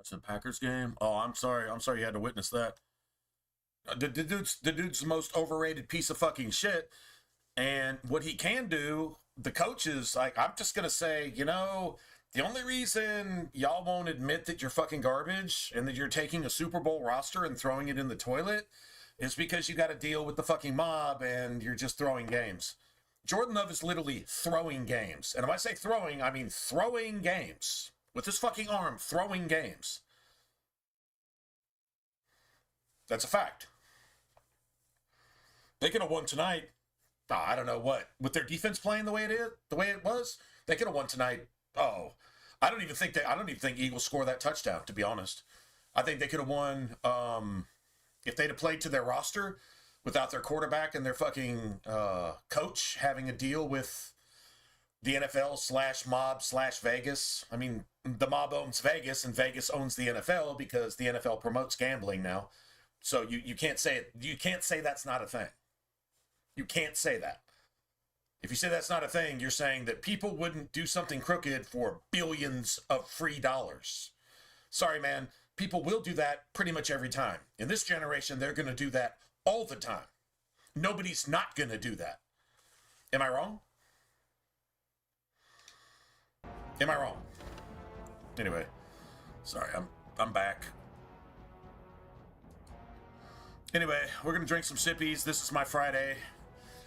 Watch the Packers game. Oh, I'm sorry. I'm sorry you had to witness that. The dude's the most overrated piece of fucking shit. And what he can do, the coaches, like, I'm just gonna say, you know, the only reason y'all won't admit that you're fucking garbage and that you're taking a Super Bowl roster and throwing it in the toilet is because you got to deal with the fucking mob and you're just throwing games. Jordan Love is literally throwing games. And if I say throwing, I mean throwing games. With his fucking arm, throwing games. That's a fact. They could have won tonight. I don't know what. With their defense playing the way it was, they could have won tonight. Oh, I don't even think Eagles score that touchdown, to be honest. I think they could have won if they'd have played to their roster without their quarterback and their fucking coach having a deal with the NFL /mob/Vegas. I mean, the mob owns Vegas and Vegas owns the NFL because the NFL promotes gambling now. So you can't say it. You can't say that's not a thing. You can't say that. If you say that's not a thing, you're saying that people wouldn't do something crooked for billions of free dollars. Sorry, man. People will do that pretty much every time. In this generation, they're going to do that all the time. Nobody's not going to do that. Am I wrong? Am I wrong? Anyway, sorry, I'm back. Anyway, we're going to drink some sippies. This is my Friday.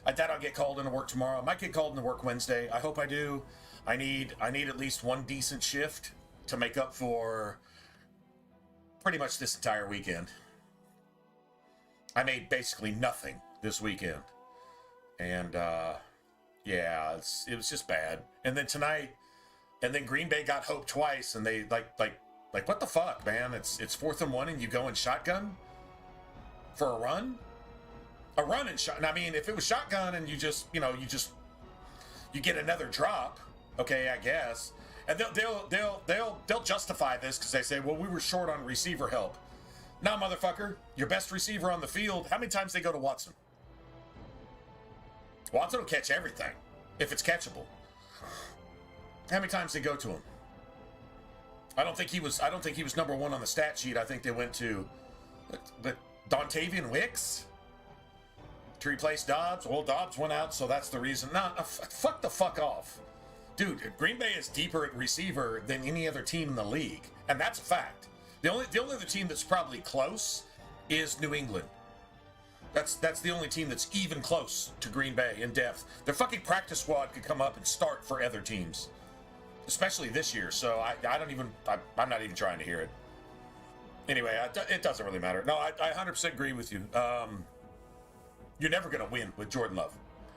I doubt I'll get called into work tomorrow. I might get called into work Wednesday. I hope I do. I need at least one decent shift to make up for pretty much this entire weekend. I made basically nothing this weekend. And, yeah, it was just bad. And then tonight, and then Green Bay got hope twice, and they, like, what the fuck, man? It's 4th and 1, and you go in shotgun for a run? A run and shot. I mean, if it was shotgun and you get another drop, okay, I guess. And they'll justify this because they say, well, we were short on receiver help. Nah, motherfucker, your best receiver on the field. How many times they go to Watson? Watson will catch everything if it's catchable. How many times they go to him? I don't think he was number one on the stat sheet. I think they went to the Dontavian Wicks to replace Dobbs. Well, Dobbs went out, so that's the reason. Fuck the fuck off. Dude, Green Bay is deeper at receiver than any other team in the league, and that's a fact. The only other team that's probably close is New England. That's the only team that's even close to Green Bay in depth. Their fucking practice squad could come up and start for other teams, especially this year. So I'm not even trying to hear it. Anyway, it doesn't really matter. No, I 100% agree with you. You're never going to win with Jordan Love.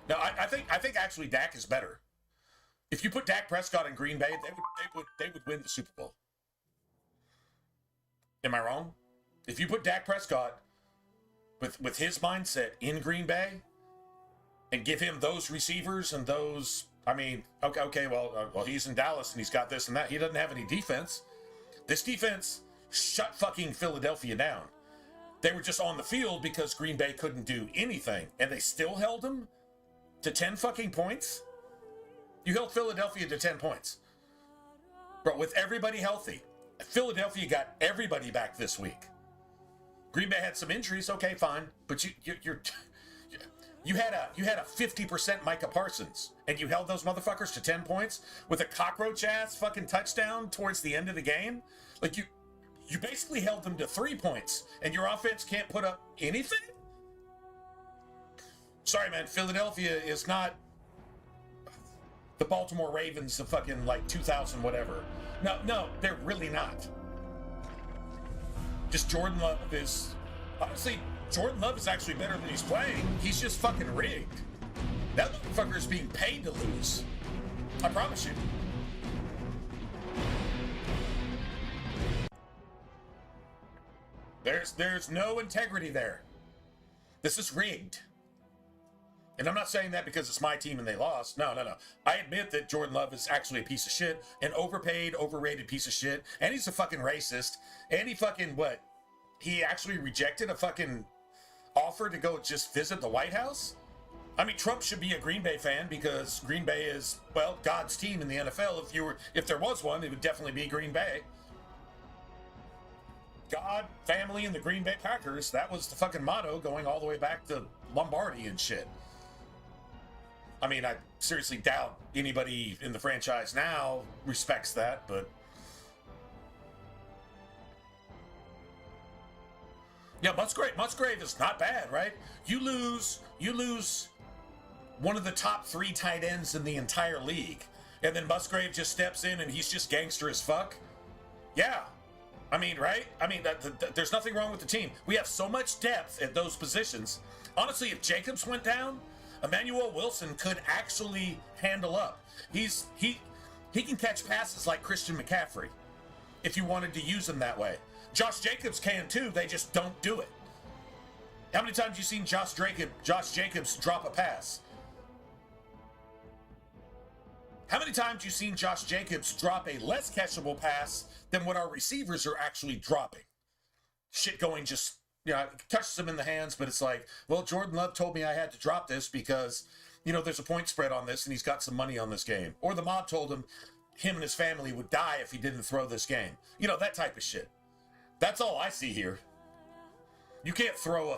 No, I think actually Dak is better. If you put Dak Prescott in Green Bay, they would win the Super Bowl. Am I wrong? If you put Dak Prescott with his mindset in Green Bay and give him those receivers and those, I mean, okay, well, he's in Dallas and he's got this and that. He doesn't have any defense. This defense shut fucking Philadelphia down. They were just on the field because Green Bay couldn't do anything, and they still held them to 10 fucking points? You held Philadelphia to 10 points. Bro, with everybody healthy, Philadelphia got everybody back this week. Green Bay had some injuries, okay, fine, but you had a 50% Micah Parsons, and you held those motherfuckers to 10 points with a cockroach ass fucking touchdown towards the end of the game. Like you basically held them to 3 points, and your offense can't put up anything? Sorry, man, Philadelphia is not the Baltimore Ravens of fucking like 2000 whatever. No, they're really not. Just Jordan Love is, honestly, Jordan Love is actually better than he's playing. He's just fucking rigged. That motherfucker is being paid to lose. I promise you. There's no integrity there. This is rigged. And I'm not saying that because it's my team and they lost. No. I admit that Jordan Love is actually a piece of shit, an overpaid, overrated piece of shit, and he's a fucking racist, and he fucking, what? He actually rejected a fucking offer to go just visit the White House? I mean, Trump should be a Green Bay fan because Green Bay is, well, God's team in the NFL. If there was one, it would definitely be Green Bay. God, family, and the Green Bay Packers. That was the fucking motto going all the way back to Lombardi and shit. I mean, I seriously doubt anybody in the franchise now respects that, but... Yeah, Musgrave is not bad, right? You lose one of the top 3 tight ends in the entire league, and then Musgrave just steps in and he's just gangster as fuck. Yeah. I mean, right? I mean, there's nothing wrong with the team. We have so much depth at those positions. Honestly, if Jacobs went down, Emmanuel Wilson could actually handle up. He can catch passes like Christian McCaffrey if you wanted to use him that way. Josh Jacobs can too, they just don't do it. How many times have you seen Josh Jacobs drop a pass? How many times have you seen Josh Jacobs drop a less catchable pass than what our receivers are actually dropping? Shit going just, you know, it touches him in the hands, but it's like, well, Jordan Love told me I had to drop this because, you know, there's a point spread on this and he's got some money on this game. Or the mob told him and his family would die if he didn't throw this game. You know, that type of shit. That's all I see here. You can't throw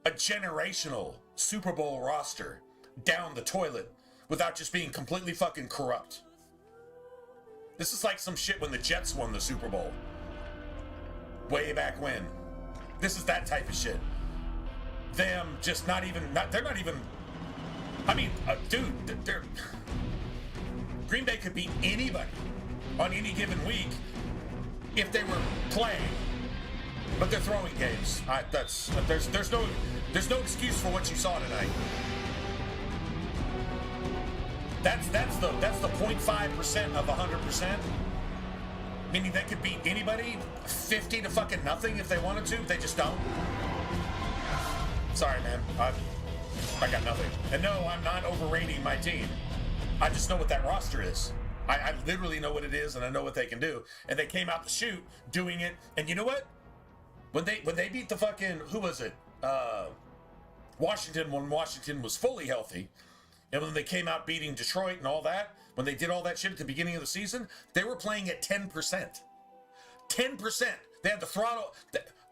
a generational Super Bowl roster down the toilet without just being completely fucking corrupt. This is like some shit when the Jets won the Super Bowl. Way back when. This is that type of shit. Them just they're not even, I mean, dude, Green Bay could beat anybody on any given week if they were playing, but they're throwing games. There's no excuse for what you saw tonight. That's the 0.5% of 100%. Meaning they could beat anybody 50 to fucking nothing if they wanted to. They just don't. Sorry, man. I got nothing. And no, I'm not overrating my team. I just know what that roster is. I literally know what it is, and I know what they can do. And they came out the chute doing it. And you know what? When they beat the fucking, who was it? Washington, when Washington was fully healthy, and when they came out beating Detroit and all that, when they did all that shit at the beginning of the season, they were playing at 10%. 10%. They had the throttle.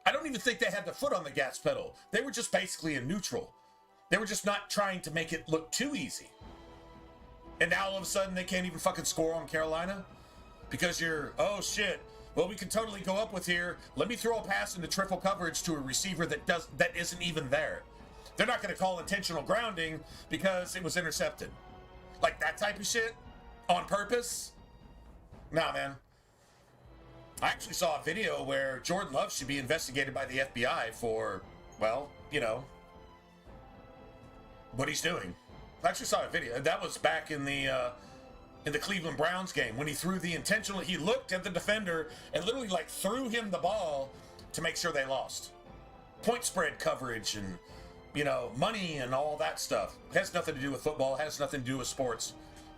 I don't even think they had the foot on the gas pedal. They were just basically in neutral. They were just not trying to make it look too easy. And now all of a sudden they can't even fucking score on Carolina because oh shit, well, we can totally go up with here. Let me throw a pass into triple coverage to a receiver that isn't even there. They're not going to call intentional grounding because it was intercepted. Like that type of shit on purpose. Nah, man. I actually saw a video where Jordan Love should be investigated by the FBI for, well, you know, what he's doing. I actually saw a video. That was back in the Cleveland Browns game when he threw the intentional. He looked at the defender and literally like threw him the ball to make sure they lost. Point spread coverage and, you know, money and all that stuff. It has nothing to do with football. It has nothing to do with sports.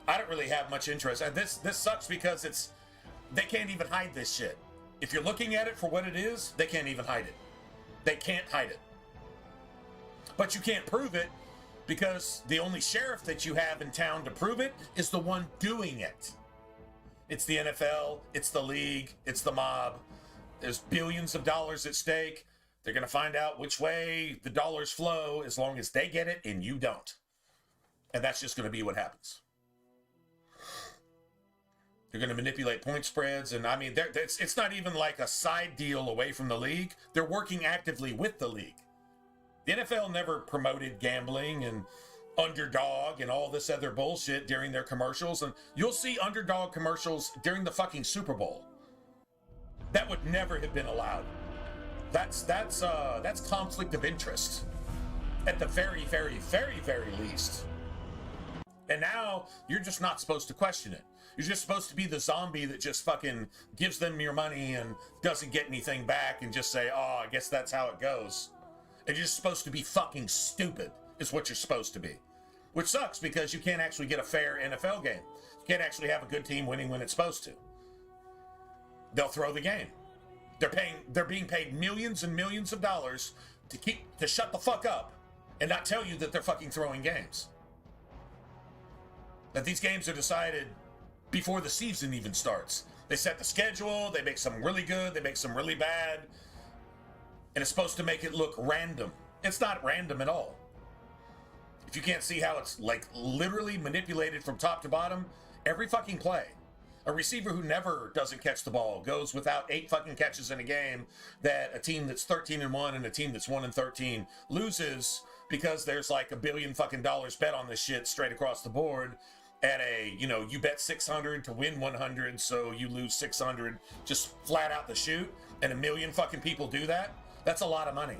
I don't really have much interest. And this sucks because they can't even hide this shit. If you're looking at it for what it is, they can't even hide it. They can't hide it. But you can't prove it because the only sheriff that you have in town to prove it is the one doing it. It's the NFL, it's the league, it's the mob. There's billions of dollars at stake. They're going to find out which way the dollars flow as long as they get it and you don't. And that's just going to be what happens. They're going to manipulate point spreads. And I mean, it's not even like a side deal away from the league. They're working actively with the league. The NFL never promoted gambling and underdog and all this other bullshit during their commercials. And you'll see underdog commercials during the fucking Super Bowl. That would never have been allowed. That's conflict of interest at the very, very, very, very least. And now you're just not supposed to question it. You're just supposed to be the zombie that just fucking gives them your money and doesn't get anything back and just say, oh, I guess that's how it goes. And you're just supposed to be fucking stupid is what you're supposed to be. Which sucks because you can't actually get a fair NFL game. You can't actually have a good team winning when it's supposed to. They'll throw the game. They're being paid millions and millions of dollars to shut the fuck up and not tell you that they're fucking throwing games. That these games are decided before the season even starts. They set the schedule, they make some really good, they make some really bad, and it's supposed to make it look random. It's not random at all. If you can't see how it's like literally manipulated from top to bottom, every fucking play. A receiver who never doesn't catch the ball goes without 8 fucking catches in a game that a team that's 13-1 and a team that's 1-13 loses because there's like $1 billion fucking bet on this shit straight across the board at a, you know, you bet 600 to win 100, so you lose 600 just flat out the chute, and 1 million fucking people do that. That's a lot of money.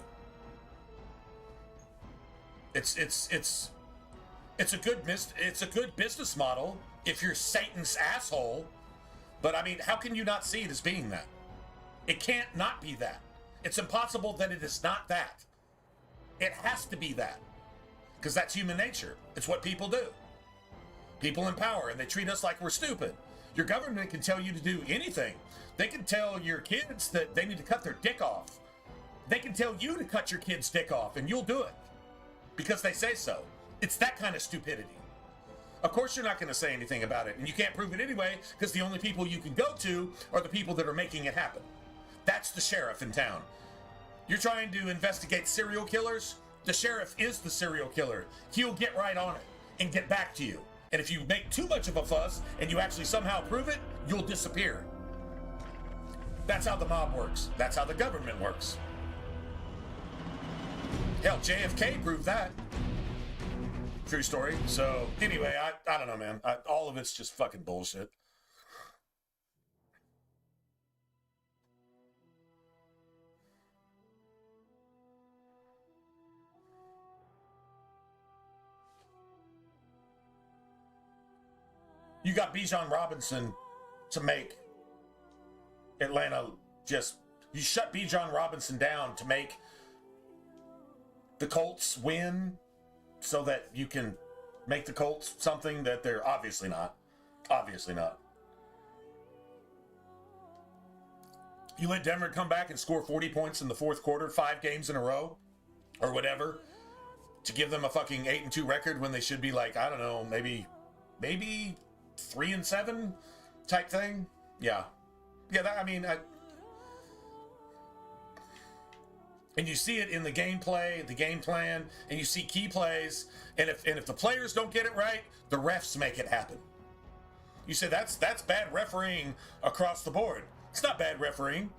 It's a good business model if you're Satan's asshole, but I mean, how can you not see it as being that? It can't not be that. It's impossible that it is not that. It has to be that, because that's human nature. It's what people do. People in power, and they treat us like we're stupid. Your government can tell you to do anything. They can tell your kids that they need to cut their dick off. They can tell you to cut your kid's dick off, and you'll do it because they say so. It's that kind of stupidity. Of course you're not going to say anything about it, and you can't prove it anyway, because the only people you can go to are the people that are making it happen. That's the sheriff in town. You're trying to investigate serial killers? The sheriff is the serial killer. He'll get right on it and get back to you. And if you make too much of a fuss and you actually somehow prove it, you'll disappear. That's how the mob works. That's how the government works. Hell, JFK proved that. True story. So anyway, I don't know, man. All of it's just fucking bullshit. You got Bijan Robinson to make Atlanta just... You shut Bijan Robinson down to make the Colts win so that you can make the Colts something that they're obviously not. Obviously not. You let Denver come back and score 40 points in the fourth quarter, 5 games in a row, or whatever, to give them a fucking 8-2 record when they should be like, I don't know, maybe 3-7 type thing. Yeah. And you see it in the gameplay, the game plan, and you see key plays, and if the players don't get it right, the refs make it happen. You say that's bad refereeing across the board. It's not bad refereeing.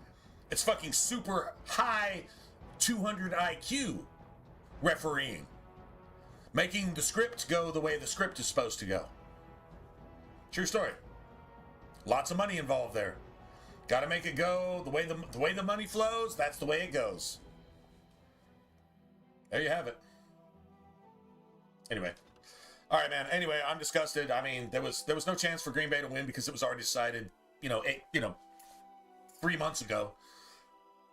It's fucking super high 200 IQ refereeing. Making the script go the way the script is supposed to go. True story. Lots of money involved there. Got to make it go the way the money flows. That's the way it goes. There you have it. Anyway, all right, man. Anyway, I'm disgusted. I mean, there was no chance for Green Bay to win because it was already decided. 3 months ago.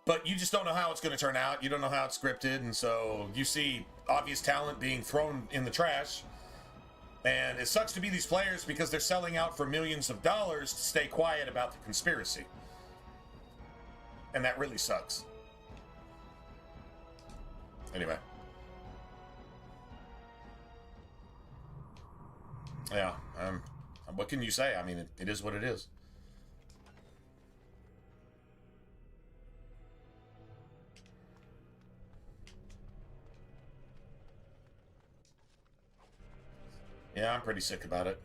But you just don't know how it's going to turn out. You don't know how it's scripted, and so you see obvious talent being thrown in the trash. And it sucks to be these players because they're selling out for millions of dollars to stay quiet about the conspiracy. And that really sucks. Anyway. Yeah, what can you say? I mean, it is what it is. Yeah, I'm pretty sick about it.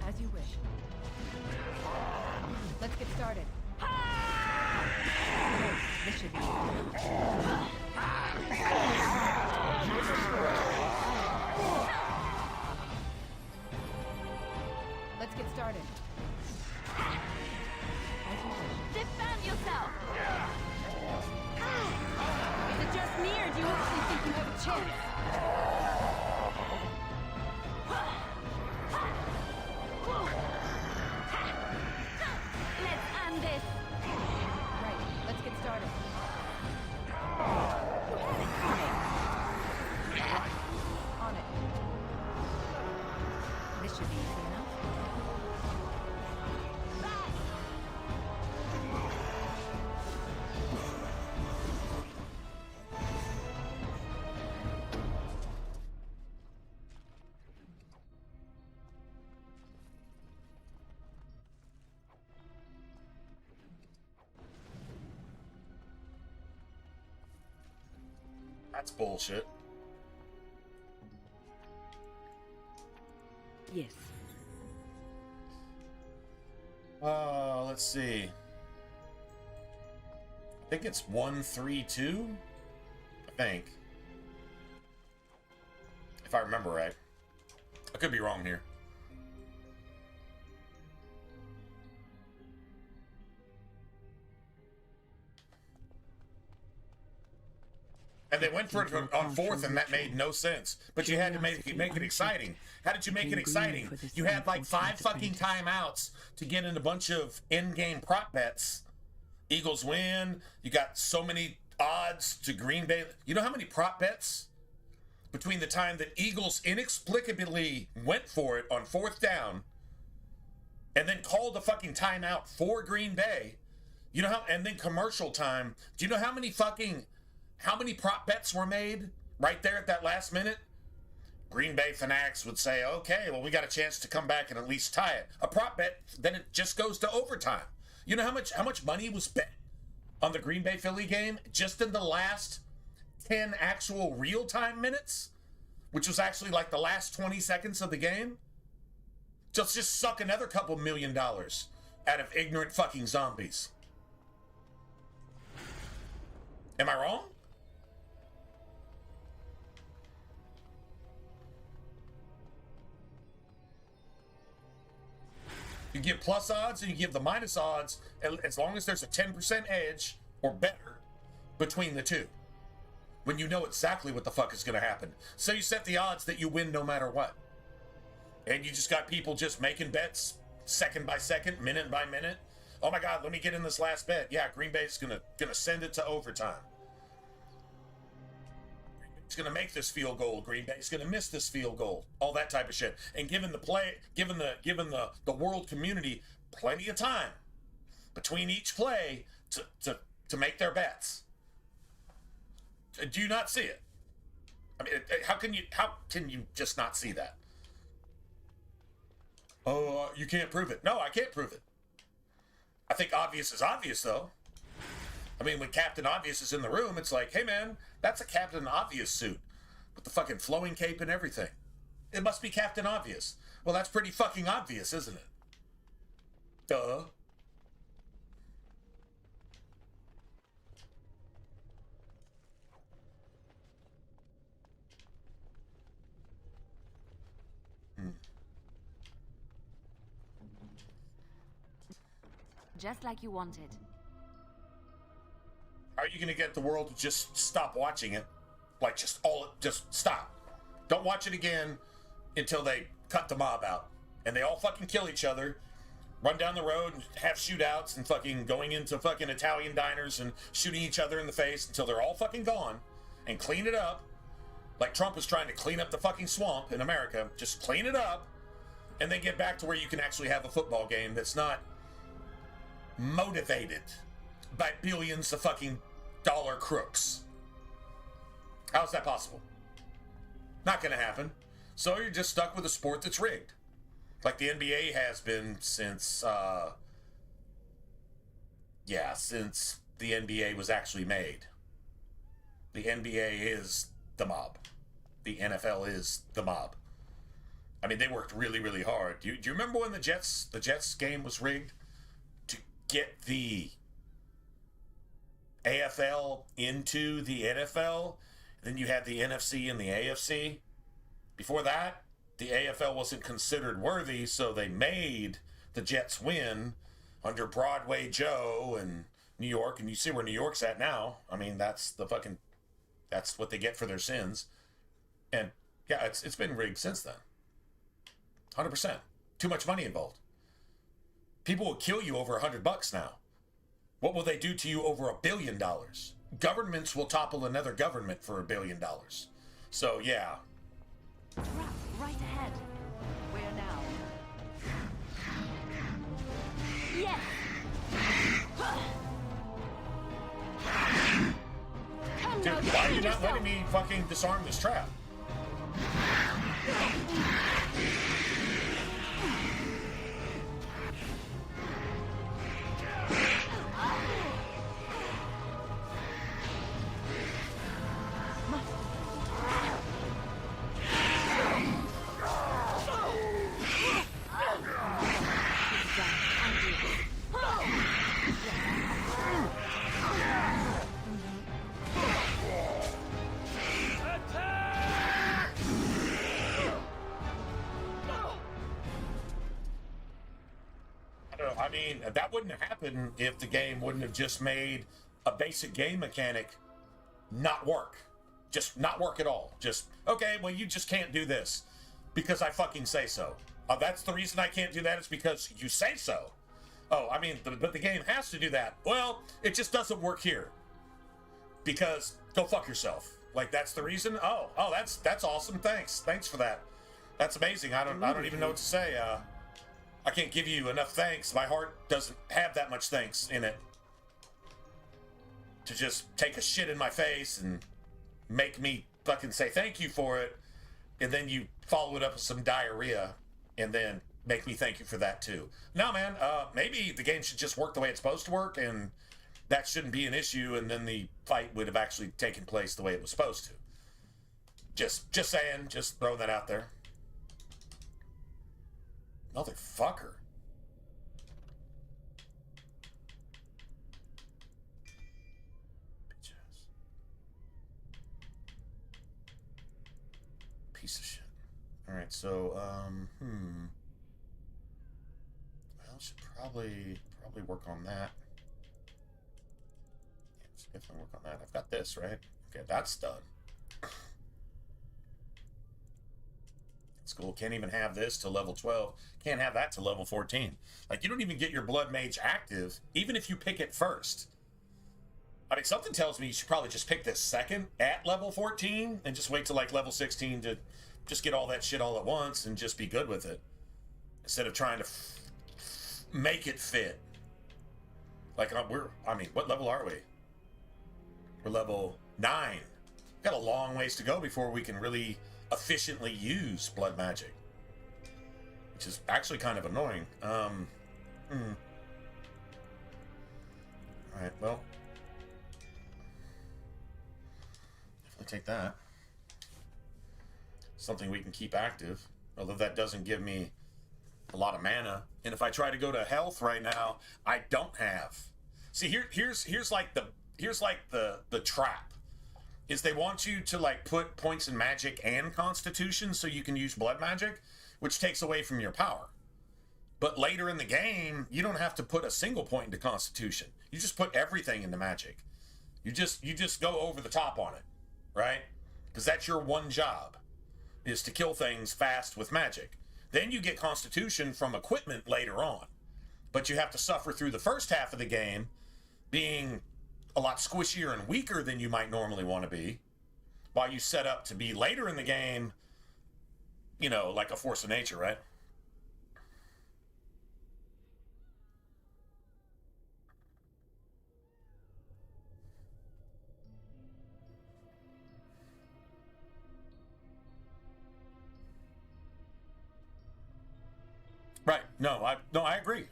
As you wish. Let's get started. This should be Let's get started. As you wish. Defend yourself! Is it just me, or do you actually think you have a chance? Let's end this! Right, let's get started. On it. This should be easy enough. That's bullshit. Yes. Let's see. I think it's 1-3-2. I think. If I remember right. I could be wrong here. And they went for it on fourth, and that made no sense. But you had to make it exciting. How did you make it exciting? You had like 5 fucking timeouts to get in a bunch of in-game prop bets. Eagles win. You got so many odds to Green Bay. You know how many prop bets between the time that Eagles inexplicably went for it on fourth down and then called a fucking timeout for Green Bay? You know how, and then commercial time. Do you know how many prop bets were made right there at that last minute? Green Bay fanatics would say, okay, well, we got a chance to come back and at least tie it. A prop bet, then it just goes to overtime. You know how much money was bet on the Green Bay Philly game just in the last 10 actual real-time minutes, which was actually like the last 20 seconds of the game? Just suck another couple $1 million out of ignorant fucking zombies. Am I wrong? You give plus odds and you give the minus odds as long as there's a 10% edge or better between the two. When you know exactly what the fuck is going to happen. So you set the odds that you win no matter what. And you just got people just making bets second by second, minute by minute. Oh my God, let me get in this last bet. Yeah, Green Bay's gonna send it to overtime. It's going to make this field goal. Green Bay's going to miss this field goal. All that type of shit. And given the world community plenty of time between each play to make their bets. Do you not see it? I mean, how can you just not see that? Oh, you can't prove it. No, I can't prove it. I think obvious is obvious, though. I mean, when Captain Obvious is in the room, it's like, hey, man, that's a Captain Obvious suit with the fucking flowing cape and everything. It must be Captain Obvious. Well, that's pretty fucking obvious, isn't it? Duh. Just like you wanted. Are you going to get the world to just stop watching it? Like, just stop. Don't watch it again until they cut the mob out. And they all fucking kill each other, run down the road and have shootouts and fucking going into fucking Italian diners and shooting each other in the face until they're all fucking gone, and clean it up. Like Trump was trying to clean up the fucking swamp in America. Just clean it up and then get back to where you can actually have a football game that's not motivated by billions of fucking dollar crooks. How's that possible? Not gonna happen. So you're just stuck with a sport that's rigged. Like the NBA has been since since the NBA was actually made. The NBA is the mob. The NFL is the mob. I mean, they worked really, really hard. Do you remember when the Jets game was rigged to get the AFL into the NFL? Then you had the NFC and the AFC. Before that, the AFL wasn't considered worthy, so they made the Jets win under Broadway Joe and New York, and you see where New York's at now. I mean, that's what they get for their sins. And yeah, it's been rigged since then. 100%. Too much money involved. People will kill you over $100 now. What will they do to you over $1 billion? Governments will topple another government for $1 billion. So yeah. Trap right ahead. Where now? Yes. Dude, why are you not letting me fucking disarm this trap? Must mean, that wouldn't have happened if the game wouldn't have just made a basic game mechanic not work. Just not work at all. Just, okay, well, you just can't do this because I fucking say so. That's the reason I can't do that is because you say so. Oh, I mean, but the game has to do that. Well, it just doesn't work here. Because go fuck yourself. Like, that's the reason? Oh, that's awesome. Thanks for that. That's amazing. I don't even know what to say. I can't give you enough thanks. My heart doesn't have that much thanks in it. To just take a shit in my face and make me fucking say thank you for it, and then you follow it up with some diarrhea, and then make me thank you for that too. No, man, maybe the game should just work the way it's supposed to work, and that shouldn't be an issue, and then the fight would have actually taken place the way it was supposed to. Just saying, just throwing that out there. Motherfucker. Bitch ass. Piece of shit. Alright, so, well, should probably work on that. Yeah, should definitely work on that. I've got this, right? Okay, that's done. It's cool. Can't even have this to level 12. Can't have that to level 14. Like, you don't even get your Blood Mage active, even if you pick it first. I mean, something tells me you should probably just pick this second at level 14 and just wait till, like, level 16 to just get all that shit all at once and just be good with it. Instead of trying to make it fit. Like, what level are we? We're level 9. Got a long ways to go before we can really efficiently use blood magic, which is actually kind of annoying. All right, well, definitely take that. Something we can keep active, although that doesn't give me a lot of mana. And if I try to go to health right now, I don't have. See, here's like the trap. Is they want you to, like, put points in magic and constitution so you can use blood magic, which takes away from your power. But later in the game, you don't have to put a single point into constitution. You just put everything into magic. You just go over the top on it, right? Because that's your one job, is to kill things fast with magic. Then you get constitution from equipment later on. But you have to suffer through the first half of the game being a lot squishier and weaker than you might normally want to be, while you set up to be later in the game, you know, like a force of nature, right? Right. No, I agree.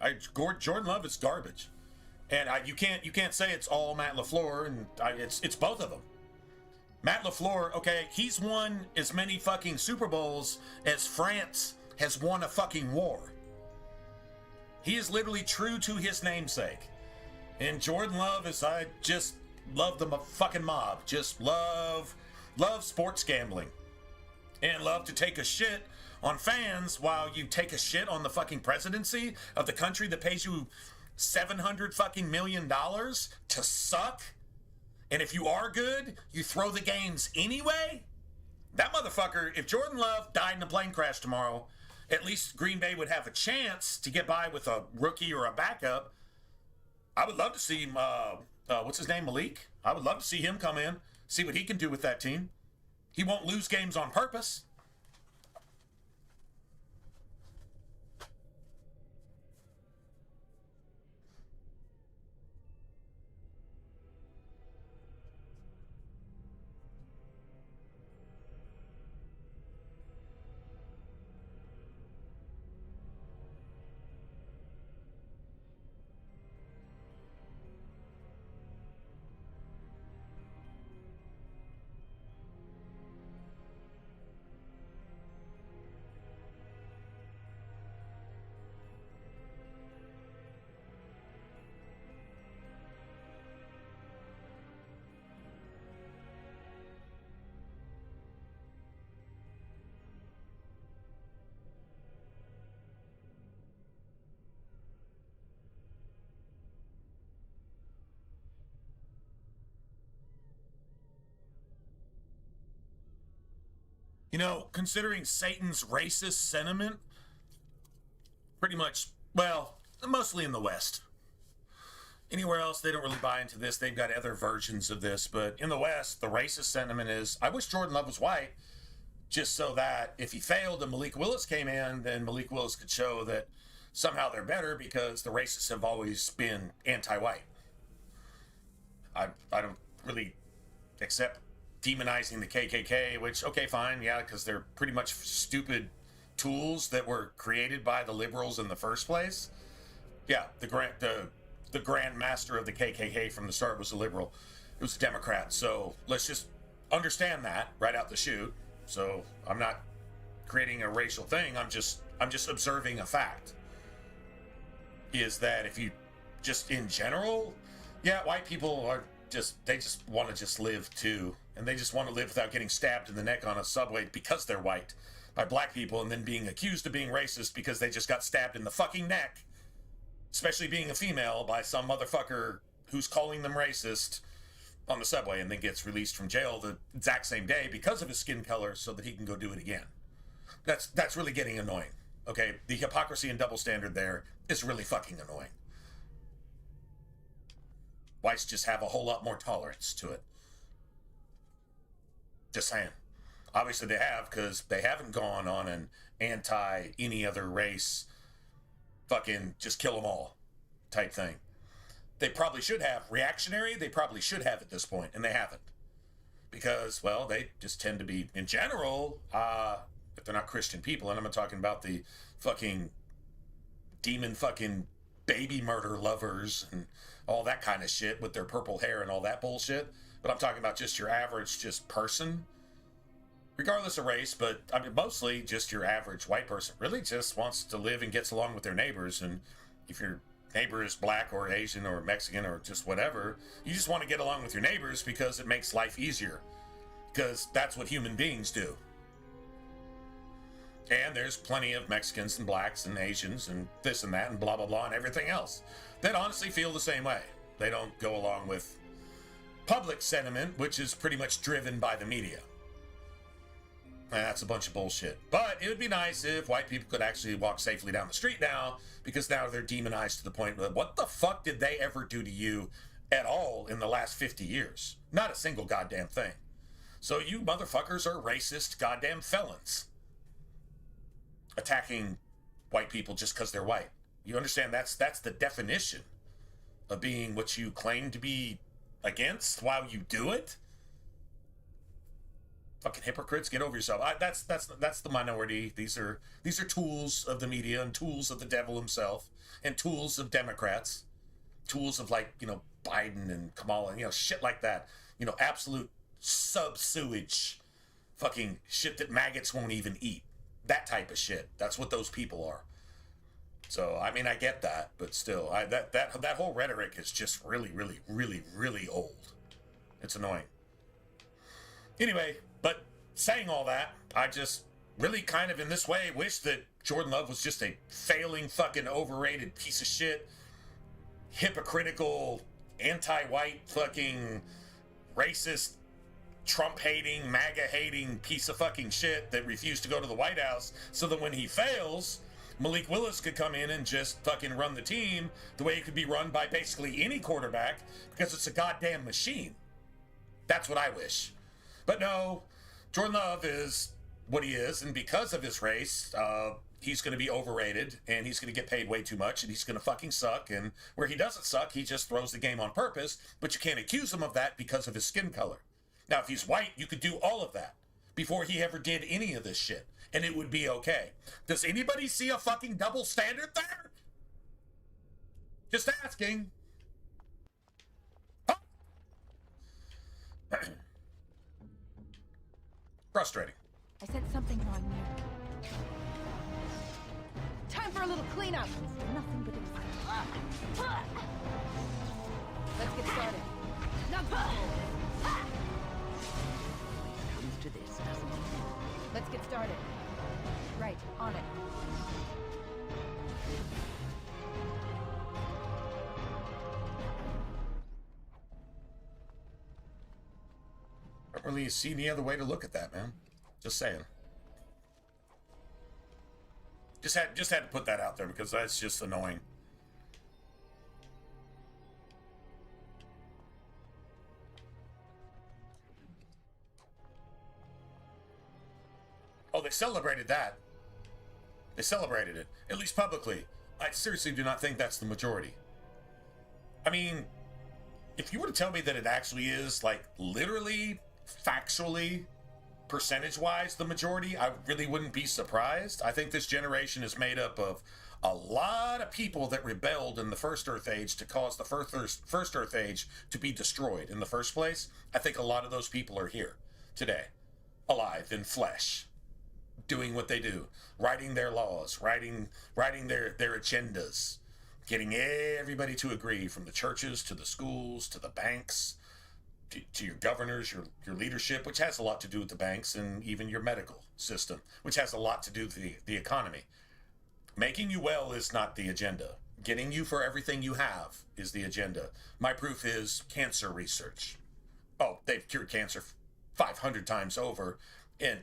Jordan Love is garbage. And you can't say it's all Matt LaFleur, and it's both of them. Matt LaFleur, okay, he's won as many fucking Super Bowls as France has won a fucking war. He is literally true to his namesake. And Jordan Love I just love the fucking mob. Just love sports gambling. And love to take a shit on fans while you take a shit on the fucking presidency of the country that pays you $700 fucking million to suck, and if you are good, you throw the games anyway. That motherfucker, if Jordan Love died in a plane crash tomorrow, at least Green Bay would have a chance to get by with a rookie or a backup. I would love to see him, what's his name, Malik? I would love to see him come in, see what he can do with that team. He won't lose games on purpose. You know, considering Satan's racist sentiment, pretty much, well, mostly in the West. Anywhere else, they don't really buy into this. They've got other versions of this. But in the West, the racist sentiment is, I wish Jordan Love was white, just so that if he failed and Malik Willis came in, then Malik Willis could show that somehow they're better because the racists have always been anti-white. I don't really accept demonizing the KKK, which, okay, fine, yeah, because they're pretty much stupid tools that were created by the liberals in the first place. Yeah, the grand master of the KKK from the start was a liberal. It was a Democrat. So let's just understand that right out the chute. So I'm not creating a racial thing. I'm just observing a fact. Is that if you just in general, yeah, white people are they just want to just live too. And they just want to live without getting stabbed in the neck on a subway because they're white by black people and then being accused of being racist because they just got stabbed in the fucking neck. Especially being a female by some motherfucker who's calling them racist on the subway and then gets released from jail the exact same day because of his skin color so that he can go do it again. That's really getting annoying. Okay, the hypocrisy and double standard there is really fucking annoying. Whites just have a whole lot more tolerance to it. Just saying. Obviously they have, because they haven't gone on an anti any other race fucking just kill them all type thing. They probably should have. Reactionary, they probably should have at this point, and they haven't. Because, well, they just tend to be, in general, if they're not Christian people, and I'm not talking about the fucking demon fucking baby murder lovers and all that kind of shit with their purple hair and all that bullshit, but I'm talking about just your average just person, regardless of race, but I mean, mostly just your average white person really just wants to live and gets along with their neighbors. And if your neighbor is black or Asian or Mexican or just whatever, you just want to get along with your neighbors because it makes life easier, because that's what human beings do. And there's plenty of Mexicans and blacks and Asians and this and that and blah, blah, blah, and everything else that honestly feel the same way. They don't go along with public sentiment, which is pretty much driven by the media. And that's a bunch of bullshit. But it would be nice if white people could actually walk safely down the street now, because now they're demonized to the point where, what the fuck did they ever do to you at all in the last 50 years? Not a single goddamn thing. So you motherfuckers are racist goddamn felons. Attacking white people just because they're white. You understand that's the definition of being what you claim to be against while you do it? Fucking hypocrites, get over yourself. That's the minority. These are tools of the media and tools of the devil himself and tools of Democrats, tools of, like, you know, Biden and Kamala, you know, shit like that. You know, absolute sub-sewage fucking shit that maggots won't even eat. That type of shit. That's what those people are. So, I mean, I get that, but still, that whole rhetoric is just really, really, really, really old. It's annoying. Anyway, but saying all that, I just really kind of in this way wish that Jordan Love was just a failing fucking overrated piece of shit, hypocritical, anti-white fucking racist, Trump-hating, MAGA-hating piece of fucking shit that refused to go to the White House, so that when he fails, Malik Willis could come in and just fucking run the team the way it could be run by basically any quarterback, because it's a goddamn machine. That's what I wish. But no, Jordan Love is what he is, and because of his race, he's going to be overrated, and he's going to get paid way too much, and he's going to fucking suck, and where he doesn't suck, he just throws the game on purpose, but you can't accuse him of that because of his skin color. Now, if he's white, you could do all of that before he ever did any of this shit, and it would be okay. Does anybody see a fucking double standard there? Just asking. Huh? Frustrating. I said something wrong there. Time for a little cleanup. Nothing but a... Let's get started. Now go! Comes to this, doesn't it? Let's get started. Right, on it. I don't really see any other way to look at that, man. Just saying. Just had to put that out there because that's just annoying. Oh, they celebrated that. They celebrated it, at least publicly. I seriously do not think that's the majority. I mean, if you were to tell me that it actually is, like, literally, factually, percentage-wise, the majority, I really wouldn't be surprised. I think this generation is made up of a lot of people that rebelled in the First Earth Age to cause the First Earth Age to be destroyed in the first place. I think a lot of those people are here today, alive in flesh, doing what they do, writing their laws, writing their agendas, getting everybody to agree, from the churches to the schools to the banks to your governors, your leadership, which has a lot to do with the banks, and even your medical system, which has a lot to do with the economy. Making you well is not the agenda. Getting you for everything you have is the agenda. My proof is cancer research. Oh, they've cured cancer 500 times over, and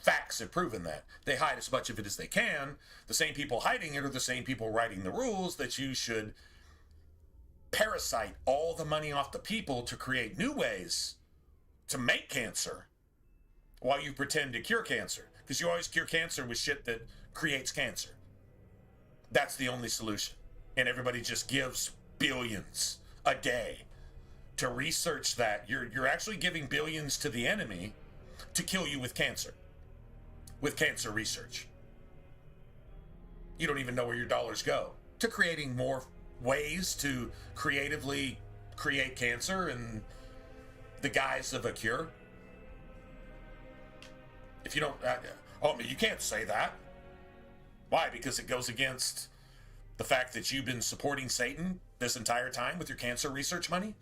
facts have proven that. They hide as much of it as they can. The same people hiding it are the same people writing the rules that you should parasite all the money off the people to create new ways to make cancer while you pretend to cure cancer. Because you always cure cancer with shit that creates cancer. That's the only solution. And everybody just gives billions a day to research that. You're actually giving billions to the enemy to kill you with cancer research. You don't even know where your dollars go to creating more ways to creatively create cancer in the guise of a cure. If you don't, you can't say that. Why? Because it goes against the fact that you've been supporting Satan this entire time with your cancer research money.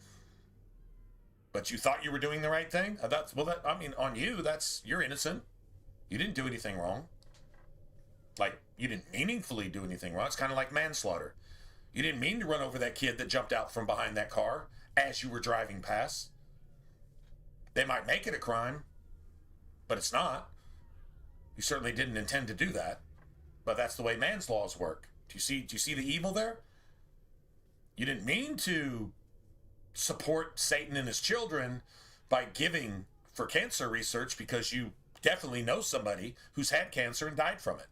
But you thought you were doing the right thing? On you, you're innocent. You didn't do anything wrong. Like, you didn't meaningfully do anything wrong. It's kind of like manslaughter. You didn't mean to run over that kid that jumped out from behind that car as you were driving past. They might make it a crime, but it's not. You certainly didn't intend to do that. But that's the way manslaws work. Do you see the evil there? You didn't mean to support Satan and his children by giving for cancer research, because you definitely know somebody who's had cancer and died from it.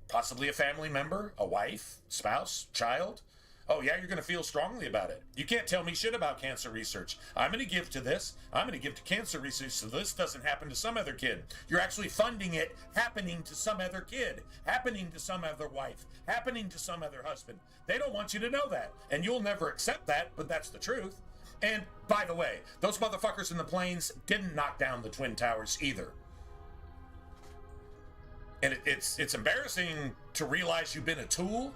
Possibly a family member, a wife, spouse, child. Oh yeah, you're going to feel strongly about it. You can't tell me shit about cancer research. I'm going to give to this. I'm going to give to cancer research so this doesn't happen to some other kid. You're actually funding it happening to some other kid, happening to some other wife, happening to some other husband. They don't want you to know that, and you'll never accept that, but that's the truth. And by the way, those motherfuckers in the planes didn't knock down the Twin Towers either. And it's embarrassing to realize you've been a tool.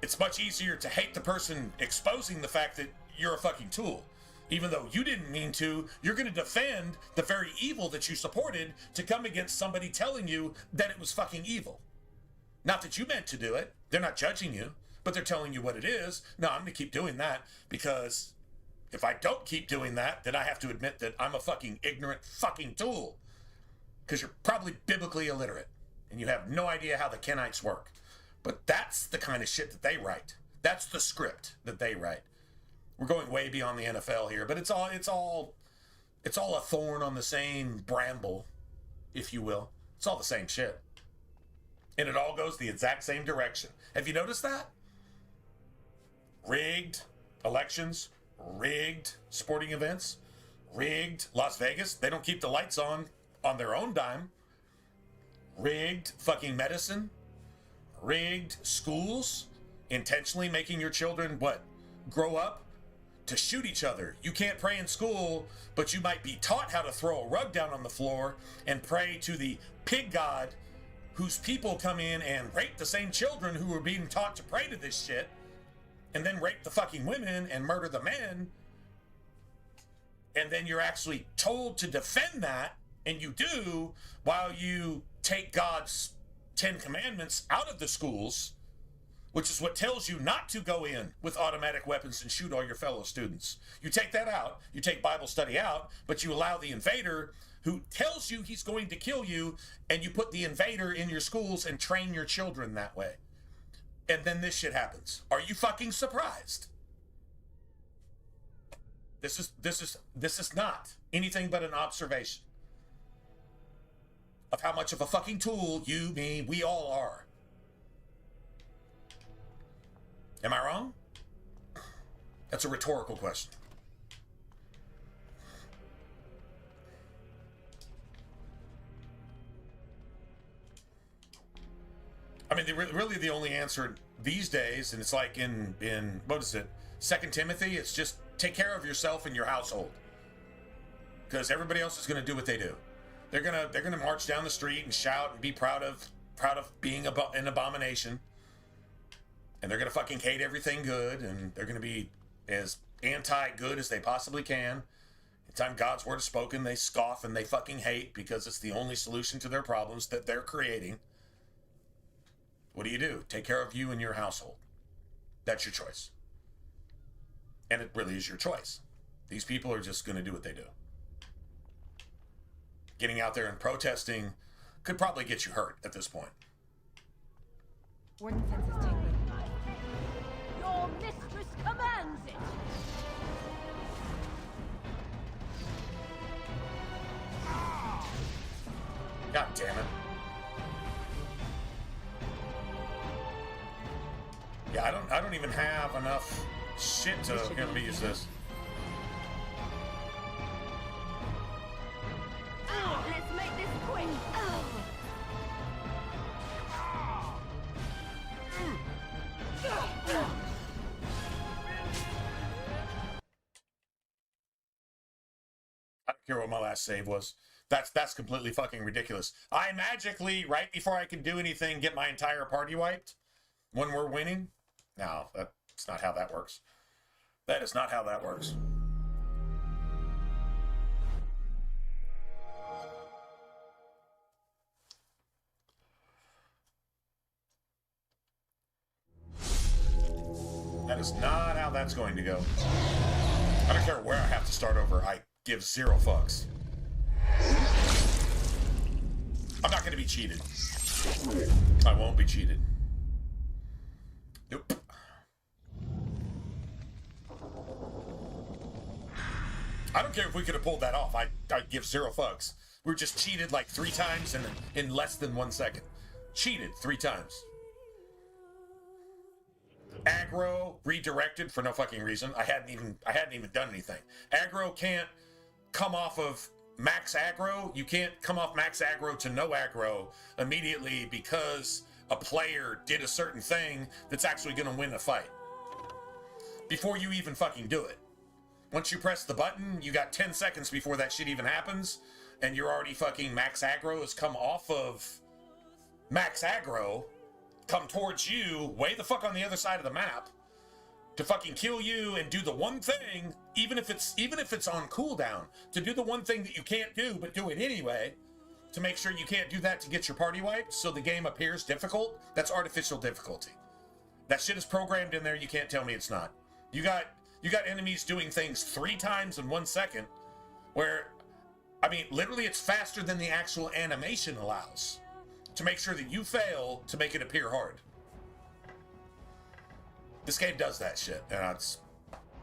It's much easier to hate the person exposing the fact that you're a fucking tool. Even though you didn't mean to, you're going to defend the very evil that you supported to come against somebody telling you that it was fucking evil. Not that you meant to do it. They're not judging you, but they're telling you what it is. No, I'm going to keep doing that, because if I don't keep doing that, then I have to admit that I'm a fucking ignorant fucking tool. Because you're probably biblically illiterate and you have no idea how the Kenites work. But that's the kind of shit that they write. That's the script that they write. We're going way beyond the NFL here, but it's all a thorn on the same bramble, if you will. It's all the same shit. And it all goes the exact same direction. Have you noticed that? Rigged elections, rigged sporting events, rigged Las Vegas. They don't keep the lights on their own dime. Rigged fucking medicine. Rigged schools. Intentionally making your children, grow up to shoot each other. You can't pray in school, but you might be taught how to throw a rug down on the floor and pray to the pig god whose people come in and rape the same children who are being taught to pray to this shit, and then rape the fucking women and murder the men. And then you're actually told to defend that, and you do, while you take God's 10 commandments out of the schools, which is what tells you not to go in with automatic weapons and shoot all your fellow students. You take that out, you take Bible study out, but you allow the invader who tells you he's going to kill you, and you put the invader in your schools and train your children that way. And then this shit happens. Are you fucking surprised? This is not anything but an observation of how much of a fucking tool you, me, we all are. Am I wrong? That's a rhetorical question. I mean, really the only answer these days, and it's like in what is it, 2 Timothy, it's just take care of yourself and your household. Because everybody else is going to do what they do. They're gonna march down the street and shout and be proud of being an abomination. And they're gonna fucking hate everything good, and they're gonna be as anti-good as they possibly can. Anytime God's word is spoken, they scoff and they fucking hate because it's the only solution to their problems that they're creating. What do? Take care of you and your household. That's your choice. And it really is your choice. These people are just going to do what they do. Getting out there and protesting could probably get you hurt at this point. Warden senses tingling. Your mistress commands it! God damn it. Yeah, I don't even have enough shit to use this. Let's make this quick! I don't care what my last save was. That's completely fucking ridiculous. I magically, right before I can do anything, get my entire party wiped when we're winning? No, that's not how that works. That is not how that works. That is not how that's going to go. I don't care where I have to start over. I give 0 fucks. I'm not going to be cheated. I won't be cheated. Nope. I don't care if we could have pulled that off. I'd give 0 fucks. We were just cheated like 3 times in less than 1 second. Cheated 3 times. Aggro redirected for no fucking reason. I hadn't even done anything. Aggro can't come off of max aggro. You can't come off max aggro to no aggro immediately because a player did a certain thing that's actually going to win a fight. Before you even fucking do it. Once you press the button, you got 10 seconds before that shit even happens, and you're already fucking max aggro has come off of max aggro, come towards you, way the fuck on the other side of the map, to fucking kill you and do the one thing, even if it's on cooldown, to do the one thing that you can't do, but do it anyway, to make sure you can't do that to get your party wiped, so the game appears difficult. That's artificial difficulty. That shit is programmed in there. You can't tell me it's not. You got enemies doing things 3 times in 1 second, where, I mean, literally it's faster than the actual animation allows, to make sure that you fail to make it appear hard. This game does that shit, and it's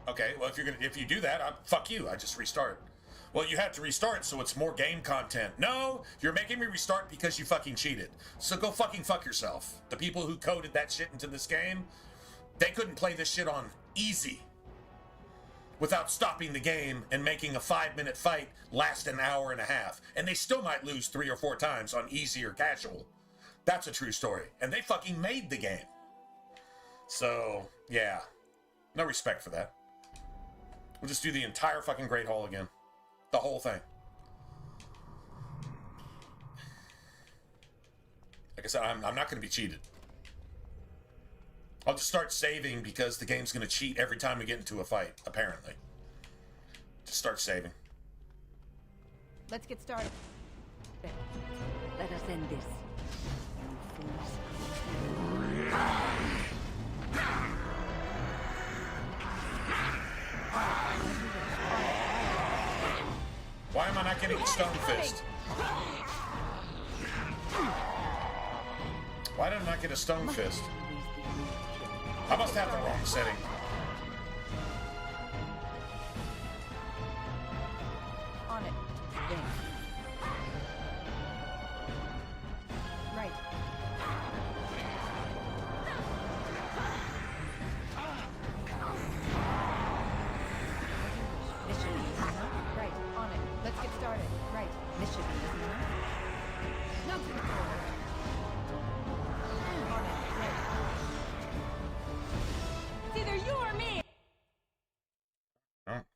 okay. Well, if you do that, fuck you. I just restart. Well, you had to restart, so it's more game content. No, you're making me restart because you fucking cheated. So go fucking fuck yourself. The people who coded that shit into this game, they couldn't play this shit on easy without stopping the game and making a 5-minute fight last an hour and a half. And they still might lose 3 or 4 times on easy or casual. That's a true story. And they fucking made the game. So, yeah. No respect for that. We'll just do the entire fucking Great Hall again. The whole thing. Like I said, I'm not going to be cheated. I'll just start saving because the game's going to cheat every time we get into a fight, apparently. Just start saving. Let's get started. Let us end this. You fools. Why am I not getting Stone Fist? Why did I not get a Stone Fist? I must have the wrong setting. On it. There. Right. This should be easy enough. Right. On it. Let's get started. Right. This should be easy enough. Nothing forward. On it. Right. It's either you or me.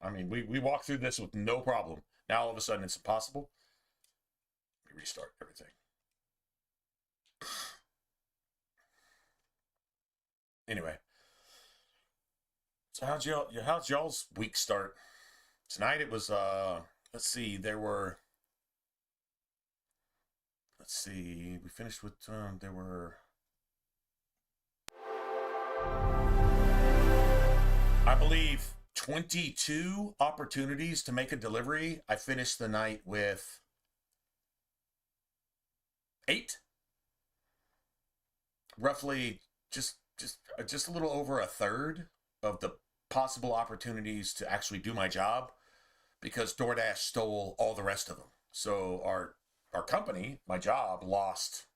I mean, we walked through this with no problem. Now all of a sudden it's impossible. Let me restart everything. Anyway, so how's y'all's week start? Tonight it was let's see, we finished with there were, I believe, 22 opportunities to make a delivery. I finished the night with 8. Roughly just a little over a third of the possible opportunities to actually do my job, because DoorDash stole all the rest of them. So our company, my job, lost,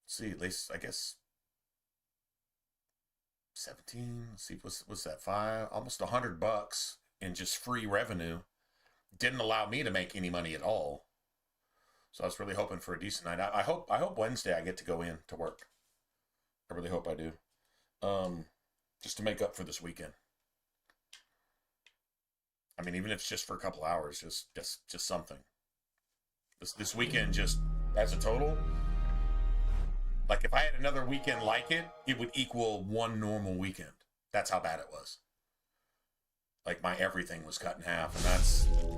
let's see, at least I guess 17, let's see, what's that, almost $100 in just free revenue. Didn't allow me to make any money at all. So I was really hoping for a decent night. I hope Wednesday I get to go in to work. I really hope I do. Just to make up for this weekend. I mean, even if it's just for a couple hours, just something. This weekend, just as a total, like if I had another weekend like it, it would equal one normal weekend. That's how bad it was. Like my everything was cut in half, and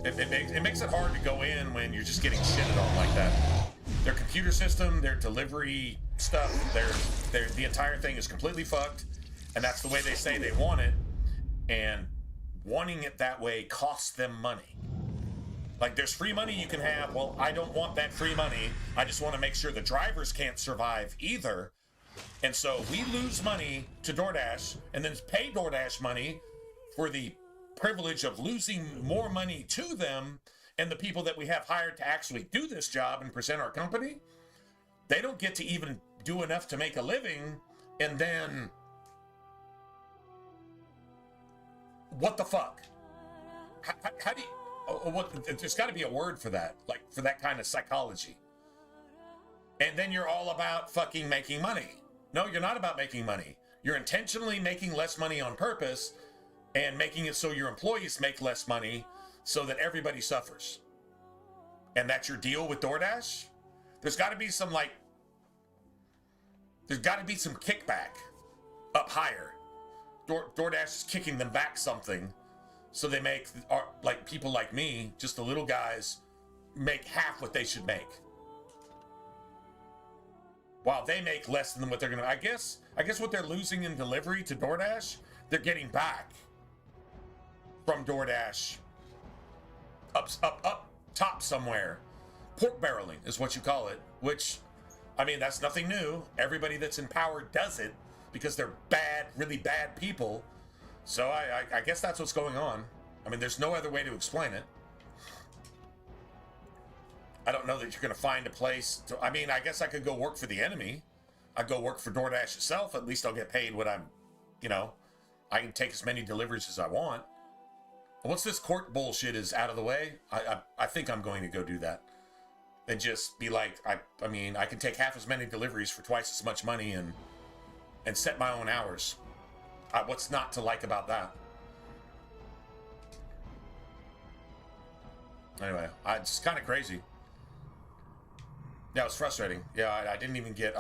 it makes it hard to go in when you're just getting shitted on like that. Their computer system, their delivery stuff, the entire thing is completely fucked, and that's the way they say they want it, and wanting it that way costs them money. Like, there's free money you can have. Well, I don't want that free money. I just want to make sure the drivers can't survive either. And so we lose money to DoorDash and then pay DoorDash money for the privilege of losing more money to them, and the people that we have hired to actually do this job and present our company, they don't get to even do enough to make a living. And then what the fuck? How do you, there's got to be a word for that, like for that kind of psychology. And then you're all about fucking making money. No, you're not about making money. You're intentionally making less money on purpose and making it so your employees make less money so that everybody suffers. And that's your deal with DoorDash? There's got to be some kickback up higher. DoorDash is kicking them back something, so they make, like people like me, just the little guys, make half what they should make, while they make less than what they're gonna. I guess what they're losing in delivery to DoorDash, they're getting back from DoorDash up top somewhere. Pork barreling is what you call it, which, I mean, that's nothing new. Everybody that's in power does it because they're bad, really bad people. So I guess that's what's going on. I mean, there's no other way to explain it. I don't know that you're going to find a place to, I mean, I guess I could go work for the enemy. I'd go work for DoorDash itself. At least I'll get paid what I'm, I can take as many deliveries as I want. Once this court bullshit is out of the way, I think I'm going to go do that. And just be like, I mean, I can take half as many deliveries for twice as much money and set my own hours. What's not to like about that? Anyway, it's kind of crazy. Yeah, it was frustrating. Yeah, I didn't even get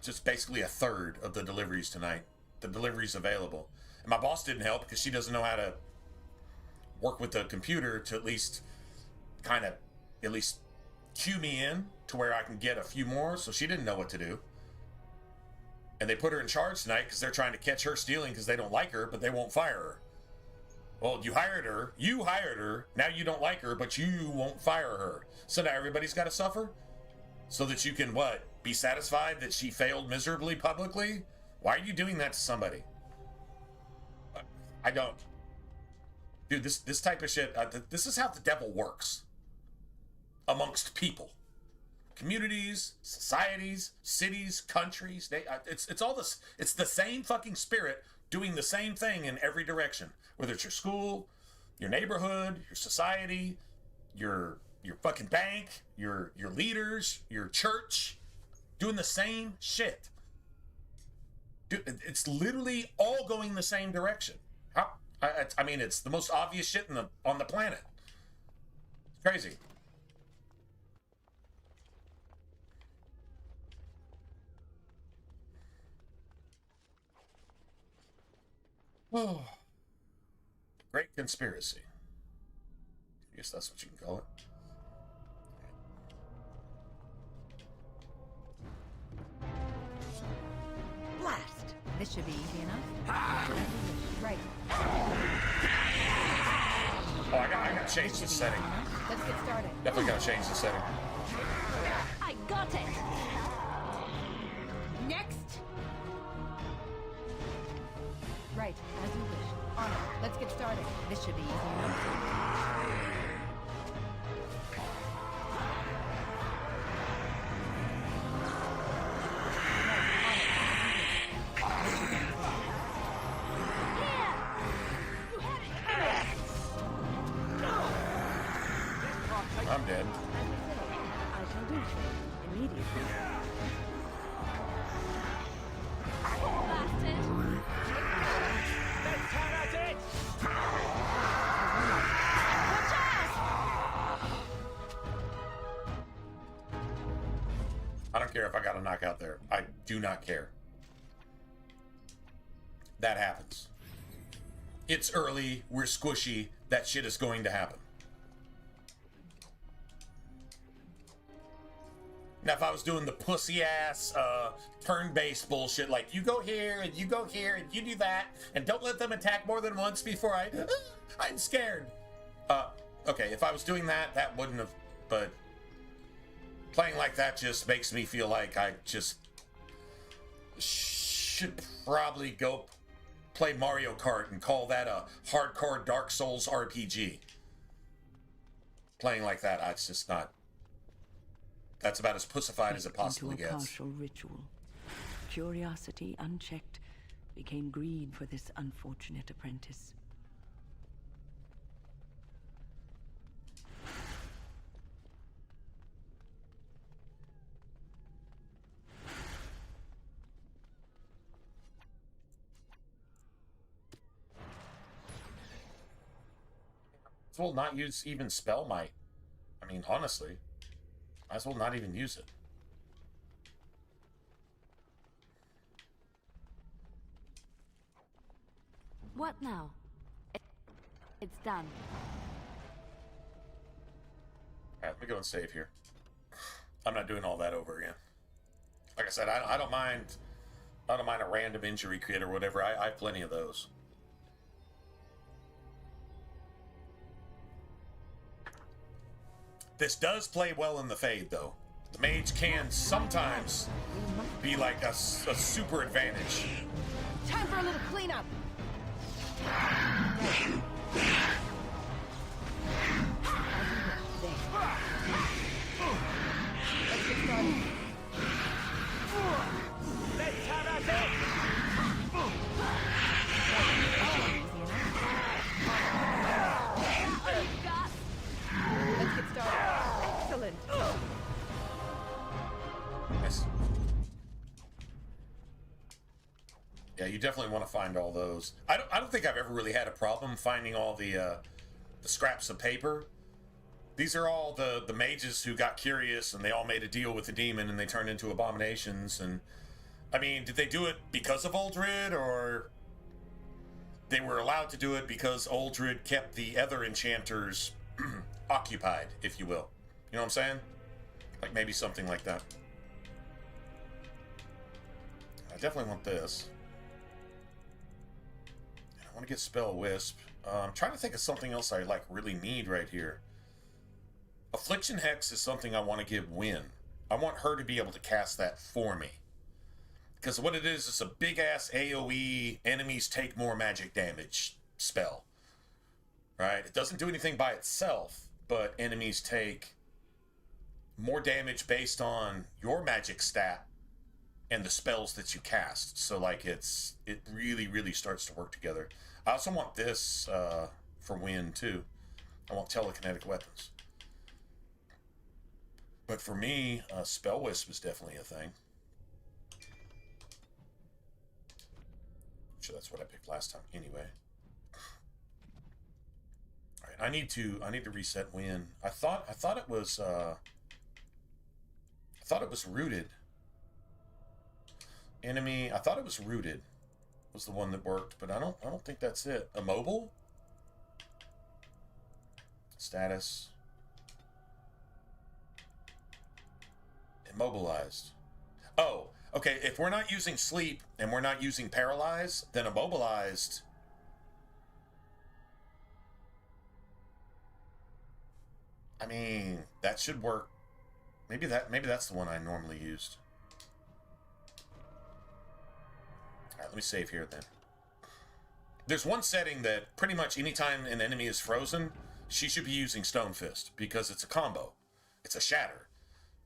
just basically a third of the deliveries tonight. The deliveries available. And my boss didn't help because she doesn't know how to work with the computer to at least cue me in to where I can get a few more. So she didn't know what to do. And they put her in charge tonight because they're trying to catch her stealing because they don't like her, but they won't fire her. Well, you hired her. You hired her. Now you don't like her, but you won't fire her. So now everybody's got to suffer? So that you can, what, be satisfied that she failed miserably publicly? Why are you doing that to somebody? I don't. Dude, this type of shit, this is how the devil works. Amongst people. Communities, societies, cities, countries. It's all this. It's the same fucking spirit doing the same thing in every direction. Whether it's your school, your neighborhood, your society, your fucking bank, your leaders, your church, doing the same shit. Dude, it's literally all going the same direction. I mean, it's the most obvious shit on the planet. It's crazy. Oh, great conspiracy. I guess that's what you can call it. Blast! This should be easy enough. Right. Oh, I gotta change the setting. Let's get started. Definitely gotta change the setting. I got it. Next. Right, as you wish. On it. Let's get started. This should be easy enough. I'm dead. I shall do so immediately. Bastard! Let's turn at it! Watch out! I don't care if I got a knockout there. I do not care. That happens. It's early. We're squishy. That shit is going to happen. Now, if I was doing the pussy-ass, turn-based bullshit, like, you go here, and you go here, and you do that, and don't let them attack more than once before I'm scared. Okay, if I was doing that, that wouldn't have, but playing like that just makes me feel like I just should probably go play Mario Kart and call that a hardcore Dark Souls RPG. Playing like that, it's just not... That's about as pussified as it possibly into a gets. partial ritual. Curiosity, unchecked, became greed for this unfortunate apprentice. Might as well not use even spell might. I mean, honestly. Might as well not even use it. What now? It's done. Alright, let me go and save here. I'm not doing all that over again. Like I said, I don't mind a random injury kit or whatever. I have plenty of those. This does play well in the Fade, though. The Mage can sometimes be like a super advantage. Time for a little cleanup. Let's get started. Let's turn at it! Let's get started. Excellent. Nice. Yeah, you definitely want to find all those. I don't think I've ever really had a problem finding all the scraps of paper. These are all the mages who got curious and they all made a deal with the demon and they turned into abominations. And I mean, did they do it because of Uldred, or they were allowed to do it because Uldred kept the other enchanters occupied, if you will? You know what I'm saying? Like maybe something like that. I definitely want this. I want to get Spell Wisp. I'm trying to think of something else I like really need right here. Affliction Hex is something I want to give Win. I want her to be able to cast that for me. Because what it is, it's a big-ass AoE, enemies take more magic damage spell. Right? It doesn't do anything by itself, but enemies take more damage based on your magic stat and the spells that you cast. So, like, it really, really starts to work together. I also want this for Win, too. I want telekinetic weapons. But for me, Spell Wisp is definitely a thing. Sure, that's what I picked last time anyway. All right, I need to reset Win. I thought it was rooted. Enemy, I thought it was rooted was the one that worked, but I don't think that's it. Immobile? Status. Immobilized. Oh, okay, if we're not using sleep and we're not using paralyze, then immobilized. I mean, that should work. Maybe that's the one I normally used. Alright, let me save here then. There's one setting that pretty much anytime an enemy is frozen, she should be using Stone Fist because it's a combo. It's a shatter.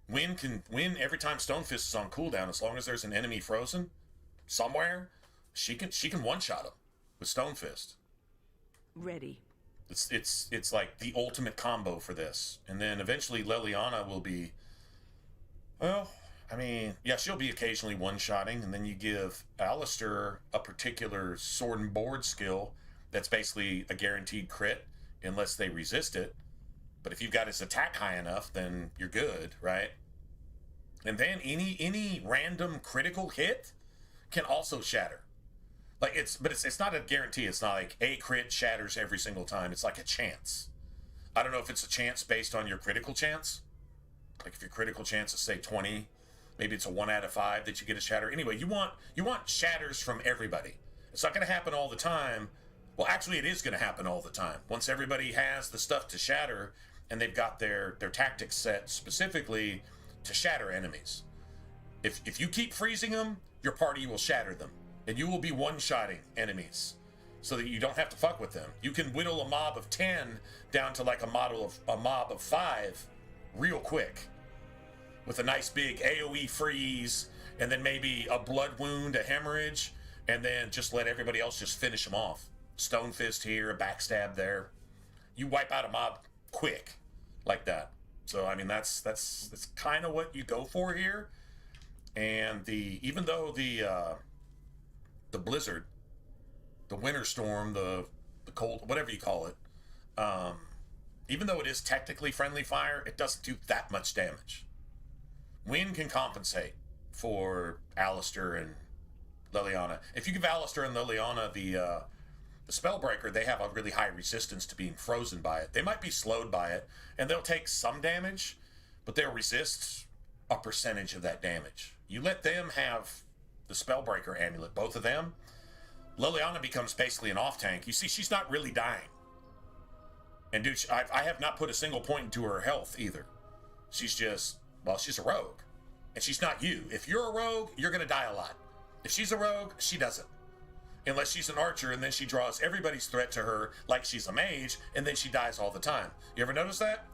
Win every time Stone Fist is on cooldown, as long as there's an enemy frozen somewhere, she can one-shot him with Stone Fist. Ready. It's like the ultimate combo for this. And then eventually Leliana will be, well, I mean, yeah, she'll be occasionally one-shotting, and then you give Alistair a particular sword and board skill that's basically a guaranteed crit unless they resist it. But if you've got his attack high enough, then you're good, right? And then any random critical hit can also shatter. Like it's not a guarantee. It's not like a crit shatters every single time. It's like a chance. I don't know if it's a chance based on your critical chance. Like if your critical chance is say 20, maybe it's a 1 out of 5 that you get a shatter. Anyway, you want shatters from everybody. It's not going to happen all the time. Well, actually, it is going to happen all the time. Once everybody has the stuff to shatter, and they've got their tactics set specifically to shatter enemies. If you keep freezing them, your party will shatter them. And you will be one-shotting enemies so that you don't have to fuck with them. You can whittle a mob of 10 down to like a mob of 5 real quick with a nice big AoE freeze and then maybe a blood wound, a hemorrhage, and then just let everybody else just finish them off. Stone Fist here, a backstab there. You wipe out a mob quick like that. So I mean that's kind of what you go for here. And even though the blizzard, the winter storm, the cold, whatever you call it, even though it is technically friendly fire, it doesn't do that much damage. Wind can compensate for Alistair and Leliana. If you give Alistair and Leliana the Spellbreaker, they have a really high resistance to being frozen by it. They might be slowed by it, and they'll take some damage, but they'll resist a percentage of that damage. You let them have the Spellbreaker amulet, both of them, Liliana becomes basically an off-tank. You see, she's not really dying. And dude, I have not put a single point into her health either. She's just, well, she's a rogue. And she's not you. If you're a rogue, you're going to die a lot. If she's a rogue, she doesn't. Unless she's an archer, and then she draws everybody's threat to her like she's a mage, and then she dies all the time. You ever notice that?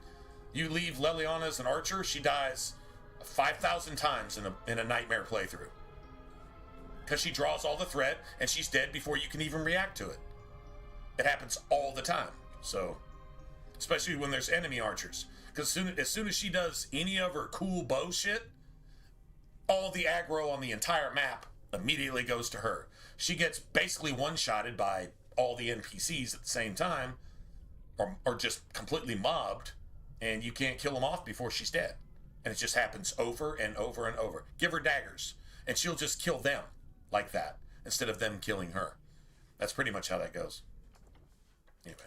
You leave Leliana as an archer, she dies 5,000 times in a nightmare playthrough. Because she draws all the threat, and she's dead before you can even react to it. It happens all the time. So, especially when there's enemy archers. Because as soon as she does any of her cool bow shit, all the aggro on the entire map immediately goes to her. She gets basically one-shotted by all the NPCs at the same time, or just completely mobbed, and you can't kill them off before she's dead. And it just happens over and over and over. Give her daggers, and she'll just kill them like that, instead of them killing her. That's pretty much how that goes. Anyway.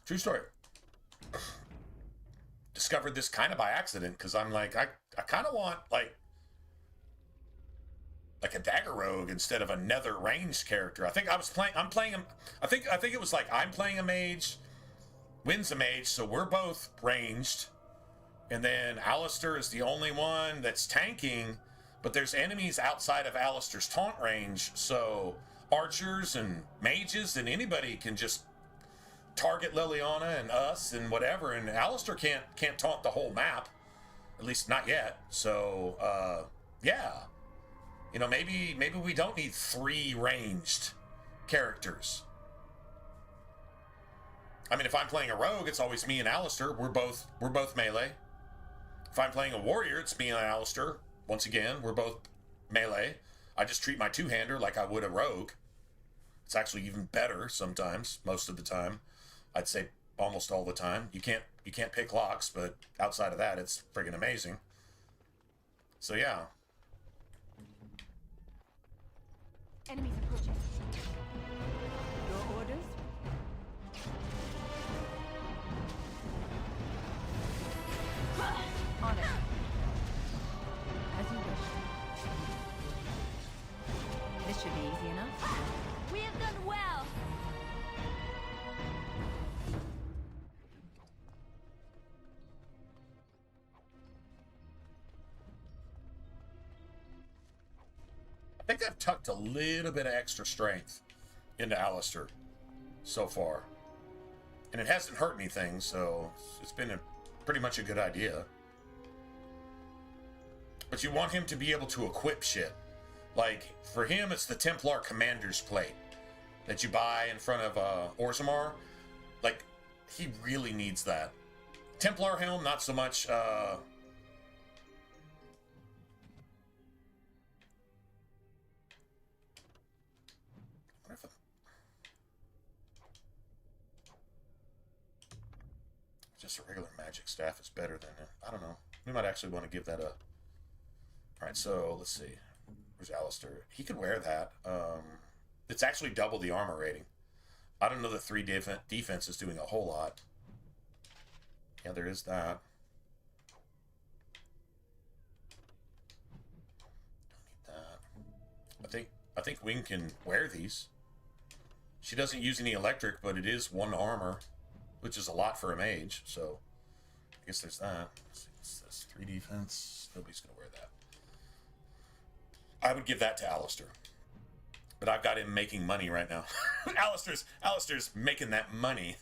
True story. Discovered this kind of by accident, because I'm like, I kind of want, like, like a dagger rogue instead of another ranged character. I think I'm playing him. I think it was like I'm playing a mage, Wynn's a mage, so we're both ranged, and then Alistair is the only one that's tanking. But there's enemies outside of Alistair's taunt range, so archers and mages and anybody can just target Liliana and us and whatever, and Alistair can't taunt the whole map, at least not yet. So yeah, you know, maybe we don't need 3 ranged characters. I mean, if I'm playing a rogue, it's always me and Alistair. We're both melee. If I'm playing a warrior, it's me and Alistair. Once again, we're both melee. I just treat my two-hander like I would a rogue. It's actually even better sometimes, most of the time. I'd say almost all the time. You can't pick locks, but outside of that, it's friggin' amazing. So yeah. Enemies approaching. Your orders? On it. As you wish. This should be easy enough. We have done well. I think I've tucked a little bit of extra strength into Alistair so far. And it hasn't hurt anything, so it's been pretty much a good idea. But you want him to be able to equip shit. Like, for him, it's the Templar Commander's Plate that you buy in front of Orzammar. Like, he really needs that. Templar Helm, not so much. Just a regular magic staff is better than it. I don't know. We might actually want to give that a... Alright, so let's see. Where's Alistair? He could wear that. It's actually double the armor rating. I don't know that 3 defense is doing a whole lot. Yeah, there is that. Don't need that. I think Wing can wear these. She doesn't use any electric, but it is 1 armor, which is a lot for a mage, so I guess there's that. Let's see, what's this? 3 defense. Nobody's gonna wear that. I would give that to Alistair. But I've got him making money right now. Alistair's making that money.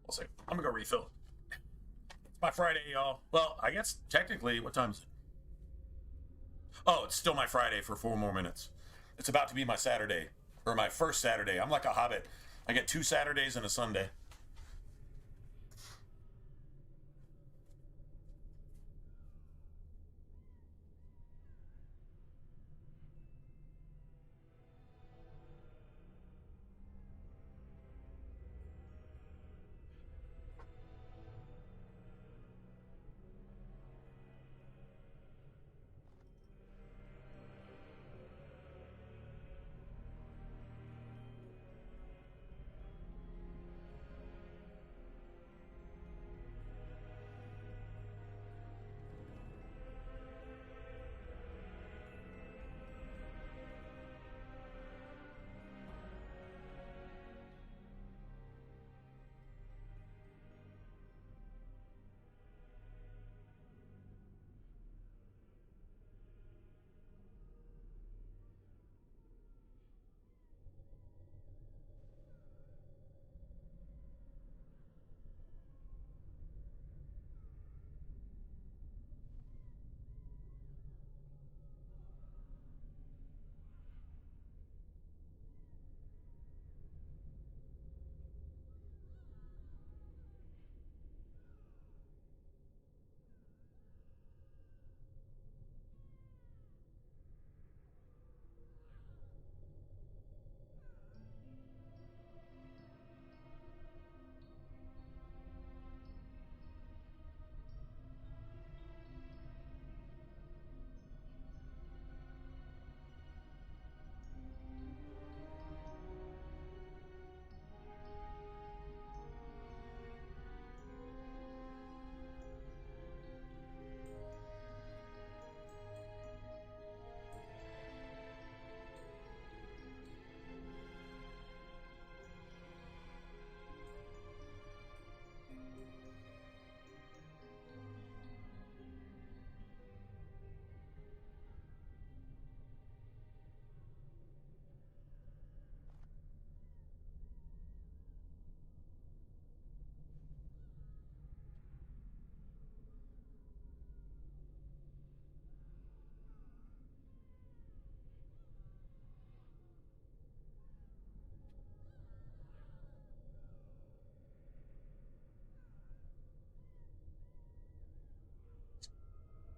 We'll see. I'm gonna go refill. It's my Friday, y'all. Well, I guess technically, what time is it? Oh, it's still my Friday for 4 more minutes. It's about to be my Saturday, or my first Saturday. I'm like a hobbit. I get 2 Saturdays and a Sunday.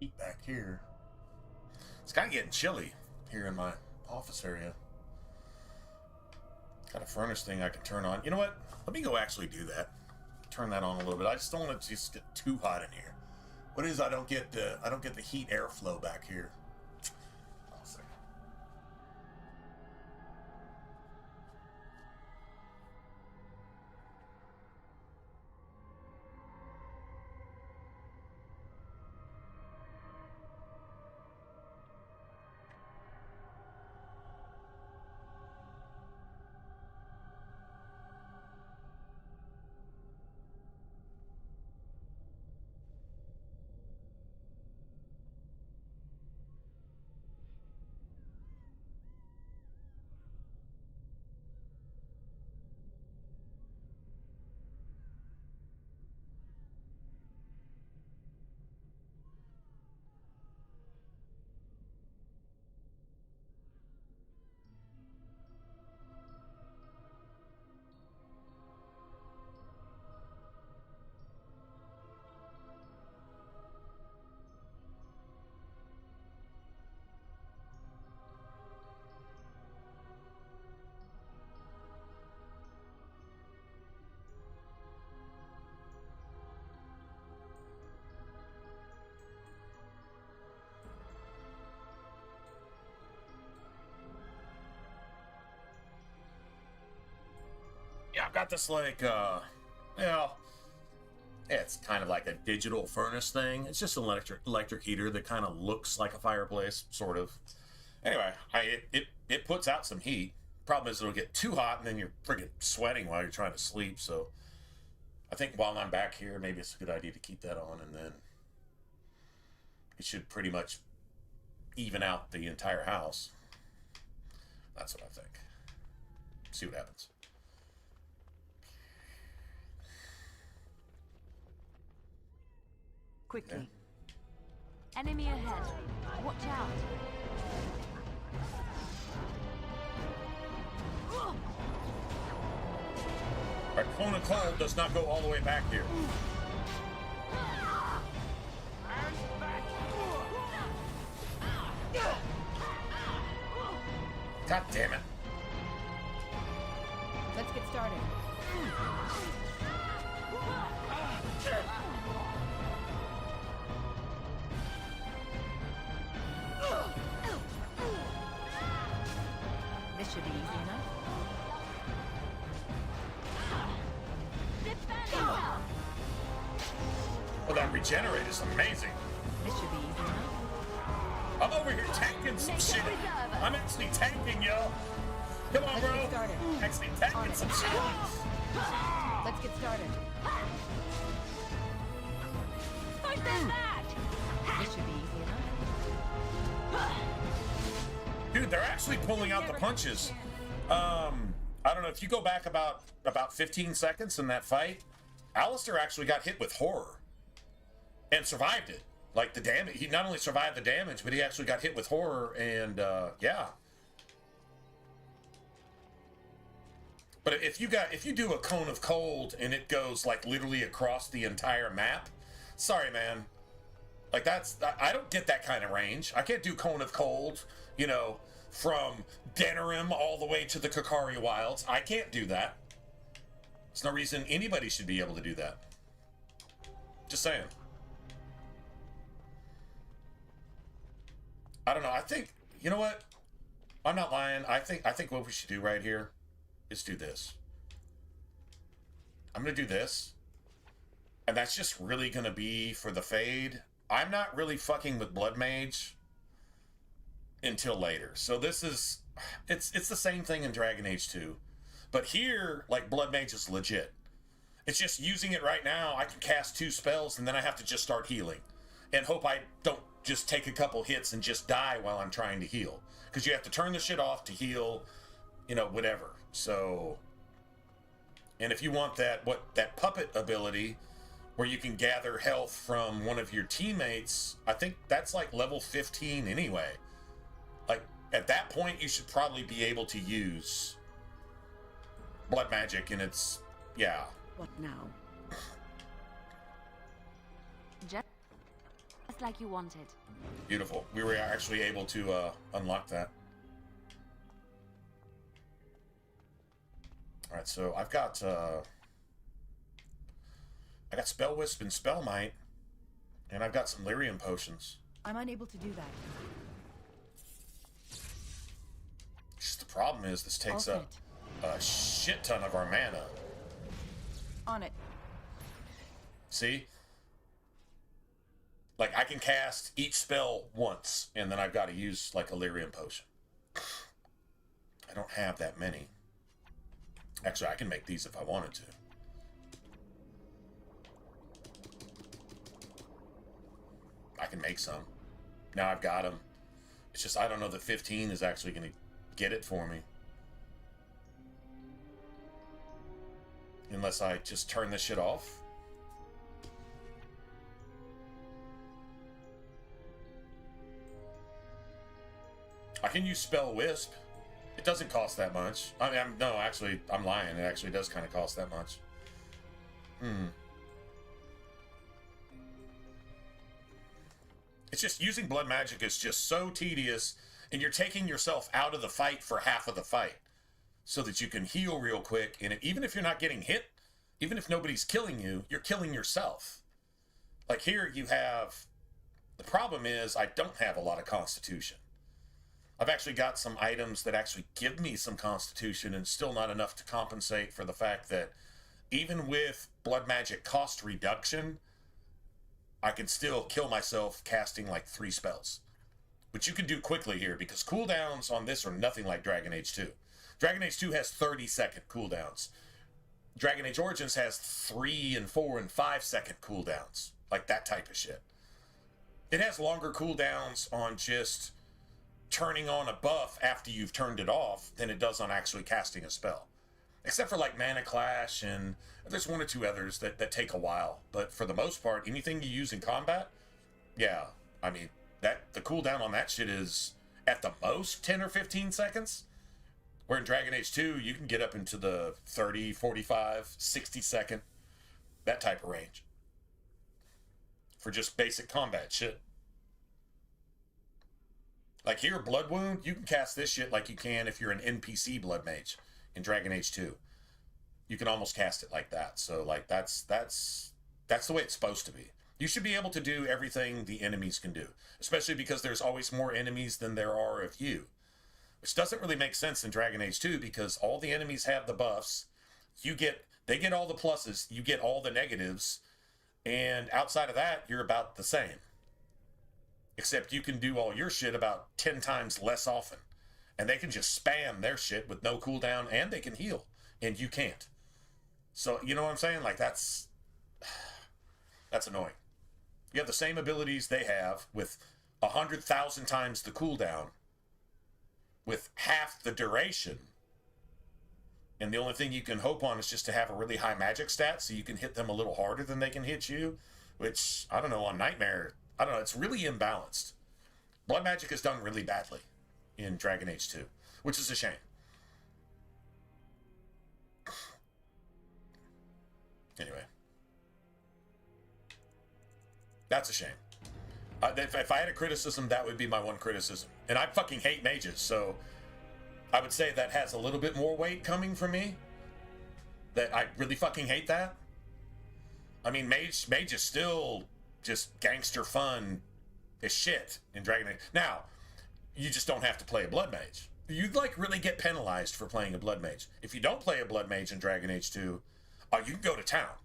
heat back here. It's kind of getting chilly here in my office area. Got a furnace thing I can turn on. You know what? Let me go actually do that. Turn that on a little bit. I just don't want it to just get too hot in here. What is? I don't get the heat airflow back here. Hold on a second. Yeah, I've got this like, it's kind of like a digital furnace thing. It's just an electric heater that kind of looks like a fireplace, sort of. Anyway, it puts out some heat. Problem is it'll get too hot and then you're friggin' sweating while you're trying to sleep. So I think while I'm back here, maybe it's a good idea to keep that on, and then it should pretty much even out the entire house. That's what I think. See what happens. Quickly. Enemy ahead. Watch out. Our cone of cold does not go all the way back here. God damn it. Let's get started. This should be easy enough. Oh, that regenerate is amazing. This should be easy enough. I'm over here tanking some shit. I'm actually tanking, yo. Come on, Let's bro. get started. Actually tanking some shit. Let's get started. Fight them back! This should be easy enough. Dude, they're actually pulling out the punches. I don't know, if you go back about 15 seconds in that fight, Alistair actually got hit with horror and survived it. Like the damage, he not only survived the damage, but he actually got hit with horror, and yeah. But if you do a cone of cold and it goes like literally across the entire map, sorry man, like I don't get that kind of range. I can't do cone of cold, you know, from Denerim all the way to the Kakari Wilds. I can't do that. There's no reason anybody should be able to do that. Just saying. I don't know. I think, you know what? I'm not lying. I think what we should do right here is do this. I'm going to do this. And that's just really going to be for the fade. I'm not really fucking with Blood Mage until later. So this is, it's the same thing in Dragon Age 2. But here, like, Blood Mage is legit. It's just using it right now, I can cast 2 spells and then I have to just start healing. And hope I don't just take a couple hits and just die while I'm trying to heal. Because you have to turn the shit off to heal, you know, whatever. So, and if you want that puppet ability where you can gather health from one of your teammates, I think that's like level 15 anyway. Like, at that point, you should probably be able to use blood magic, and it's, yeah. What now? Just Just like you wanted. Beautiful. We were actually able to unlock that. Alright, so I got Spell Wisp and Spell Might, and I've got some Lyrium potions. I'm unable to do that. Just the problem is this takes All up a shit ton of our mana. On it. See? Like, I can cast each spell once, and then I've got to use, like, a Lyrium potion. I don't have that many. Actually, I can make these if I wanted to. I can make some. Now I've got them. It's just, I don't know that 15 is actually going to get it for me. Unless I just turn this shit off. I can use Spell Wisp. It doesn't cost that much. I mean, no, actually, I'm lying. It actually does kind of cost that much. It's just, using blood magic is just so tedious, and you're taking yourself out of the fight for half of the fight so that you can heal real quick, and even if you're not getting hit, even if nobody's killing you, you're killing yourself. Like here you have, the problem is I don't have a lot of constitution. I've actually got some items that actually give me some constitution, and still not enough to compensate for the fact that even with blood magic cost reduction, I can still kill myself casting like 3 spells. Which you can do quickly here, because cooldowns on this are nothing like Dragon Age 2. Dragon Age 2 has 30-second cooldowns. Dragon Age Origins has 3 and 4 and 5-second cooldowns. Like that type of shit. It has longer cooldowns on just turning on a buff after you've turned it off than it does on actually casting a spell. Except for like Mana Clash, and there's 1 or 2 others that take a while. But for the most part, anything you use in combat, yeah, I mean, the cooldown on that shit is at the most 10 or 15 seconds. Where in Dragon Age 2, you can get up into the 30, 45, 60 second, that type of range. For just basic combat shit. Like here, Blood Wound, you can cast this shit like you can if you're an NPC Blood Mage in Dragon Age 2. You can almost cast it like that. So like that's the way it's supposed to be. You should be able to do everything the enemies can do, especially because there's always more enemies than there are of you. Which doesn't really make sense in Dragon Age 2, because all the enemies have the buffs. They get all the pluses, you get all the negatives, and outside of that, you're about the same. Except you can do all your shit about 10 times less often. And they can just spam their shit with no cooldown, and they can heal, and you can't. So, you know what I'm saying? Like, that's annoying. You have the same abilities they have with 100,000 times the cooldown, with half the duration, and the only thing you can hope on is just to have a really high magic stat so you can hit them a little harder than they can hit you, which, I don't know, on Nightmare, I don't know, it's really imbalanced. Blood magic is done really badly in Dragon Age 2, which is a shame. Anyway. That's a shame. If I had a criticism, that would be my one criticism. And I fucking hate mages, so I would say that has a little bit more weight coming from me. That I really fucking hate that. I mean, mage is still just gangster fun as shit in Dragon Age. Now, you just don't have to play a blood mage. You'd like really get penalized for playing a blood mage. If you don't play a blood mage in Dragon Age 2, you can go to town.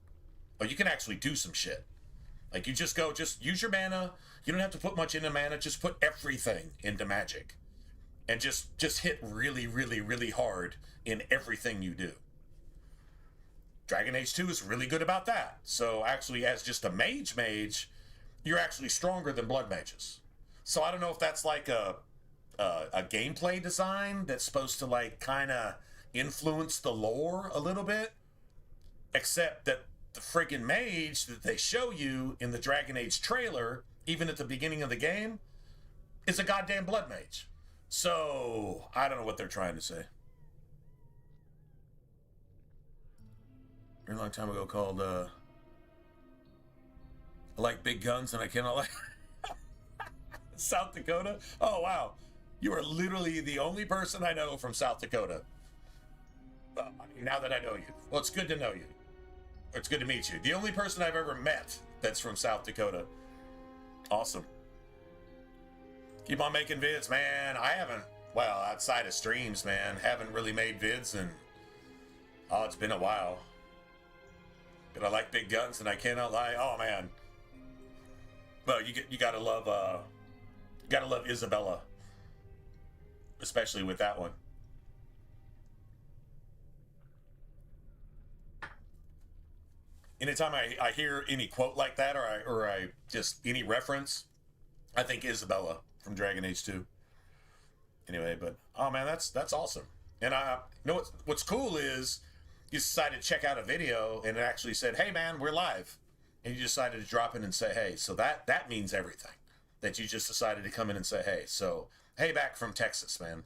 Or you can actually do some shit. Like, you just use your mana. You don't have to put much into mana. Just put everything into magic. And just hit really, really, really hard in everything you do. Dragon Age 2 is really good about that. So, actually, as just a mage, you're actually stronger than blood mages. So, I don't know if that's like a gameplay design that's supposed to, like, kind of influence the lore a little bit. Except that the friggin' mage that they show you in the Dragon Age trailer, even at the beginning of the game, is a goddamn blood mage. So, I don't know what they're trying to say. A long time ago called, I like big guns and I cannot like... South Dakota? Oh, wow. You are literally the only person I know from South Dakota. Now that I know you. Well, it's good to know you. It's good to meet you. The only person I've ever met that's from South Dakota. Awesome. Keep on making vids, man. I haven't, well, outside of streams, man, haven't really made vids in, oh, it's been a while. But I like big guns, and I cannot lie. Oh, man. Well, you gotta love Isabella. Especially with that one. Anytime I hear any quote like that, or I just any reference, I think Isabella from Dragon Age 2. Anyway, but oh man, that's awesome. And I you know what's cool is you decided to check out a video and it actually said, "Hey man, we're live," and you decided to drop in and say, "Hey," so that means everything. That you just decided to come in and say, "Hey," so hey back from Texas, man.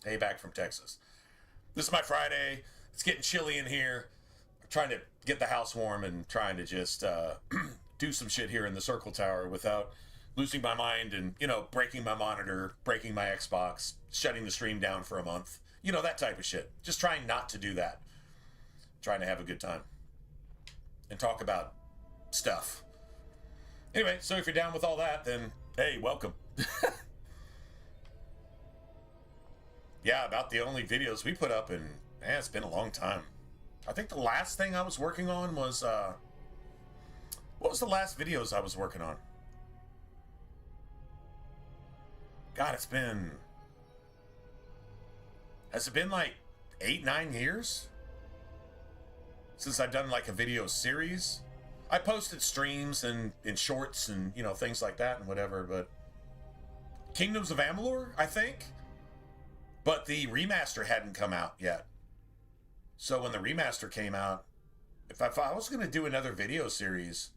Hey back from Texas. This is my Friday. It's getting chilly in here. I'm trying to get the house warm and trying to just do some shit here in the Circle Tower without losing my mind and, you know, breaking my monitor, breaking my Xbox, shutting the stream down for a month. You know, that type of shit. Just trying not to do that. Trying to have a good time. And talk about stuff. Anyway, so if you're down with all that, then, hey, welcome. Yeah, about the only videos we put up in, man, it's been a long time. I think the last thing I was working on was, what was the last videos I was working on? God, it's been, has it been like 8-9 years? Since I've done like a video series? I posted streams and shorts and, you know, things like that and whatever, but Kingdoms of Amalur, I think? But the remaster hadn't come out yet. So when the remaster came out, if I was going to do another video series,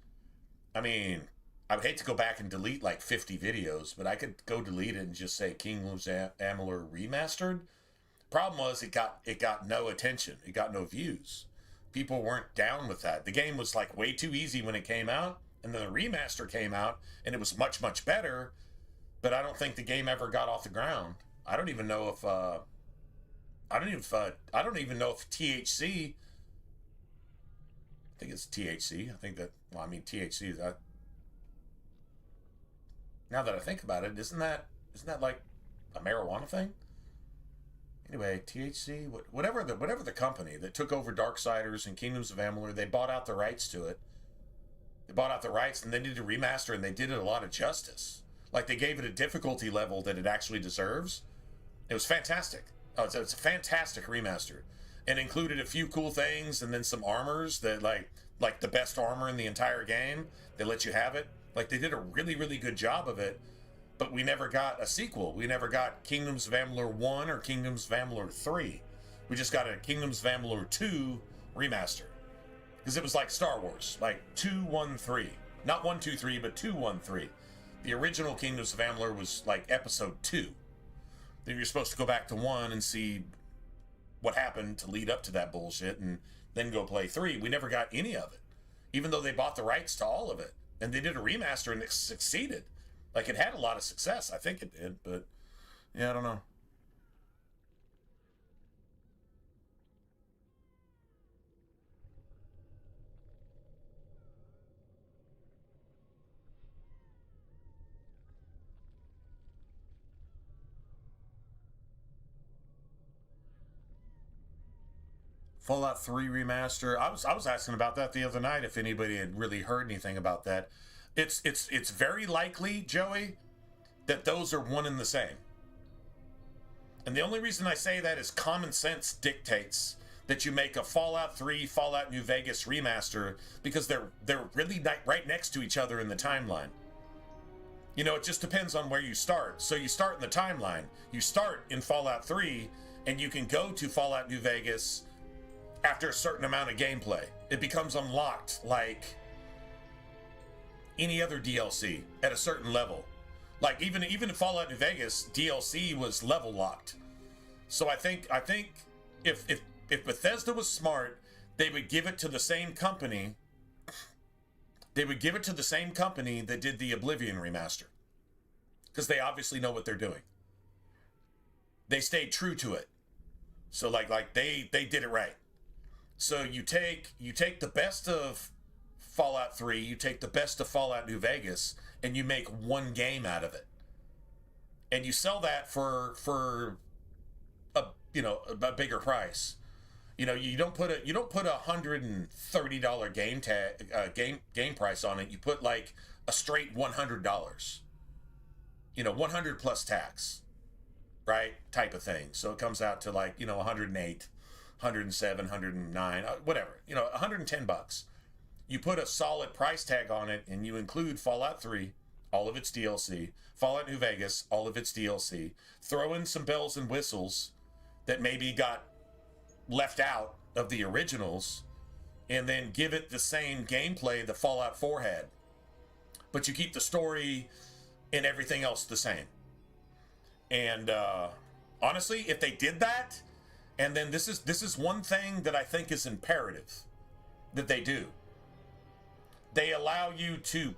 I mean, I would hate to go back and delete like 50 videos, but I could go delete it and just say Kingdoms of Amalur Remastered. Problem was it got no attention. It got no views. People weren't down with that. The game was like way too easy when it came out, and then the remaster came out and it was much, much better, but I don't think the game ever got off the ground. I don't even know if I don't even know if THC, I think it's THC. I think that, well, I mean, THC is that. Now that I think about it, isn't that like a marijuana thing? Anyway, THC, whatever the company that took over Darksiders and Kingdoms of Amalur, they bought out the rights to it. They bought out the rights and they did a remaster, and they did it a lot of justice. Like, they gave it a difficulty level that it actually deserves. It was fantastic. Oh, it's a fantastic remaster. And included a few cool things and then some armors that, like the best armor in the entire game. They let you have it. Like, they did a really, really good job of it. But we never got a sequel. We never got Kingdoms of Amalur 1 or Kingdoms of Amalur 3. We just got a Kingdoms of Amalur 2 remaster. Because it was like Star Wars. Like 2, 1, 3. Not 1, 2, 3, but 2, 1, 3. The original Kingdoms of Amalur was like episode 2. Then you're supposed to go back to 1 and see what happened to lead up to that bullshit and then go play 3. We never got any of it. Even though they bought the rights to all of it. And they did a remaster and it succeeded. Like, it had a lot of success. I think it did, but yeah, I don't know. Fallout 3 remaster. I was asking about that the other night if anybody had really heard anything about that. It's very likely, Joey, that those are one and the same. And the only reason I say that is common sense dictates that you make a Fallout 3, Fallout New Vegas remaster because they're really right next to each other in the timeline. You know, it just depends on where you start. So you start in the timeline. You start in Fallout 3, and you can go to Fallout New Vegas after a certain amount of gameplay. It becomes unlocked like any other DLC at a certain level. Like even in Fallout New Vegas, DLC was level locked. So I think if Bethesda was smart, they would give it to the same company. They would give it to the same company that did the Oblivion remaster. because they obviously know what they're doing. They stayed true to it. So like they did it right. So you take the best of Fallout 3, you take the best of Fallout New Vegas, and you make one game out of it. And you sell that for a bigger price. You know, you don't put a $130 game price on it. You put like a straight $100. You know, 100 plus tax, right? Type of thing. So it comes out to like, 108, 107, 109, whatever. 110 bucks. You put a solid price tag on it, and you include Fallout 3, all of its DLC, Fallout New Vegas, all of its DLC. Throw in some bells and whistles that maybe got left out of the originals, and then give it the same gameplay that Fallout 4 had. But you keep the story and everything else the same. And honestly, if they did that, and then this is one thing that I think is imperative that they do. They allow you to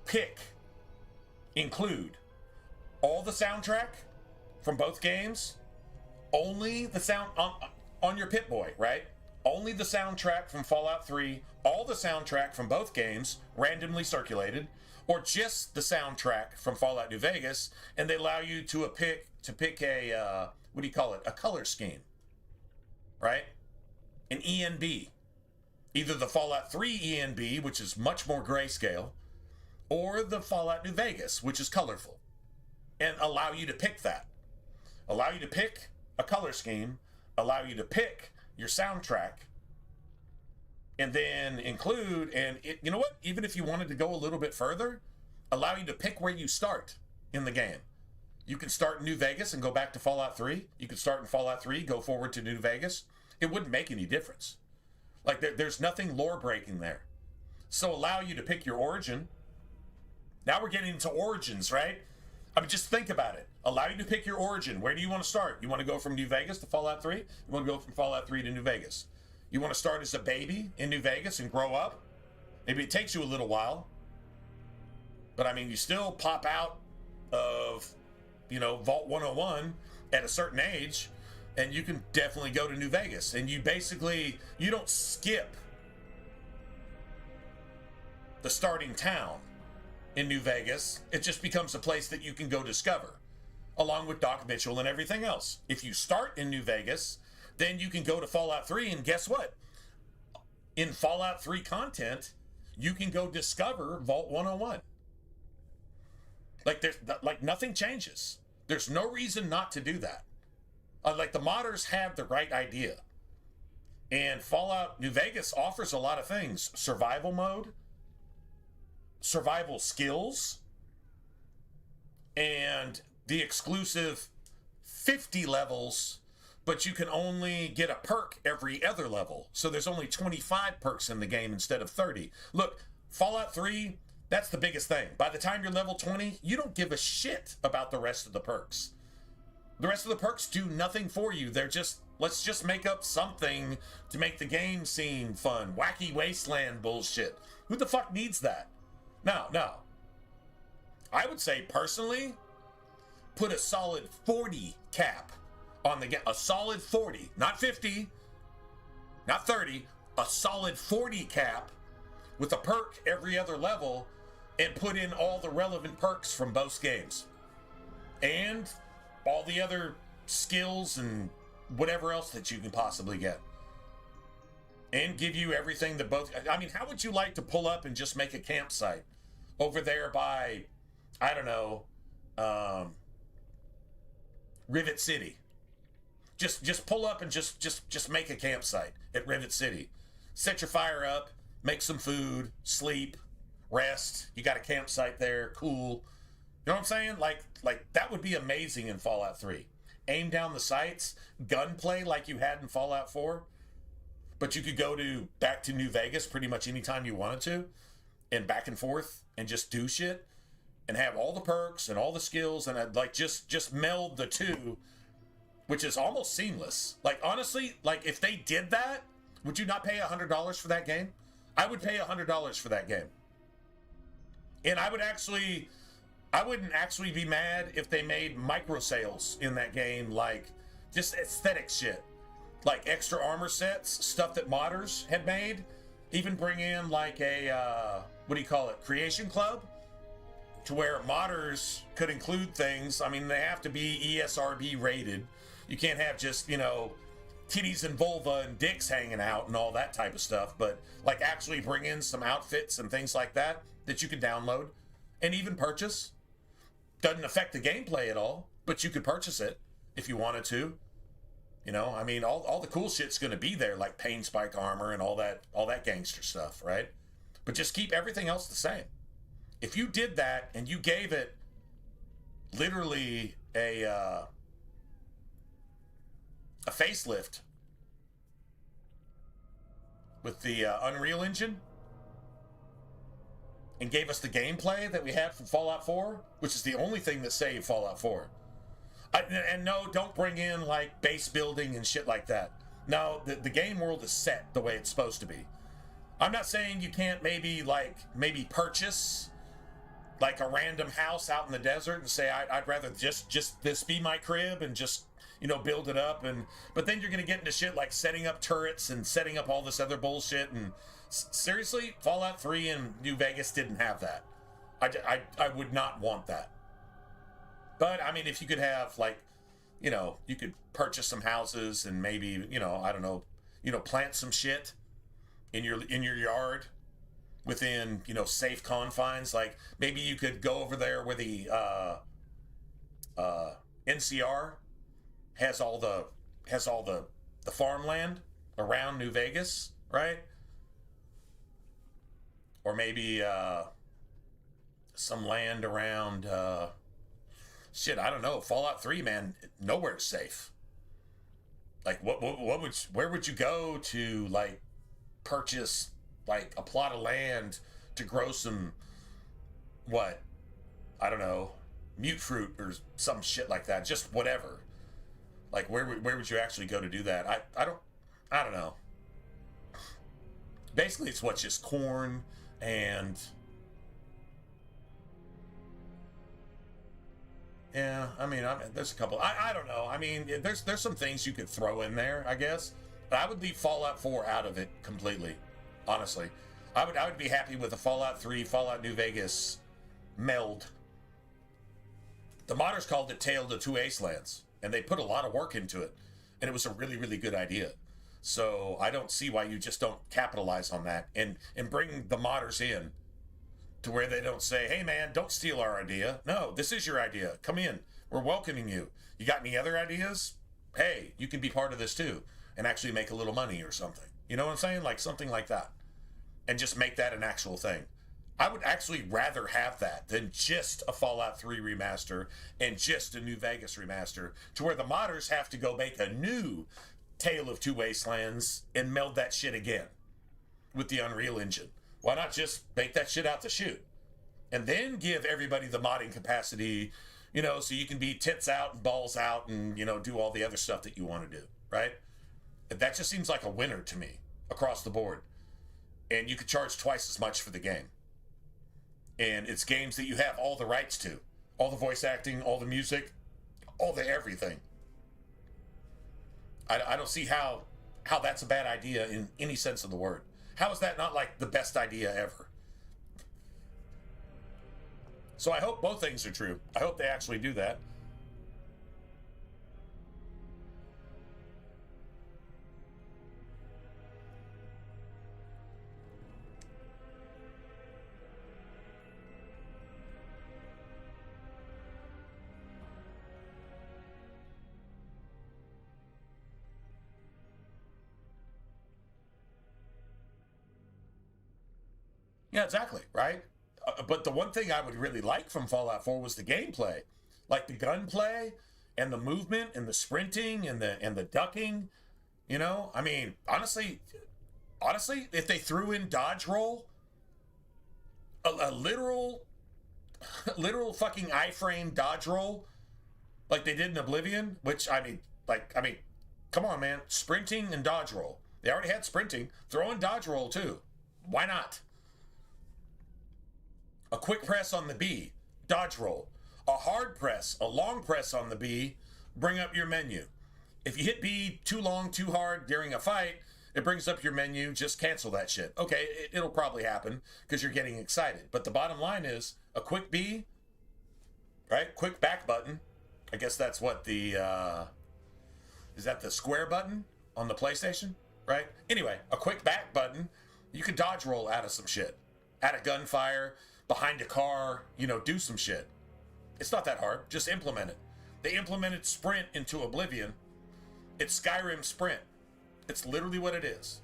include all the soundtrack from both games, only the sound on your Pip-Boy, right? Only the soundtrack from Fallout 3, all the soundtrack from both games, randomly circulated, or just the soundtrack from Fallout New Vegas, and they allow you to pick a what do you call it? A color scheme, right? An ENB. Either the Fallout 3 ENB, which is much more grayscale, or the Fallout New Vegas, which is colorful, and allow you to pick that. Allow you to pick a color scheme, allow you to pick your soundtrack, and then include, and you know what? Even if you wanted to go a little bit further, allow you to pick where you start in the game. You can start in New Vegas and go back to Fallout 3. You can start in Fallout 3, go forward to New Vegas. It wouldn't make any difference. Like, there's nothing lore breaking there. So allow you to pick your origin. Now we're getting into origins, right? I mean, just think about it. Allow you to pick your origin. Where do you want to start? You want to go from New Vegas to Fallout 3? You want to go from Fallout 3 to New Vegas? You want to start as a baby in New Vegas and grow up? Maybe it takes you a little while. But, I mean, you still pop out of, Vault 101 at a certain age, and you can definitely go to New Vegas. And you don't skip the starting town in New Vegas. It just becomes a place that you can go discover, along with Doc Mitchell and everything else. If you start in New Vegas, then you can go to Fallout 3, and guess what? In Fallout 3 content, you can go discover Vault 101. Like nothing changes. There's no reason not to do that. Like, the modders have the right idea. And Fallout New Vegas offers a lot of things. Survival mode, survival skills, and the exclusive 50 levels, but you can only get a perk every other level. So there's only 25 perks in the game instead of 30. Look, Fallout 3, that's the biggest thing. By the time you're level 20, you don't give a shit about the rest of the perks. The rest of the perks do nothing for you. They're just, let's just make up something to make the game seem fun. Wacky wasteland bullshit. Who the fuck needs that? No. I would say, personally, put a solid 40 cap on the game. A solid 40. Not 50. Not 30. A solid 40 cap with a perk every other level, and put in all the relevant perks from both games. And all the other skills and whatever else that you can possibly get. And give you everything that both... I mean, how would you like to pull up and just make a campsite over there by, I don't know, Rivet City? Just pull up and just make a campsite at Rivet City. Set your fire up, make some food, sleep, rest. You got a campsite there, cool. You know what I'm saying? Like that would be amazing in Fallout 3. Aim down the sights, gunplay like you had in Fallout 4. But you could go back to New Vegas pretty much anytime you wanted to, and back and forth, and just do shit, and have all the perks and all the skills, and I'd like just meld the two, which is almost seamless. Like, honestly, like, if they did that, would you not pay $100 for that game? I would pay $100 for that game. And I would actually I wouldn't actually be mad if they made micro sales in that game, like just aesthetic shit, like extra armor sets, stuff that modders had made. Even bring in like a what do you call it, creation club, to where modders could include things. I mean, they have to be ESRB rated. You can't have just, you know, titties and vulva and dicks hanging out and all that type of stuff, but like actually bring in some outfits and things like that that you can download and even purchase. Doesn't affect the gameplay at all, but you could purchase it if you wanted to. You know, I mean, all the cool shit's going to be there, like pain spike armor and all that gangster stuff, right? But just keep everything else the same. If you did that and you gave it literally a facelift with the Unreal Engine and gave us the gameplay that we had from Fallout 4, which is the only thing that saved Fallout 4. And no, don't bring in like base building and shit like that. No, the game world is set the way it's supposed to be. I'm not saying you can't maybe purchase like a random house out in the desert and say I'd rather just this be my crib and just, you know, build it up. And but then you're gonna get into shit like setting up turrets and setting up all this other bullshit. And seriously, Fallout 3 and New Vegas didn't have that. I would not want that. But I mean, if you could have like, you know, you could purchase some houses and maybe, you know, I don't know, you know, plant some shit in your yard within, you know, safe confines. Like maybe you could go over there where the NCR has all the farmland around New Vegas, right? Or maybe some land around shit, I don't know. Fallout 3, man, nowhere's safe. Like where would you go to like purchase like a plot of land to grow some, what, I don't know, mute fruit or some shit like that, just whatever. Like where would you actually go to do that? I don't know. Basically it's what's just corn and yeah, I mean, there's a couple. I don't know. I mean, there's some things you could throw in there, I guess. But I would leave Fallout 4 out of it completely. Honestly, I would be happy with a Fallout 3, Fallout New Vegas meld. The modders called it Tale to Two Acelands, and they put a lot of work into it, and it was a really, really good idea. So I don't see why you just don't capitalize on that and bring the modders in to where they don't say, hey man, don't steal our idea. No, this is your idea. Come in. We're welcoming you. You got any other ideas? Hey, you can be part of this too and actually make a little money or something. You know what I'm saying? Like something like that. And just make that an actual thing. I would actually rather have that than just a Fallout 3 remaster and just a New Vegas remaster, to where the modders have to go make a new Tale of Two Wastelands and meld that shit again with the Unreal Engine. Why not just make that shit out the chute and then give everybody the modding capacity, you know, so you can be tits out and balls out and, you know, do all the other stuff that you want to do, right? That just seems like a winner to me across the board. And you could charge twice as much for the game. And it's games that you have all the rights to. All the voice acting, all the music, all the everything. I don't see how that's a bad idea in any sense of the word. How is that not like the best idea ever? So I hope both things are true. I hope they actually do that. Yeah, exactly, right? But the one thing I would really like from Fallout 4 was the gameplay. Like the gunplay and the movement and the sprinting and the ducking, you know? I mean, honestly, if they threw in dodge roll, a literal fucking iframe dodge roll like they did in Oblivion, which I mean, come on, man, sprinting and dodge roll. They already had sprinting. Throw in dodge roll too. Why not? A quick press on the B. dodge roll. A hard press, a long press on the B, bring up your menu. If you hit B too long, too hard during a fight, it brings up your menu. Just cancel that shit. Okay, it'll probably happen because you're getting excited. But the bottom line is a quick B, right? Quick back button. I guess that's what the, is that the square button on the PlayStation, right? Anyway, a quick back button. You can dodge roll out of some shit. Out of gunfire, behind a car, you know, do some shit. It's not that hard. Just implement it. They implemented Sprint into Oblivion. It's Skyrim Sprint. It's literally what it is.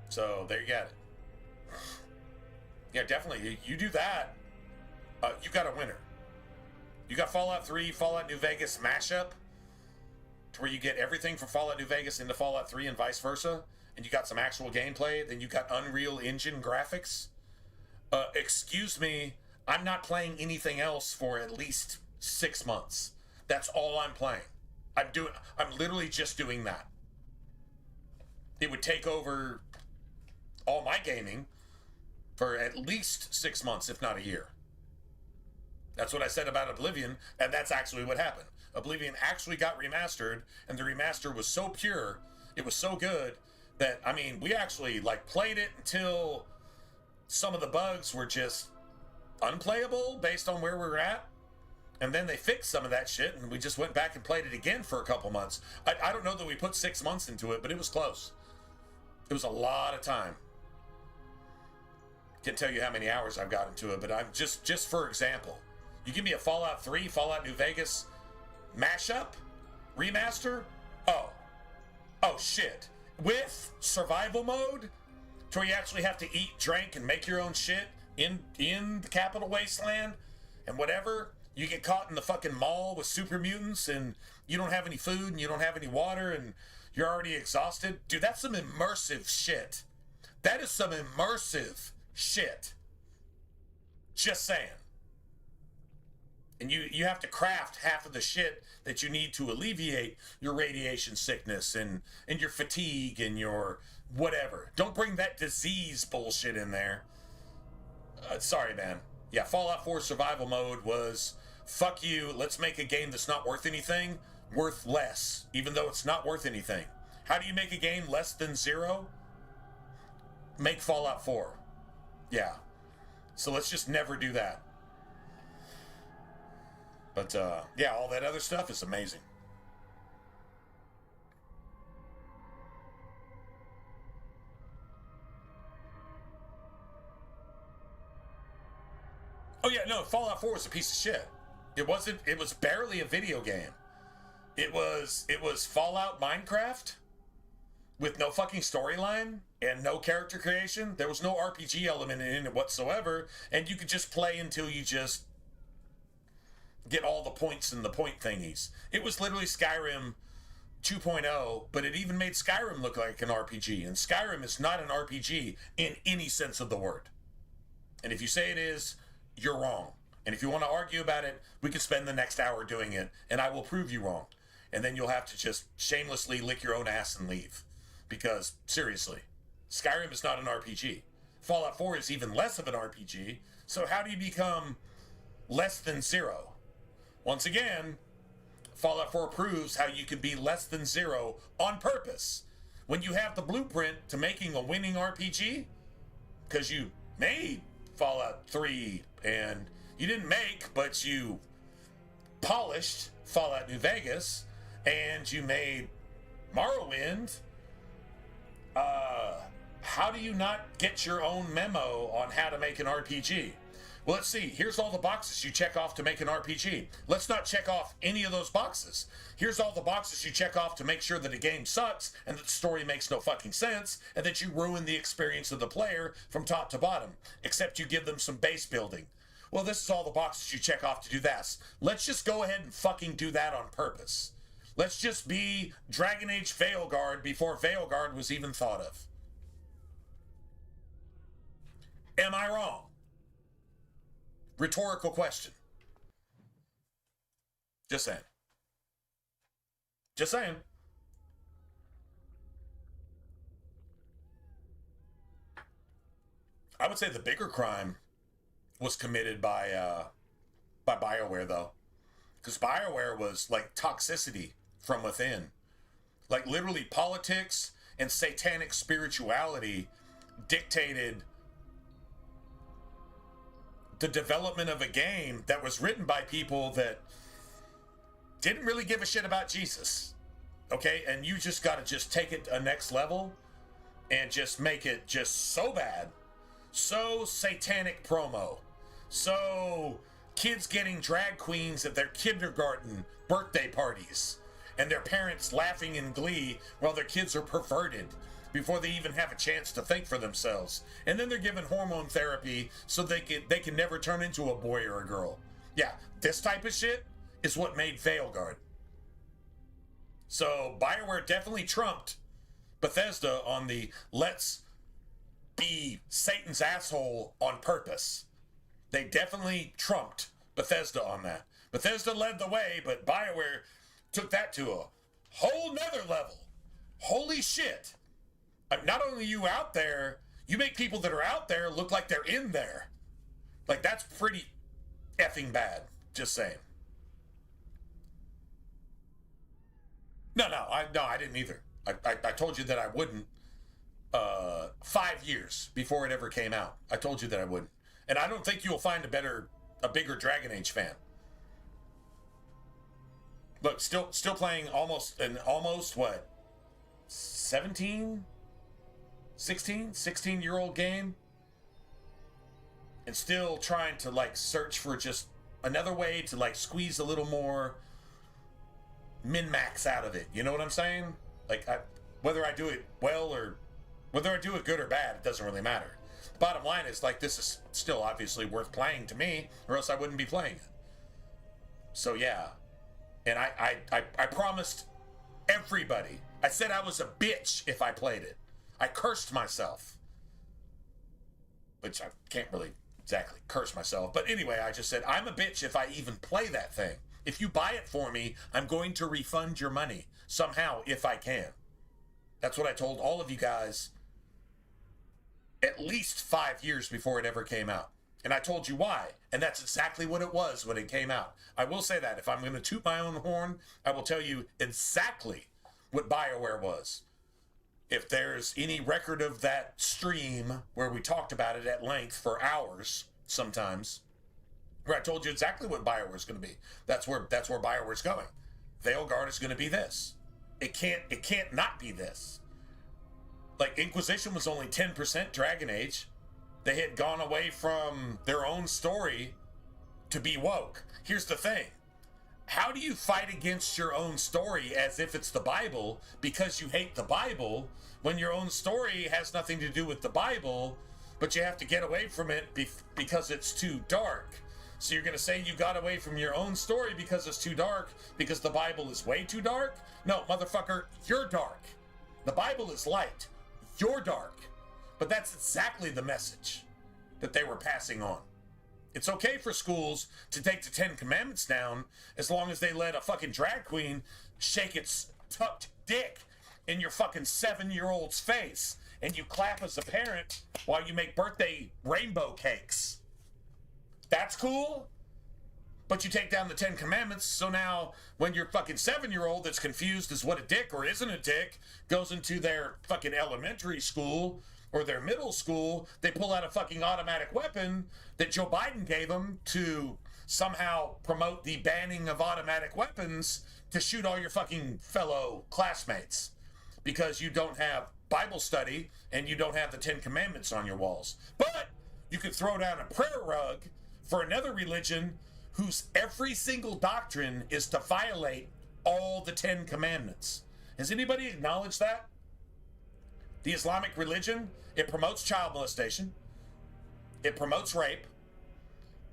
So there you got it. Yeah, definitely. You do that, you got a winner. You got Fallout 3, Fallout New Vegas mashup, to where you get everything from Fallout New Vegas into Fallout 3 and vice versa, and you got some actual gameplay. Then you got Unreal Engine graphics. Excuse me, I'm not playing anything else for at least 6 months. That's all I'm playing. I'm literally just doing that. It would take over all my gaming for at least 6 months, if not a year. That's what I said about Oblivion, and that's actually what happened. Oblivion actually got remastered, and the remaster was so pure, it was so good, that, I mean, we actually, like, played it until some of the bugs were just unplayable based on where we were at. And then they fixed some of that shit, and we just went back and played it again for a couple months. I don't know that we put 6 months into it, but it was close. It was a lot of time. Can't tell you how many hours I've got into it, but I'm just for example, you give me a Fallout 3, Fallout New Vegas mashup, remaster, oh shit, with survival mode, to where you actually have to eat, drink, and make your own shit in the Capital Wasteland, and whatever. You get caught in the fucking mall with super mutants, and you don't have any food, and you don't have any water, and you're already exhausted. Dude, that's some immersive shit. That is some immersive shit. Just saying. And you have to craft half of the shit that you need to alleviate your radiation sickness and your fatigue and your whatever. Don't bring that disease bullshit in there. Sorry, man. Yeah, Fallout 4 survival mode was, fuck you, let's make a game that's not worth anything, worth less, even though it's not worth anything. How do you make a game less than 0? Make Fallout 4. Yeah. So let's just never do that. But, yeah, all that other stuff is amazing. Oh yeah, no, Fallout 4 was a piece of shit. It was barely a video game. It was Fallout Minecraft with no fucking storyline and no character creation. There was no RPG element in it whatsoever, and you could just play until you just get all the points and the point thingies. It was literally Skyrim 2.0, but it even made Skyrim look like an RPG, and Skyrim is not an RPG in any sense of the word. And if you say it is, you're wrong. And if you want to argue about it, we can spend the next hour doing it, and I will prove you wrong. And then you'll have to just shamelessly lick your own ass and leave. Because, seriously, Skyrim is not an RPG. Fallout 4 is even less of an RPG, so how do you become less than 0? Once again, Fallout 4 proves how you can be less than 0 on purpose. When you have the blueprint to making a winning RPG, because you made Fallout 3, and you didn't make, but you polished Fallout New Vegas, and you made Morrowind. How do you not get your own memo on how to make an RPG? Well, let's see. Here's all the boxes you check off to make an RPG. Let's not check off any of those boxes. Here's all the boxes you check off to make sure that a game sucks and that the story makes no fucking sense and that you ruin the experience of the player from top to bottom, except you give them some base building. Well, this is all the boxes you check off to do that. Let's just go ahead and fucking do that on purpose. Let's just be Dragon Age Veilguard before Veilguard was even thought of. Am I wrong? Rhetorical question. Just saying. Just saying. I would say the bigger crime was committed by BioWare, though. Because BioWare was like toxicity from within. Like literally politics and satanic spirituality dictated the development of a game that was written by people that didn't really give a shit about Jesus. Okay? And you just got to just take it to a next level and just make it just so bad. So satanic promo. So kids getting drag queens at their kindergarten birthday parties and their parents laughing in glee while their kids are perverted before they even have a chance to think for themselves. And then they're given hormone therapy so they can never turn into a boy or a girl. Yeah, this type of shit is what made Veilguard. So BioWare definitely trumped Bethesda on the let's be Satan's asshole on purpose. They definitely trumped Bethesda on that. Bethesda led the way, but BioWare took that to a whole nother level. Holy shit. Not only are you out there, you make people that are out there look like they're in there. Like, that's pretty effing bad. Just saying. No, I didn't either. I told you that I wouldn't 5 years before it ever came out. I told you that I wouldn't. And I don't think you'll find a bigger Dragon Age fan. Look, still playing almost what? 16-year-old game, and still trying to like search for just another way to like squeeze a little more min-max out of it. You know what I'm saying? Like, whether I do it well or whether I do it good or bad, it doesn't really matter. The bottom line is, like, this is still obviously worth playing to me, or else I wouldn't be playing it. So yeah, and I promised everybody, I said I was a bitch if I played it. I cursed myself. Which I can't really exactly curse myself. But anyway, I just said, I'm a bitch if I even play that thing. If you buy it for me, I'm going to refund your money somehow if I can. That's what I told all of you guys at least 5 years before it ever came out. And I told you why. And that's exactly what it was when it came out. I will say that. If I'm going to toot my own horn, I will tell you exactly what BioWare was. If there's any record of that stream where we talked about it at length for hours sometimes, where I told you exactly what BioWare is going to be. That's where BioWare is going. Veilguard is going to be this. It can't not be this. Like, Inquisition was only 10% Dragon Age. They had gone away from their own story to be woke. Here's the thing. How do you fight against your own story as if it's the Bible because you hate the Bible when your own story has nothing to do with the Bible, but you have to get away from it because it's too dark? So you're going to say you got away from your own story because it's too dark because the Bible is way too dark? No, motherfucker, you're dark. The Bible is light. You're dark. But that's exactly the message that they were passing on. It's okay for schools to take the 10 Commandments down as long as they let a fucking drag queen shake its tucked dick in your fucking 7-year-old's face and you clap as a parent while you make birthday rainbow cakes. That's cool? But you take down the 10 Commandments, so now when your fucking 7-year-old that's confused as what a dick or isn't a dick goes into their fucking elementary school or their middle school, they pull out a fucking automatic weapon that Joe Biden gave them to somehow promote the banning of automatic weapons to shoot all your fucking fellow classmates because you don't have Bible study and you don't have the 10 Commandments on your walls. But you could throw down a prayer rug for another religion whose every single doctrine is to violate all the 10 Commandments. Has anybody acknowledged that? The Islamic religion, it promotes child molestation, it promotes rape,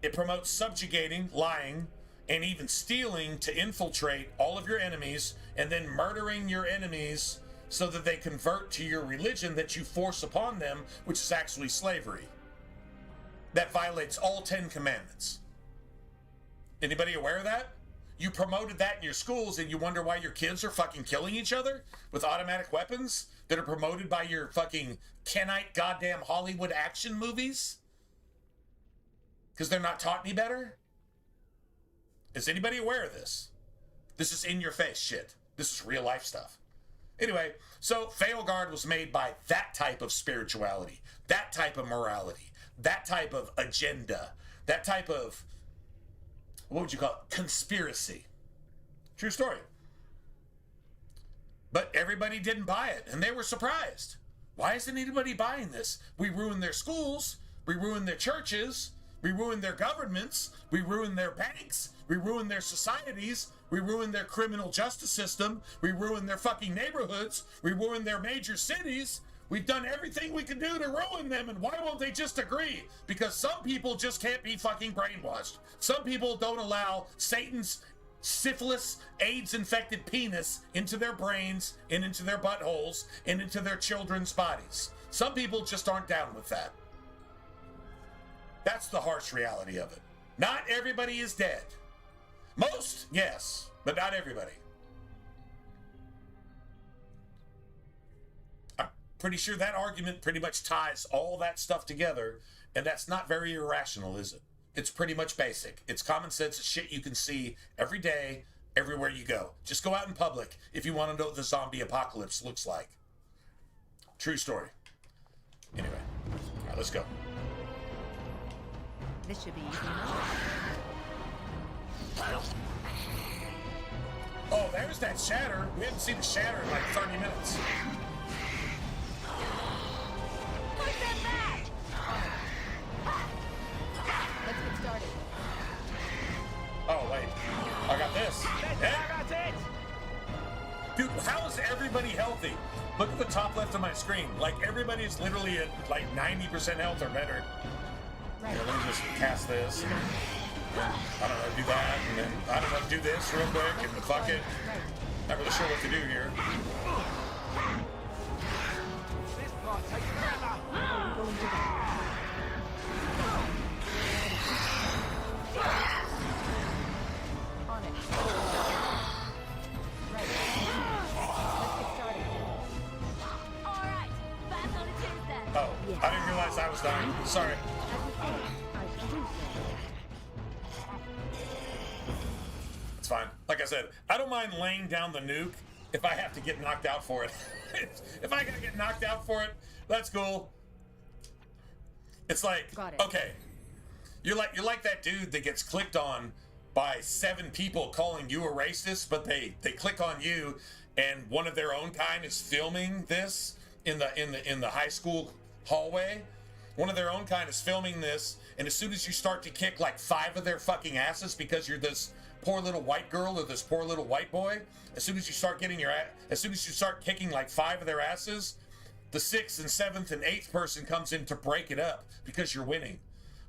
it promotes subjugating, lying, and even stealing to infiltrate all of your enemies and then murdering your enemies so that they convert to your religion that you force upon them, which is actually slavery. That violates all 10 Commandments. Anybody aware of that? You promoted that in your schools and you wonder why your kids are fucking killing each other with automatic weapons that are promoted by your fucking Kenite goddamn Hollywood action movies? Because they're not taught any better? Is anybody aware of this? This is in your face shit. This is real life stuff. Anyway, so Failguard was made by that type of spirituality, that type of morality, that type of agenda, that type of, what would you call it? Conspiracy. True story. But everybody didn't buy it, and they were surprised. Why isn't anybody buying this? We ruined their schools, we ruined their churches, we ruined their governments, we ruined their banks, we ruined their societies, we ruined their criminal justice system, we ruined their fucking neighborhoods, we ruined their major cities. We've done everything we can do to ruin them, and why won't they just agree? Because some people just can't be fucking brainwashed. Some people don't allow Satan's syphilis, AIDS-infected penis into their brains, and into their buttholes, and into their children's bodies. Some people just aren't down with that. That's the harsh reality of it. Not everybody is dead. Most, yes, but not everybody. I'm pretty sure that argument pretty much ties all that stuff together, and that's not very irrational, is it? It's pretty much basic. It's common sense. It's shit you can see every day, everywhere you go. Just go out in public if you want to know what the zombie apocalypse looks like. True story. Anyway, all right, let's go. This should be easy enough. Oh, there's that shatter. We haven't seen the shatter in like 30 minutes. Push them back! Let's get started. Oh, wait. I got this. Let's Yeah. have at it! Dude, how is everybody healthy? Look at the top left of my screen. Like, everybody is literally at like 90% health or better. Right. Yeah, let me just cast this. I don't know, do that, and then, I don't know, do this real quick, and fuck it. Right. Not really sure what to do here. This part takes forever! On it. Right. Let's get started. Alright, back on a Tuesday. Oh, I didn't realize I was dying. Sorry. As you say, I shall do so. It's fine. Like I said, I don't mind laying down the nuke if I have to get knocked out for it. If I gotta get knocked out for it, that's cool. It's like, Got it. okay, you're like that dude that gets clicked on by 7 people calling you a racist, but they click on you, and one of their own kind is filming this in the high school hallway. One of their own kind is filming this, and as soon as you start to kick like 5 of their fucking asses because you're this poor little white girl or this poor little white boy, as soon as you start kicking like 5 of their asses, the 6th and 7th and 8th person comes in to break it up because you're winning.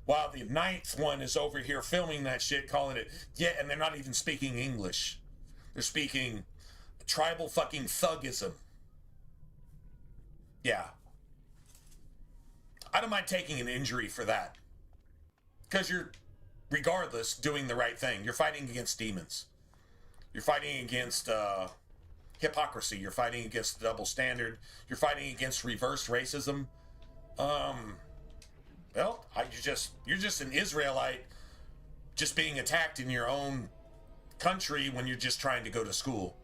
While the 9th one is over here filming that shit, calling it, yeah, and they're not even speaking English. They're speaking tribal fucking thugism. Yeah. I don't mind taking an injury for that. Because you're, regardless, doing the right thing. You're fighting against demons. You're fighting against hypocrisy. You're fighting against double standard. You're fighting against reverse racism. Well, you're just an Israelite just being attacked in your own country when you're just trying to go to school.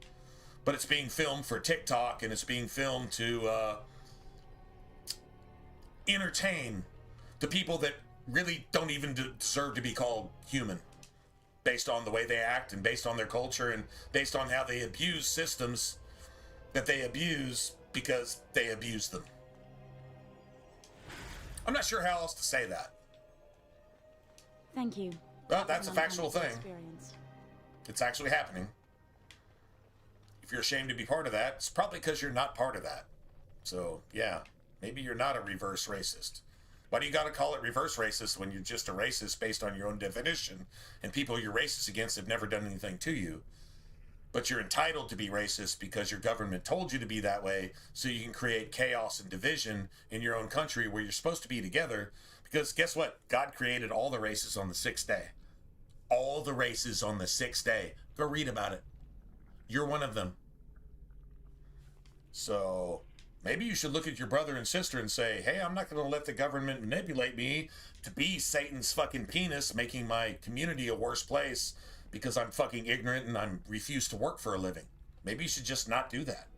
But it's being filmed for TikTok, and it's being filmed to entertain the people that really don't even deserve to be called human, based on the way they act and based on their culture and based on how they abuse systems that they abuse because they abuse them. I'm not sure how else to say that. Thank you. Well, that's a factual thing. Experience. It's actually happening. If you're ashamed to be part of that, it's probably because you're not part of that. So, yeah, maybe you're not a reverse racist. Why do you gotta call it reverse racist when you're just a racist based on your own definition, and people you're racist against have never done anything to you? But you're entitled to be racist because your government told you to be that way, so you can create chaos and division in your own country where you're supposed to be together. Because guess what? God created all the races on the 6th day. All the races on the 6th day. Go read about it. You're one of them. So, maybe you should look at your brother and sister and say, hey, I'm not going to let the government manipulate me to be Satan's fucking penis, making my community a worse place because I'm fucking ignorant and I refuse to work for a living. Maybe you should just not do that.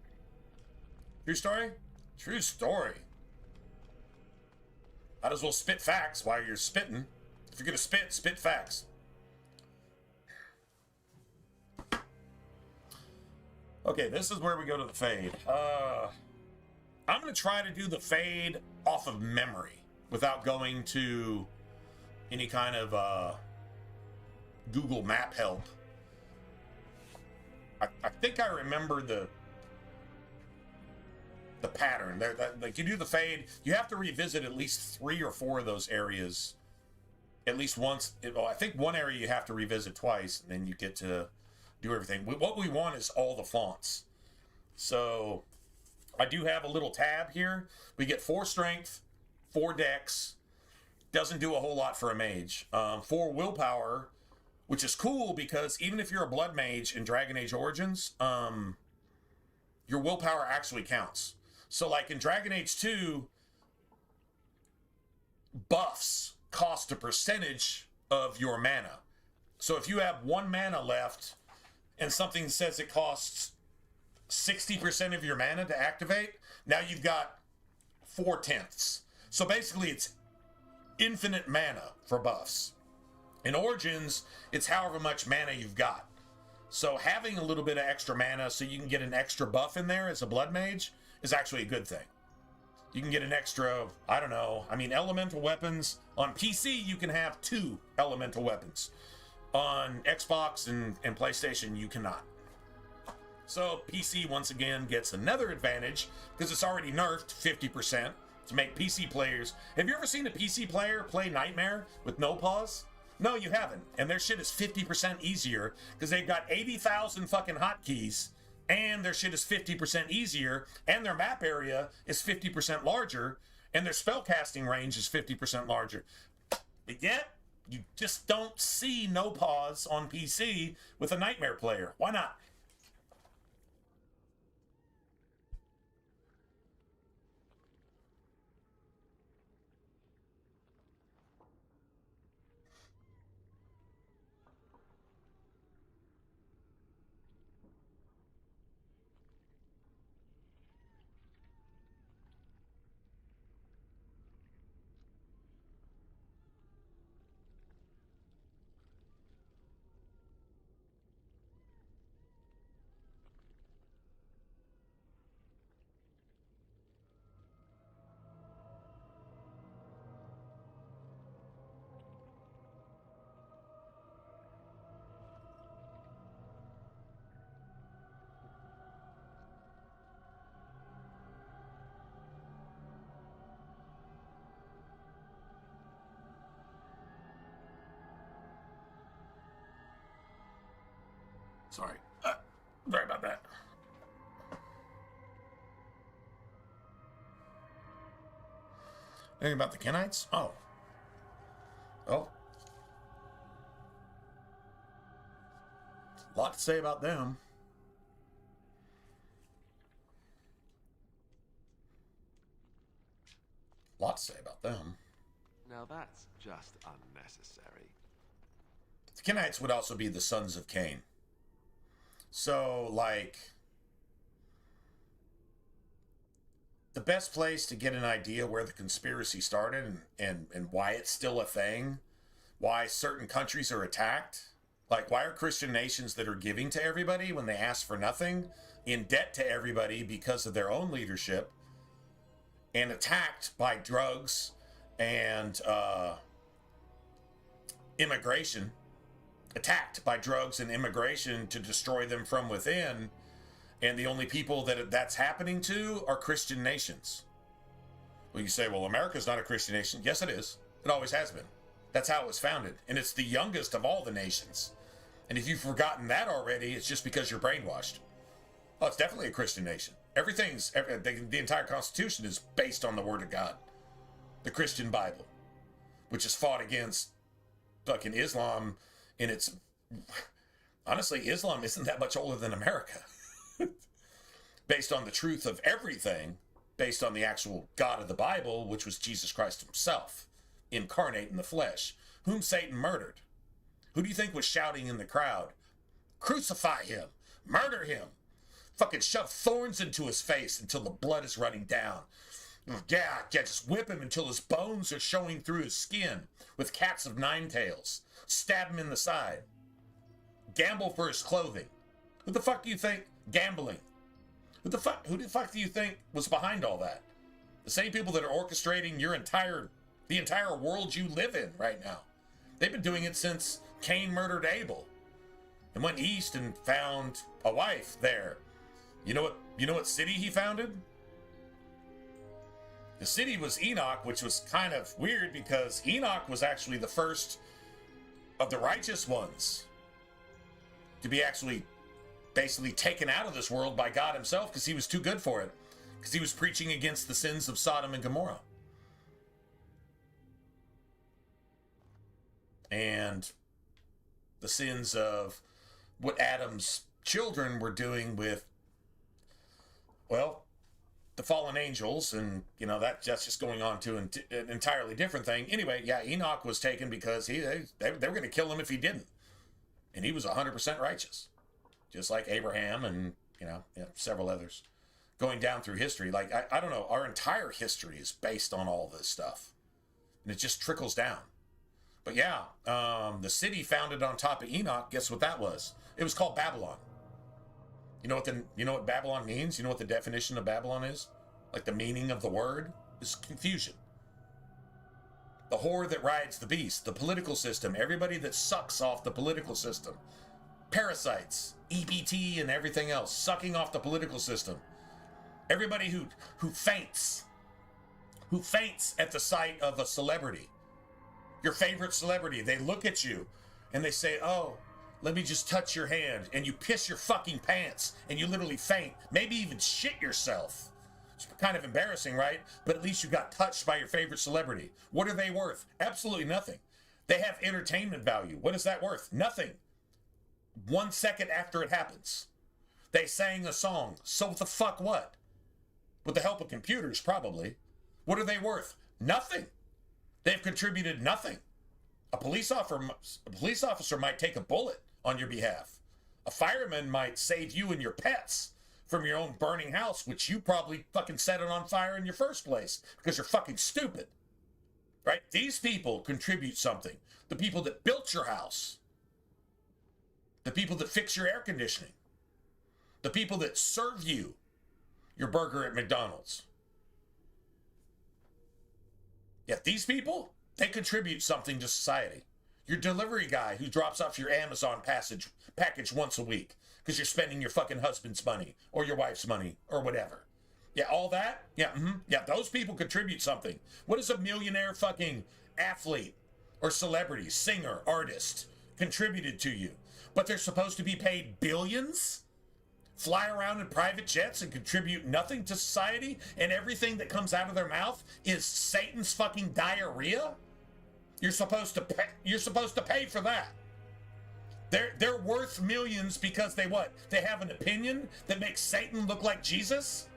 True story? True story. Might as well spit facts while you're spitting. If you're going to spit, spit facts. Okay, this is where we go to the fade. I'm going to try to do the fade off of memory without going to any kind of Google map help. I think I remember the pattern. Like you do the fade, you have to revisit at least 3 or 4 of those areas at least once. Well, I think one area you have to revisit twice, and then you get to do everything. What we want is all the fonts. So I do have a little tab here. We get 4 strength, 4 dex. Doesn't do a whole lot for a mage. 4 willpower, which is cool because even if you're a blood mage in Dragon Age Origins, your willpower actually counts. So like in Dragon Age 2, buffs cost a percentage of your mana. So if you have 1 mana left and something says it costs 60% of your mana to activate, now you've got 4/10. So basically it's infinite mana for buffs. In Origins, it's however much mana you've got. So having a little bit of extra mana so you can get an extra buff in there as a blood mage is actually a good thing. You can get an extra, I don't know, I mean, elemental weapons. On PC, you can have 2 elemental weapons. On Xbox and PlayStation, you cannot. So PC, once again, gets another advantage because it's already nerfed 50% to make PC players. Have you ever seen a PC player play Nightmare with no pause? No, you haven't. And their shit is 50% easier because they've got 80,000 fucking hotkeys, and their shit is 50% easier, and their map area is 50% larger, and their spellcasting range is 50% larger. But yet, you just don't see no pause on PC with a Nightmare player. Why not? Sorry. Sorry about that. Anything about the Kenites? Oh. Oh. A lot to say about them. A lot to say about them. Now that's just unnecessary. The Kenites would also be the sons of Cain. So, like, the best place to get an idea where the conspiracy started and why it's still a thing, why certain countries are attacked, like, why are Christian nations that are giving to everybody when they ask for nothing in debt to everybody because of their own leadership and attacked by drugs and immigration? Attacked by drugs and immigration to destroy them from within, and the only people that that's happening to are Christian nations. Well, you say, well, America's not a Christian nation. Yes, it is. It always has been. That's how it was founded, and it's the youngest of all the nations. And if you've forgotten that already, it's just because you're brainwashed. Oh, it's definitely a Christian nation. The entire Constitution is based on the Word of God, the Christian Bible, which is fought against fucking Islam. And it's, honestly, Islam isn't that much older than America. Based on the truth of everything, based on the actual God of the Bible, which was Jesus Christ himself, incarnate in the flesh, whom Satan murdered. Who do you think was shouting in the crowd? Crucify him! Murder him! Fucking shove thorns into his face until the blood is running down. Yeah, just whip him until his bones are showing through his skin with cats of nine tails. Stab him in the side. Gamble for his clothing. Who the fuck do you think? Gambling. Who the fuck do you think was behind all that? The same people that are orchestrating the entire world you live in right now. They've been doing it since Cain murdered Abel and went east and found a wife there. You know what city he founded? The city was Enoch, which was kind of weird because Enoch was actually the first of the righteous ones to be actually basically taken out of this world by God himself because he was too good for it, because he was preaching against the sins of Sodom and Gomorrah. And the sins of what Adam's children were doing with, well, the fallen angels, and that's just going on to an entirely different thing. Anyway, yeah, Enoch was taken because they were going to kill him if he didn't, and he was 100% righteous, just like Abraham and several others, going down through history. Like I don't know, our entire history is based on all this stuff, and it just trickles down. But yeah, the city founded on top of Enoch. Guess what that was? It was called Babylon. You know what Babylon means? You know what the definition of Babylon is? Like the meaning of the word is confusion. The whore that rides the beast, the political system, everybody that sucks off the political system. Parasites, EBT and everything else, sucking off the political system. Everybody who faints at the sight of a celebrity. Your favorite celebrity, they look at you and they say, oh, let me just touch your hand, and you piss your fucking pants and you literally faint, maybe even shit yourself. It's kind of embarrassing, right? But at least you got touched by your favorite celebrity. What are they worth? Absolutely nothing. They have entertainment value. What is that worth? Nothing. 1 second after it happens. They sang a song. So the fuck what? With the help of computers, probably. What are they worth? Nothing. They've contributed nothing. A police officer might take a bullet on your behalf. A fireman might save you and your pets from your own burning house, which you probably fucking set it on fire in your first place because you're fucking stupid. Right? These people contribute something. The people that built your house. The people that fix your air conditioning. The people that serve you your burger at McDonald's. Yeah, these people, they contribute something to society. Your delivery guy who drops off your Amazon package once a week because you're spending your fucking husband's money or your wife's money or whatever. Yeah, all that? Yeah, yeah, those people contribute something. What does a millionaire fucking athlete or celebrity, singer, artist contributed to you? But they're supposed to be paid billions? Fly around in private jets and contribute nothing to society, and everything that comes out of their mouth is Satan's fucking diarrhea? You're supposed to pay for that. They're worth millions because they what? They have an opinion that makes Satan look like Jesus?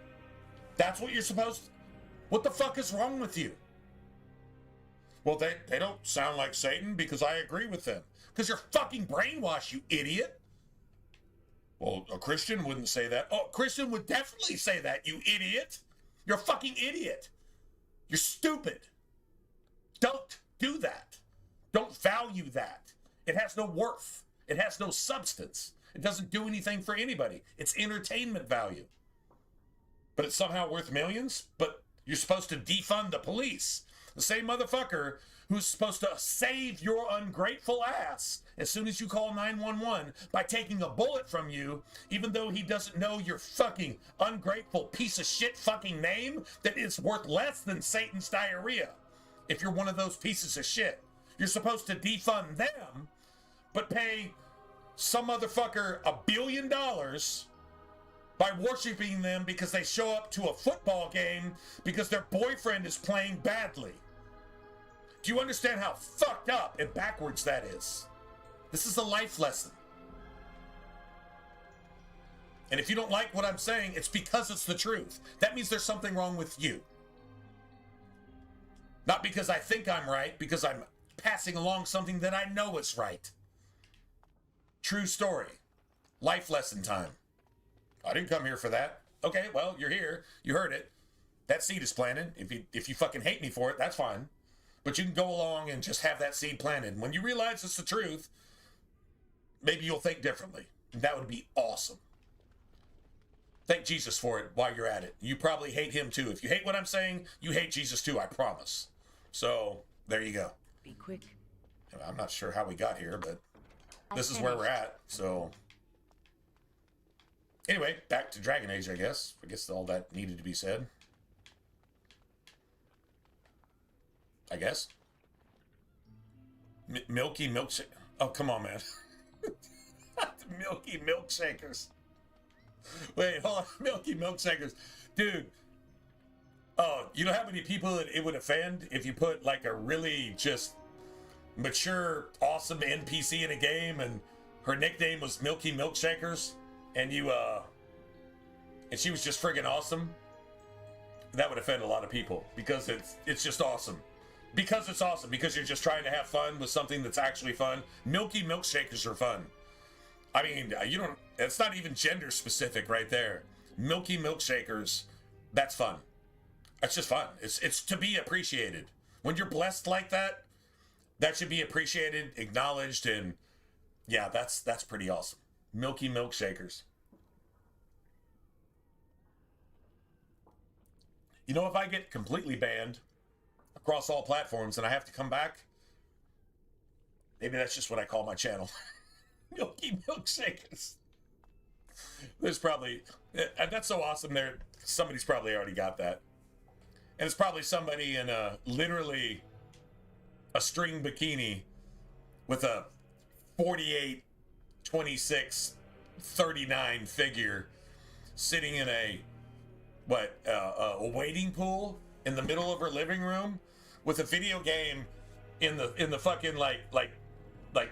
That's what you're supposed to... What the fuck is wrong with you? Well, they don't sound like Satan because I agree with them. Because you're fucking brainwashed, you idiot. Well, a Christian wouldn't say that. Oh, a Christian would definitely say that, you idiot. You're a fucking idiot. You're stupid. Don't do that. Don't value that. It has no worth. It has no substance. It doesn't do anything for anybody. It's entertainment value. But it's somehow worth millions? But you're supposed to defund the police. The same motherfucker who's supposed to save your ungrateful ass as soon as you call 911 by taking a bullet from you, even though he doesn't know your fucking ungrateful piece of shit fucking name that is worth less than Satan's diarrhea. If you're one of those pieces of shit, you're supposed to defund them, but pay some motherfucker $1 billion by worshiping them because they show up to a football game because their boyfriend is playing badly. Do you understand how fucked up and backwards that is? This is a life lesson. And if you don't like what I'm saying, it's because it's the truth. That means there's something wrong with you. Not because I think I'm right, because I'm passing along something that I know is right. True story. Life lesson time. I didn't come here for that. Okay, well, you're here. You heard it. That seed is planted. If you fucking hate me for it, that's fine. But you can go along and just have that seed planted. When you realize it's the truth, maybe you'll think differently. That would be awesome. Thank Jesus for it while you're at it. You probably hate him too. If you hate what I'm saying, you hate Jesus too, I promise. So, there you go. Be quick. I'm not sure how we got here, but this is where we're at, so... Anyway, back to Dragon Age, I guess. I guess all that needed to be said. I guess. Milky milkshake. Oh, come on, man. Milky milkshakers. Wait, hold on. Milky milkshakers. Dude. Oh, you know how many people it would offend if you put like a really just mature, awesome NPC in a game and her nickname was Milky Milkshakers and and she was just friggin' awesome? That would offend a lot of people because it's just awesome. Because it's awesome. Because you're just trying to have fun with something that's actually fun. Milky Milkshakers are fun. I mean, it's not even gender specific right there. Milky Milkshakers, that's fun. That's just fun. It's to be appreciated. When you're blessed like that, that should be appreciated, acknowledged, and yeah, that's pretty awesome. Milky Milkshakers. You know, if I get completely banned across all platforms and I have to come back, maybe that's just what I call my channel. Milky Milkshakers. There's probably, and that's so awesome there, somebody's probably already got that. And it's probably somebody in literally a string bikini with a 48, 26, 39 figure sitting in a wading pool in the middle of her living room with a video game in the fucking like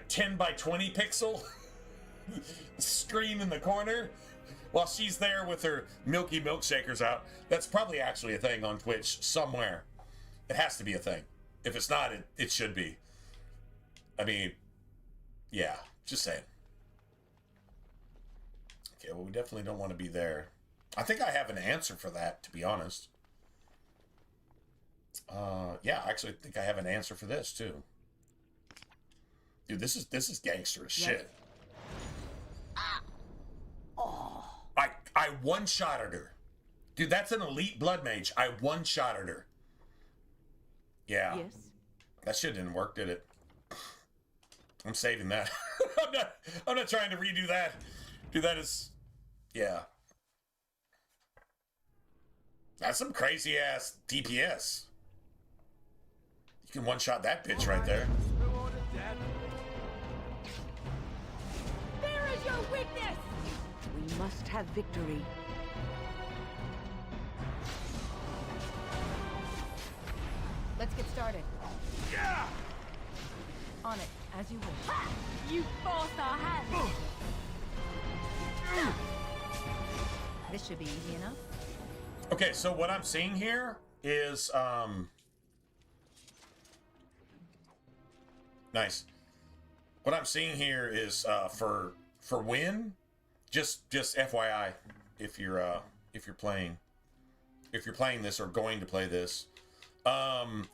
10 by 20 pixel screen in the corner while she's there with her Milky Milkshakers out. That's probably actually a thing on Twitch somewhere. It has to be a thing. If it's not, it should be. I mean, yeah, just saying. Okay, well, we definitely don't want to be there. I think I have an answer for that, to be honest. Yeah, actually, I think I have an answer for this, too. Dude, this is gangster as shit. I one-shotted her. Dude, that's an elite blood mage. I one-shotted her. Yeah. Yes. That shit didn't work, did it? I'm saving that. I'm not trying to redo that. Dude, that is... Yeah. That's some crazy-ass DPS. You can one-shot that bitch right there. There is your weakness! We must have victory. Let's get started. Yeah! On it, as you wish. Ha! You forced our hand! This should be easy enough. Okay, so what I'm seeing here is, nice. What I'm seeing here is, for win, just FYI, if you're playing this or going to play this,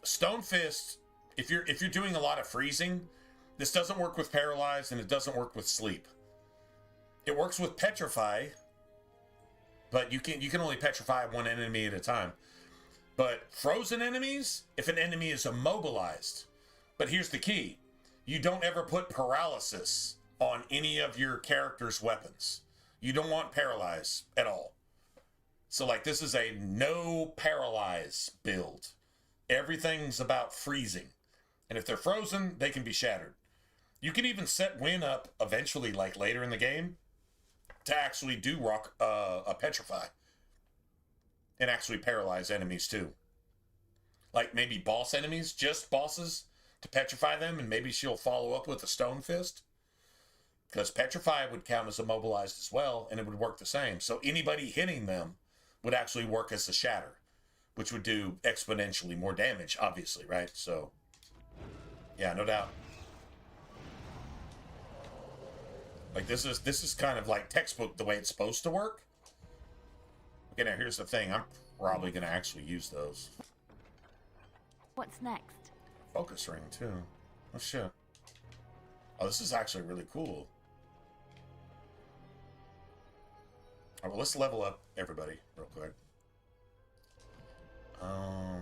Stone Fist, if you're doing a lot of freezing, this doesn't work with Paralyze and it doesn't work with Sleep. It works with Petrify, but you can only petrify one enemy at a time. But frozen enemies, if an enemy is immobilized. But here's the key. You don't ever put paralysis on any of your character's weapons. You don't want paralyze at all. So like this is a no paralyze build. Everything's about freezing. And if they're frozen, they can be shattered. You can even set Win up eventually, like later in the game, to actually do a petrify. And actually paralyze enemies too. Like maybe boss enemies, just bosses, to petrify them, and maybe she'll follow up with a Stone Fist. Because Petrify would count as immobilized as well, and it would work the same. So anybody hitting them would actually work as a shatter, which would do exponentially more damage, obviously, right? So, yeah, no doubt. Like, this is kind of like textbook the way it's supposed to work. Okay, now here's the thing. I'm probably going to actually use those. What's next? Focus ring, too. Oh, shit. Oh, this is actually really cool. All right, well, let's level up everybody real quick. All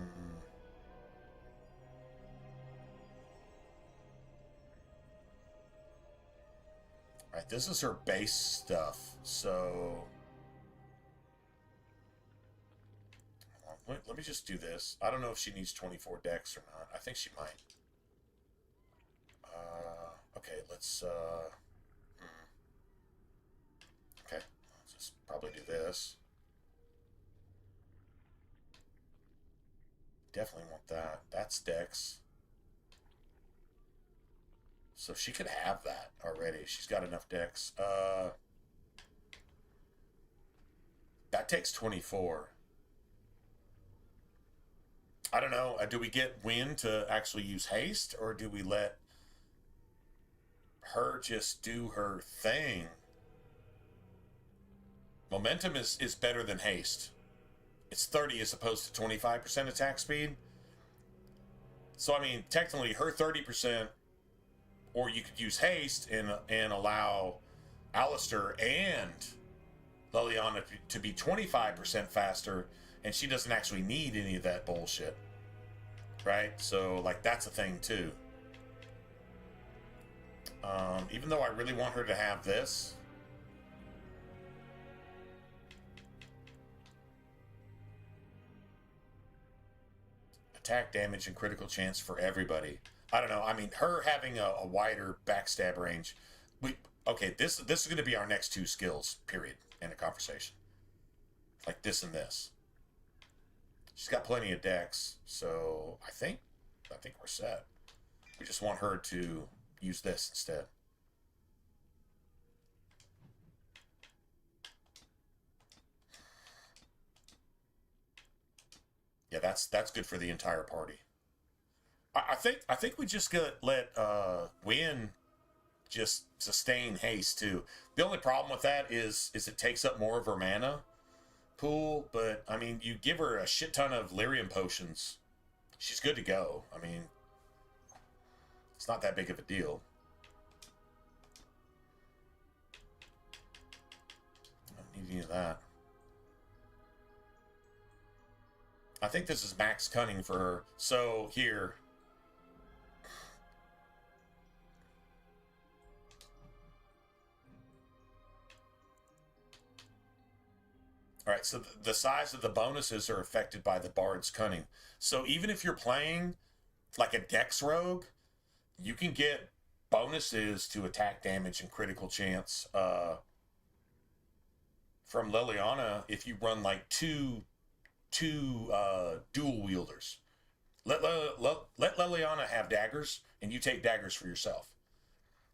right, this is her base stuff, so... Let me just do this. I don't know if she needs 24 decks or not. I think she might. Okay, let's, okay, let's just probably do this. Definitely want that. That's Dex. So she could have that already. She's got enough Dex. That takes 24. I don't know. Do we get Win to actually use haste, or do we let her just do her thing? Momentum is better than haste. It's 30 as opposed to 25% attack speed. So, I mean, technically her 30%, or you could use haste and allow Alistair and Liliana to be 25% faster, and she doesn't actually need any of that bullshit. Right? So, like, that's a thing, too. Even though I really want her to have this. Attack, damage, and critical chance for everybody. I don't know. I mean, her having a wider backstab range. Okay, this is going to be our next two skills, period, in a conversation. Like this and this. She's got plenty of decks, so I think we're set. We just want her to use this instead. Yeah, that's good for the entire party. I think we just gotta let Win just sustain haste too. The only problem with that is it takes up more of her mana pool, but I mean, you give her a shit ton of lyrium potions, she's good to go. I mean, it's not that big of a deal. I don't need any of that. I think this is max cunning for her. So here, all right, so the size of the bonuses are affected by the Bard's Cunning. So even if you're playing like a Dex Rogue, you can get bonuses to attack, damage, and critical chance from Liliana if you run like two dual wielders. Let Liliana have daggers, and you take daggers for yourself.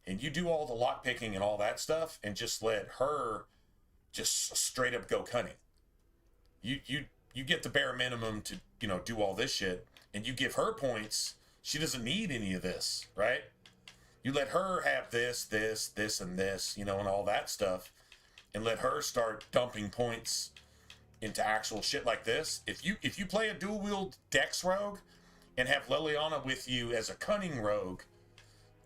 And you do all the lockpicking and all that stuff, and just let her just straight up go cunning. You get the bare minimum to, you know, do all this shit, and you give her points. She doesn't need any of this, right? You let her have this, and this, you know, and all that stuff, and let her start dumping points into actual shit like this. If you play a dual wield Dex Rogue and have Liliana with you as a cunning rogue,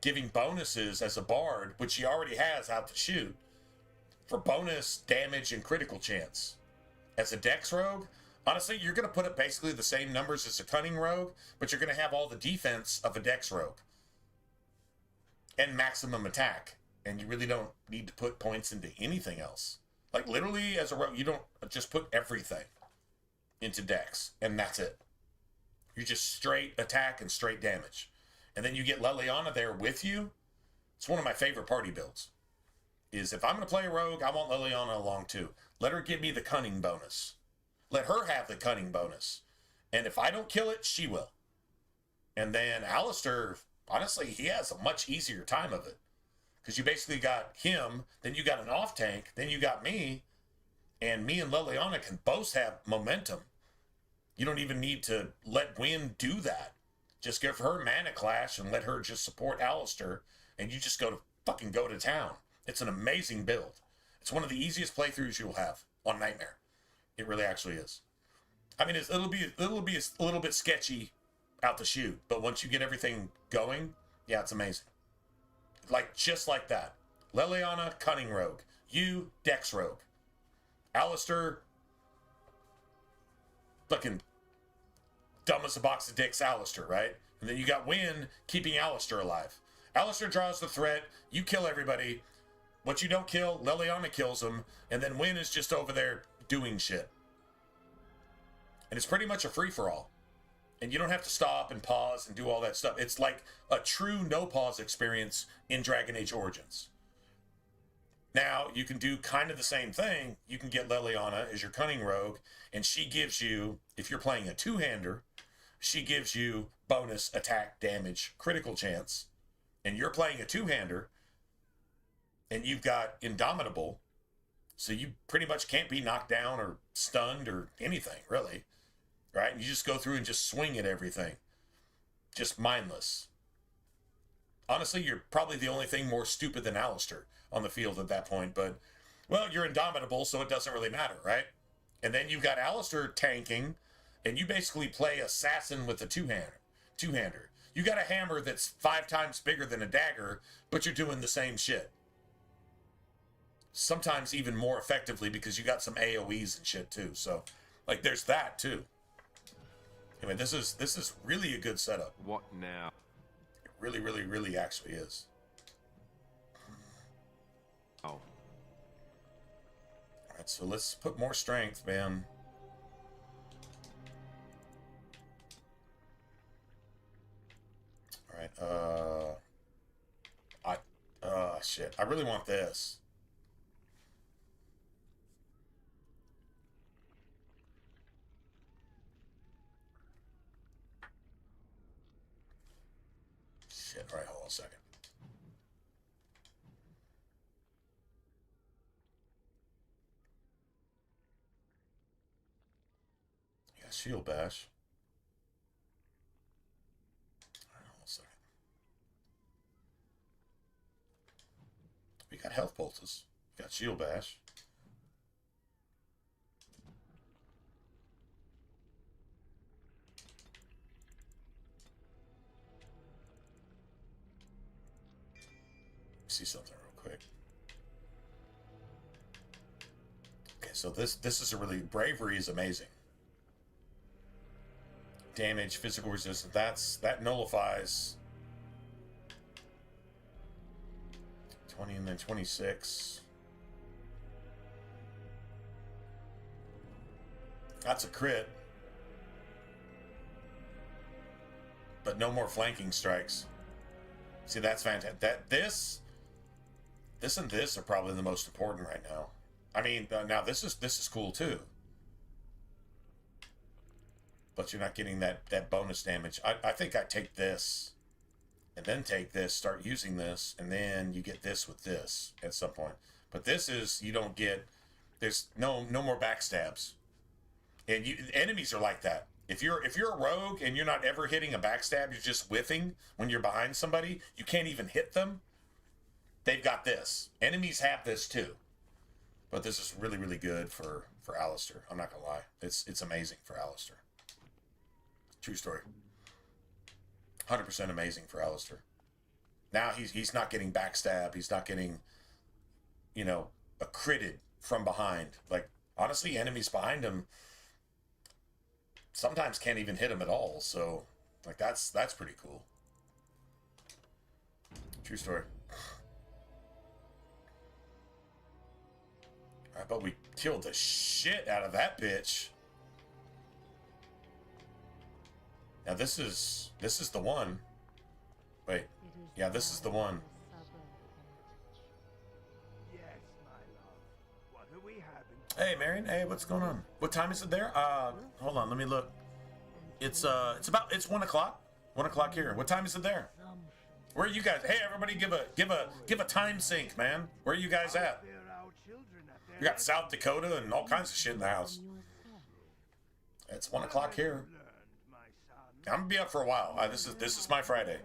giving bonuses as a bard, which she already has out to shoot, for bonus damage and critical chance. As a Dex Rogue, honestly, you're going to put up basically the same numbers as a Cunning Rogue, but you're going to have all the defense of a Dex Rogue. And maximum attack. And you really don't need to put points into anything else. Like, literally, as a Rogue, you don't just put everything into Dex, and that's it. You just straight attack and straight damage. And then you get Liliana there with you. It's one of my favorite party builds. Is if I'm going to play a rogue, I want Liliana along too. Let her give me the cunning bonus. Let her have the cunning bonus. And if I don't kill it, she will. And then Alistair, honestly, he has a much easier time of it. Because you basically got him, then you got an off tank, then you got me, and me and Liliana can both have momentum. You don't even need to let Wynn do that. Just give her Mana Clash and let her just support Alistair, and you just fucking go to town. It's an amazing build. It's one of the easiest playthroughs you'll have on Nightmare. It really actually is. I mean, it'll be a little bit sketchy out the chute, but once you get everything going, yeah, it's amazing. Like, just like that. Liliana, Cunning Rogue. You, Dex Rogue. Alistair, fucking dumb as a box of dicks Alistair, right? And then you got Wynn keeping Alistair alive. Alistair draws the threat, you kill everybody. What you don't kill, Liliana kills him, and then Wynn is just over there doing shit. And it's pretty much a free-for-all. And you don't have to stop and pause and do all that stuff. It's like a true no-pause experience in Dragon Age Origins. Now, you can do kind of the same thing. You can get Liliana as your Cunning Rogue, and she gives you, if you're playing a two-hander, she gives you bonus attack, damage, critical chance. And you're playing a two-hander, and you've got Indomitable, so you pretty much can't be knocked down or stunned or anything, really. Right? And you just go through and just swing at everything. Just mindless. Honestly, you're probably the only thing more stupid than Alistair on the field at that point, but, well, you're Indomitable, so it doesn't really matter, right? And then you've got Alistair tanking, and you basically play assassin with a two-hander. You got a hammer that's 5 times bigger than a dagger, but you're doing the same shit. Sometimes even more effectively because you got some AoEs and shit too. So, like, there's that too. I mean, this is really a good setup. What now? It really, really, really actually is. Oh. All right, so let's put more strength, man. All right, shit. I really want this. Shit, all right, hold on a second. Yeah, shield bash. All right, hold on a second. We got health pulses. We got shield bash. See something real quick. Okay, so this is a really, bravery is amazing. Damage, physical resistance, that nullifies 20 and then 26. That's a crit. But no more flanking strikes. See, that's fantastic. This and this are probably the most important right now. I mean, now this is cool too. But you're not getting that bonus damage. I think I take this and then take this, start using this, and then you get this with this at some point. But this is, you don't get, there's no more backstabs. And enemies are like that. If you're a rogue and you're not ever hitting a backstab, you're just whiffing when you're behind somebody, you can't even hit them. They've got this. Enemies have this too. But this is really, really good for Alistair. I'm not gonna lie. It's amazing for Alistair. True story. 100% amazing for Alistair. Now he's not getting backstab. He's not getting, a critted from behind. Like, honestly, enemies behind him sometimes can't even hit him at all. So, like, that's pretty cool. True story. All right, but we killed the shit out of that bitch. Now this is the one. Wait. Yeah, this is the one. Yes, my love. What are we having? Hey, Marion. Hey, what's going on? What time is it there? Hold on, let me look. It's 1 o'clock. 1 o'clock here. What time is it there? Where are you guys? Hey, everybody, give a time sync, man. Where are you guys at? There are our children at their We got South Dakota and all kinds of shit in the house. It's 1 o'clock here. learned, my son. I'm gonna be up for a while. This is my Friday.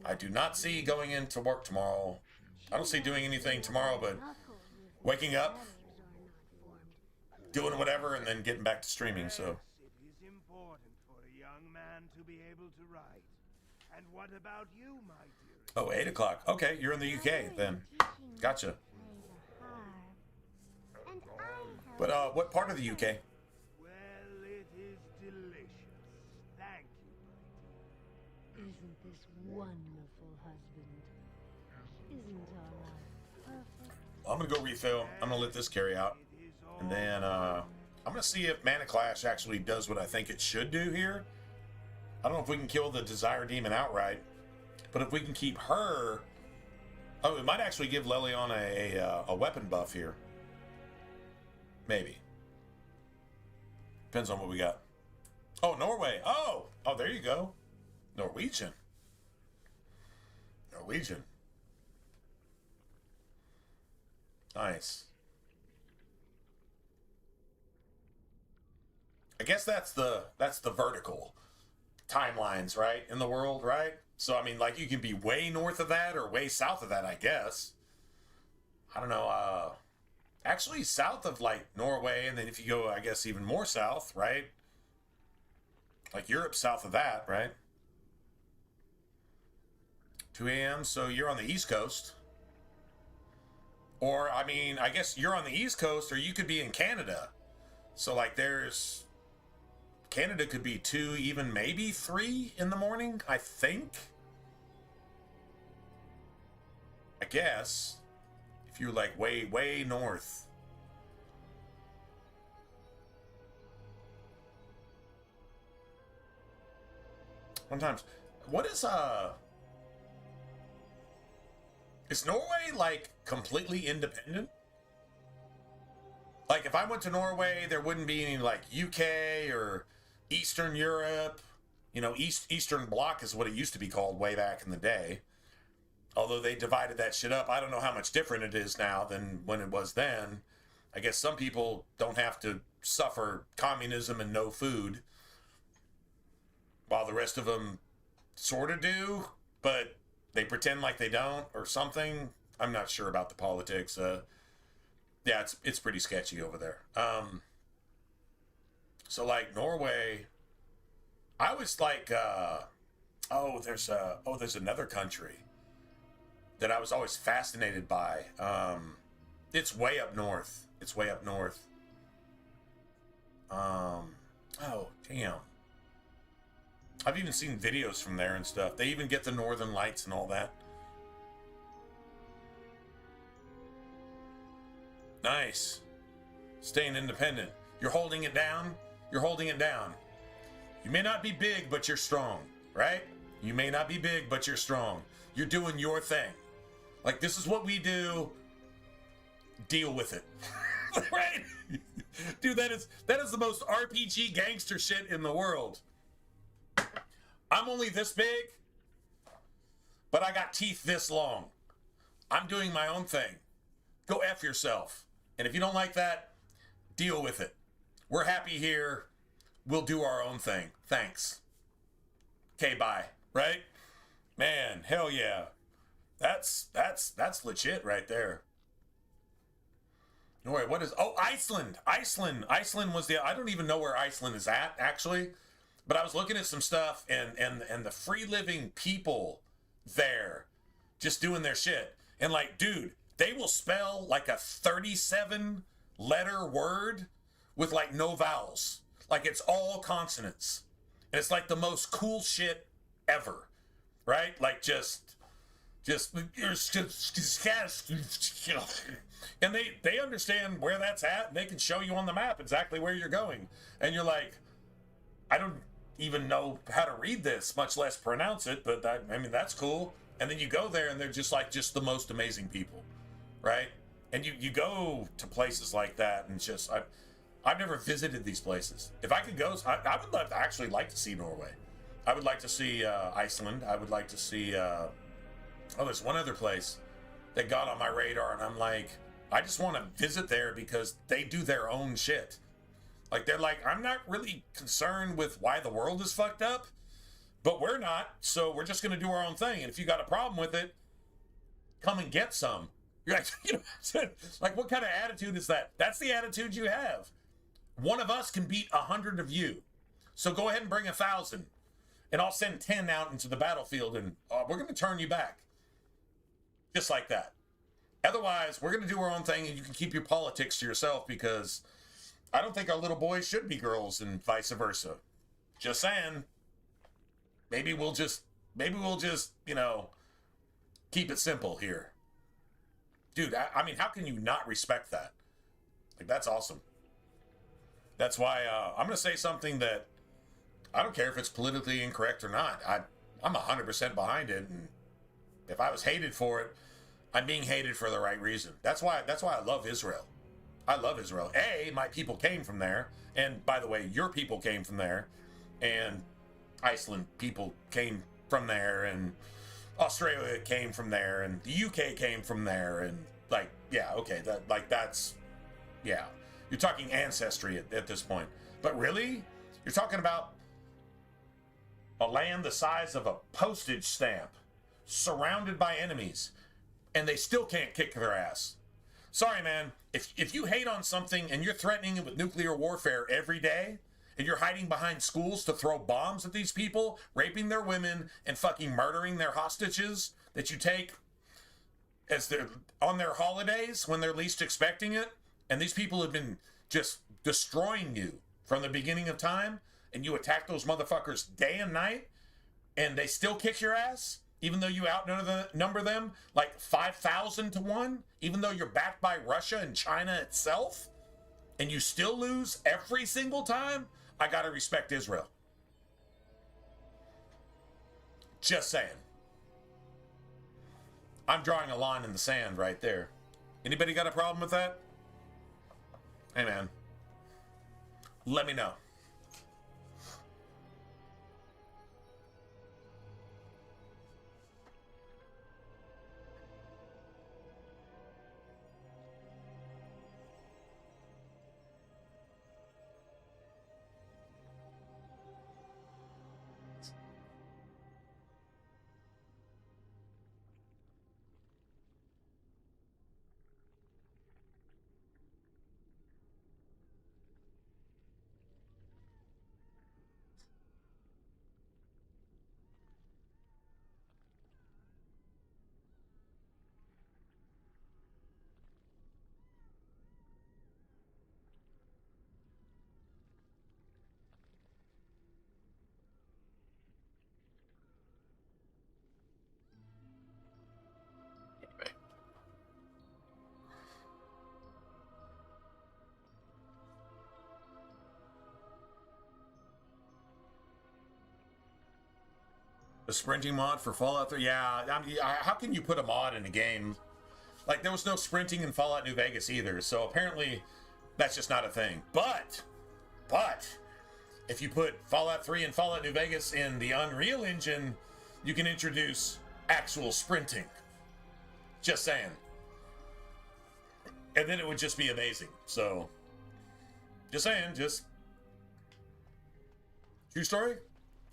I do not see going into work tomorrow. I don't see doing anything tomorrow, but waking up, doing whatever, and then getting back to streaming. So It is important for a young man to be able to write. And what about you, my dearest? oh, 8 o'clock. Okay, you're in the UK then. Gotcha. But what part of the UK? Well, it is delicious. Thank you, my dear. Isn't this wonderful, husband? Isn't our life perfect? I'm gonna go refill. I'm gonna let this carry out, It is all and then I'm gonna see if Mana Clash actually does what I think it should do here. I don't know if we can kill the Desire Demon outright, but if we can keep her, oh, it might actually give Lelion a weapon buff here. Maybe. Depends on what we got. Oh, Norway. Oh, there you go. Norwegian. Nice. I guess that's the vertical timelines, right, in the world, right? So I mean, like, you can be way north of that or way south of that, I guess. I don't know. Actually, south of like Norway, and then if you go, I guess, even more south, right? Like Europe, south of that, right? 2 a.m. So you're on the East Coast. Or, I mean, I guess you're on the East Coast, or you could be in Canada. So, like, Canada could be 2, even maybe 3 in the morning, I think. I guess. If you're, like, way, way north. Sometimes. What is Norway, like, completely independent? Like, if I went to Norway, there wouldn't be any, like, UK or Eastern Europe. You know, Eastern Bloc is what it used to be called way back in the day. Although they divided that shit up. I don't know how much different it is now than when it was then. I guess some people don't have to suffer communism and no food, while the rest of them sort of do, but they pretend like they don't or something. I'm not sure about the politics. Yeah, it's pretty sketchy over there. So like Norway, I was like, there's another country that I was always fascinated by. It's way up north. Oh, damn. I've even seen videos from there and stuff. They even get the Northern Lights and all that. Nice. Staying independent. You're holding it down. You may not be big, but you're strong, right? You may not be big, but you're strong. You're doing your thing. Like, this is what we do. Deal with it. Right? Dude, that is the most RPG gangster shit in the world. I'm only this big, but I got teeth this long. I'm doing my own thing. Go F yourself. And if you don't like that, deal with it. We're happy here. We'll do our own thing. Thanks. Okay, bye. Right? Man, hell yeah. That's legit right there. No, wait, what is... Oh, Iceland. Iceland was I don't even know where Iceland is at, actually. But I was looking at some stuff, and the free-living people there just doing their shit. And, like, dude, they will spell, like, a 37-letter word with, like, no vowels. Like, it's all consonants. And it's, like, the most cool shit ever. Right? Like, and they understand where that's at, and they can show you on the map exactly where you're going. And you're like, I don't even know how to read this, much less pronounce it, but I mean, that's cool. And then you go there, and they're just like the most amazing people, right? And you go to places like that, and just I've never visited these places. If I could go, I would actually like to see Norway. I would like to see Iceland. I would like to see Oh, there's one other place that got on my radar, and I'm like, I just want to visit there because they do their own shit. Like, they're like, I'm not really concerned with why the world is fucked up, but we're not, so we're just going to do our own thing. And if you got a problem with it, come and get some. You're like, you know, like, what kind of attitude is that? That's the attitude you have. One of us can beat 100 of you. So go ahead and bring 1,000. And I'll send 10 out into the battlefield, and we're going to turn you back. Just like that. Otherwise, we're going to do our own thing, and you can keep your politics to yourself, because I don't think our little boys should be girls and vice versa. Just saying. Maybe we'll just, you know, keep it simple here. Dude, I mean, how can you not respect that? Like, that's awesome. That's why I'm going to say something that I don't care if it's politically incorrect or not. I'm 100% behind it, and if I was hated for it, I'm being hated for the right reason. That's why I love Israel. I love Israel. My people came from there, and by the way, your people came from there, and Iceland people came from there, and Australia came from there, and the UK came from there, and like, yeah, okay, that's, yeah. You're talking ancestry at this point. But really? You're talking about a land the size of a postage stamp, surrounded by enemies, and they still can't kick their ass. Sorry, man. If you hate on something and you're threatening it with nuclear warfare every day, and you're hiding behind schools to throw bombs at these people, raping their women, and fucking murdering their hostages that you take as they're on their holidays when they're least expecting it, and these people have been just destroying you from the beginning of time, and you attack those motherfuckers day and night, and they still kick your ass, even though you outnumber them like 5,000 to 1, even though you're backed by Russia and China itself, and you still lose every single time, I gotta respect Israel. Just saying. I'm drawing a line in the sand right there. Anybody got a problem with that? Hey, man. Let me know. The sprinting mod for Fallout 3? Yeah, how can you put a mod in a game? Like, there was no sprinting in Fallout New Vegas either, so apparently that's just not a thing. But, if you put Fallout 3 and Fallout New Vegas in the Unreal Engine, you can introduce actual sprinting. Just saying. And then it would just be amazing. So, just saying, just... True story?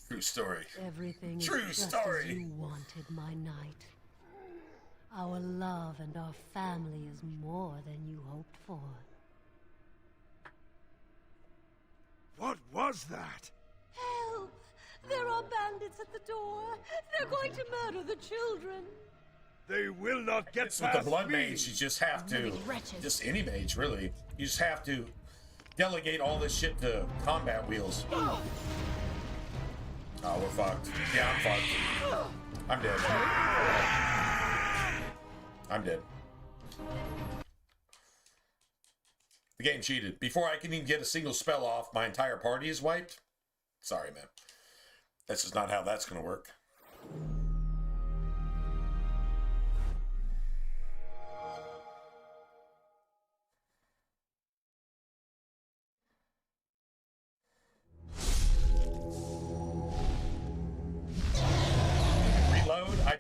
True story. Everything True is just story. as you wanted, my knight. Our love and our family is more than you hoped for. What was that? Help! There are bandits at the door. They're going to murder the children. They will not get With the past blood me. mage, you just have to, Living wretches. just any mage really, you just have to delegate all this shit to combat wheels. Oh, we're fucked. Yeah, I'm fucked. I'm dead. I'm dead. The game cheated. Before I can even get a single spell off, my entire party is wiped. Sorry, man. That's just not how that's gonna work.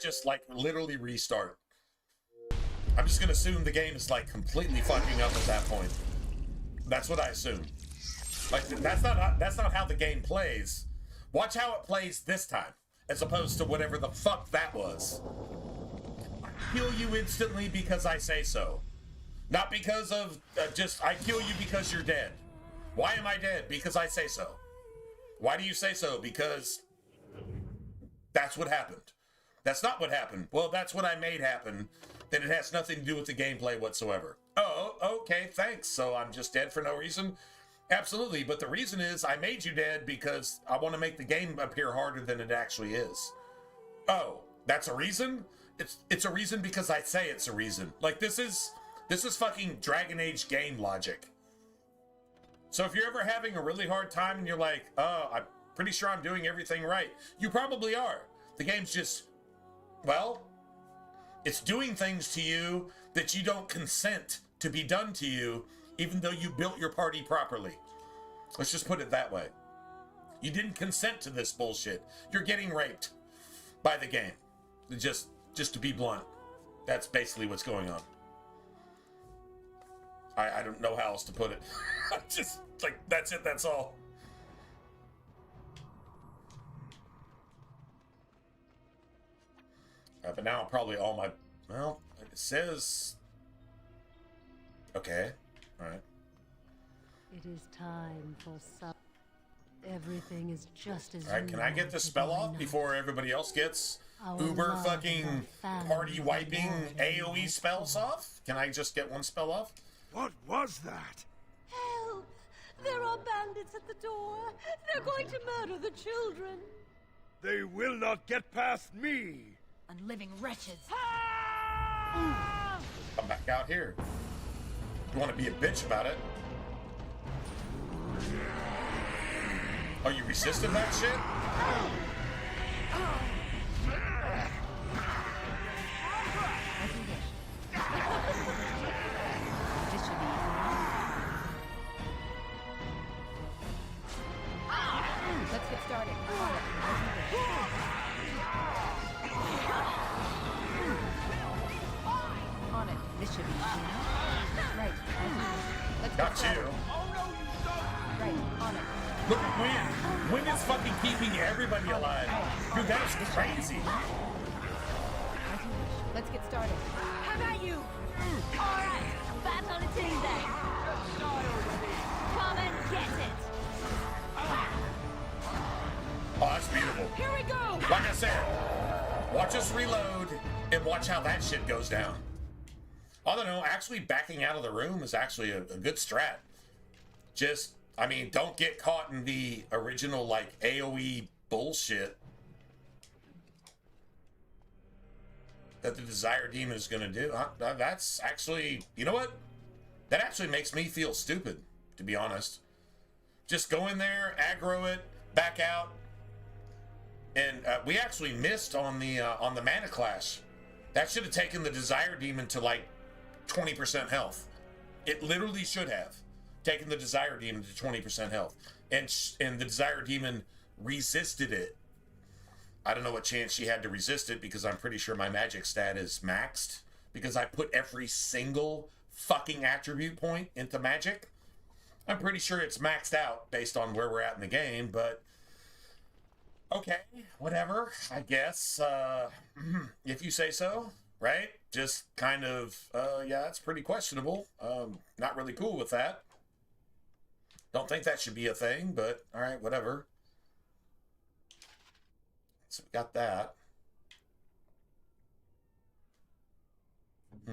just like literally restart. I'm just gonna assume the game is like completely fucking up at that point. That's what I assume. Like that's not how the game plays. Watch how it plays this time, as opposed to whatever the fuck that was. I kill you instantly because I say so. Not because of just I kill you because you're dead. Why am I dead? Because I say so. Why do you say so? Because that's what happened. That's not what happened. Well, that's what I made happen. Then it has nothing to do with the gameplay whatsoever. Oh, okay, thanks. So I'm just dead for no reason? Absolutely, but the reason is I made you dead because I want to make the game appear harder than it actually is. Oh, that's a reason? It's a reason because I say it's a reason. Like this is fucking Dragon Age game logic. So if you're ever having a really hard time and you're like, oh, I'm pretty sure I'm doing everything right, you probably are. The game's just, well, it's doing things to you that you don't consent to be done to you, even though you built your party properly. Let's just put it that way. You didn't consent to this bullshit. You're getting raped by the game. Just to be blunt. That's basically what's going on. I don't know how else to put it. Just like, that's it, that's all. But now probably all my, well, it says, okay, all right. It is time for some. Everything is just as. All right, can I get the spell off before everybody else gets uber fucking party wiping AoE spells off? Can I just get one spell off? What was that? Help! There are bandits at the door. They're going to murder the children. They will not get past me. Unliving wretches. Come back out here. You want to be a bitch about it? Oh, you resisted that shit? This should be easy. Let's get started. On it. On it. This should be easy. Right. Let's get Got started. you. Right. On it. Look at Win. Win is fucking keeping everybody alive. Dude, that is crazy. Let's get started. How about you? All right, back on the team then. Come and get it. Oh, that's beautiful. Here we go. Like I said, watch us reload and watch how that shit goes down. I don't know, actually backing out of the room is actually a good strat. Just, I mean, don't get caught in the original, like, AoE bullshit that the Desire Demon is going to do. That's actually, you know what? That actually makes me feel stupid, to be honest. Just go in there, aggro it, back out. And we actually missed on the Mana Clash. That should have taken the Desire Demon to, like, 20% health. It literally should have taken the Desire Demon to 20% health. And the Desire Demon resisted it. I don't know what chance she had to resist it because I'm pretty sure my magic stat is maxed because I put every single fucking attribute point into magic. I'm pretty sure it's maxed out based on where we're at in the game, but okay, whatever, I guess. If you say so, right? Just kind of, yeah, it's pretty questionable. Not really cool with that. Don't think that should be a thing, but all right, whatever. So we got that. I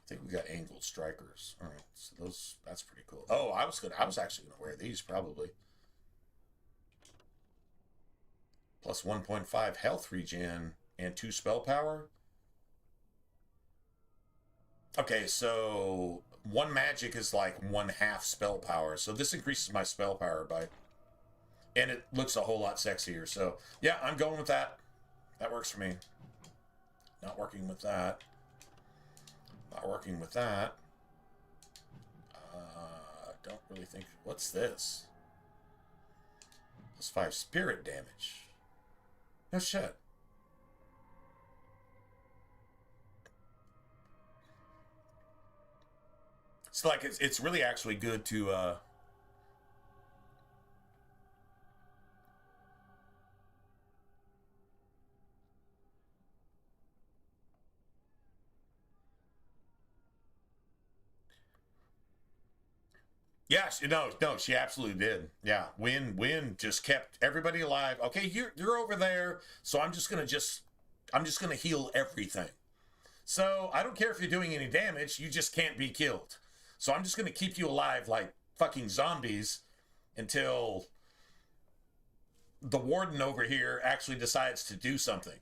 think we got angled strikers. All right, so that's pretty cool. Oh, I was actually gonna wear these probably. Plus 1.5 health regen and 2 spell power. Okay, so 1 magic is like 1/2 spell power. So this increases my spell power by, and it looks a whole lot sexier. So yeah, I'm going with that. That works for me. Not working with that. Not working with that. Don't really think. What's this? Plus 5 spirit damage. No shit. It's like it's really actually good to yeah, no, she absolutely did. Yeah, Win just kept everybody alive. Okay, you're over there, so I'm just gonna heal everything. So I don't care if you're doing any damage, you just can't be killed. So I'm just gonna keep you alive like fucking zombies until the warden over here actually decides to do something.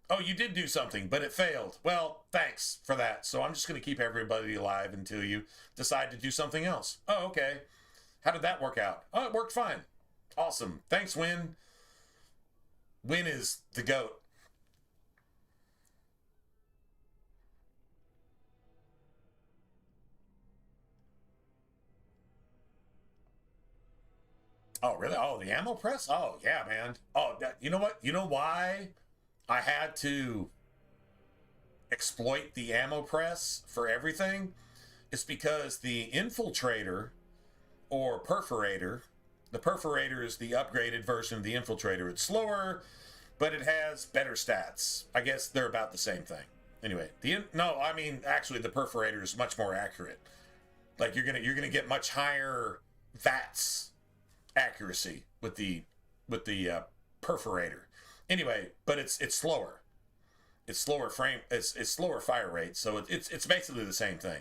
Oh, you did do something, but it failed. Well, thanks for that. So I'm just going to keep everybody alive until you decide to do something else. Oh, okay. How did that work out? Oh, it worked fine. Awesome. Thanks, Win. Win is the GOAT. Oh, really? Oh, the ammo press? Oh, yeah, man. Oh, you know what? You know why I had to exploit the ammo press for everything? It's because the infiltrator or perforator, the perforator is the upgraded version of the infiltrator. It's slower, but it has better stats. I guess they're about the same thing. Anyway, actually the perforator is much more accurate. Like you're gonna get much higher VATS accuracy with the perforator. Anyway, but it's slower. It's slower frame. It's slower fire rate. So it's basically the same thing.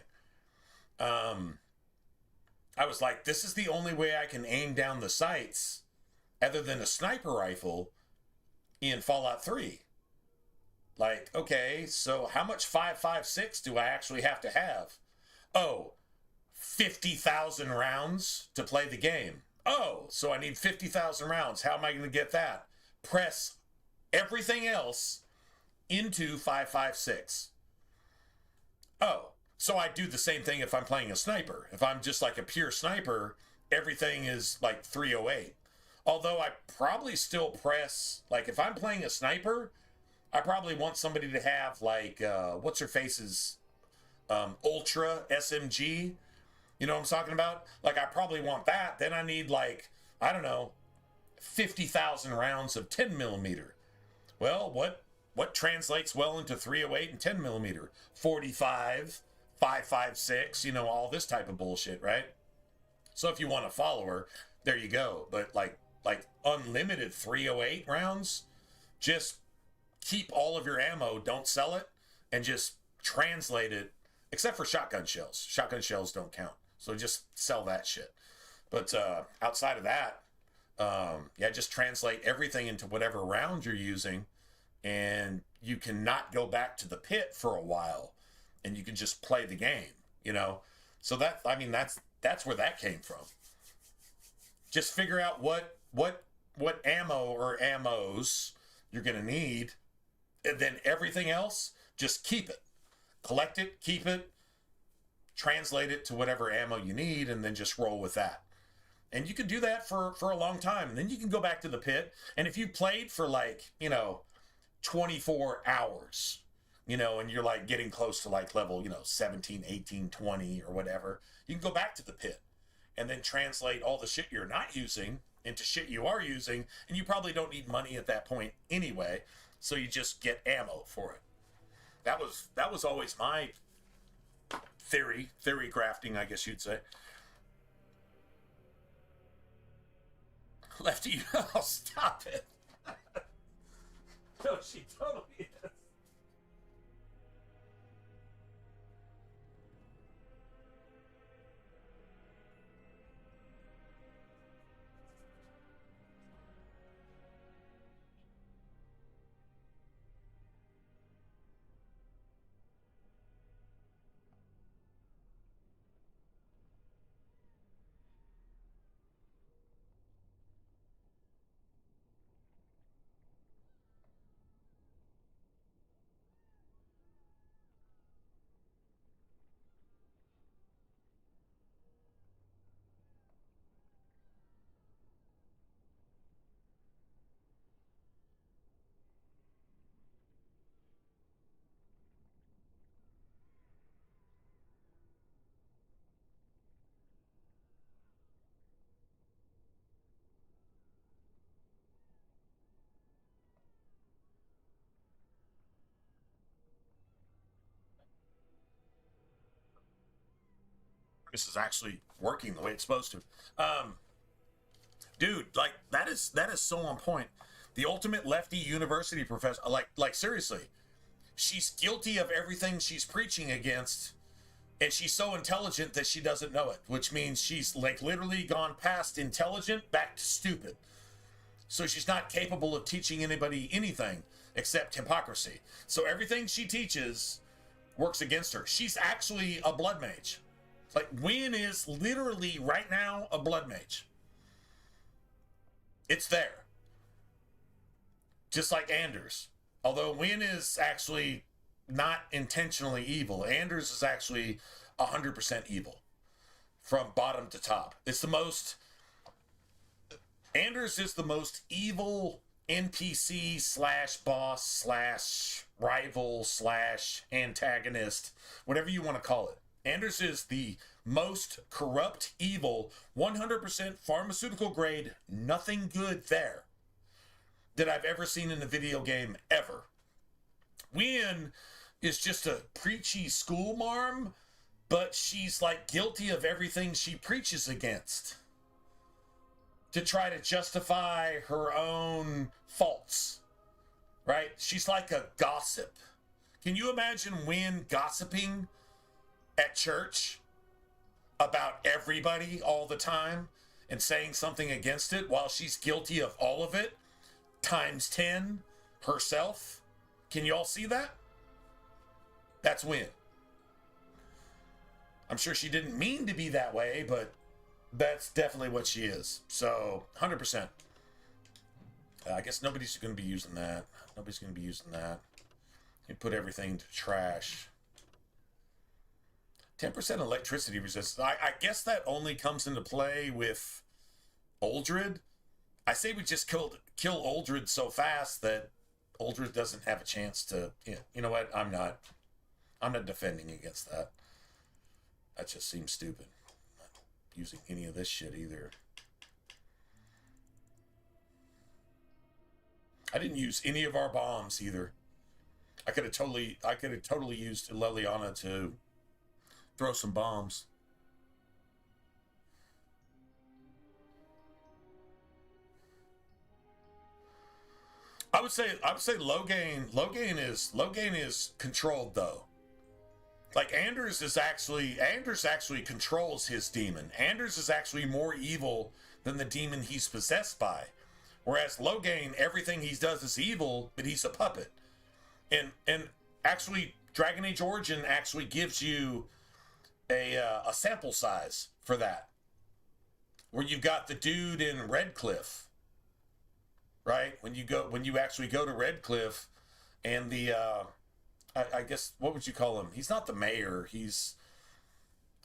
I was like, this is the only way I can aim down the sights, other than a sniper rifle, in Fallout 3. Like, okay, so how much 5.56 do I actually have to have? Oh, 50,000 rounds to play the game. Oh, so I need 50,000 rounds. How am I going to get that? Press everything else into 5.56. Oh, so I do the same thing if I'm playing a sniper. If I'm just like a pure sniper, everything is like 308. Although I probably still press, like if I'm playing a sniper, I probably want somebody to have like, what's her face's Ultra SMG. You know what I'm talking about? Like I probably want that. Then I need like, I don't know, 50,000 rounds of 10 millimeter. Well, what translates well into 308 and 10 millimeter? 45, 5.56, all this type of bullshit, right? So if you want a follower, there you go. But like unlimited 308 rounds, just keep all of your ammo, don't sell it, and just translate it, except for shotgun shells. Shotgun shells don't count. So just sell that shit. But outside of that, just translate everything into whatever round you're using, and you cannot go back to the pit for a while, and you can just play the game, So that's where that came from. Just figure out what ammo or ammos you're gonna need, and then everything else, just keep it. Collect it, keep it, translate it to whatever ammo you need, and then just roll with that. And you can do that for a long time. And then you can go back to the pit. And if you played for 24 hours, and you're like getting close to like level, 17, 18, 20 or whatever, you can go back to the pit and then translate all the shit you're not using into shit you are using. And you probably don't need money at that point anyway. So you just get ammo for it. That was always my theory crafting, I guess you'd say. Lefty, oh, stop it. No, she totally is. this is actually working the way it's supposed to. Dude, like that is so on point. The ultimate lefty university professor, like seriously, she's guilty of everything she's preaching against, and she's so intelligent that she doesn't know it, which means she's like literally gone past intelligent back to stupid. So she's not capable of teaching anybody anything except hypocrisy. So everything she teaches works against her. She's actually a blood mage. Like Wynn is literally right now a blood mage. It's there. Just like Anders. Although Wynn is actually not intentionally evil. Anders is actually 100% evil. From bottom to top. It's the most... Anders is the most evil NPC slash boss slash rival slash antagonist. Whatever you want to call it. Anders is the most corrupt, evil, 100% pharmaceutical grade, nothing good there that I've ever seen in a video game ever. Wynn is just a preachy school marm, but she's like guilty of everything she preaches against to try to justify her own faults, right? She's like a gossip. Can you imagine Wynn gossiping at church about everybody all the time and saying something against it while she's guilty of all of it times 10 herself? Can you all see that? That's Wynn. I'm sure she didn't mean to be that way, but that's definitely what she is. So 100%. I guess nobody's going to be using that. Nobody's going to be using that. You put everything to trash. 10% electricity resistance. I guess that only comes into play with Uldred. I say we just kill Uldred so fast that Uldred doesn't have a chance to... You know what? I'm not defending against that. That just seems stupid. I'm not using any of this shit either. I didn't use any of our bombs either. I could have totally used Leliana to throw some bombs. I would say Logain is controlled though. Like Anders actually controls his demon. Anders is actually more evil than the demon he's possessed by. Whereas Logain, everything he does is evil, but he's a puppet. And actually Dragon Age Origin actually gives you a sample size for that, where you've got the dude in Redcliffe, right? When you actually go to Redcliffe, and the I guess what would you call him? He's not the mayor. He's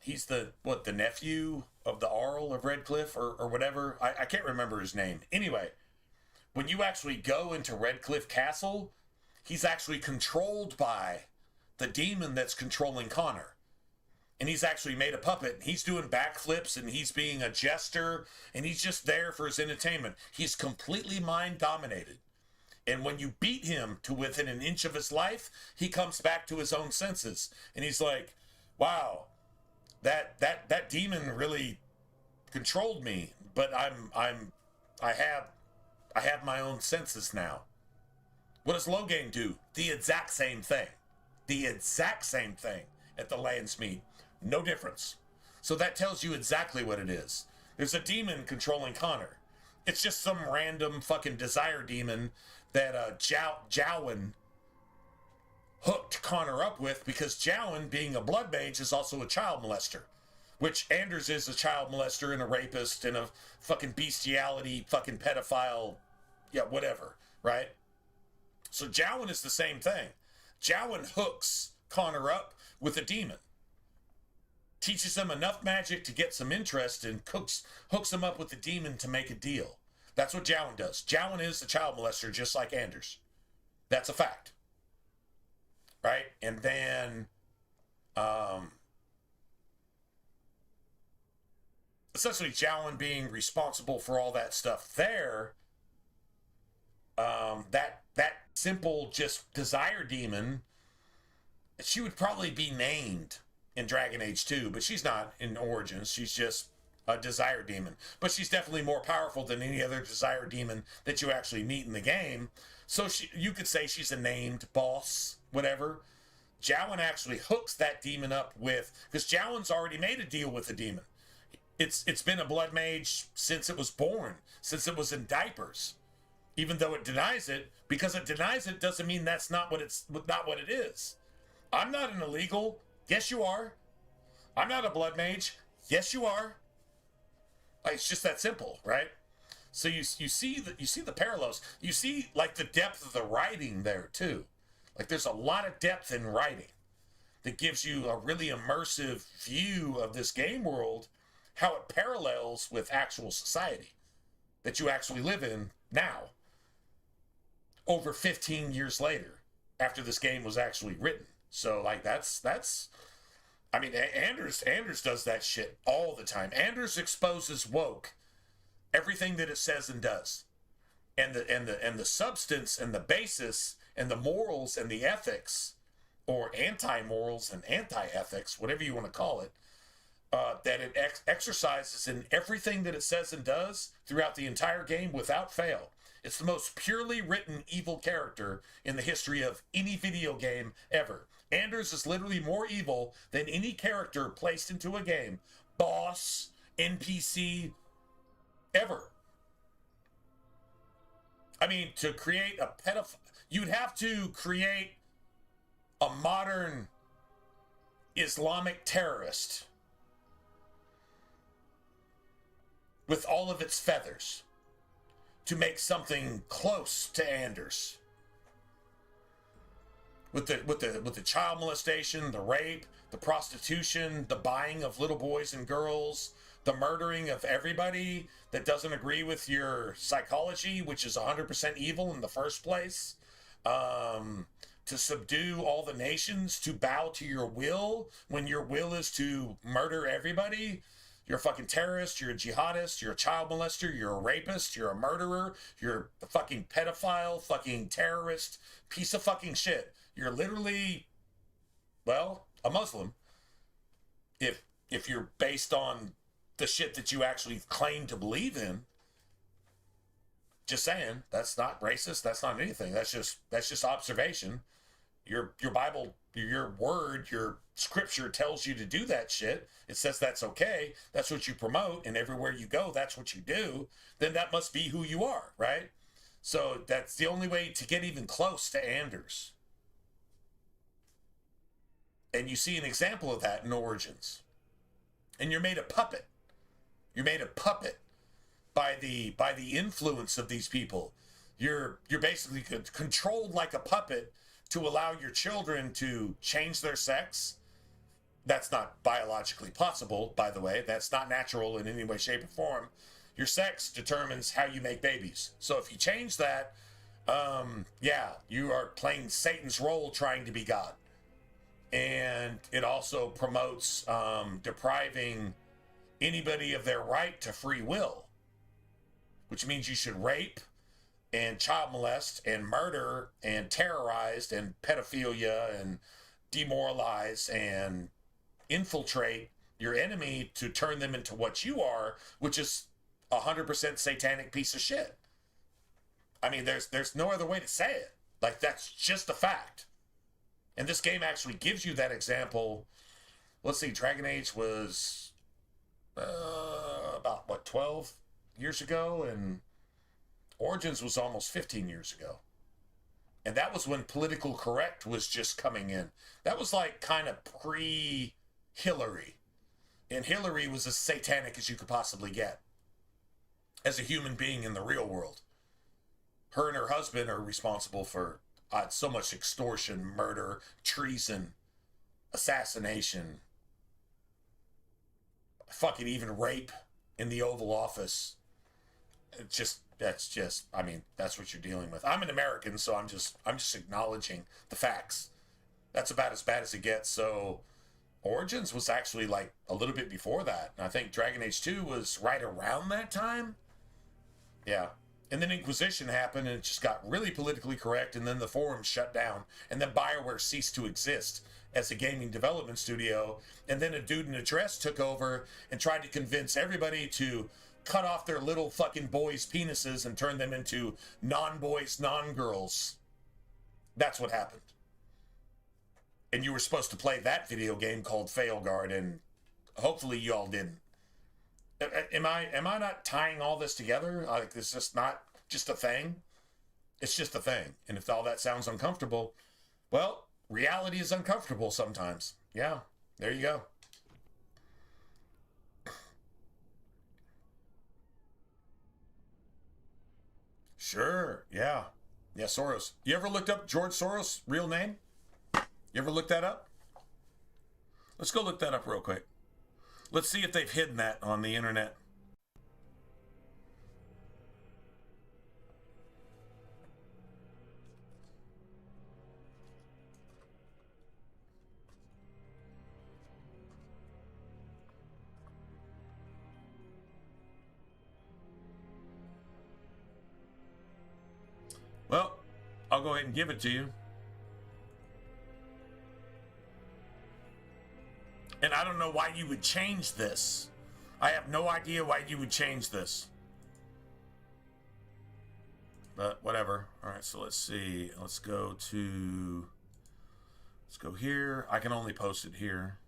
the nephew of the Earl of Redcliffe or whatever. I can't remember his name. Anyway, when you actually go into Redcliffe Castle, he's actually controlled by the demon that's controlling Connor. And he's actually made a puppet. He's doing backflips and he's being a jester and he's just there for his entertainment. He's completely mind dominated. And when you beat him to within an inch of his life, he comes back to his own senses. And he's like, wow, that demon really controlled me, but I have my own senses now. What does Logain do? The exact same thing. The exact same thing at the Landsmeet. No difference. So that tells you exactly what it is. There's a demon controlling Connor. It's just some random fucking desire demon that Jowen hooked Connor up with, because Jowen, being a blood mage, is also a child molester. Which Anders is a child molester and a rapist and a fucking bestiality, fucking pedophile, yeah, whatever, right? So Jowen is the same thing. Jowen hooks Connor up with a demon. Teaches him enough magic to get some interest and hooks him up with the demon to make a deal. That's what Jowen does. Jowen is a child molester just like Anders. That's a fact. Right? And then essentially Jowen being responsible for all that stuff there, that simple just desire demon, she would probably be named in Dragon Age 2, but she's not in Origins. She's just a desire demon. But she's definitely more powerful than any other desire demon that you actually meet in the game. So you could say she's a named boss, whatever. Jowen actually hooks that demon up with, because Jowen's already made a deal with the demon. It's been a blood mage since it was born, since it was in diapers. Even though it denies it, because it denies it doesn't mean that's not what it is. I'm not an illegal. Yes, you are. I'm not a blood mage. Yes, you are. Like, it's just that simple, right? So you see the parallels. You see like the depth of the writing there too. Like there's a lot of depth in writing that gives you a really immersive view of this game world, how it parallels with actual society that you actually live in now, over 15 years later, after this game was actually written. So like that's I mean, Anders does that shit all the time. Anders exposes woke everything that it says and does, and the substance and the basis and the morals and the ethics, or anti-morals and anti-ethics, whatever you want to call it, that it exercises in everything that it says and does throughout the entire game without fail. It's the most purely written evil character in the history of any video game ever. Anders is literally more evil than any character placed into a game, boss, NPC, ever. I mean, to create a pedophile, you'd have to create a modern Islamic terrorist with all of its feathers to make something close to Anders. With the child molestation, the rape, the prostitution, the buying of little boys and girls, the murdering of everybody that doesn't agree with your psychology, which is 100% evil in the first place, to subdue all the nations, to bow to your will when your will is to murder everybody. You're a fucking terrorist, you're a jihadist, you're a child molester, you're a rapist, you're a murderer, you're a fucking pedophile, fucking terrorist, piece of fucking shit. You're literally, well, a Muslim. If you're based on the shit that you actually claim to believe in. Just saying, that's not racist, that's not anything. That's just observation. Your Bible, your word, your scripture tells you to do that shit. It says that's okay. That's what you promote, and everywhere you go, that's what you do. Then that must be who you are, right? So that's the only way to get even close to Anders. And you see an example of that in Origins. And you're made a puppet. You're made a puppet by the influence of these people. You're basically controlled like a puppet to allow your children to change their sex. That's not biologically possible, by the way. That's not natural in any way, shape, or form. Your sex determines how you make babies. So if you change that, you are playing Satan's role trying to be God. And it also promotes depriving anybody of their right to free will, which means you should rape and child molest and murder and terrorize and pedophilia and demoralize and infiltrate your enemy to turn them into what you are, which is 100% satanic piece of shit. I mean, there's no other way to say it. Like, that's just a fact. And this game actually gives you that example. Let's see, Dragon Age was about, 12 years ago? And Origins was almost 15 years ago. And that was when political correct was just coming in. That was like kind of pre-Hillary. And Hillary was as satanic as you could possibly get as a human being in the real world. Her and her husband are responsible for so much extortion, murder, treason, assassination, fucking even rape in the Oval Office. I mean, that's what you're dealing with. I'm an American, so I'm just acknowledging the facts. That's about as bad as it gets. So Origins was actually like a little bit before that. And I think Dragon Age 2 was right around that time. Yeah. And then Inquisition happened, and it just got really politically correct, and then the forums shut down, and then BioWare ceased to exist as a gaming development studio, and then a dude in a dress took over and tried to convince everybody to cut off their little fucking boys' penises and turn them into non-boys, non-girls. That's what happened. And you were supposed to play that video game called Failguard, and hopefully you all didn't. Am I not tying all this together? Like, it's just not just a thing? It's just a thing. And if all that sounds uncomfortable, well, reality is uncomfortable sometimes. Yeah, there you go. Sure, yeah. Yeah, Soros. You ever looked up George Soros' real name? You ever looked that up? Let's go look that up real quick. Let's see if they've hidden that on the internet. Well, I'll go ahead and give it to you. And I don't know why you would change this. I have no idea why you would change this. But whatever. All right, so let's see. Let's go here. I can only post it here.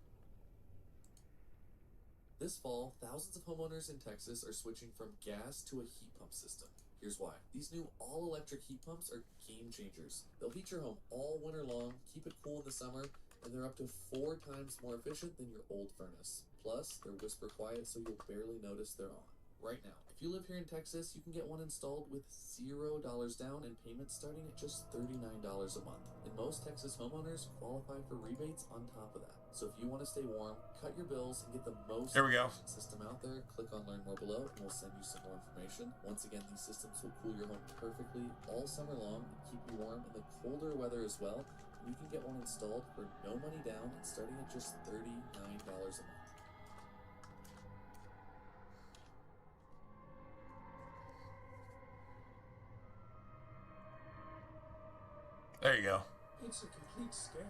This fall, thousands of homeowners in Texas are switching from gas to a heat pump system. Here's why. These new all-electric heat pumps are game changers. They'll heat your home all winter long, keep it cool in the summer, and they're up to 4 times more efficient than your old furnace. Plus, they're whisper quiet so you'll barely notice they're on. Right now, if you live here in Texas, you can get one installed with $0 down and payments starting at just $39 a month. And most Texas homeowners qualify for rebates on top of that. So if you want to stay warm, cut your bills, and get the most efficient system out there, click on Learn More below, and we'll send you some more information. Once again, these systems will cool your home perfectly all summer long and keep you warm in the colder weather as well. You can get one installed for no money down and starting at just $39 a month. There you go. It's a complete scam.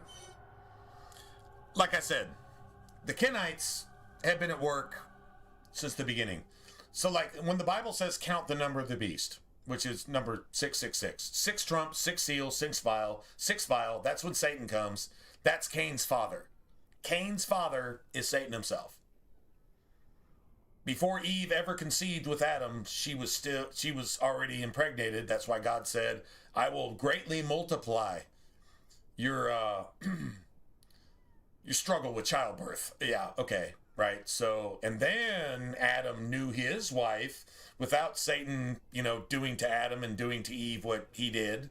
Like I said, the Kenites have been at work since the beginning. So, like, when the Bible says count the number of the beast, which is number 666, 6 trumps, 6 seals, 6 vial, that's when Satan comes. That's Cain's father. Cain's father is Satan himself. Before Eve ever conceived with Adam, she was already impregnated. That's why God said, I will greatly multiply your your struggle with childbirth. Yeah, okay, right. So, and then Adam knew his wife without Satan, doing to Adam and doing to Eve what he did,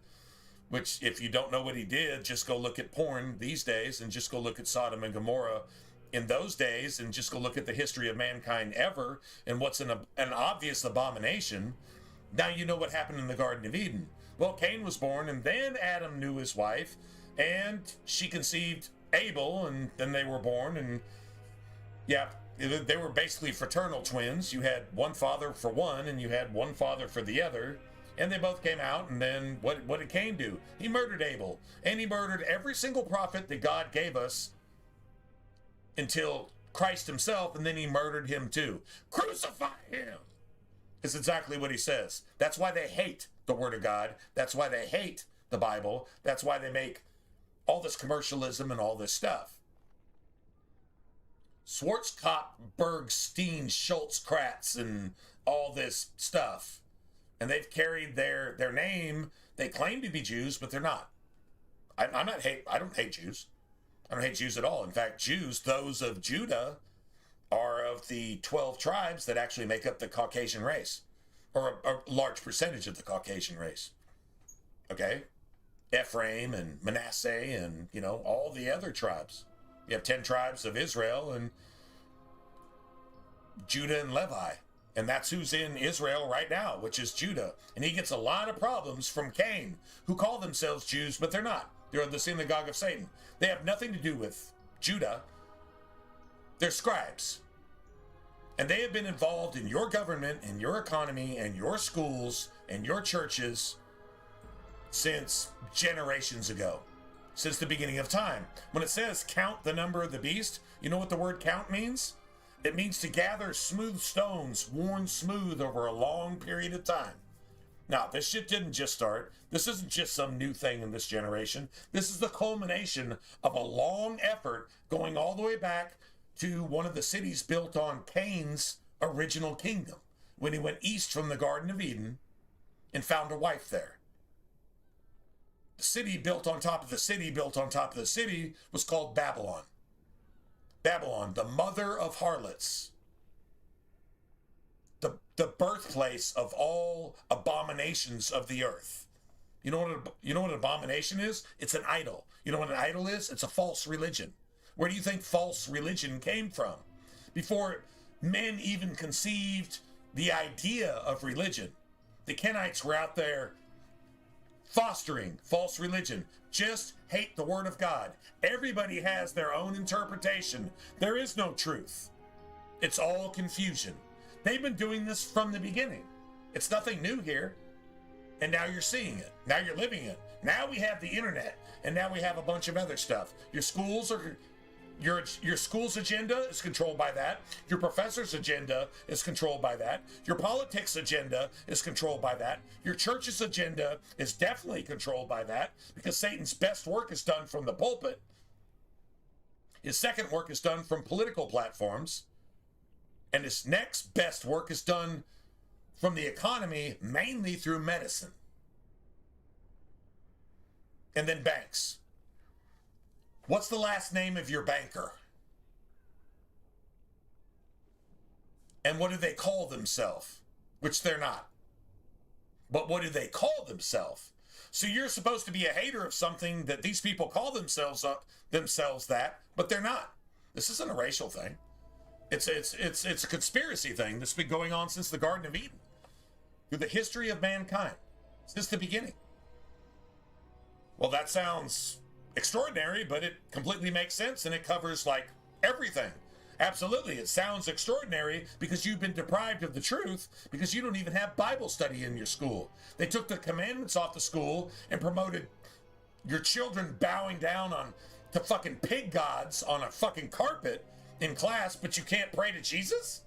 which if you don't know what he did, just go look at porn these days and just go look at Sodom and Gomorrah in those days and just go look at the history of mankind ever and what's an obvious abomination. Now you know what happened in the Garden of Eden. Well, Cain was born, and then Adam knew his wife, and she conceived Abel, and then they were born, and yeah, they were basically fraternal twins. You had one father for one, and you had one father for the other, and they both came out, and then what did Cain do? He murdered Abel, and he murdered every single prophet that God gave us until Christ himself, and then he murdered him too. Crucify him! Is exactly what he says. That's why they hate the Word of God. That's why they hate the Bible. That's why they make all this commercialism and all this stuff. Schwarzkopf, Bergstein, Schultz, Kratz, and all this stuff. And they've carried their name. They claim to be Jews, but they're not. I don't hate Jews. I don't hate Jews at all. In fact, Jews, those of Judah, are of the 12 tribes that actually make up the Caucasian race, or a large percentage of the Caucasian race. Okay? Ephraim and Manasseh and, all the other tribes. You have 10 tribes of Israel and Judah and Levi. And that's who's in Israel right now, which is Judah. And he gets a lot of problems from Cain, who call themselves Jews, but they're not. They're the synagogue of Satan. They have nothing to do with Judah. They're scribes. And they have been involved in your government and your economy and your schools and your churches since generations ago, since the beginning of time. When it says count the number of the beast, you know what the word count means? It means to gather smooth stones, worn smooth over a long period of time. Now, this shit didn't just start. This isn't just some new thing in this generation. This is the culmination of a long effort going all the way back to one of the cities built on Cain's original kingdom, when he went east from the Garden of Eden and found a wife there. The city built on top of the city, built on top of the city, was called Babylon. Babylon, the mother of harlots. The birthplace of all abominations of the earth. You know what an abomination is? It's an idol. You know what an idol is? It's a false religion. Where do you think false religion came from? Before men even conceived the idea of religion, the Kenites were out there fostering false religion. Just hate the word of God. Everybody has their own interpretation. There is no truth. It's all confusion. They've been doing this from the beginning. It's nothing new here. And now you're seeing it. Now you're living it. Now we have the internet. And now we have a bunch of other stuff. Your school's agenda is controlled by that. Your professor's agenda is controlled by that. Your politics agenda is controlled by that. Your church's agenda is definitely controlled by that, because Satan's best work is done from the pulpit. His second work is done from political platforms. And his next best work is done from the economy, mainly through medicine. And then banks. What's the last name of your banker? And what do they call themselves? Which they're not. But what do they call themselves? So you're supposed to be a hater of something that these people call themselves that, but they're not. This isn't a racial thing. It's a conspiracy thing that's been going on since the Garden of Eden, through the history of mankind, since the beginning. Well, that sounds extraordinary, but it completely makes sense, and it covers like everything. Absolutely, it sounds extraordinary because you've been deprived of the truth, because you don't even have Bible study in your school. They took the commandments off the school and promoted your children bowing down to fucking pig gods on a fucking carpet in class, but you can't pray to Jesus?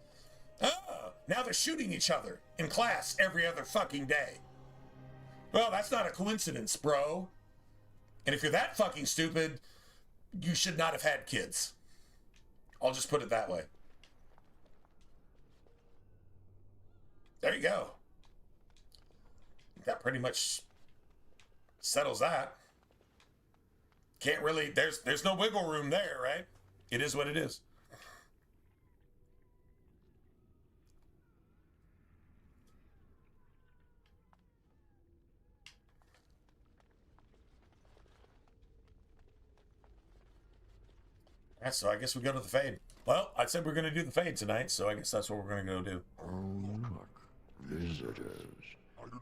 Oh, now they're shooting each other in class every other fucking day. Well, that's not a coincidence, bro. And if you're that fucking stupid, you should not have had kids. I'll just put it that way. There you go. That pretty much settles that. Can't really, there's no wiggle room there, right? It is what it is. Yeah, so I guess we go to the fade. Well, I said we're going to do the fade tonight, so I guess that's what we're going to go do. Oh, look. Visitors.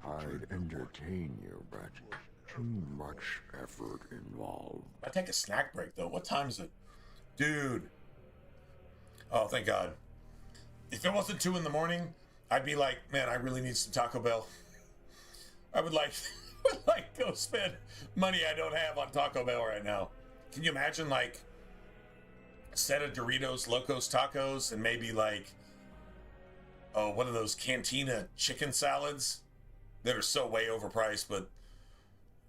I'd entertain you, but too much effort involved. I take a snack break, though. What time is it? Dude. Oh, thank God. If it wasn't 2 in the morning, I'd be like, man, I really need some Taco Bell. I would like go spend money I don't have on Taco Bell right now. Can you imagine, like, a set of Doritos Locos Tacos and maybe like, oh, one of those Cantina chicken salads that are so way overpriced, but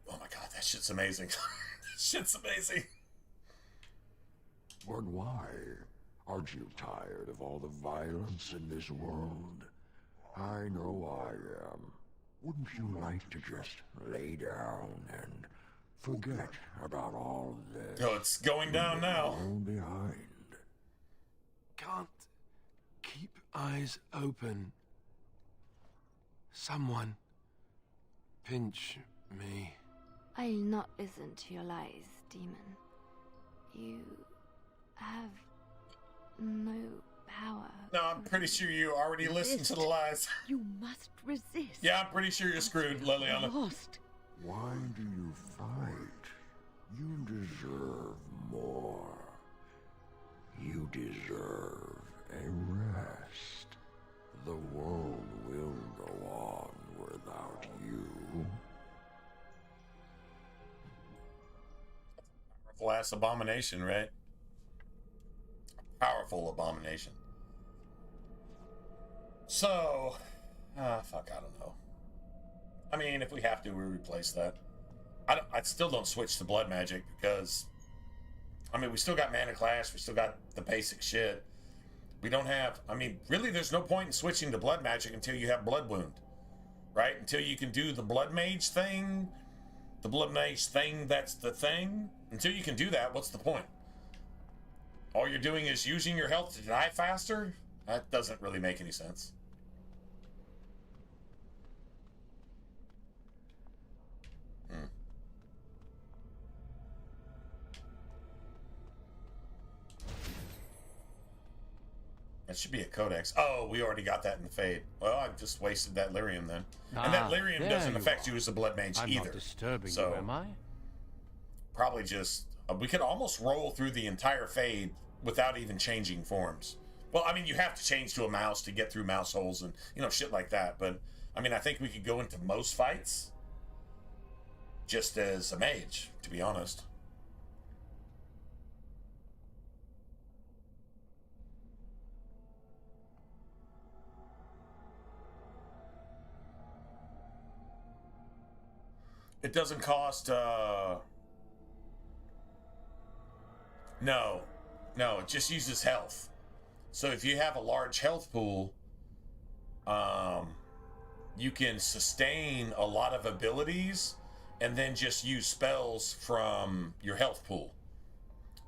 oh my God, that shit's amazing. That shit's amazing. But why? Aren't you tired of all the violence in this world? I know I am. Wouldn't you like to just lay down and forget about all this? Oh, it's going down now. Behind. Can't keep eyes open. Someone pinch me. I'll not listen to your lies, demon. You have no power. No, I'm pretty sure you already listened to the lies. You must resist. Yeah, I'm pretty sure you're screwed, Liliana. Lost. Why do you fight? You deserve more. You deserve a rest. The world will go on without you. Powerful ass abomination, right? Powerful abomination. So, fuck, I don't know. I mean, if we have to, we replace that. I still don't switch to blood magic because, I mean, we still got mana clash, we still got the basic shit. We don't have, I mean, really, there's no point in switching to blood magic until you have blood wound, right? Until you can do the blood mage thing, that's the thing. Until you can do that, what's the point? All you're doing is using your health to die faster? That doesn't really make any sense. That should be a codex. Oh, we already got that in the Fade. Well, I just wasted that lyrium then. And that lyrium doesn't affect you as a blood mage I'm either. Not disturbing so, you, am I? Probably just... we could almost roll through the entire Fade without even changing forms. Well, I mean, you have to change to a mouse to get through mouse holes and, you know, shit like that. But, I mean, I think we could go into most fights just as a mage, to be honest. It doesn't cost, No, it just uses health. So if you have a large health pool, you can sustain a lot of abilities and then just use spells from your health pool.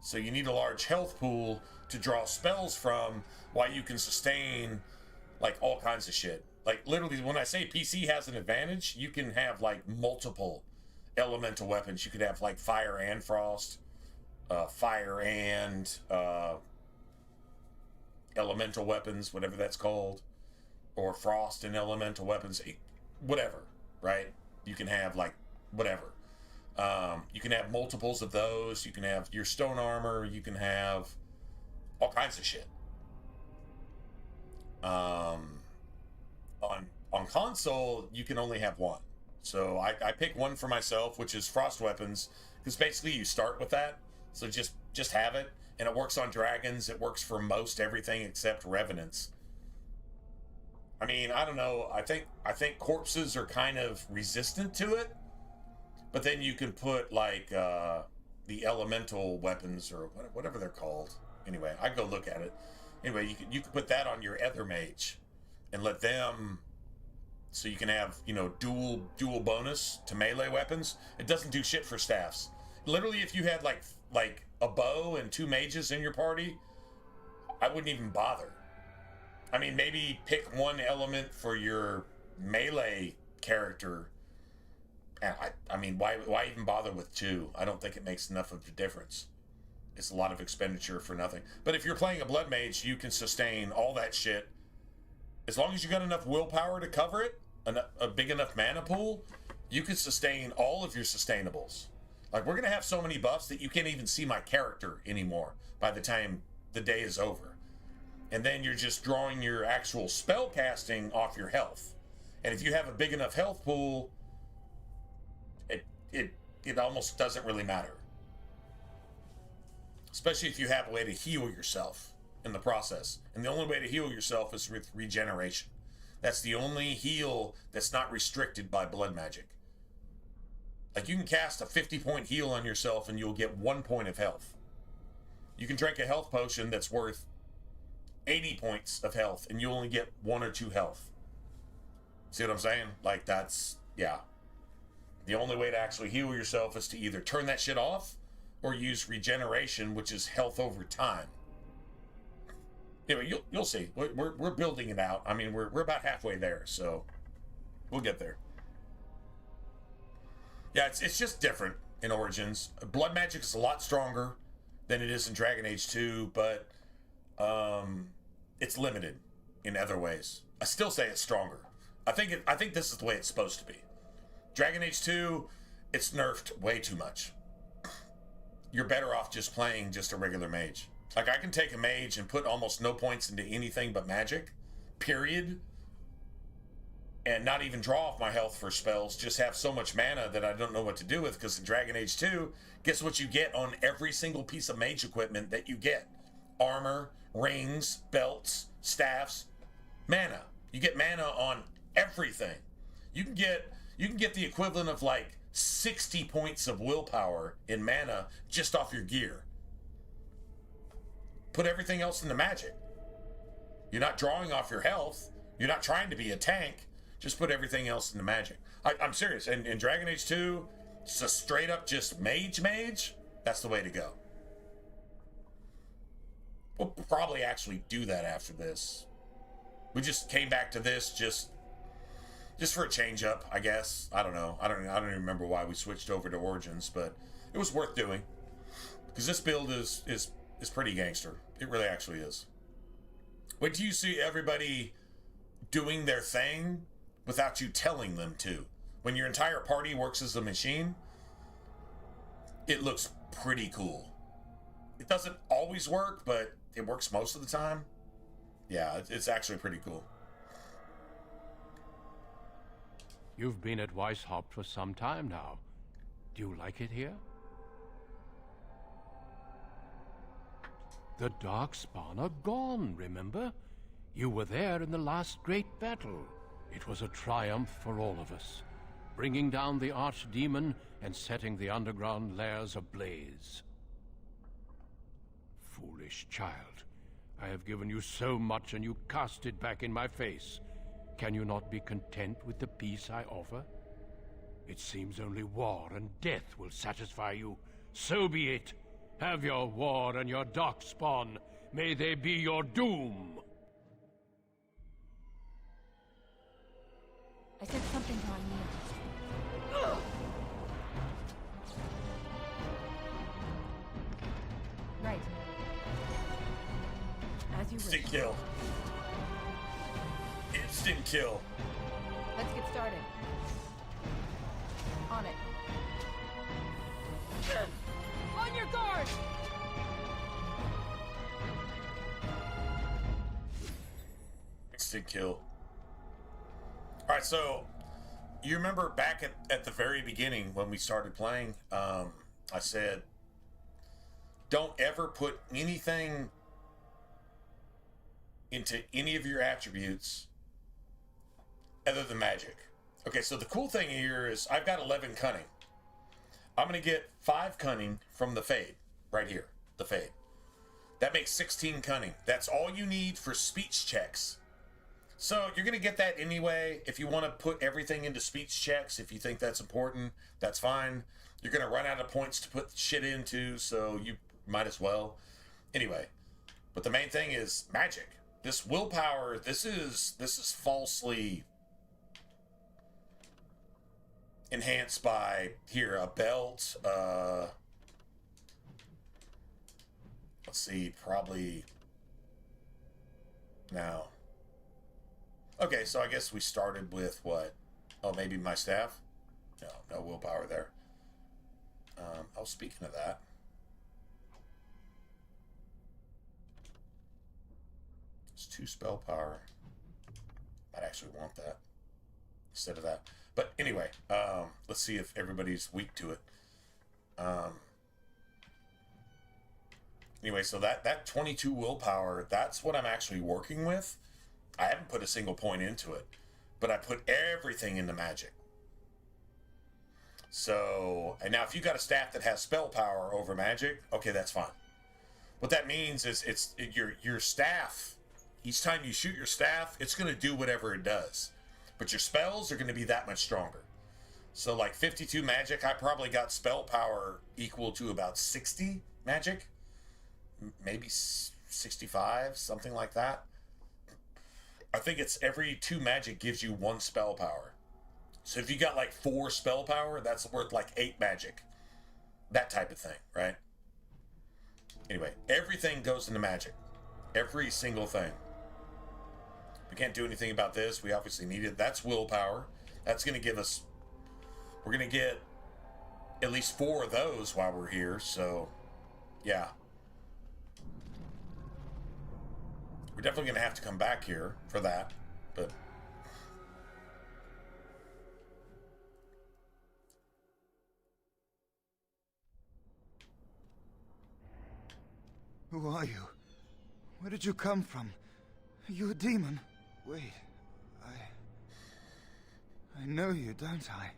So you need a large health pool to draw spells from while you can sustain like all kinds of shit. Like literally when I say PC has an advantage, you can have like multiple elemental weapons. You could have like fire and frost, fire and elemental weapons, whatever that's called, or frost and elemental weapons, whatever, right? You can have like whatever. You can have multiples of those. You can have your stone armor. You can have all kinds of shit. On console, you can only have one. So I pick one for myself, which is frost weapons, because basically you start with that. So just have it, and it works on dragons. It works for most everything except revenants. I mean, I don't know. I think corpses are kind of resistant to it, but then you can put like the elemental weapons or whatever they're called. Anyway, I go look at it. Anyway, you can put that on your ether mage and let them, so you can have, you know, dual bonus to melee weapons. It doesn't do shit for staffs. Literally, if you had like a bow and 2 mages in your party, I wouldn't even bother. I mean, maybe pick one element for your melee character. And I mean, why even bother with 2? I don't think it makes enough of a difference. It's a lot of expenditure for nothing. But if you're playing a blood mage, you can sustain all that shit. As long as you got enough willpower to cover it, a big enough mana pool, you can sustain all of your sustainables. Like, we're going to have so many buffs that you can't even see my character anymore by the time the day is over. And then you're just drawing your actual spell casting off your health. And if you have a big enough health pool, it almost doesn't really matter. Especially if you have a way to heal yourself in the process. And the only way to heal yourself is with regeneration. That's the only heal that's not restricted by blood magic. Like, you can cast a 50-point heal on yourself and you'll get 1 point of health. You can drink a health potion that's worth 80 points of health and you only get 1 or 2 health. See what I'm saying? Like, that's, yeah. The only way to actually heal yourself is to either turn that shit off or use regeneration, which is health over time. Anyway, you'll see. We're building it out. I mean, we're about halfway there, so we'll get there. Yeah, it's just different in Origins. Blood magic is a lot stronger than it is in Dragon Age 2, but it's limited in other ways. I still say it's stronger. I think this is the way it's supposed to be. Dragon Age 2, it's nerfed way too much. You're better off just playing just a regular mage. Like, I can take a mage and put almost no points into anything but magic, period, and not even draw off my health for spells, just have so much mana that I don't know what to do with, because in Dragon Age 2, guess what you get on every single piece of mage equipment that you get? Armor, rings, belts, staffs, mana. You get mana on everything. You can get the equivalent of like 60 points of willpower in mana just off your gear. Put everything else into magic. You're not drawing off your health. You're not trying to be a tank. Just put everything else into magic. I'm serious. In Dragon Age 2, it's a straight up just mage. That's the way to go. We'll probably actually do that after this. We just came back to this just for a change up, I guess. I don't know. I don't even remember why we switched over to Origins, but it was worth doing. Because this build is pretty gangster. It really actually is. Wait till you see everybody doing their thing without you telling them to. When your entire party works as a machine, it looks pretty cool. It doesn't always work, but it works most of the time. Yeah, it's actually pretty cool. You've been at Weishaupt for some time now. Do you like it here? The Darkspawn are gone, remember? You were there in the last great battle. It was a triumph for all of us, bringing down the archdemon and setting the underground lairs ablaze. Foolish child. I have given you so much and you cast it back in my face. Can you not be content with the peace I offer? It seems only war and death will satisfy you. So be it. Have your war and your darkspawn. May they be your doom. I sense something drawing near. Right. As you Instant wish. kill. Instant kill. Let's get started. On it. On your guard! Instant kill. Alright, so you remember back at the very beginning when we started playing, I said, don't ever put anything into any of your attributes other than magic. Okay, so the cool thing here is I've got 11 cunning. I'm going to get 5 cunning from the Fade, right here, the Fade. That makes 16 cunning. That's all you need for speech checks. So you're going to get that anyway. If you want to put everything into speech checks, if you think that's important, that's fine. You're going to run out of points to put shit into, so you might as well. Anyway, but the main thing is magic. This willpower, this is falsely enhanced by, here, a belt, let's see, probably, now, okay, so I guess we started with what, oh, maybe my staff? No willpower there. Oh, speaking of that, it's 2 spell power, might actually want that instead of that. But anyway, let's see if everybody's weak to it. Anyway, so that 22 willpower, that's what I'm actually working with. I haven't put a single point into it, but I put everything into magic. So, and now if you got a staff that has spell power over magic, okay, that's fine. What that means is your staff, each time you shoot your staff, it's going to do whatever it does. But your spells are going to be that much stronger. So like 52 magic, I probably got spell power equal to about 60 magic. Maybe 65, something like that. I think it's every 2 magic gives you 1 spell power. So if you got like 4 spell power, that's worth like 8 magic. That type of thing, right? Anyway, everything goes into magic. Every single thing. We can't do anything about this. We obviously need it. That's willpower. That's going to give us... We're going to get at least 4 of those while we're here. So, yeah. We're definitely gonna have to come back here for that, but Who are you? Where did you come from? Are you a demon? Wait, I know you, don't I?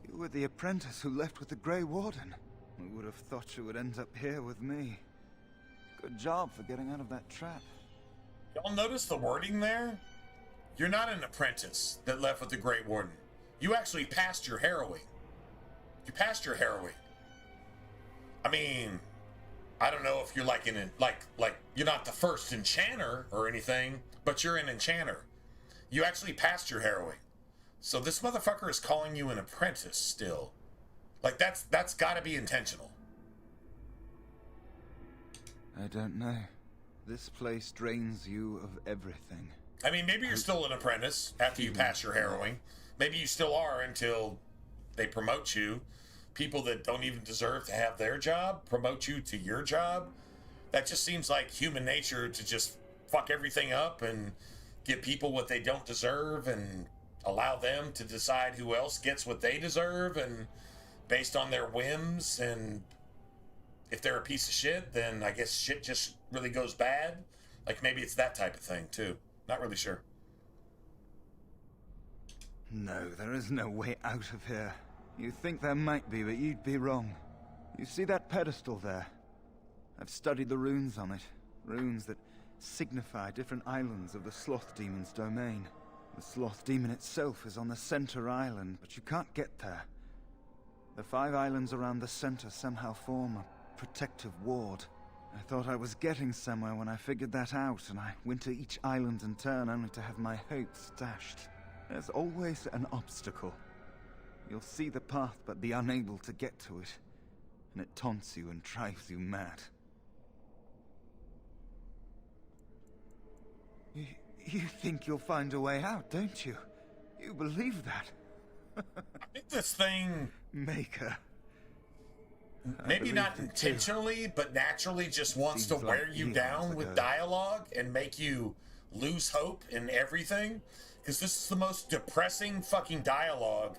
You were the apprentice who left with the Grey Warden. Who would have thought you would end up here with me? Good job for getting out of that trap. y'all notice the wording there? You're not an apprentice that left with the Great Warden. You actually passed your harrowing. You passed your harrowing. I mean, I don't know if you're like like you're not the first enchanter or anything, but you're an enchanter. You actually passed your harrowing. So this motherfucker is calling you an apprentice still. Like that's gotta be intentional. I don't know. This place drains you of everything. I mean, maybe you're still an apprentice after you pass your harrowing. Maybe you still are until they promote you. People that don't even deserve to have their job promote you to your job. That just seems like human nature to just fuck everything up and give people what they don't deserve and allow them to decide who else gets what they deserve, and based on their whims. And if they're a piece of shit, then I guess shit just really goes bad. Like maybe it's that type of thing too. Not really sure. No, there is no way out of here. You think there might be, but you'd be wrong. You see that pedestal there? I've studied the runes on it. Runes that signify different islands of the Sloth Demon's domain. The Sloth Demon itself is on the center island, but you can't get there. The 5 islands around the center somehow form a protective ward. I thought I was getting somewhere when I figured that out, and I went to each island in turn only to have my hopes dashed. There's always an obstacle. You'll see the path but be unable to get to it, and it taunts you and drives you mad. You think you'll find a way out, don't you? You believe that? I think this thing... Maker. Maybe not intentionally, but naturally just wants to wear you down with dialogue and make you lose hope in everything. Because this is the most depressing fucking dialogue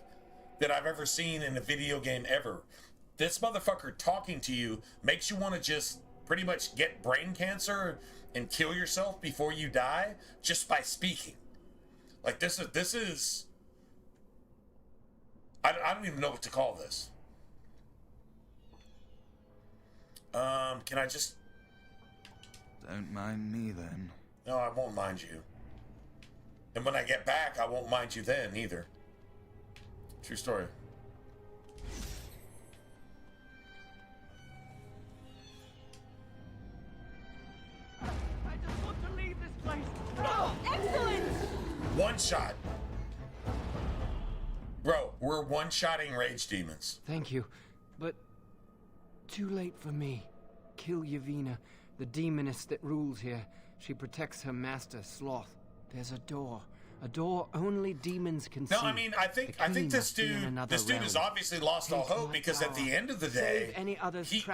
that I've ever seen in a video game ever. This motherfucker talking to you makes you want to just pretty much get brain cancer and kill yourself before you die just by speaking. Like this is I don't even know what to call this. Can I just... Don't mind me then. No, I won't mind you. And when I get back, I won't mind you then either. True story. I just want to leave this place. Oh, excellent! One shot. Bro, we're one-shotting rage demons. Thank you, but too late for me. Kill Yavina, the demoness that rules here. She protects her master, Sloth. There's a door only demons can see. No, I mean, I think this dude has obviously lost all hope, because at the end of the day,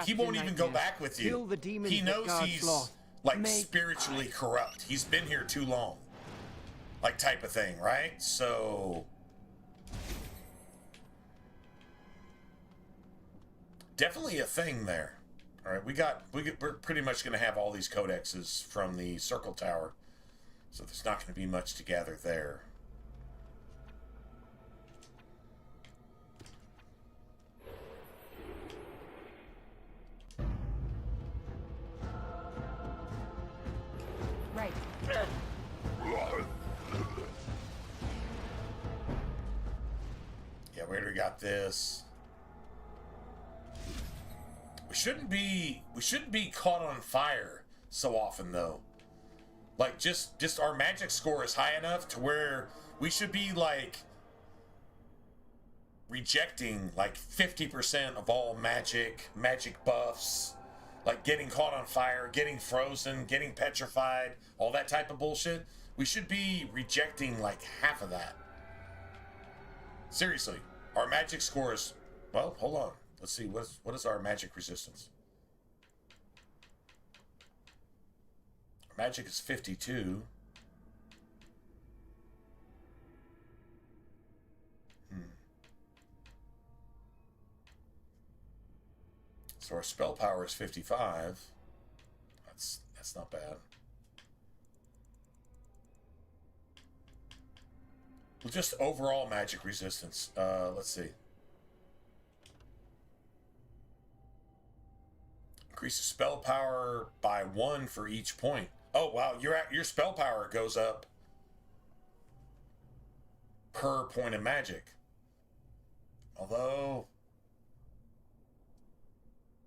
he won't even go back with you. He knows he's like spiritually corrupt. He's been here too long, like type of thing, right? So definitely a thing there. All right, we're pretty much going to have all these codexes from the Circle Tower, so there's not going to be much to gather there. Right. Yeah, we already got this. We shouldn't be caught on fire so often though. Like just our magic score is high enough to where we should be like rejecting like 50% of all magic buffs, like getting caught on fire, getting frozen, getting petrified, all that type of bullshit. We should be rejecting like half of that. Seriously, our magic score is, well, hold on. Let's see, what is our magic resistance? Magic is 52. So our spell power is 55. That's not bad. Well, just overall magic resistance. Let's see. Increases spell power by 1 for each point. Oh wow, your spell power goes up per point of magic. Although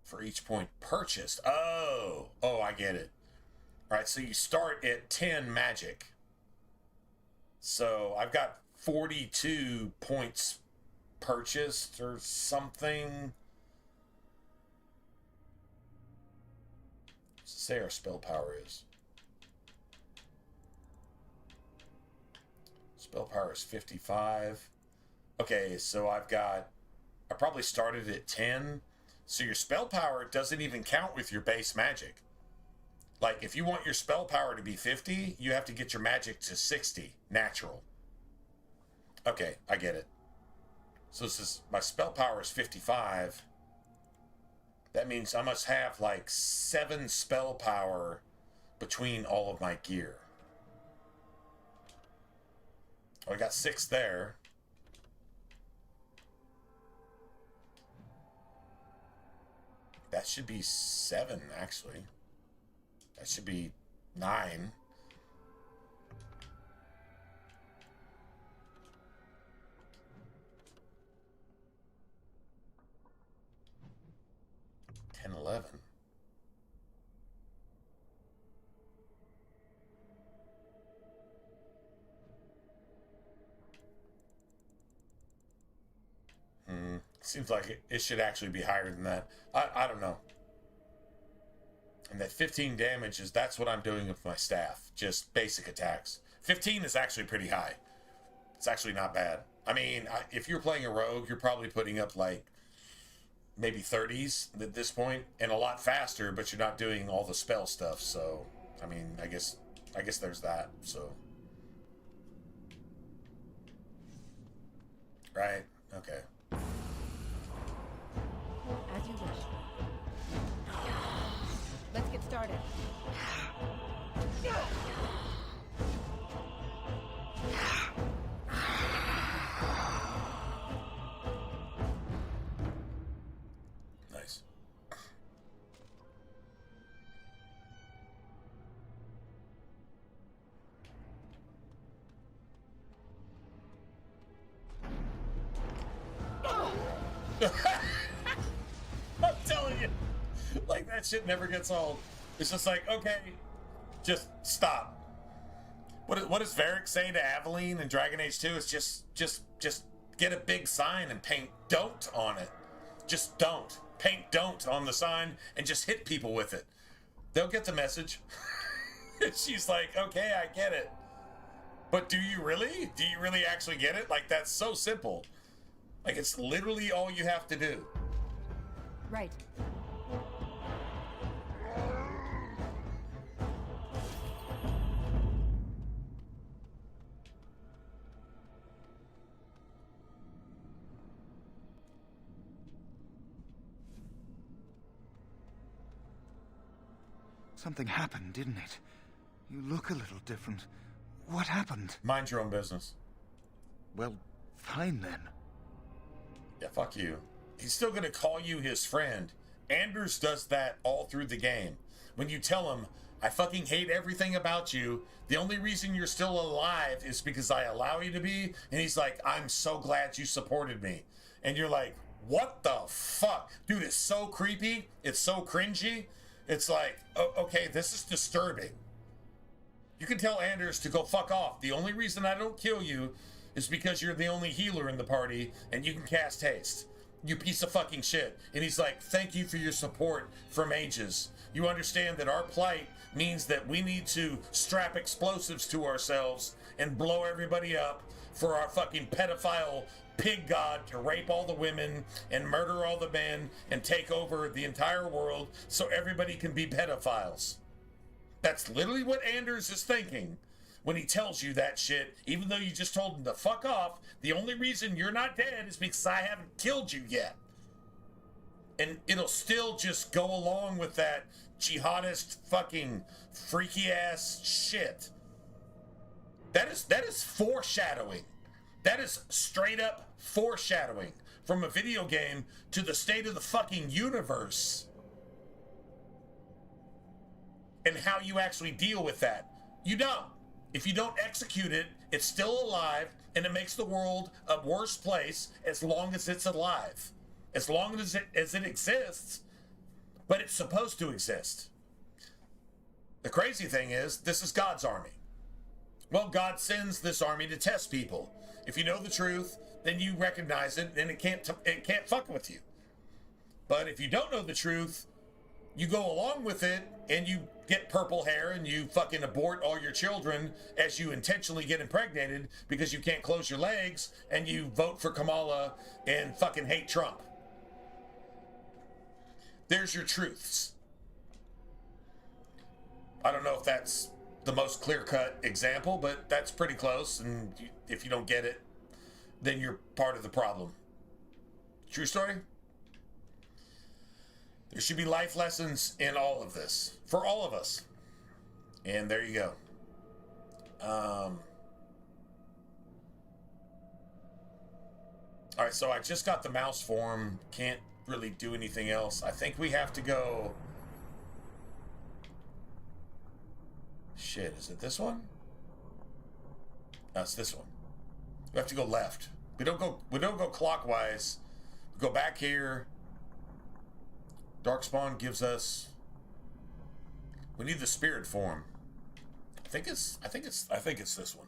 for each point purchased. Oh, I get it. All right, so you start at 10 magic. So I've got 42 points purchased or something. Let's say our spell power is. Spell power is 55. Okay, so I probably started at 10. So your spell power doesn't even count with your base magic. Like, if you want your spell power to be 50, you have to get your magic to 60, natural. Okay, I get it. So this is, my spell power is 55. That means I must have like 7 spell power between all of my gear. Oh, I got 6 there. That should be 7, actually. That should be 9. And 11. Seems like it should actually be higher than that. I don't know. And that 15 damage that's what I'm doing with my staff. Just basic attacks. 15 is actually pretty high. It's actually not bad. I mean, if you're playing a rogue, you're probably putting up like maybe 30s at this point, and a lot faster, but you're not doing all the spell stuff. So, I mean, I guess there's that. So, right? Okay. As you wish. Let's get started. Nice. I'm telling you, like, that shit never gets old. It's just like, okay, just stop. What does Varric say to Aveline in Dragon Age 2? It's just get a big sign and paint "don't" on it. Just don't. Paint "don't" on the sign and just hit people with it. They'll get the message. And she's like, okay, I get it. But do you really? Do you really actually get it? Like, that's so simple. Like, it's literally all you have to do. Right. Something happened, didn't it? You look a little different. What happened? Mind your own business. Well, fine then. Yeah, fuck you. He's still gonna call you his friend. Anders does that all through the game. When you tell him, I fucking hate everything about you, the only reason you're still alive is because I allow you to be, and he's like, I'm so glad you supported me. And you're like, what the fuck? Dude, it's so creepy. It's so cringy. It's like, okay, this is disturbing. You can tell Anders to go fuck off. The only reason I don't kill you is because you're the only healer in the party and you can cast haste. You piece of fucking shit. And he's like, thank you for your support for mages. You understand that our plight means that we need to strap explosives to ourselves and blow everybody up for our fucking pedophile pig god to rape all the women and murder all the men and take over the entire world so everybody can be pedophiles. That's literally what Anders is thinking when he tells you that shit, even though you just told him to fuck off. The only reason you're not dead is because I haven't killed you yet. And it'll still just go along with that jihadist fucking freaky ass shit. That is foreshadowing. That is straight up foreshadowing from a video game to the state of the fucking universe. And how you actually deal with that. You don't. If you don't execute it, it's still alive, and it makes the world a worse place as long as it's alive. As long as it exists, but it's supposed to exist. The crazy thing is, this is God's army. Well, God sends this army to test people. If you know the truth, then you recognize it, and it can't fuck with you. But if you don't know the truth, you go along with it, and you get purple hair, and you fucking abort all your children as you intentionally get impregnated because you can't close your legs, and you vote for Kamala and fucking hate Trump. There's your truths. I don't know if that's the most clear-cut example, but that's pretty close, and if you don't get it, then you're part of the problem. True story? There should be life lessons in all of this, for all of us. And there you go. All right, so I just got the mouse form. Can't really do anything else. I think we have to go... Shit, is it this one? No, it's this one. We have to go left. We don't go clockwise. We go back here. Darkspawn gives us... We need the spirit form. I think it's this one.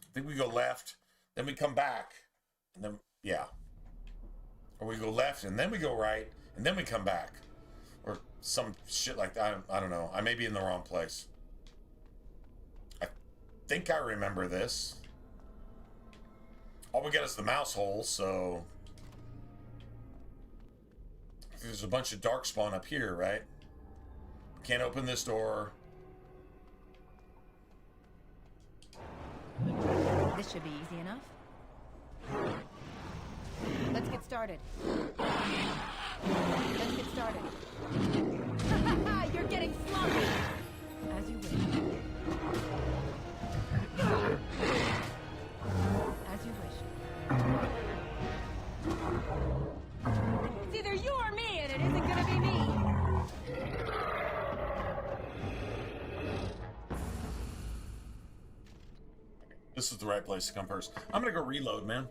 I think we go left, then we come back, and then yeah. Or we go left and then we go right and then we come back, or some shit like that. I don't know. I may be in the wrong place. I think I remember this. All we got is the mouse hole, so there's a bunch of darkspawn up here, right? Can't open this door. This should be easy enough. Let's get started. Let's get started. You're getting sloppy! As you wish. As you wish. It's either you or me, and it isn't gonna be me! This is the right place to come first. I'm gonna go reload, man.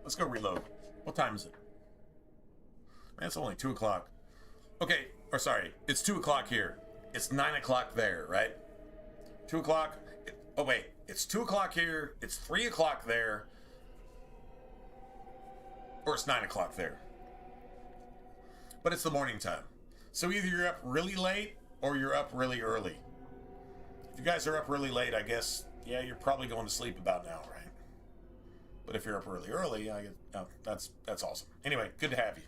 Let's go reload. What time is it? Man, it's only 2 o'clock. Okay, or sorry, it's 2 o'clock here. It's 9 o'clock there, right? 2 o'clock. Oh wait, it's 2 o'clock here. It's 3 o'clock there. Or it's 9 o'clock there. But it's the morning time. So either you're up really late or you're up really early. If you guys are up really late, I guess, yeah, you're probably going to sleep about now, right? But if you're up really early, that's awesome. Anyway, good to have you.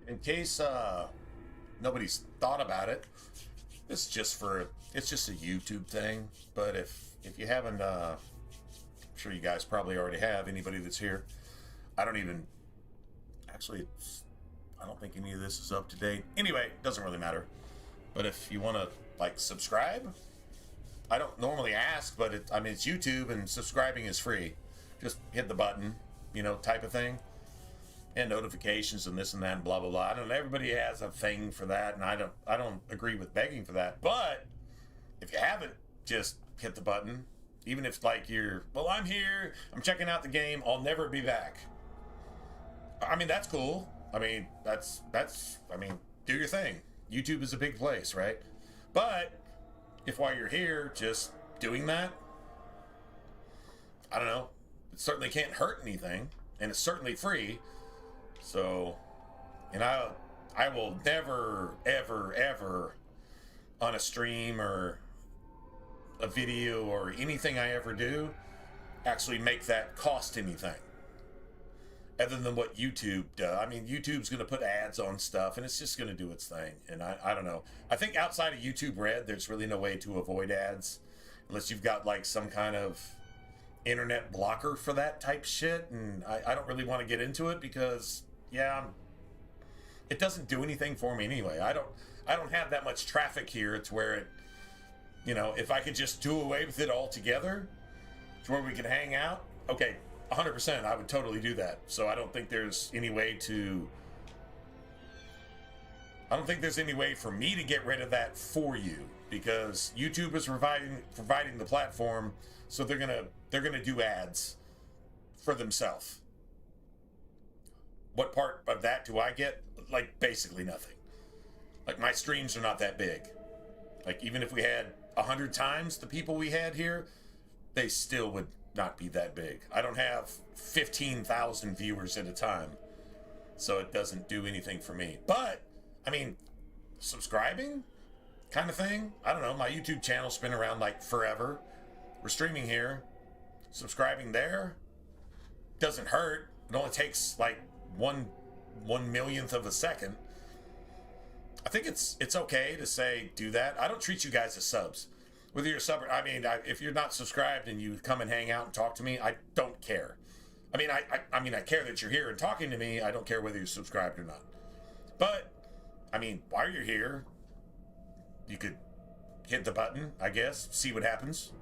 in case nobody's thought about it, it's just a YouTube thing. But if you haven't, I'm sure you guys probably already have. Anybody that's here, I don't think any of this is up to date. Anyway, it doesn't really matter. But if you want to like subscribe, I don't normally ask, but it's YouTube and subscribing is free. Just hit the button, type of thing. And notifications and this and that and blah blah blah. I don't know, everybody has a thing for that, and I don't agree with begging for that. But if you haven't, just hit the button. Even if like I'm here, I'm checking out the game, I'll never be back. That's cool. That's do your thing. YouTube is a big place, right? But if while you're here just doing that, I don't know, it certainly can't hurt anything, and it's certainly free. So, and I will never, ever, ever on a stream or a video or anything I ever do actually make that cost anything other than what YouTube does. YouTube's going to put ads on stuff, and it's just going to do its thing. And I don't know. I think outside of YouTube Red, there's really no way to avoid ads unless you've got like some kind of internet blocker for that type shit. And I don't really want to get into it because, it doesn't do anything for me anyway. I don't have that much traffic here to where it, if I could just do away with it altogether to where we could hang out, okay, 100%, I would totally do that. So I don't think there's any way for me to get rid of that for you, because YouTube is providing the platform, so they're gonna do ads for themselves. What part of that do I get? Like basically nothing. Like my streams are not that big. Like even if we had 100 times the people we had here, they still would not be that big. I don't have 15,000 viewers at a time, so it doesn't do anything for me. But subscribing kind of thing, I don't know, my YouTube channel's been around like forever. We're streaming here, subscribing there doesn't hurt. It only takes like one millionth of a second. I think it's okay to say do that. I don't treat you guys as subs. Whether you're a sub or, if you're not subscribed and you come and hang out and talk to me, I don't care. I care that you're here and talking to me. I don't care whether you're subscribed or not. But, while you're here, you could hit the button, I guess, see what happens.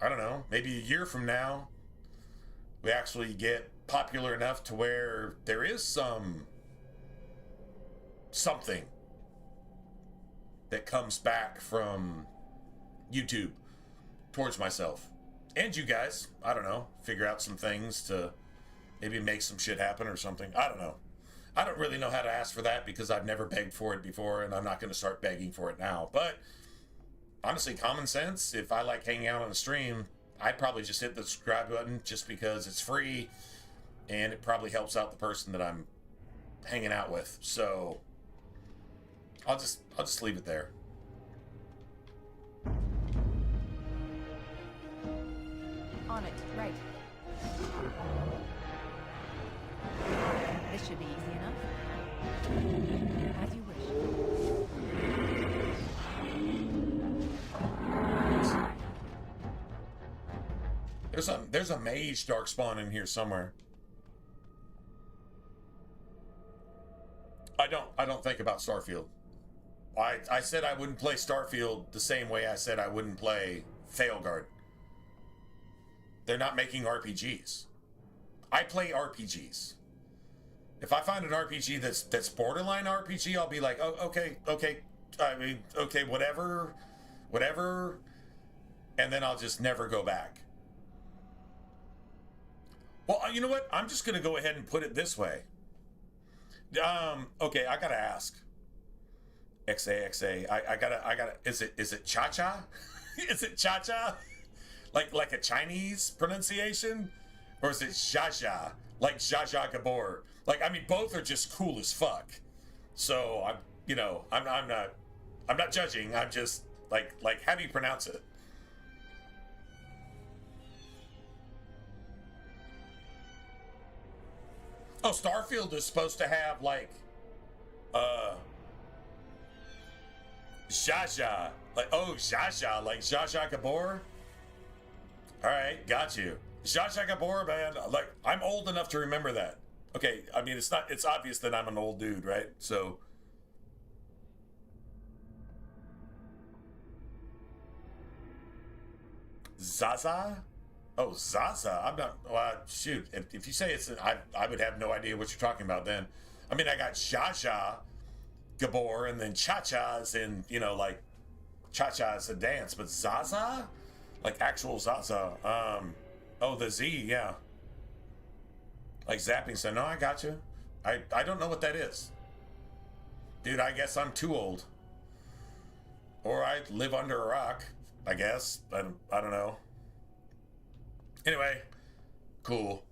I don't know, maybe a year from now, we actually get popular enough to where there is something that comes back from YouTube towards myself and you guys. I don't know, figure out some things to maybe make some shit happen or something. I don't know. I don't really know how to ask for that because I've never begged for it before, and I'm not going to start begging for it now. But honestly, common sense, if I like hanging out on the stream, I'd probably just hit the subscribe button just because it's free and it probably helps out the person that I'm hanging out with. So I'll just leave it there. On it, right. This should be easy enough. As you wish. There's a mage darkspawn in here somewhere. I don't think about Starfield. I said I wouldn't play Starfield the same way I said I wouldn't play Failguard. They're not making RPGs. I play RPGs. If I find an RPG that's borderline RPG, I'll be like, oh, okay, whatever, and then I'll just never go back. Well, you know what? I'm just gonna go ahead and put it this way. Okay, I gotta ask. XA. I gotta. Is it cha-cha? Is it cha-cha? Like a Chinese pronunciation, or is it Zha-Zha? Like Zsa Zsa Gabor? Both are just cool as fuck. So I'm not judging. I'm just like how do you pronounce it? Oh, Starfield is supposed to have Zsa Zsa. Like, oh, Zsa Zsa. Like Zsa Zsa Gabor? Alright, got you. Zsa Zsa Gabor, man. Like, I'm old enough to remember that. Okay, I mean, it's obvious that I'm an old dude, right? So... Zaza? Oh, Zaza. I'm not. Well, shoot. If you say it's, I would have no idea what you're talking about then. I mean, I got Zsa Zsa Gabor, and then Cha Cha's in, you know, like Cha Cha is a dance, but Zaza, like actual Zaza. Oh, the Z, yeah. Like zapping. So no, I got you. I don't know what that is, dude. I guess I'm too old, or I live under a rock. I guess. I don't know. Anyway, cool.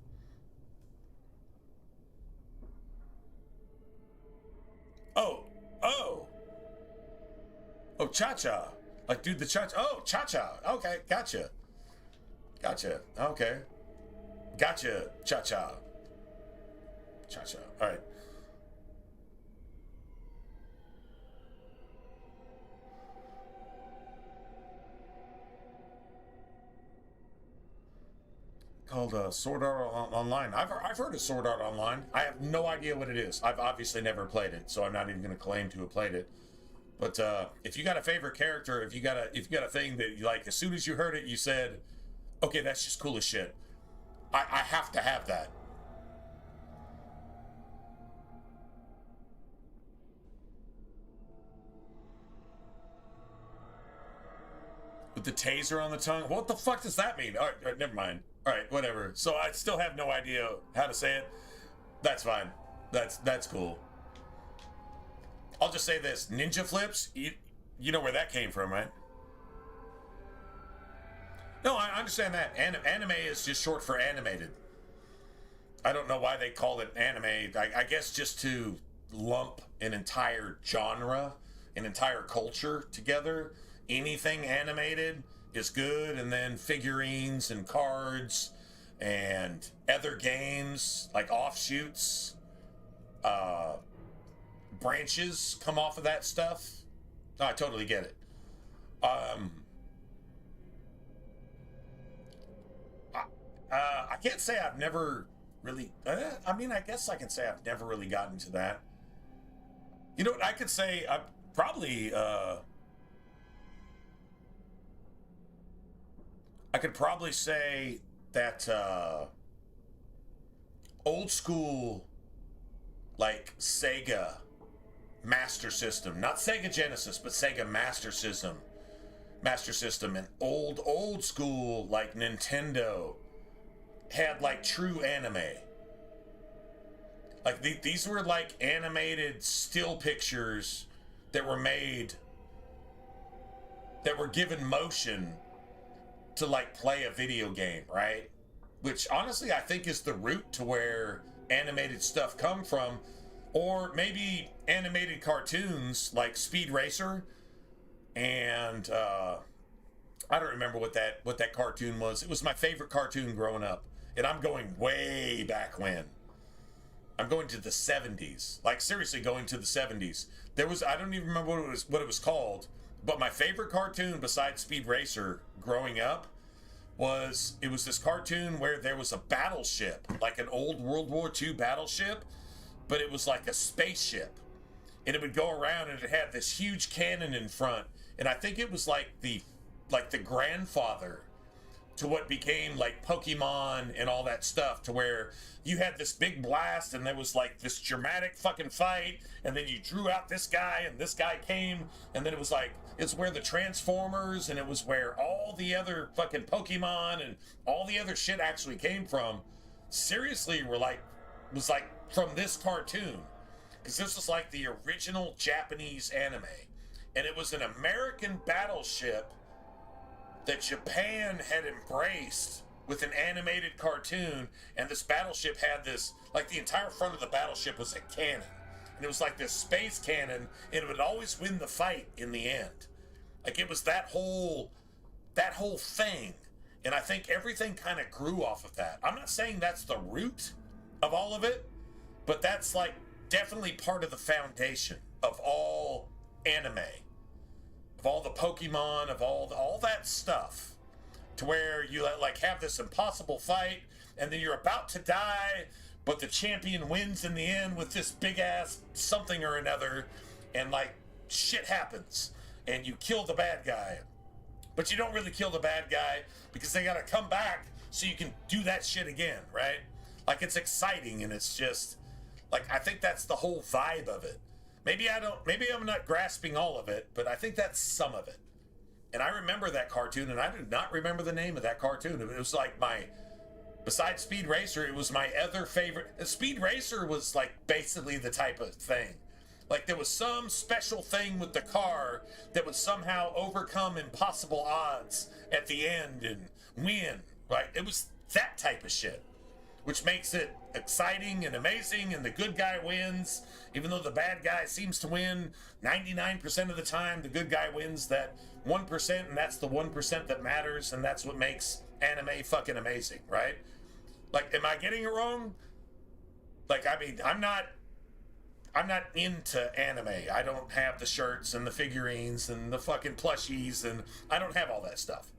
Oh, Cha-Cha. Like, dude, the Cha-Cha. Oh, Cha-Cha. Okay, gotcha. Okay. Gotcha, Cha-Cha. Cha-Cha. All right. Called Sword Art Online. I've heard of Sword Art Online. I have no idea what it is. I've obviously never played it, so I'm not even going to claim to have played it. But if you got a favorite character, if you got a thing that you like, as soon as you heard it, you said, "Okay, that's just cool as shit." I have to have that. With the taser on the tongue? What the fuck does that mean? All right, never mind. All right, whatever. So I still have no idea how to say it. That's fine. That's cool. I'll just say this: ninja flips. You know where that came from, right? No, I understand that. Anime is just short for animated. I don't know why they call it anime. I guess just to lump an entire genre, an entire culture together. Anything animated is good, and then figurines and cards and other games like offshoots, branches come off of that stuff. No, I totally get it. I can't say I've never really. I mean, I guess I can say I've never really gotten to that. You know what? I could say I probably. I could probably say that old school, like Sega Master System, not Sega Genesis, but Sega Master System, and old school like Nintendo had like true anime. Like these were like animated still pictures that were made, that were given motion to like play a video game, right? Which honestly I think is the root to where animated stuff come from, or maybe animated cartoons like Speed Racer, and I don't remember what that cartoon was. It was my favorite cartoon growing up, and I'm going way back when. I'm going to the 70s, like seriously going to the 70s. There was, I don't even remember what it was called, but my favorite cartoon besides Speed Racer growing up was this cartoon where there was a battleship, like an old World War II battleship, but it was like a spaceship, and it would go around and it had this huge cannon in front, and I think it was like the grandfather to what became like Pokemon and all that stuff, to where you had this big blast and there was like this dramatic fucking fight, and then you drew out this guy and this guy came, and then it was like, it's where the Transformers and it was where all the other fucking Pokemon and all the other shit actually came from. Seriously, was like from this cartoon, because this was like the original Japanese anime, and it was an American battleship that Japan had embraced with an animated cartoon, and this battleship had this, like the entire front of the battleship was a cannon, and it was like this space cannon, and it would always win the fight in the end. Like it was that whole thing, and I think everything kind of grew off of that. I'm not saying that's the root of all of it, but that's like definitely part of the foundation of all anime, of all the Pokemon, of all that stuff, to where you like have this impossible fight, and then you're about to die, but the champion wins in the end with this big ass something or another, and like shit happens, and you kill the bad guy, but you don't really kill the bad guy because they gotta come back so you can do that shit again, right? Like, it's exciting, and it's just like, I think that's the whole vibe of it. Maybe I'm not grasping all of it, but I think that's some of it. And I remember that cartoon, and I do not remember the name of that cartoon. It was like besides Speed Racer, it was my other favorite. Speed Racer was like basically the type of thing. Like, there was some special thing with the car that would somehow overcome impossible odds at the end and win, right? It was that type of shit, which makes it exciting and amazing, and the good guy wins, even though the bad guy seems to win 99% of the time. The good guy wins that 1%, and that's the 1% that matters, and that's what makes anime fucking amazing, right? Like, am I getting it wrong? Like, I mean, I'm not into anime. I don't have the shirts and the figurines and the fucking plushies, and I don't have all that stuff.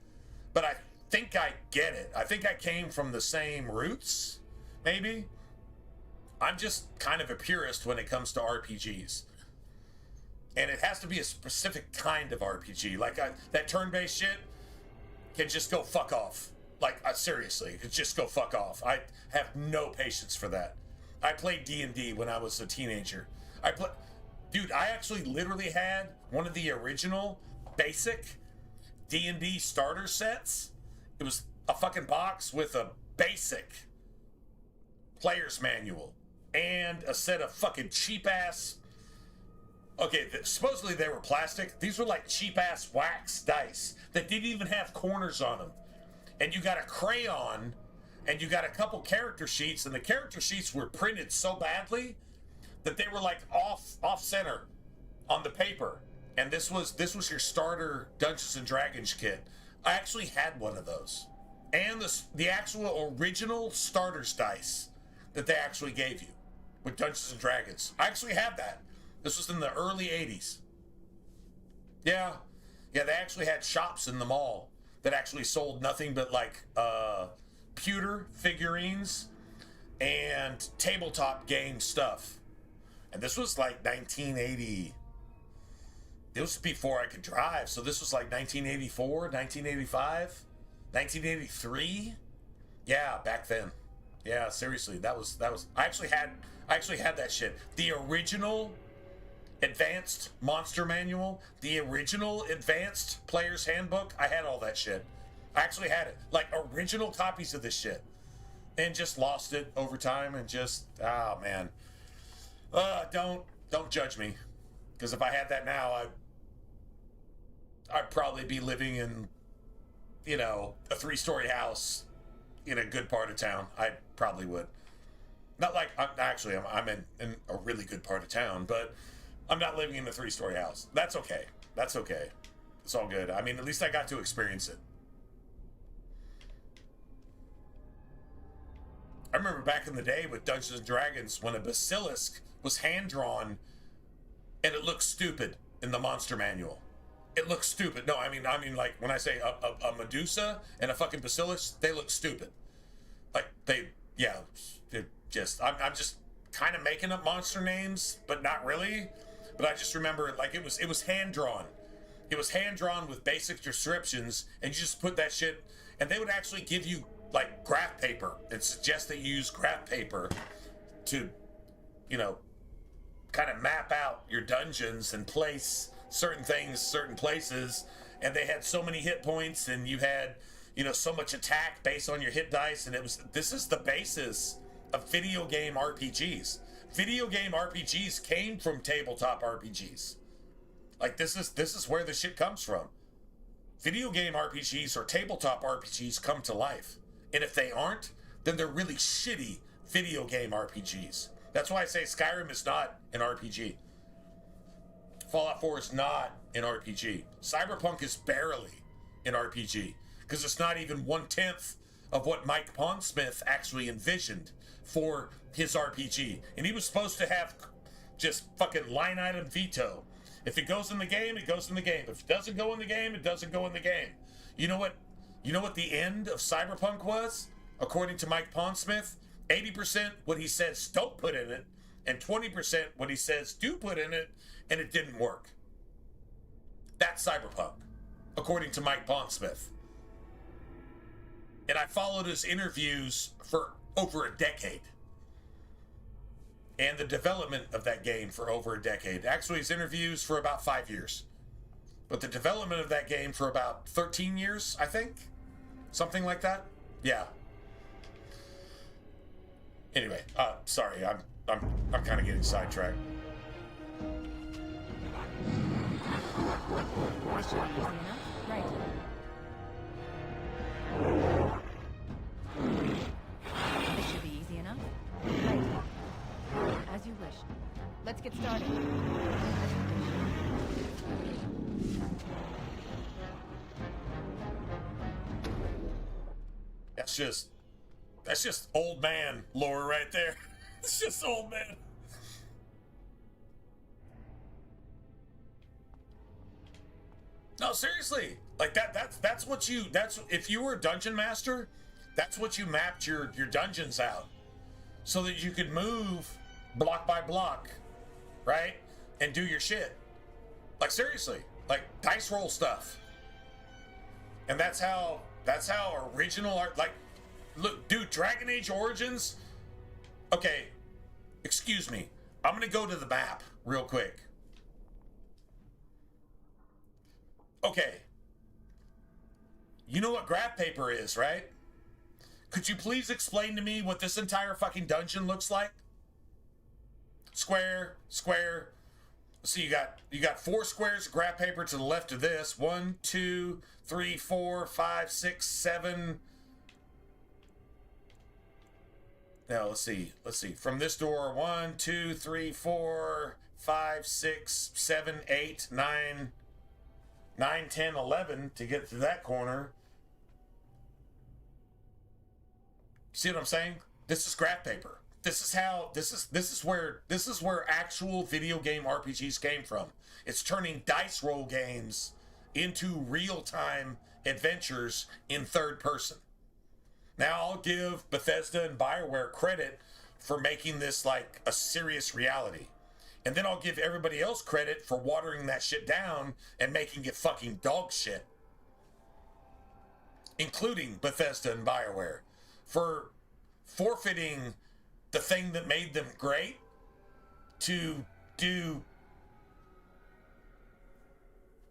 But I think I get it. I think I came from the same roots, maybe. I'm just kind of a purist when it comes to RPGs. And it has to be a specific kind of RPG. Like, that turn-based shit can just go fuck off. Like, seriously, it could just go fuck off. I have no patience for that. I played D&D when I was a teenager. Dude, I actually literally had one of the original basic D&D starter sets. It was a fucking box with a basic player's manual and a set of fucking cheap-ass... Okay, supposedly they were plastic. These were like cheap-ass wax dice that didn't even have corners on them. And you got a crayon, and you got a couple character sheets, and the character sheets were printed so badly that they were like off center on the paper. And this was your starter Dungeons and Dragons kit. I actually had one of those, and the actual original starters dice that they actually gave you with Dungeons and Dragons. I actually had that. This was in the early 80s. Yeah, they actually had shops in the mall that actually sold nothing but like pewter figurines and tabletop game stuff. And this was like 1980. It was before I could drive, so this was like 1984, 1985, 1983. Yeah, back then. Yeah, seriously, that was. I actually had that shit. The original advanced monster manual, the original advanced player's handbook. I had all that shit. I actually had it, like original copies of this shit, and just lost it over time. And just, oh man, don't judge me, because if I had that now, I'd probably be living in, a 3-story house in a good part of town. I probably would. Not like I'm in a really good part of town, but I'm not living in a 3-story house. That's okay. That's okay. It's all good. I mean, at least I got to experience it. I remember back in the day with Dungeons and Dragons when a basilisk was hand-drawn and it looked stupid in the monster manual. It looks stupid. No, I mean, like, when I say a Medusa and a fucking basilisk, they look stupid. Like, they're just, I'm just kind of making up monster names, but not really. But I just remember, like, it was hand-drawn. It was hand-drawn with basic descriptions, and you just put that shit, and they would actually give you, like, graph paper and suggest that you use graph paper to, kind of map out your dungeons and place certain things certain places. And they had so many hit points, and you had, so much attack based on your hit dice, and this is the basis of video game RPGs. Video game RPGs came from tabletop RPGs. Like, this is where the shit comes from. Video game RPGs or tabletop RPGs come to life. And if they aren't, then they're really shitty video game RPGs. That's why I say Skyrim is not an RPG. Fallout 4 is not an RPG. Cyberpunk is barely an RPG, because it's not even 1/10 of what Mike Pondsmith actually envisioned for his RPG. And he was supposed to have Just fucking line item veto. If it goes in the game, it goes in the game. If it doesn't go in the game, it doesn't go in the game. You know what? You know what the end of Cyberpunk was? According to Mike Pondsmith, 80% what he says don't put in it, and 20% what he says do put in it, and it didn't work. That's Cyberpunk, according to Mike Pondsmith. And I followed his interviews for over a decade. And the development of that game for over a decade. Actually, his interviews for about 5 years. But the development of that game for about 13 years, I think. Something like that. Yeah. Anyway, sorry, I'm kind of getting sidetracked. This should be easy enough. Right. This should be easy enough. Right. As you wish. Let's get started. That's just old man lore right there. It's just old man. No, seriously. Like that's what you if you were a dungeon master, that's what you mapped your dungeons out. So that you could move block by block, right? And do your shit. Like seriously. Like dice roll stuff. And that's how original art, like, look, dude, Dragon Age Origins. Okay, excuse me. I'm gonna go to the map real quick. Okay. You know what graph paper is, right? Could you please explain to me what this entire fucking dungeon looks like? Square, square. So you got 4 squares of graph paper to the left of this. 1, 2, 3, 4, 5, 6, 7. Now let's see. From this door, 1, 2, 3, 4, 5, 6, 7, 8, 9, 10, 11 to get to that corner. See what I'm saying? This is graph paper. This is where actual video game RPGs came from. It's turning dice roll games into real-time adventures in third person. Now I'll give Bethesda and BioWare credit for making this like a serious reality. And then I'll give everybody else credit for watering that shit down and making it fucking dog shit. Including Bethesda and BioWare. For forfeiting the thing that made them great to do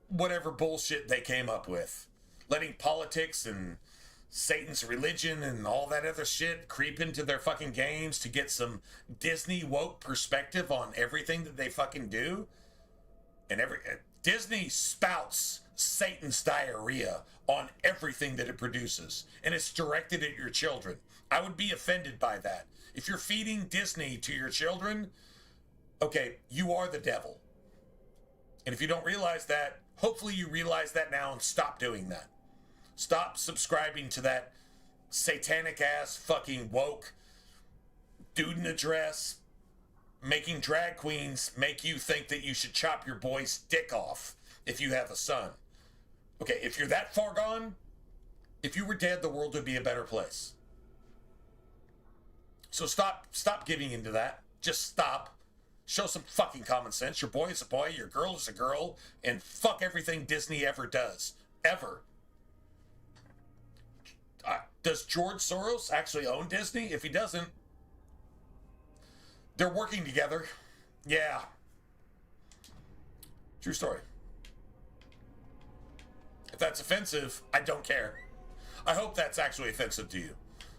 whatever bullshit they came up with. Letting politics and Satan's religion and all that other shit creep into their fucking games to get some Disney woke perspective on everything that they fucking do. And Disney spouts Satan's diarrhea on everything that it produces, and it's directed at your children. I would be offended by that. If you're feeding Disney to your children, okay, you are the devil. And if you don't realize that, hopefully you realize that now and stop doing that. Stop subscribing to that satanic ass fucking woke dude in a dress making drag queens make you think that you should chop your boy's dick off if you have a son. Okay, if you're that far gone, if you were dead, the world would be a better place. So stop giving into that. Just stop. Show some fucking common sense. Your boy is a boy, your girl is a girl, and fuck everything Disney ever does. Ever. Does George Soros actually own Disney? If he doesn't, they're working together. Yeah. True story. If that's offensive, I don't care. I hope that's actually offensive to you.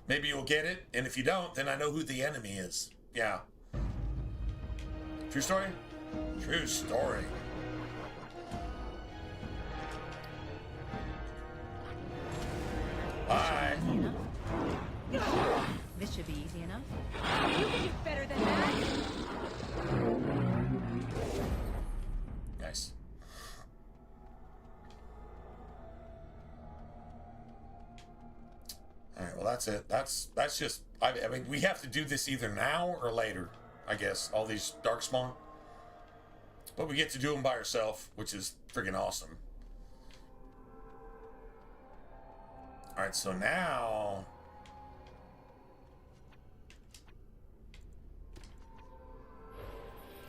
Maybe you'll get it, and if you don't, then I know who the enemy is. Yeah. True story? True story. Bye. This should be easy enough. You can do better than that. Nice. All right, well, that's it. That's just, I mean, we have to do this either now or later, I guess, all these Darkspawn. But we get to do them by ourselves, which is freaking awesome. Alright, so now...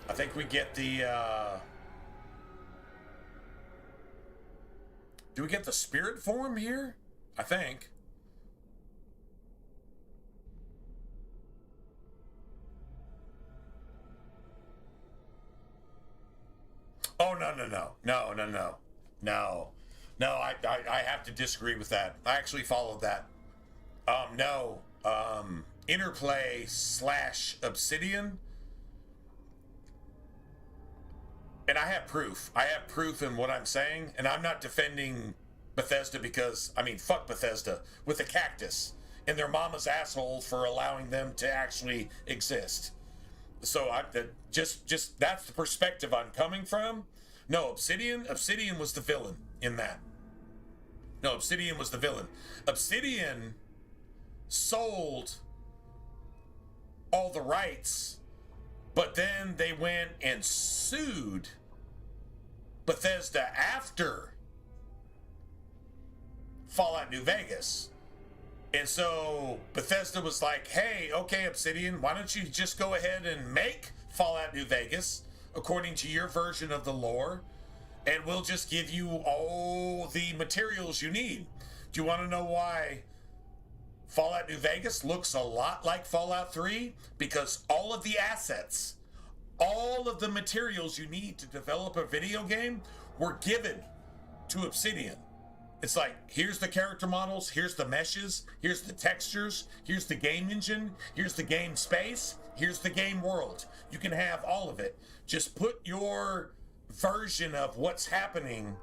I think we get the, do we get the spirit form here? I think. Oh, no. No, I have to disagree with that. I actually followed that. No. Interplay / Obsidian. And I have proof. I have proof in what I'm saying. And I'm not defending Bethesda because, I mean, fuck Bethesda with a cactus and their mama's asshole for allowing them to actually exist. So just that's the perspective I'm coming from. No, Obsidian was the villain in that. No, Obsidian was the villain. Obsidian sold all the rights, but then they went and sued Bethesda after Fallout New Vegas. And so Bethesda was like, hey, okay, Obsidian, why don't you just go ahead and make Fallout New Vegas according to your version of the lore, and we'll just give you all the materials you need. Do you want to know why Fallout New Vegas looks a lot like Fallout 3? Because all of the assets, all of the materials you need to develop a video game were given to Obsidian. It's like, here's the character models, here's the meshes, here's the textures, here's the game engine, here's the game space, here's the game world. You can have all of it. Just put your version of what's happening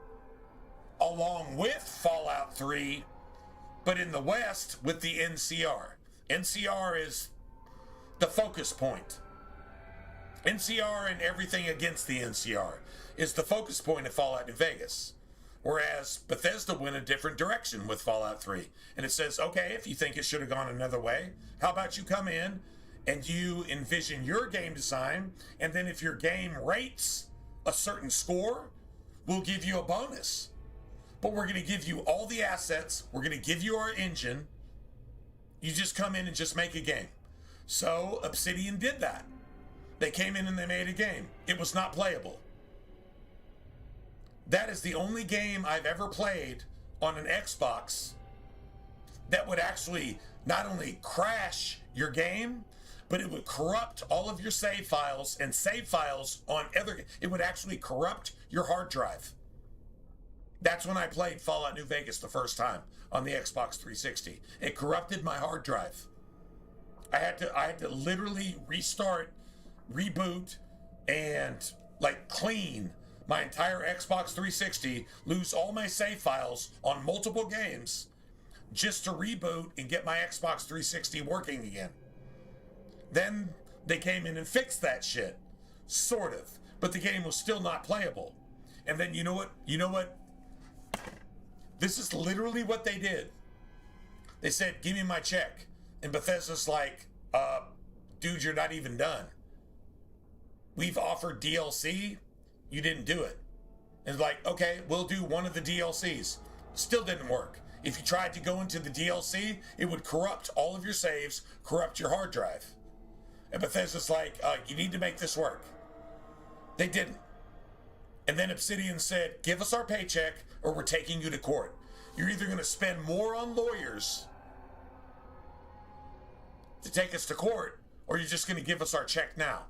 along with Fallout 3, but in the West with the NCR. NCR is the focus point. NCR and everything against the NCR is the focus point of Fallout New Vegas. Whereas Bethesda went a different direction with Fallout 3. And it says, okay, if you think it should have gone another way, how about you come in and you envision your game design, and then if your game rates a certain score, we'll give you a bonus. But we're going to give you all the assets, we're going to give you our engine, you just come in and just make a game. So Obsidian did that. They came in and they made a game. It was not playable. That is the only game I've ever played on an Xbox that would actually not only crash your game, but it would corrupt all of your save files, and save files on it would actually corrupt your hard drive. That's when I played Fallout New Vegas the first time on the Xbox 360. It corrupted my hard drive. I had to literally restart, reboot, and like clean my entire Xbox 360, lose all my save files on multiple games just to reboot and get my Xbox 360 working again. Then they came in and fixed that shit, sort of, but the game was still not playable. And then you know what? This is literally what they did. They said, give me my check. And Bethesda's like, dude, you're not even done. We've offered DLC. You didn't do it. And it's like, okay, we'll do one of the DLCs. Still didn't work. If you tried to go into the DLC, it would corrupt all of your saves, corrupt your hard drive. And Bethesda's like, you need to make this work. They didn't. And then Obsidian said, give us our paycheck or we're taking you to court. You're either going to spend more on lawyers to take us to court, or you're just going to give us our check now.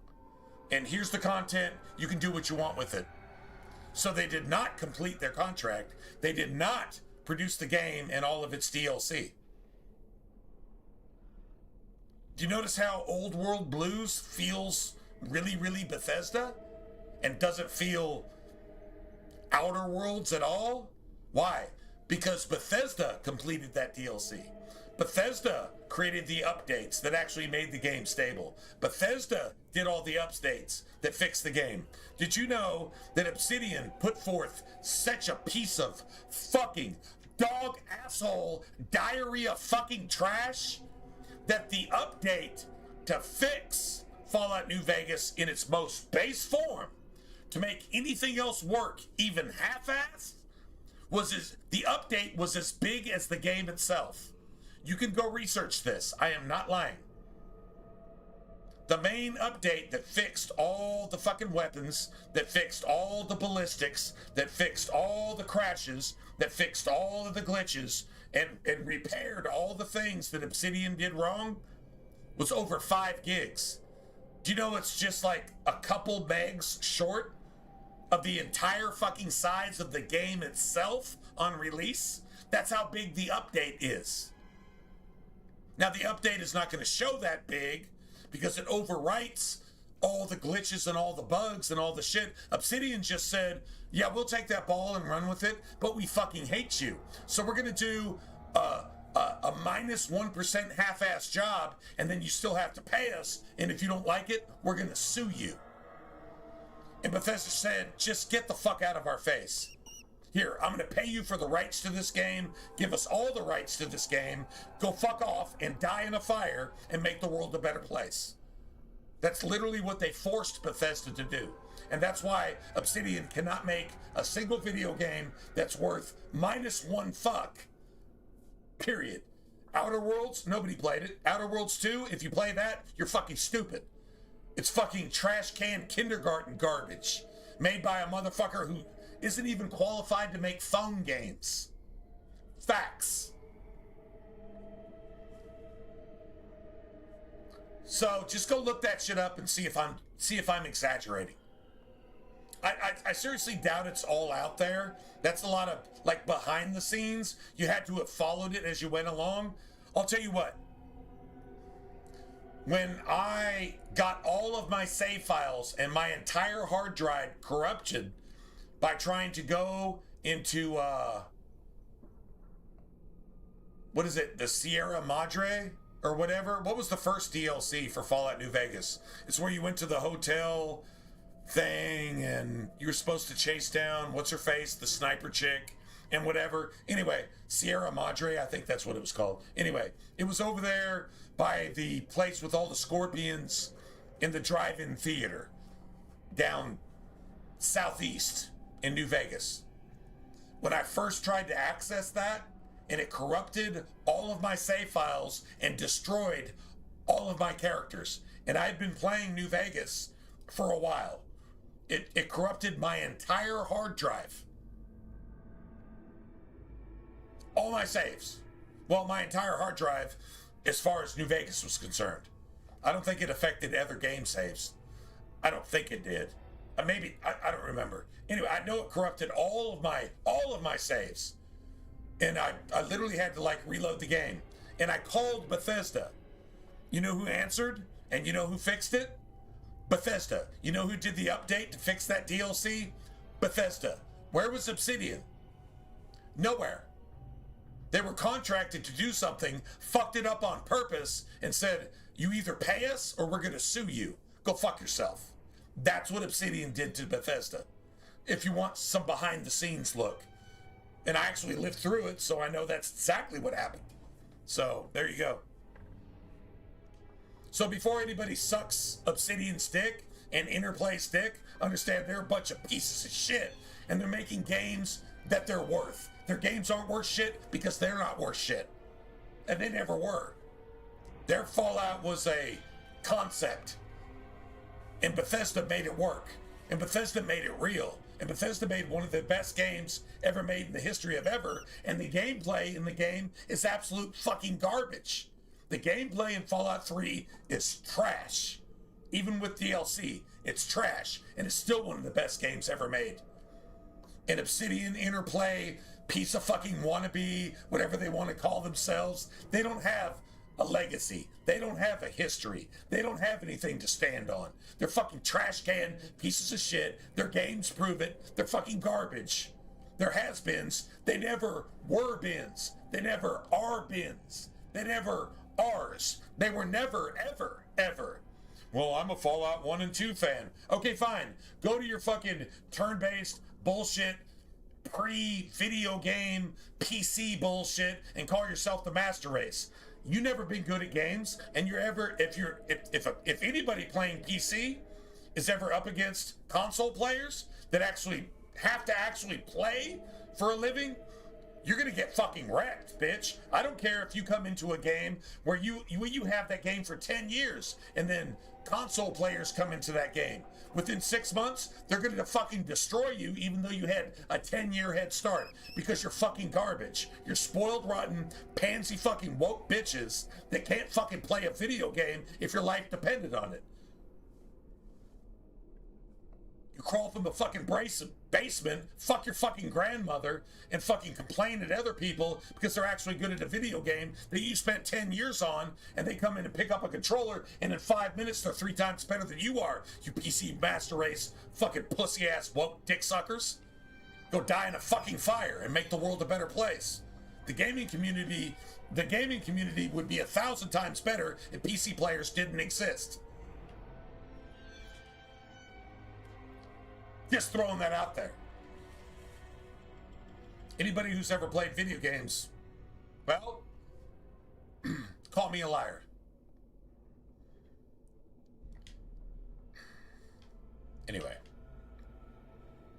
And here's the content. You can do what you want with it. So they did not complete their contract. They did not produce the game and all of its DLC. Do you notice how Old World Blues feels really, really Bethesda? And doesn't feel Outer Worlds at all? Why? Because Bethesda completed that DLC. Bethesda created the updates that actually made the game stable. Bethesda did all the updates that fixed the game. Did you know that Obsidian put forth such a piece of fucking dog asshole diarrhea fucking trash that the update to fix Fallout New Vegas in its most base form to make anything else work, even half-assed, the update was as big as the game itself. You can go research this. I am not lying. The main update that fixed all the fucking weapons, that fixed all the ballistics, that fixed all the crashes, that fixed all of the glitches, and repaired all the things that Obsidian did wrong was over 5 gigs. Do you know it's just like a couple megs short of the entire fucking size of the game itself on release? That's how big the update is. Now, the update is not going to show that big because it overwrites all the glitches and all the bugs and all the shit. Obsidian just said, yeah, we'll take that ball and run with it, but we fucking hate you. So we're going to do a minus 1% half-ass job, and then you still have to pay us, and if you don't like it, we're going to sue you. And Bethesda said, just get the fuck out of our face. Here, I'm going to pay you for the rights to this game, give us all the rights to this game, go fuck off and die in a fire and make the world a better place. That's literally what they forced Bethesda to do. And that's why Obsidian cannot make a single video game that's worth minus 1 fuck. Period. Outer Worlds, nobody played it. Outer Worlds 2, if you play that, you're fucking stupid. It's fucking trash can kindergarten garbage made by a motherfucker who isn't even qualified to make phone games. Facts. So just go look that shit up and see if I'm exaggerating. I seriously doubt it's all out there. That's a lot of like behind the scenes. You had to have followed it as you went along. I'll tell you what. When I got all of my save files and my entire hard drive corrupted by trying to go into what is it, the Sierra Madre or whatever? What was the first DLC for Fallout New Vegas? It's where you went to the hotel thing and you were supposed to chase down what's her face, the sniper chick and whatever. Anyway, Sierra Madre, I think that's what it was called. Anyway, it was over there by the place with all the scorpions in the drive-in theater down southeast in New Vegas. When I first tried to access that, and it corrupted all of my save files and destroyed all of my characters. And I had been playing New Vegas for a while. It corrupted my entire hard drive. All my saves. Well, my entire hard drive as far as New Vegas was concerned. I don't think it affected other game saves. I don't think it did. Maybe, I don't remember. Anyway, I know it corrupted all of my saves. And I literally had to like reload the game. And I called Bethesda. You know who answered? And you know who fixed it? Bethesda. You know who did the update to fix that DLC? Bethesda. Where was Obsidian? Nowhere. They were contracted to do something, fucked it up on purpose, and said, you either pay us or we're going to sue you. Go fuck yourself. That's what Obsidian did to Bethesda. If you want some behind the scenes look. And I actually lived through it, so I know that's exactly what happened. So, there you go. So before anybody sucks Obsidian stick and Interplay stick, understand they're a bunch of pieces of shit. And they're making games that they're worth. Their games aren't worth shit because they're not worth shit. And they never were. Their Fallout was a concept. And Bethesda made it work. And Bethesda made it real. And Bethesda made one of the best games ever made in the history of ever. And the gameplay in the game is absolute fucking garbage. The gameplay in Fallout 3 is trash. Even with DLC, it's trash. And it's still one of the best games ever made. And Obsidian, Interplay, piece of fucking wannabe, whatever they want to call themselves, they don't have a legacy. They don't have a history. They don't have anything to stand on. They're fucking trash can pieces of shit. Their games prove it. They're fucking garbage. They're has-beens. They never were bins. They never are bins. They never ours. They were never, ever, ever. Well, I'm a Fallout 1 and 2 fan. Okay, fine. Go to your fucking turn-based bullshit pre-video game PC bullshit and call yourself the master race. You never been good at games, and you're ever if anybody playing PC is ever up against console players that actually have to actually play for a living, you're gonna get fucking wrecked, bitch. I don't care if you come into a game where you have that game for 10 years and then console players come into that game. Within 6 months, they're gonna fucking destroy you even though you had a 10-year head start because you're fucking garbage. You're spoiled, rotten, pansy fucking woke bitches that can't fucking play a video game if your life depended on it. You crawl from the fucking basement, fuck your fucking grandmother, and fucking complain at other people because they're actually good at a video game that you spent 10 years on, and they come in and pick up a controller, and in 5 minutes they're 3 times better than you are, you PC master race, fucking pussy-ass woke dick suckers. Go die in a fucking fire and make the world a better place. The gaming community would be 1,000 times better if PC players didn't exist. Just throwing that out there. Anybody who's ever played video games, well, call me a liar. Anyway.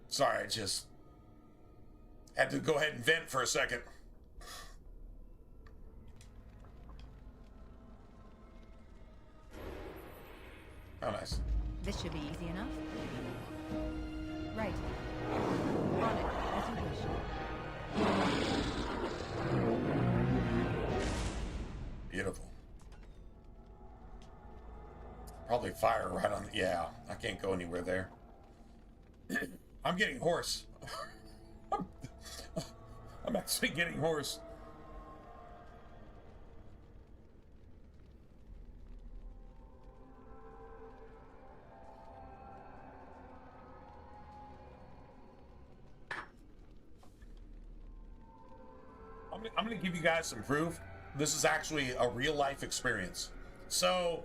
Sorry, I just had to go ahead and vent for a second. Oh, nice. This should be easy enough. Right. On it, as you wish. Beautiful. Probably fire right on the... Yeah, I can't go anywhere there. I'm getting hoarse. I'm actually getting hoarse. I'm going to give you guys some proof. This is actually a real-life experience. So,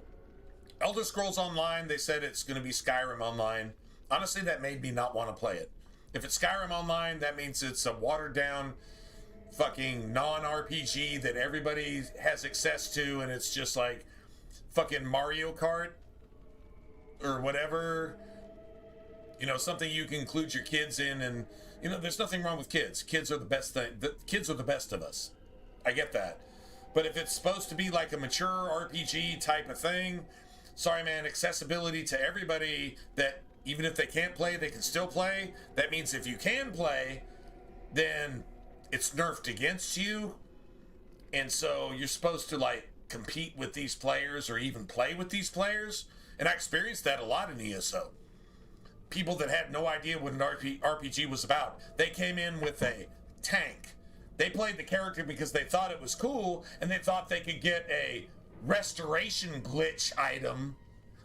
Elder Scrolls Online, they said it's going to be Skyrim Online. Honestly, that made me not want to play it. If it's Skyrim Online, that means it's a watered-down fucking non-RPG that everybody has access to, and it's just like fucking Mario Kart or whatever. You know, something you can include your kids in, and you know, there's nothing wrong with kids. Kids are the best thing. The kids are the best of us. I get that. But if it's supposed to be like a mature RPG type of thing, sorry man, accessibility to everybody that even if they can't play, they can still play. That means if you can play, then it's nerfed against you. And so you're supposed to like compete with these players or even play with these players. And I experienced that a lot in ESO. People that had no idea what an RPG was about. They came in with a tank. They played the character because they thought it was cool, and they thought they could get a restoration glitch item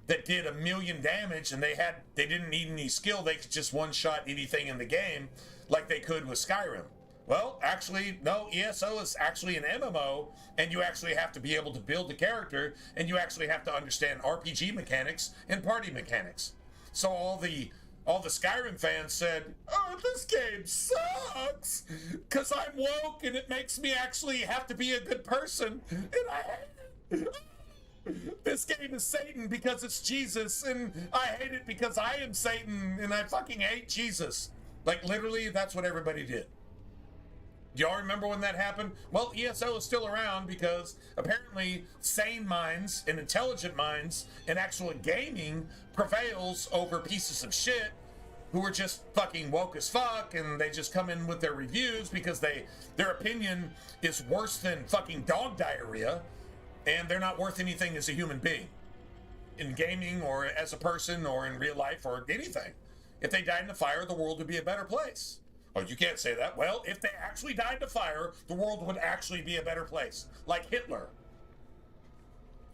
that did 1,000,000 damage, and they didn't need any skill. They could just one-shot anything in the game like they could with Skyrim. Well, actually, no, ESO is actually an MMO, and you actually have to be able to build the character, and you actually have to understand RPG mechanics and party mechanics. So all the Skyrim fans said, oh, this game sucks because I'm woke and it makes me actually have to be a good person, and I hate it. This game is Satan because it's Jesus, and I hate it because I am Satan, and I fucking hate Jesus. Like, literally, that's what everybody did. Do y'all remember when that happened? Well, ESO is still around because apparently sane minds and intelligent minds and actual gaming prevails over pieces of shit who are just fucking woke as fuck, and they just come in with their reviews because their opinion is worse than fucking dog diarrhea, and they're not worth anything as a human being in gaming or as a person or in real life or anything. If they died in the fire, the world would be a better place. Oh, you can't say that. Well, if they actually died in a fire, the world would actually be a better place. Like Hitler.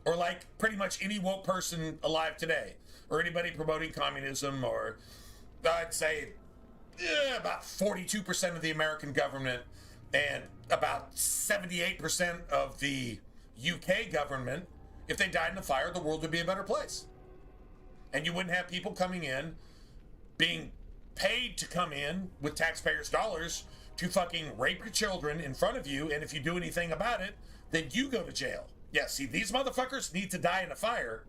Or like pretty much any woke person alive today. Or anybody promoting communism, or I'd say about 42% of the American government and about 78% of the UK government. If they died in a fire, the world would be a better place. And you wouldn't have people coming in being paid to come in with taxpayers' dollars to fucking rape your children in front of you, and if you do anything about it, then you go to jail. Yeah, see, these motherfuckers need to die in a fire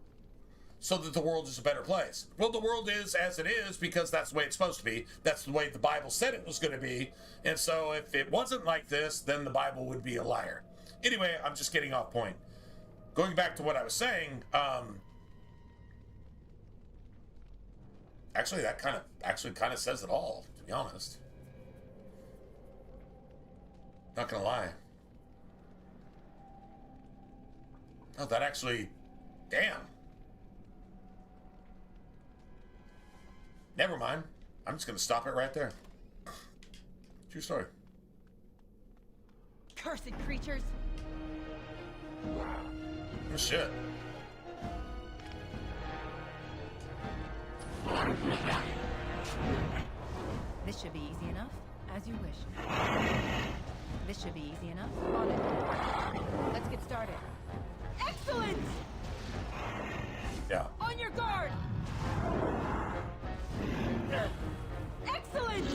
so that the world is a better place. Well, the world is as it is because that's the way it's supposed to be. That's the way the Bible said it was going to be. And so if it wasn't like this, then the Bible would be a liar. Anyway, I'm just getting off point. Going back to what I was saying, actually, that kind of says it all, to be honest. Not gonna lie. Oh, that actually, damn. Never mind. I'm just gonna stop it right there. True story. Cursed creatures! Oh, shit. This should be easy enough. As you wish. This should be easy enough. On it. Let's get started. Excellent! Yeah. On your guard! Excellent!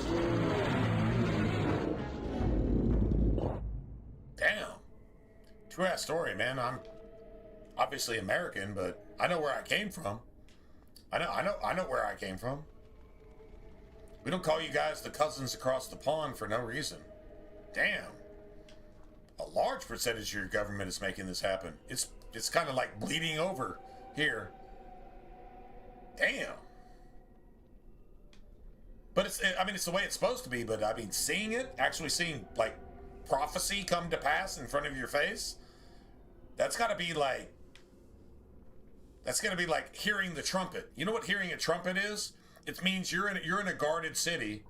Damn. True ass story, man. I'm obviously American, but I know where I came from. I know where I came from. We don't call you guys the cousins across the pond for no reason. Damn. A large percentage of your government is making this happen. It's kind of like bleeding over here. Damn. But it's the way it's supposed to be, but I mean, seeing it, actually seeing like prophecy come to pass in front of your face, that's got to be like, that's going to be like hearing the trumpet. You know what hearing a trumpet is? It means you're in a guarded city,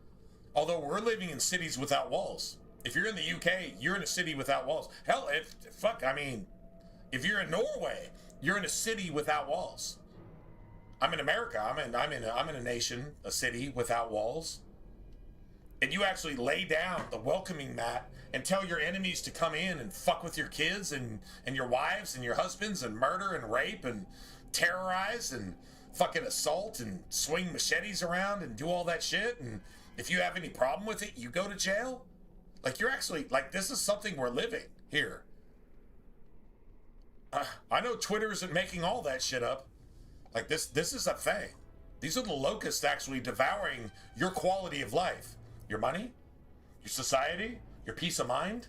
although we're living in cities without walls. If you're in the UK, you're in a city without walls. Hell, if you're in Norway, you're in a city without walls. I'm in America. I'm in a nation, a city without walls. And you actually lay down the welcoming mat and tell your enemies to come in and fuck with your kids and your wives and your husbands and murder and rape and terrorize and fucking assault and swing machetes around and do all that shit. And if you have any problem with it, you go to jail. Like, you're actually, like, this is something we're living here. I know Twitter isn't making all that shit up. Like, this is a thing. These are the locusts actually devouring your quality of life. Your money, your society, your peace of mind,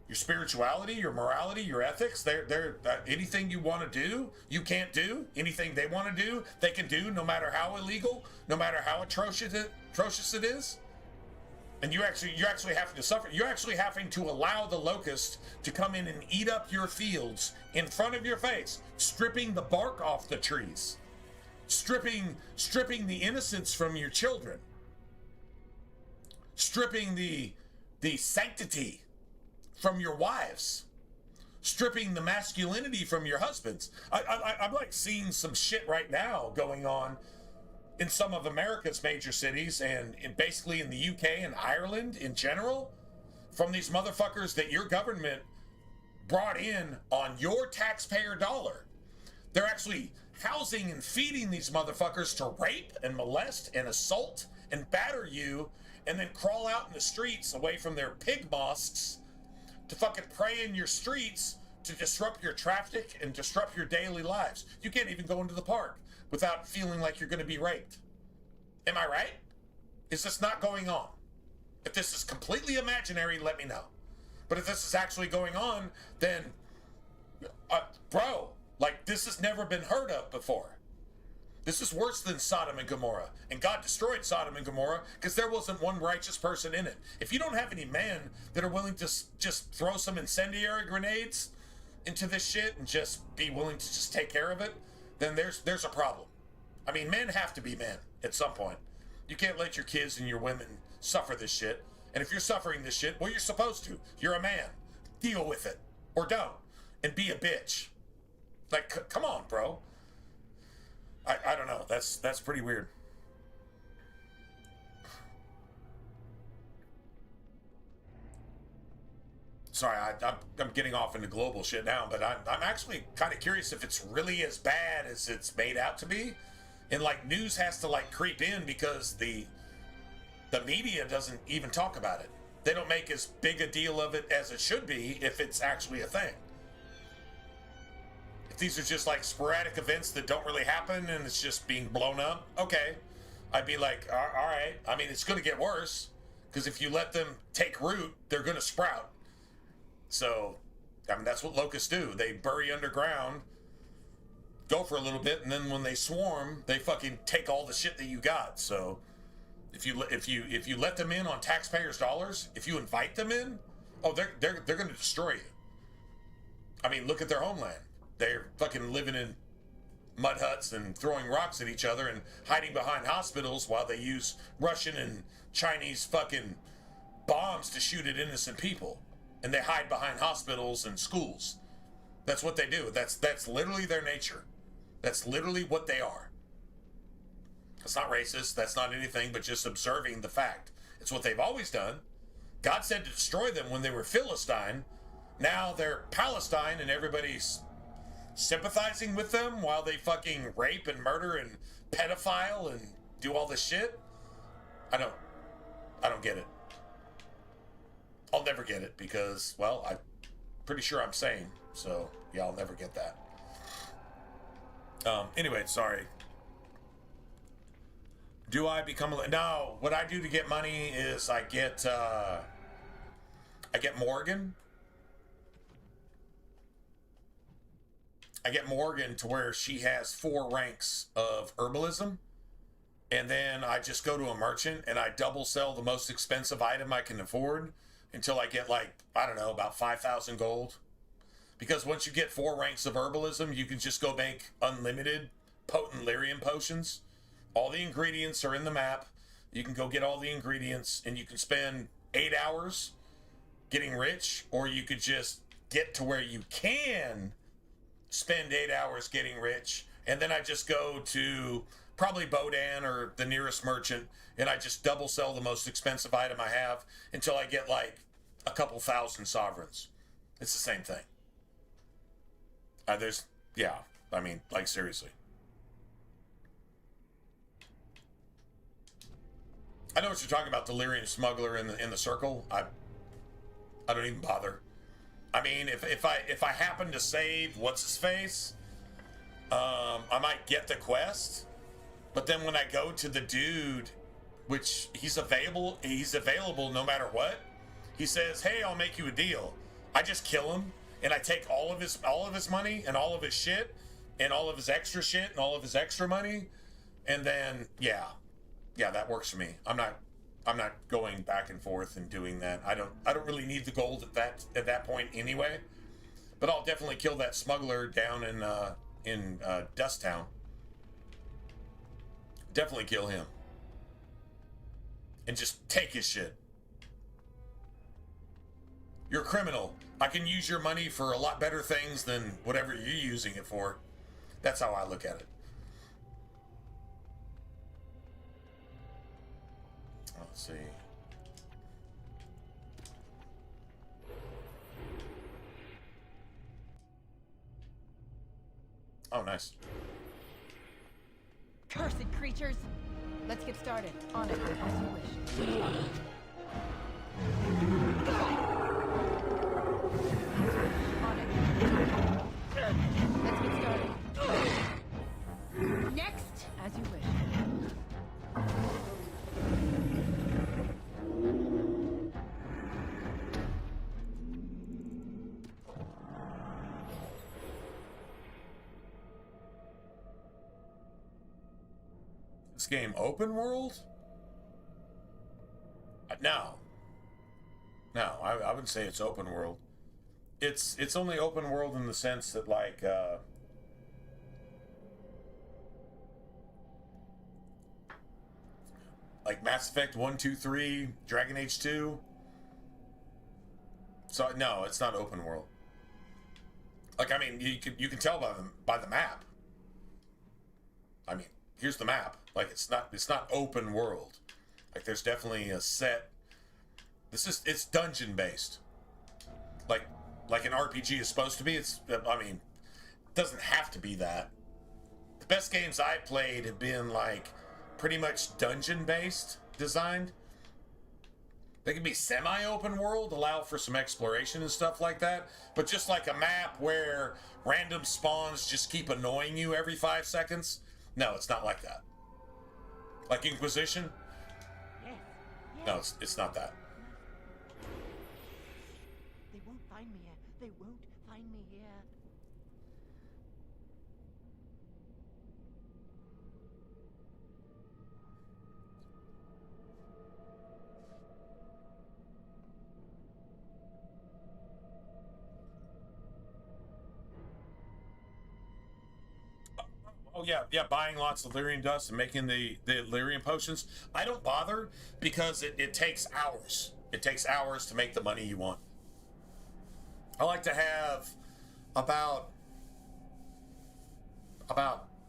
your spirituality, your morality, your ethics. They're anything you want to do, you can't do. Anything they want to do, they can do, no matter how illegal, no matter how atrocious it is. And you're actually having to suffer. You're actually having to allow the locust to come in and eat up your fields in front of your face, stripping the bark off the trees, stripping the innocence from your children, stripping the sanctity from your wives, stripping the masculinity from your husbands. I'm like seeing some shit right now going on in some of America's major cities and basically in the UK and Ireland in general, from these motherfuckers that your government brought in on your taxpayer dollar. They're actually housing and feeding these motherfuckers to rape and molest and assault and batter you, and then crawl out in the streets away from their pig mosques to fucking pray in your streets to disrupt your traffic and disrupt your daily lives. You can't even go into the park without feeling like you're going to be raped. Am I right? Is this not going on? If this is completely imaginary, let me know. But if this is actually going on, then, bro, like, this has never been heard of before. This is worse than Sodom and Gomorrah. And God destroyed Sodom and Gomorrah because there wasn't one righteous person in it. If you don't have any men that are willing to just throw some incendiary grenades into this shit and just be willing to just take care of it, then there's a problem. I mean, men have to be men at some point. You can't let your kids and your women suffer this shit. And if you're suffering this shit, well, you're supposed to. You're a man. Deal with it. Or don't. And be a bitch. Like, come on, bro. I don't know. That's pretty weird. Sorry, I'm getting off into global shit now, but I'm actually kind of curious if it's really as bad as it's made out to be. And like, news has to like creep in because the media doesn't even talk about it. They don't make as big a deal of it as it should be if it's actually a thing. If these are just like sporadic events that don't really happen and it's just being blown up, okay. I'd be like, all right. I mean, it's going to get worse because if you let them take root, they're going to sprout. So, I mean, that's what locusts do. They bury underground, go for a little bit, and then when they swarm, they fucking take all the shit that you got. So, if you let them in on taxpayers' dollars, if you invite them in, oh, they're going to destroy you. I mean, look at their homeland. They're fucking living in mud huts and throwing rocks at each other and hiding behind hospitals while they use Russian and Chinese fucking bombs to shoot at innocent people. And they hide behind hospitals and schools. That's what they do. That's literally their nature. That's literally what they are. It's not racist. That's not anything but just observing the fact. It's what they've always done. God said to destroy them when they were Philistine. Now they're Palestine and everybody's sympathizing with them while they fucking rape and murder and pedophile and do all this shit. I don't get it. I'll never get it because, well, I'm pretty sure I'm sane. So, yeah, I'll never get that. Anyway, sorry. Do I become a... No, what I do to get money is I get Morgan. I get Morgan to where she has 4 ranks of herbalism. And then I just go to a merchant and I double sell the most expensive item I can afford until I get like, I don't know, about 5,000 gold. Because once you get 4 ranks of herbalism, you can just go make unlimited potent lyrium potions. All the ingredients are in the map. You can go get all the ingredients and you can spend 8 hours getting rich, or you could just get to where you can spend 8 hours getting rich. And then I just go to probably Bodan or the nearest merchant and I just double sell the most expensive item I have until I get like a couple thousand sovereigns. It's the same thing. I mean, like seriously. I know what you're talking about, delirium smuggler in the circle. I don't even bother. I mean, if I happen to save what's his face, I might get the quest. But then when I go to the dude, which he's available no matter what. He says, "Hey, I'll make you a deal." I just kill him and I take all of his money and all of his shit and all of his extra shit and all of his extra money, and then yeah, that works for me. I'm not going back and forth and doing that. I don't really need the gold at that point anyway. But I'll definitely kill that smuggler down in Dust Town. Definitely kill him. And just take his shit. You're a criminal. I can use your money for a lot better things than whatever you're using it for. That's how I look at it. Let's see. Oh, nice. Cursed creatures! Let's get started. On it, as you wish. On it. Let's get started. Next, as you wish. This game open world? No, I wouldn't say it's open world. It's only open world in the sense that like Mass Effect 1, 2, 3, Dragon Age 2. So no, it's not open world. Like, I mean, you can tell by the map. I mean, here's the map. Like, it's not open world. Like, there's definitely a set. It's dungeon based. Like an RPG is supposed to be. I mean, it doesn't have to be that. The best games I played have been like pretty much dungeon based designed. They can be semi-open world, allow for some exploration and stuff like that, but just like a map where random spawns just keep annoying you every 5 seconds. No, it's not like that. Like Inquisition? No, it's not that. They won't find me here. They won't find me here. Oh yeah, buying lots of lyrium dust and making the lyrium potions. I don't bother because it takes hours. It takes hours to make the money you want. I like to have about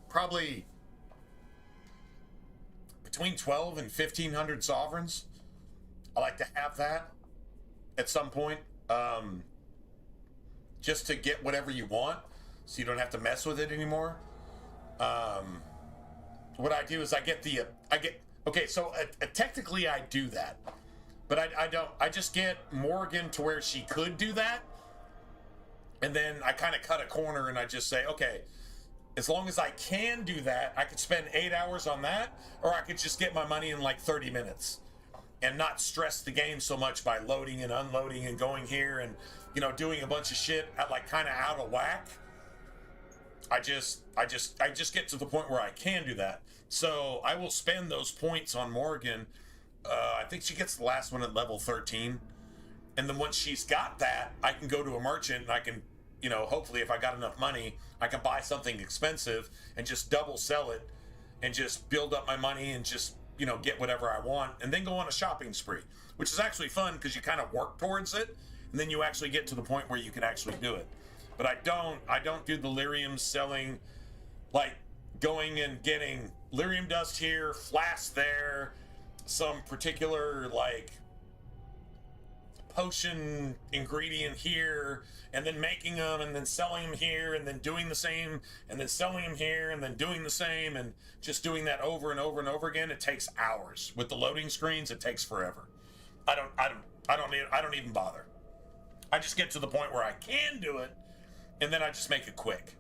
probably between 12 and 1,500 sovereigns. I like to have that at some point, just to get whatever you want, so you don't have to mess with it anymore. What I do is technically I do that, but I don't. I just get Morgan to where she could do that, and then I kind of cut a corner and I just say, okay, as long as I can do that, I could spend 8 hours on that, or I could just get my money in like 30 minutes and not stress the game so much by loading and unloading and going here and, you know, doing a bunch of shit at like kind of out of whack. I just get to the point where I can do that. So I will spend those points on Morgan. I think she gets the last one at level 13. And then once she's got that, I can go to a merchant and I can, you know, hopefully if I got enough money, I can buy something expensive and just double sell it and just build up my money and just, you know, get whatever I want and then go on a shopping spree, which is actually fun because you kind of work towards it and then you actually get to the point where you can actually do it. But I don't do the lyrium selling, like going and getting lyrium dust here, flask there, some particular like potion ingredient here, and then making them and then selling them here and then doing the same and then selling them here and then doing the same and just doing that over and over and over again. It takes hours. With the loading screens, it takes forever. I don't even bother. I just get to the point where I can do it, and then I just make it quick.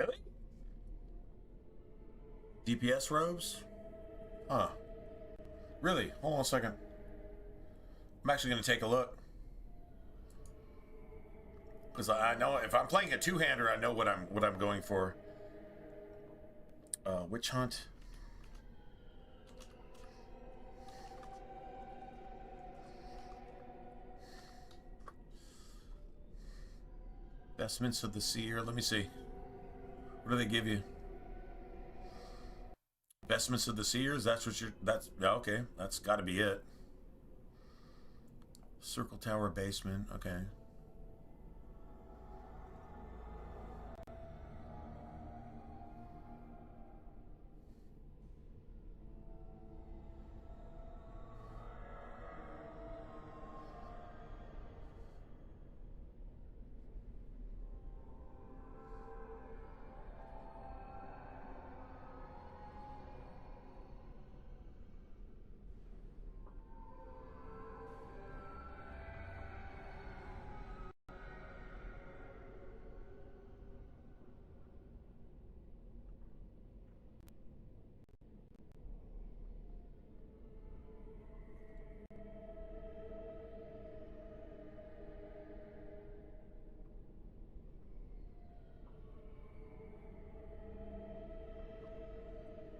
Really? DPS robes? Huh. Really? Hold on a second. I'm actually going to take a look. Because I know if I'm playing a two-hander, I know what I'm going for. Witch hunt. Vestments of the Seer. Let me see. What do they give you? Vestments of the Seers. That's what you're. That's okay. That's got to be it. Circle Tower basement. Okay.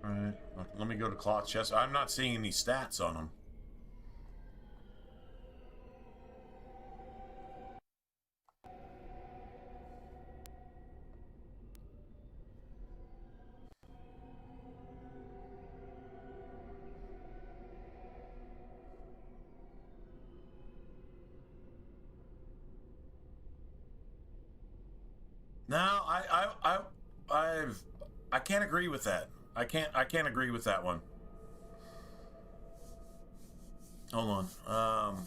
Alright, let me go to cloth chest. I'm not seeing any stats on them. No, I can't agree with that. I can't agree with that one. Hold on.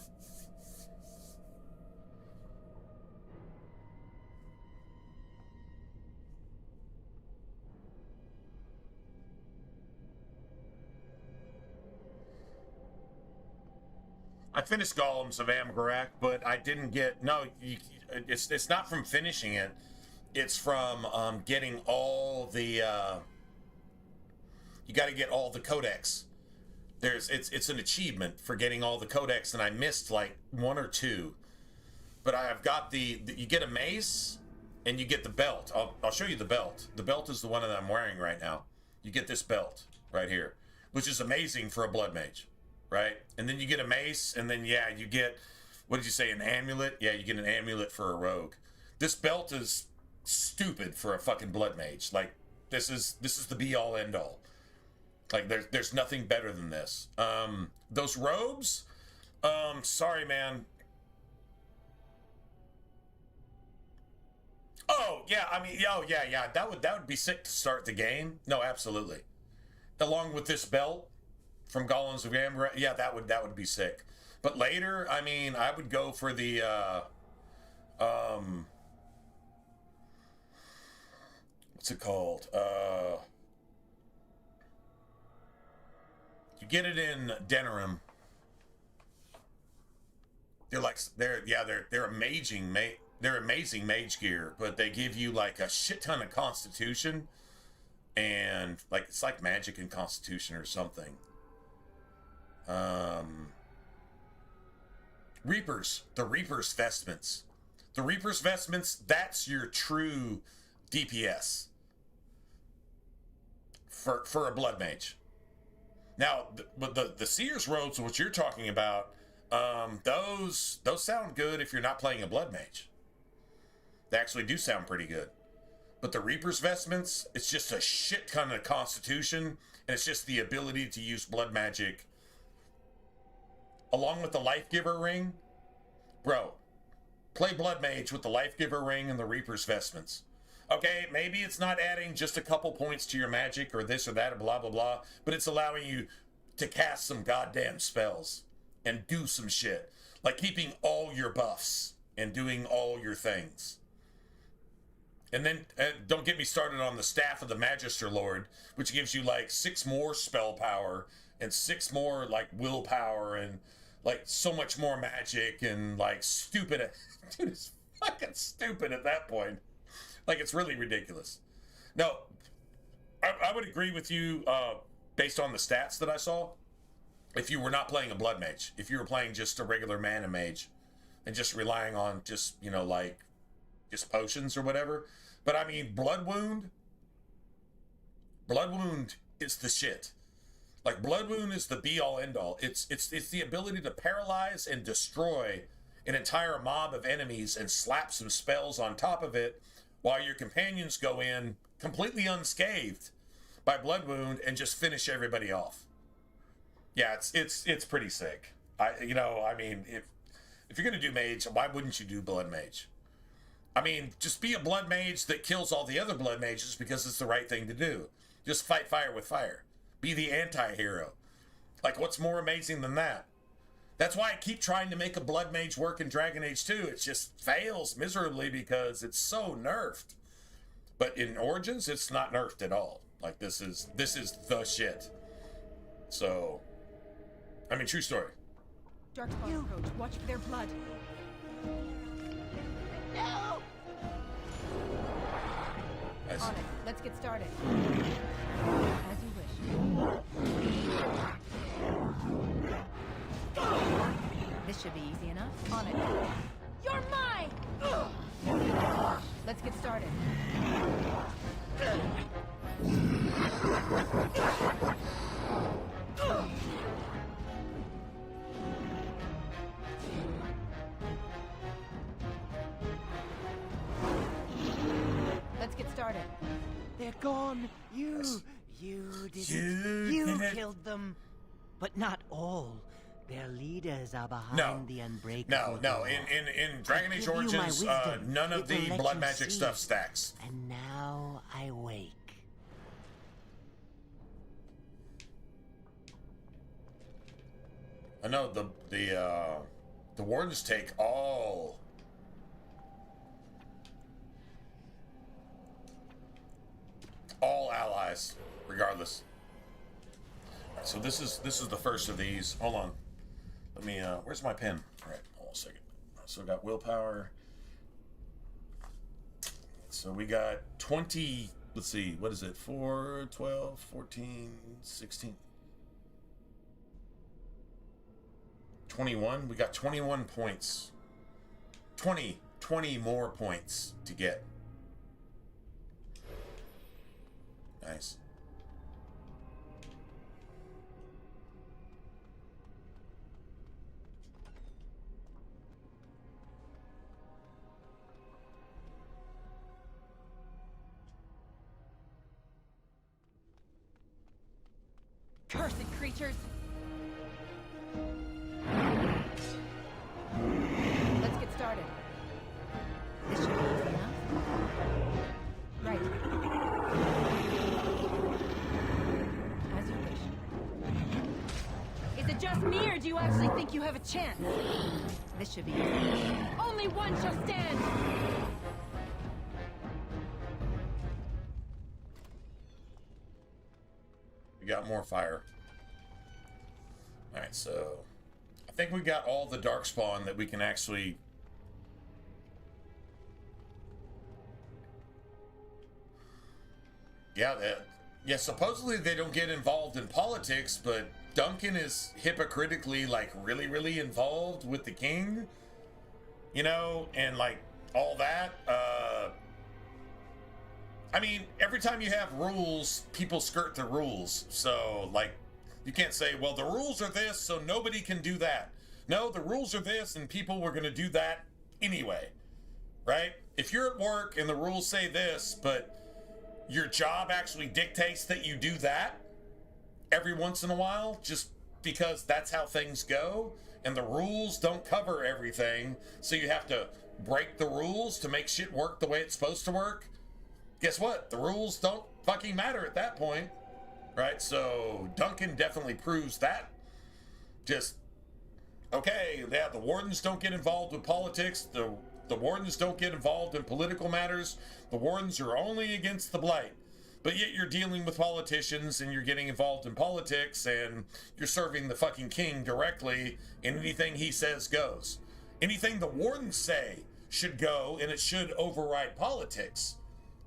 I finished Golems of Amgarak, but I didn't get it's not from finishing it. It's from getting all the you got to get all the codex. It's an achievement for getting all the codex, and I missed like one or two. But I've got you get a mace and you get the belt. I'll show you the belt. The belt is the one that I'm wearing right now. You get this belt right here, which is amazing for a blood mage, right? And then you get a mace, and then yeah, you get, what did you say, an amulet? Yeah, you get an amulet for a rogue. This belt is stupid for a fucking blood mage. Like this is the be all end all. Like there's nothing better than this. Those robes, sorry man. Oh yeah, I mean, oh yeah, that would be sick to start the game. No, absolutely. Along with this belt from Golems of Amber, yeah, that would be sick. But later, I mean, I would go for the what's it called? You get it in Denerim. They're amazing, they're amazing mage gear, but they give you like a shit ton of constitution, and like it's like magic and constitution or something. Reapers, the Reaper's vestments. The Reaper's vestments, that's your true DPS for a blood mage. Now, but the Seer's robes, what you're talking about, those sound good if you're not playing a blood mage. They actually do sound pretty good. But the Reaper's vestments, it's just a shit ton of constitution, and it's just the ability to use blood magic along with the Life Giver ring. Bro, play blood mage with the Life Giver ring and the Reaper's vestments. Okay, maybe it's not adding just a couple points to your magic or this or that or blah, blah, blah, but it's allowing you to cast some goddamn spells and do some shit. Like keeping all your buffs and doing all your things. And then, don't get me started on the Staff of the Magister Lord, which gives you like 6 more spell power and 6 more like willpower and like so much more magic and like stupid. Dude, it's fucking stupid at that point. Like, it's really ridiculous. No, I would agree with you based on the stats that I saw. If you were not playing a blood mage, if you were playing just a regular mana mage and just relying on just, you know, like just potions or whatever. But I mean, Blood Wound is the shit. Like, Blood Wound is the be-all, end-all. It's the ability to paralyze and destroy an entire mob of enemies and slap some spells on top of it while your companions go in completely unscathed by Blood Wound and just finish everybody off. Yeah, it's pretty sick. I mean, if you're gonna do mage, why wouldn't you do blood mage? I mean, just be a blood mage that kills all the other blood mages because it's the right thing to do. Just fight fire with fire. Be the anti-hero. Like, what's more amazing than that? That's why I keep trying to make a blood mage work in Dragon Age 2. It just fails miserably because it's so nerfed. But in Origins, it's not nerfed at all. Like, this is the shit. So, I mean, true story. Darkspawn approach. Watch for their blood. No! Nice. On it. Let's get started. As you wish. This should be easy enough. On it. You're mine! Let's get started. Let's get started. They're gone. You did it. You killed them. But not all. Their leaders are behind the unbreakable. No. In Dragon Age Origins, none of the blood magic stuff stacks. And now I wake. I know the wardens take all allies, regardless. All right, so this is the first of these. Hold on. Let me where's my pen? All right, hold on a second. So we got willpower. So we got 20, let's see, what is it? 4, 12, 14, 16. 21. We got 21 points. 20 more points to get. Nice. Cursed creatures! Let's get started. This should be easy enough. Right. As you wish. Is it just me, or do you actually think you have a chance? This should be easy. Only one shall stand! We got more fire. Alright, so I think we got all the darkspawn that we can actually... Yeah, supposedly they don't get involved in politics, but Duncan is hypocritically, like, really involved with the king, you know, and, like, all that. I mean, every time you have rules, people skirt the rules. So, like, you can't say, well, the rules are this, so nobody can do that. No, the rules are this, and people were going to do that anyway, right? If you're at work and the rules say this, but your job actually dictates that you do that every once in a while, just because that's how things go, and the rules don't cover everything, so you have to break the rules to make shit work the way it's supposed to work. Guess what? The rules don't fucking matter at that point, right? So Duncan definitely proves that. Just, okay, yeah, the wardens don't get involved with politics. The wardens don't get involved in political matters. The wardens are only against the blight. But yet you're dealing with politicians and you're getting involved in politics and you're serving the fucking king directly, and anything he says goes. Anything the wardens say should go, and it should override politics.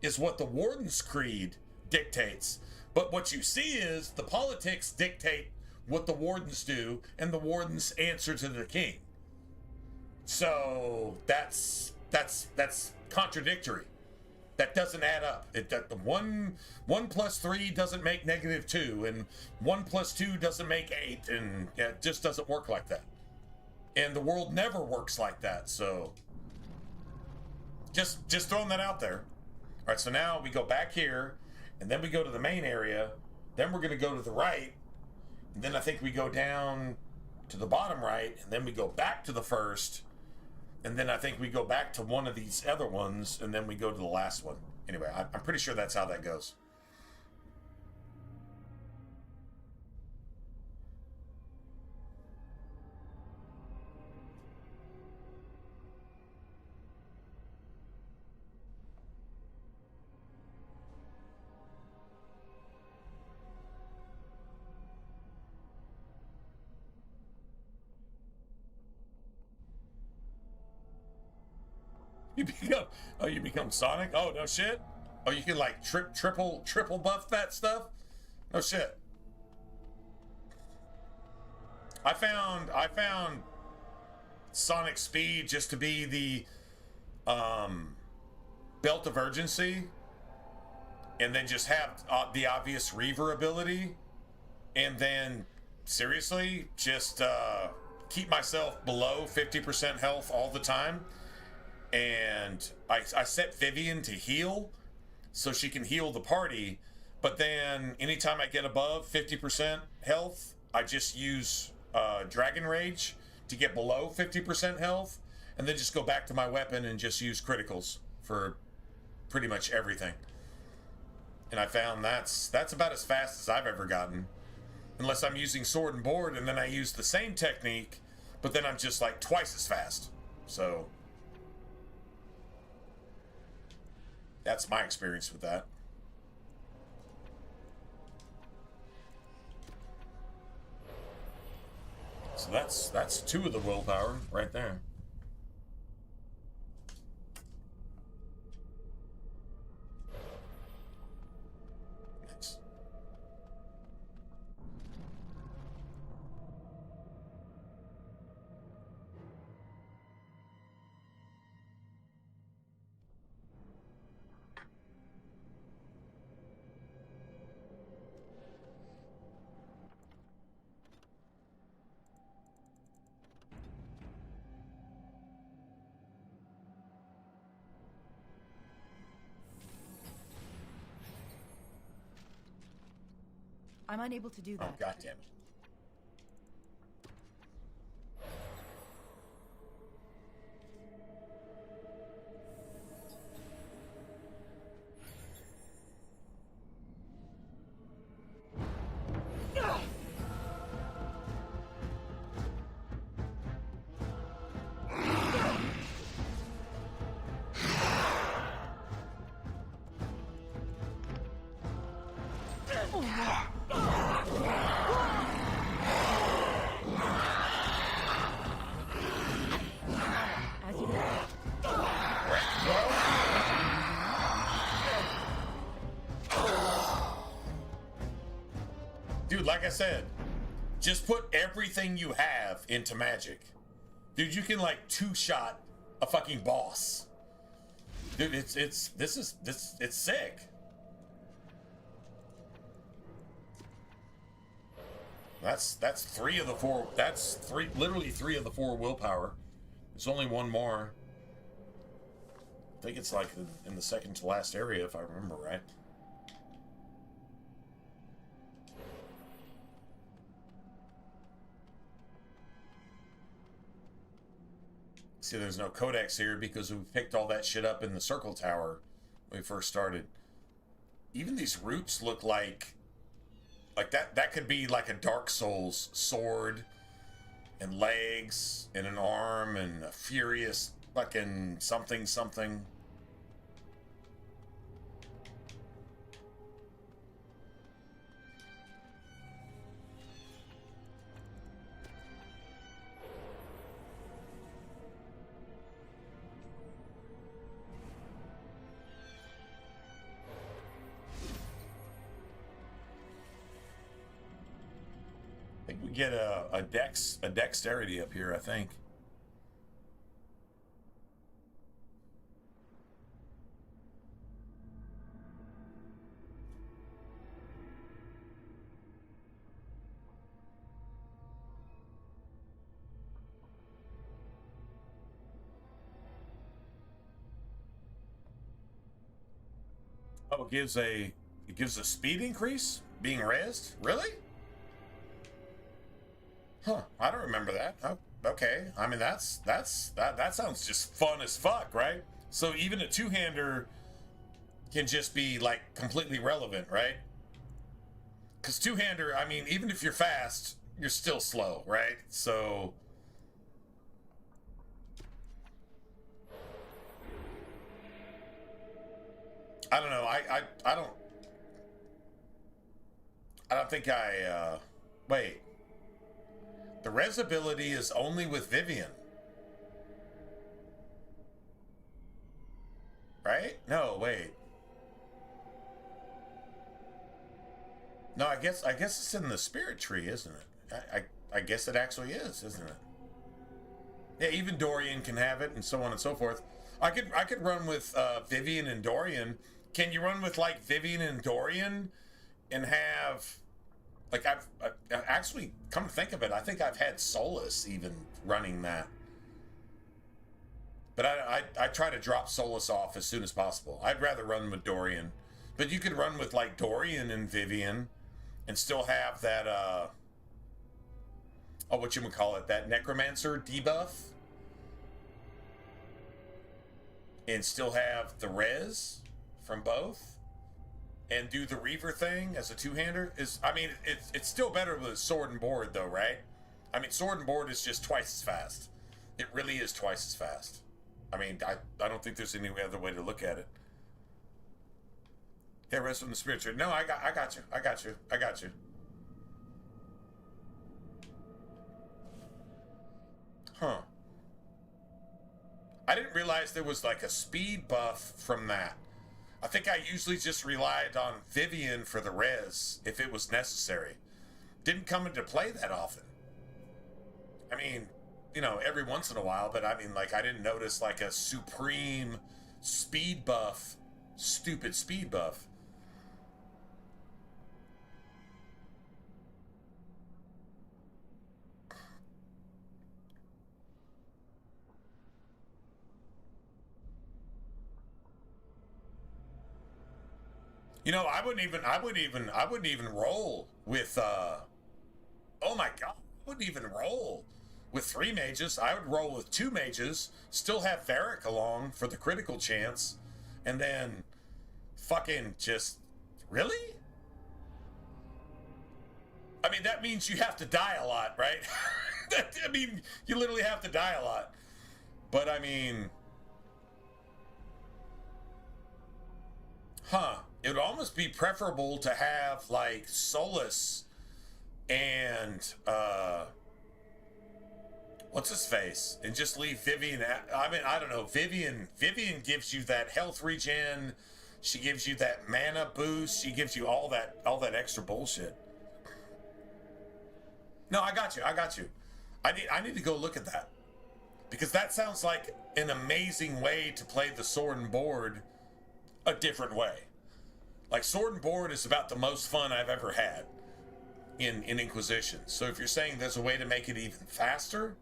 is what the Warden's Creed dictates. But what you see is the politics dictate what the Wardens do, and the Wardens answer to the king. So that's contradictory. That doesn't add up. That the one plus 3 doesn't make -2, and 1 plus 2 doesn't make 8, and it just doesn't work like that. And the world never works like that. So just throwing that out there. All right, so now we go back here, and then we go to the main area. Then we're going to go to the right, and then I think we go down to the bottom right, and then we go back to the first, and then I think we go back to one of these other ones, and then we go to the last one. Anyway, I'm pretty sure that's how that goes. You become Sonic? Oh, no shit. Oh, you can like triple buff that stuff? No shit. I found Sonic Speed just to be the belt of urgency, and then just have the obvious Reaver ability, and then seriously just keep myself below 50% health all the time. And I set Vivian to heal so she can heal the party, but then anytime I get above 50% health, I just use Dragon Rage to get below 50% health, and then just go back to my weapon and just use criticals for pretty much everything. And I found that's about as fast as I've ever gotten, unless I'm using sword and board, and then I use the same technique, but then I'm just like twice as fast. So that's my experience with that. So that's 2 of the willpower right there. Nice. I'm unable to do that. Oh, God damn it. Dude, like I said, just put everything you have into magic. Dude, you can like 2-shot a fucking boss. Dude, it's sick. That's 3 of the 4. That's literally 3 of the 4 willpower. There's only one more. I think it's like in the second to last area, if I remember right. See, there's no codex here because we picked all that shit up in the circle tower when we first started. Even these roots look like that could be like a Dark Souls sword and legs and an arm and a furious fucking something. think we get a dexterity up here, I think. Oh, it gives a speed increase being rezzed? Really? Huh, I don't remember that. Oh, okay. I mean, that sounds just fun as fuck, right? So even a two-hander can just be like completely relevant, right? Because two-hander, I mean, even if you're fast, you're still slow, right? So I don't know. I don't think wait. The res ability is only with Vivian. Right? No, wait. No, I guess it's in the spirit tree, isn't it? I guess it actually is, isn't it? Yeah, even Dorian can have it, and so on and so forth. I could run with Vivian and Dorian. Can you run with like Vivian and Dorian and have like I've actually, come to think of it, I think I've had Solus even running that. But I try to drop Solus off as soon as possible. I'd rather run with Dorian. But you could run with like Dorian and Vivian and still have that that necromancer debuff. And still have the res from both. And do the Reaver thing as a two-hander. It's still better with a sword and board though, right? I mean, sword and board is just twice as fast. It really is twice as fast. I mean, I don't think there's any other way to look at it. Yeah, rest from the spiritual. No, I got you. Huh. I didn't realize there was like a speed buff from that. I think I usually just relied on Vivian for the res if it was necessary. Didn't come into play that often. I mean, you know, every once in a while, but I mean, like, I didn't notice like a supreme speed buff, stupid speed buff. You know, I wouldn't even roll with oh my god, I wouldn't even roll with 3 mages. I would roll with 2 mages, still have Varric along for the critical chance, and then fucking just really? I mean, that means you have to die a lot, right? I mean, you literally have to die a lot. But I mean, it would almost be preferable to have like Solus and what's his face, and just leave Vivian. I mean, I don't know. Vivian gives you that health regen. She gives you that mana boost. She gives you all that extra bullshit. No, I got you. I need to go look at that, because that sounds like an amazing way to play the sword and board a different way. Like, sword and board is about the most fun I've ever had in Inquisition. So if you're saying there's a way to make it even faster,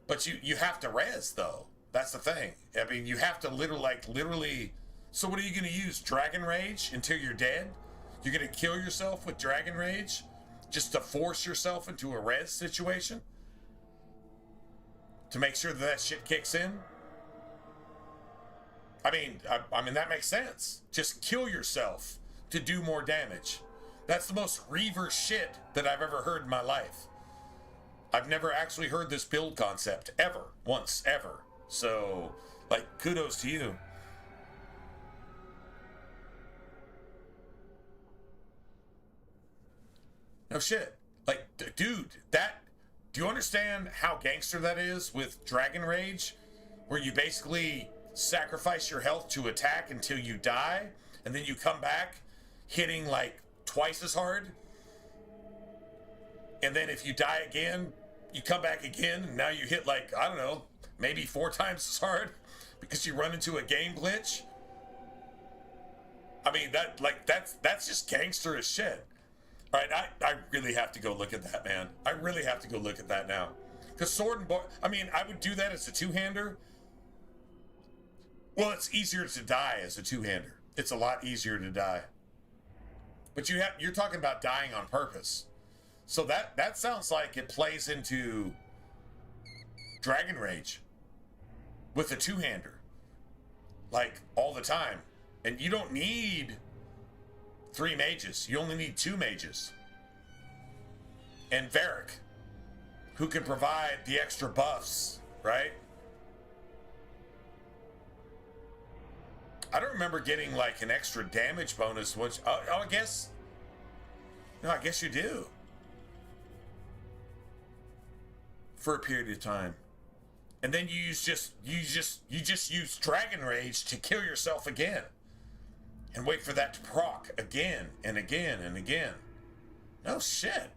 but you have to res though. That's the thing. I mean, you have to literally. So what are you going to use? Dragon Rage until you're dead? You're going to kill yourself with Dragon Rage just to force yourself into a res situation to make sure that shit kicks in? I mean, that makes sense. Just kill yourself to do more damage. That's the most Reaver shit that I've ever heard in my life. I've never actually heard this build concept once ever. So, like, kudos to you. No shit. Like, dude, do you understand how gangster that is with Dragon Rage? Where you basically sacrifice your health to attack until you die, and then you come back hitting like twice as hard. And then if you die again, you come back again, and now you hit like, I don't know, maybe 4 times as hard because you run into a game glitch. I mean, that's just gangster as shit. All right, I really have to go look at that, man. I really have to go look at that now. Because sword and board, I mean, I would do that as a two-hander. Well, it's easier to die as a two-hander. It's a lot easier to die. But you're talking about dying on purpose. So that sounds like it plays into Dragon Rage with a two-hander. Like, all the time. And you don't need 3 mages. You only need 2 mages. And Varric, who can provide the extra buffs, right? I don't remember getting like an extra damage bonus once. Oh, I guess. No, I guess you do. For a period of time. And then you just use Dragon Rage to kill yourself again. And wait for that to proc again and again and again. No shit.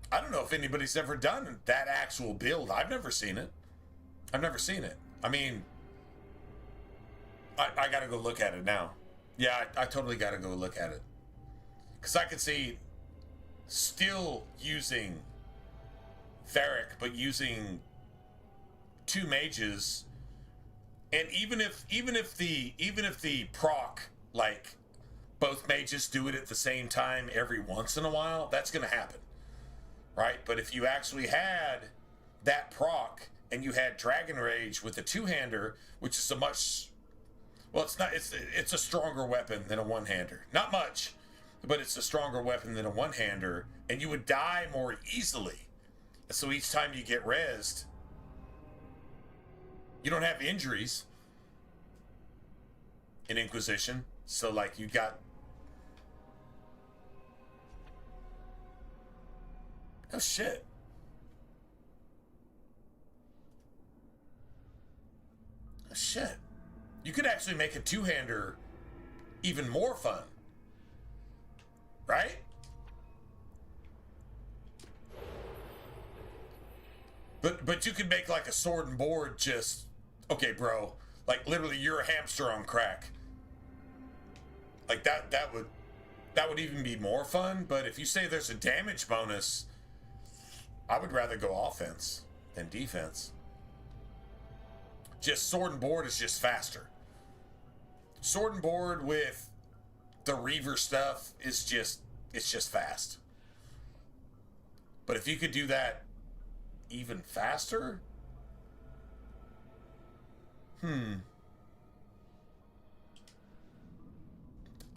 I don't know if anybody's ever done that actual build. I've never seen it. I mean, I gotta go look at it now. Yeah, I totally gotta go look at it. Because I could see still using Varric, but using 2 mages. And even if the proc, like, both mages do it at the same time every once in a while, that's gonna happen. Right? But if you actually had that proc and you had Dragon Rage with a two-hander, which is a much, well, it's a stronger weapon than a one-hander. Not much, but it's a stronger weapon than a one-hander, and you would die more easily. So each time you get rezzed, you don't have injuries in Inquisition. So like you got, oh shit. Oh shit. You could actually make a two-hander even more fun. Right? But you could make like a sword and board just, okay, bro, like literally you're a hamster on crack. Like that would even be more fun. But if you say there's a damage bonus, I would rather go offense than defense. Just sword and board is just faster. Sword and board with the Reaver stuff is just, it's just fast. But if you could do that even faster? I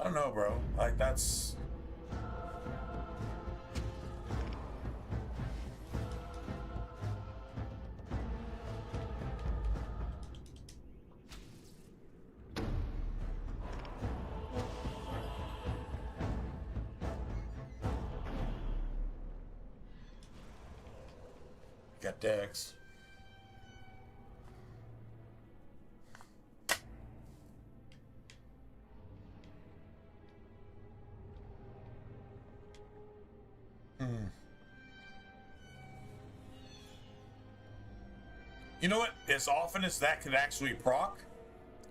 don't know, bro. Like, that's... Got Dex. You know what? As often as that could actually proc,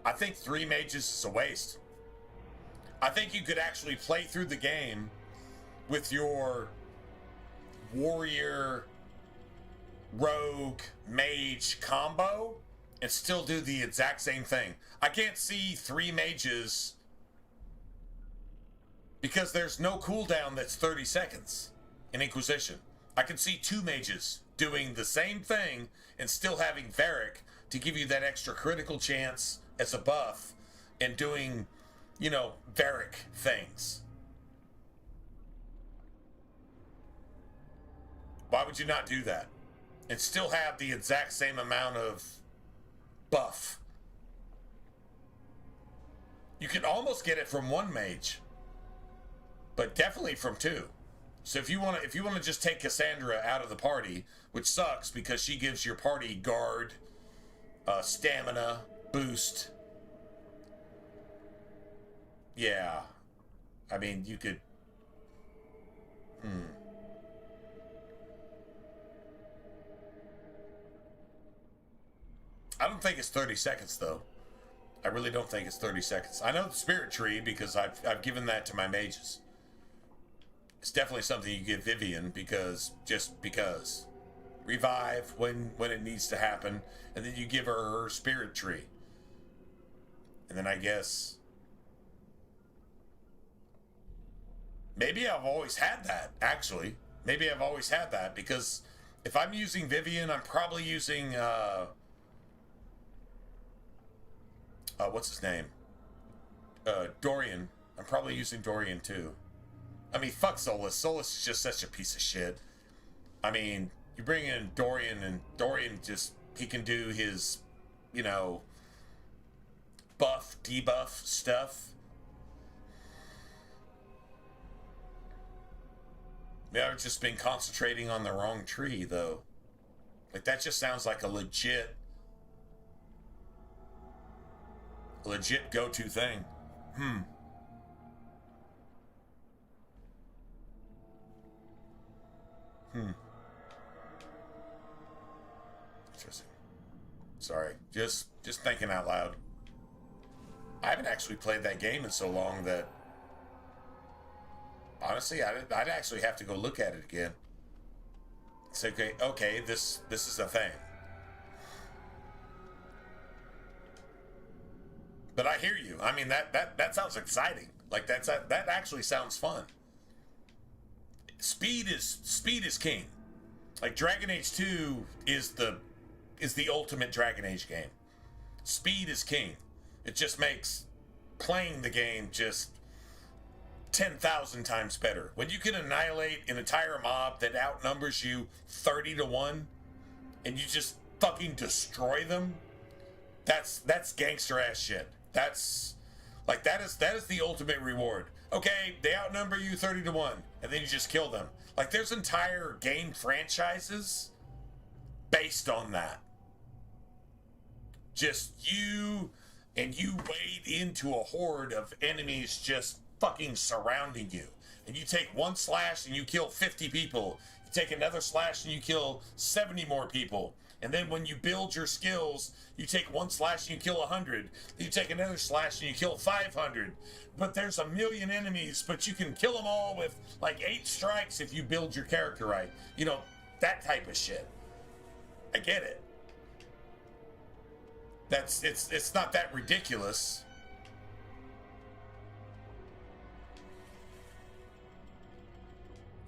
I think 3 mages is a waste. I think you could actually play through the game with your warrior, rogue, mage combo and still do the exact same thing. I can't see 3 mages because there's no cooldown that's 30 seconds in Inquisition. I can see 2 mages doing the same thing and still having Varric to give you that extra critical chance as a buff and doing, you know, Varric things. Why would you not do that? And still have the exact same amount of buff. You can almost get it from 1 mage, but definitely from 2. So if you want to just take Cassandra out of the party, which sucks because she gives your party guard, stamina boost, Yeah. I mean, you could... I don't think it's 30 seconds, though. I really don't think it's 30 seconds. I know the spirit tree because I've given that to my mages. It's definitely something you give Vivian because, just because. Revive when it needs to happen, and then you give her spirit tree. And then I guess... Maybe I've always had that, actually. Maybe I've always had that, because if I'm using Vivian, I'm probably using, what's his name? Dorian. I'm probably using Dorian, too. I mean, fuck Solus. Solus is just such a piece of shit. I mean, you bring in Dorian, and Dorian just, he can do his, you know, buff, debuff stuff. Yeah, I've just been concentrating on the wrong tree, though. Like, that just sounds like a legit go-to thing. Interesting. Sorry, just thinking out loud. I haven't actually played that game in so long that honestly, I'd actually have to go look at it again. It's okay, this is a thing. But I hear you. I mean, that sounds exciting. Like that actually sounds fun. Speed is king. Like Dragon Age 2 is the ultimate Dragon Age game. Speed is king. It just makes playing the game just 10,000 times better. When you can annihilate an entire mob that outnumbers you 30-1 and you just fucking destroy them, that's gangster ass shit. That's like that is the ultimate reward. Okay, they outnumber you 30-1 and then you just kill them. Like there's entire game franchises based on that. Just you wade into a horde of enemies just fucking surrounding you. And you take one slash and you kill 50 people. You take another slash and you kill 70 more people. And then when you build your skills, you take one slash and you kill 100. You take another slash and you kill 500. But there's 1,000,000 enemies, but you can kill them all with like 8 strikes if you build your character right. You know, that type of shit. I get it. It's not that ridiculous.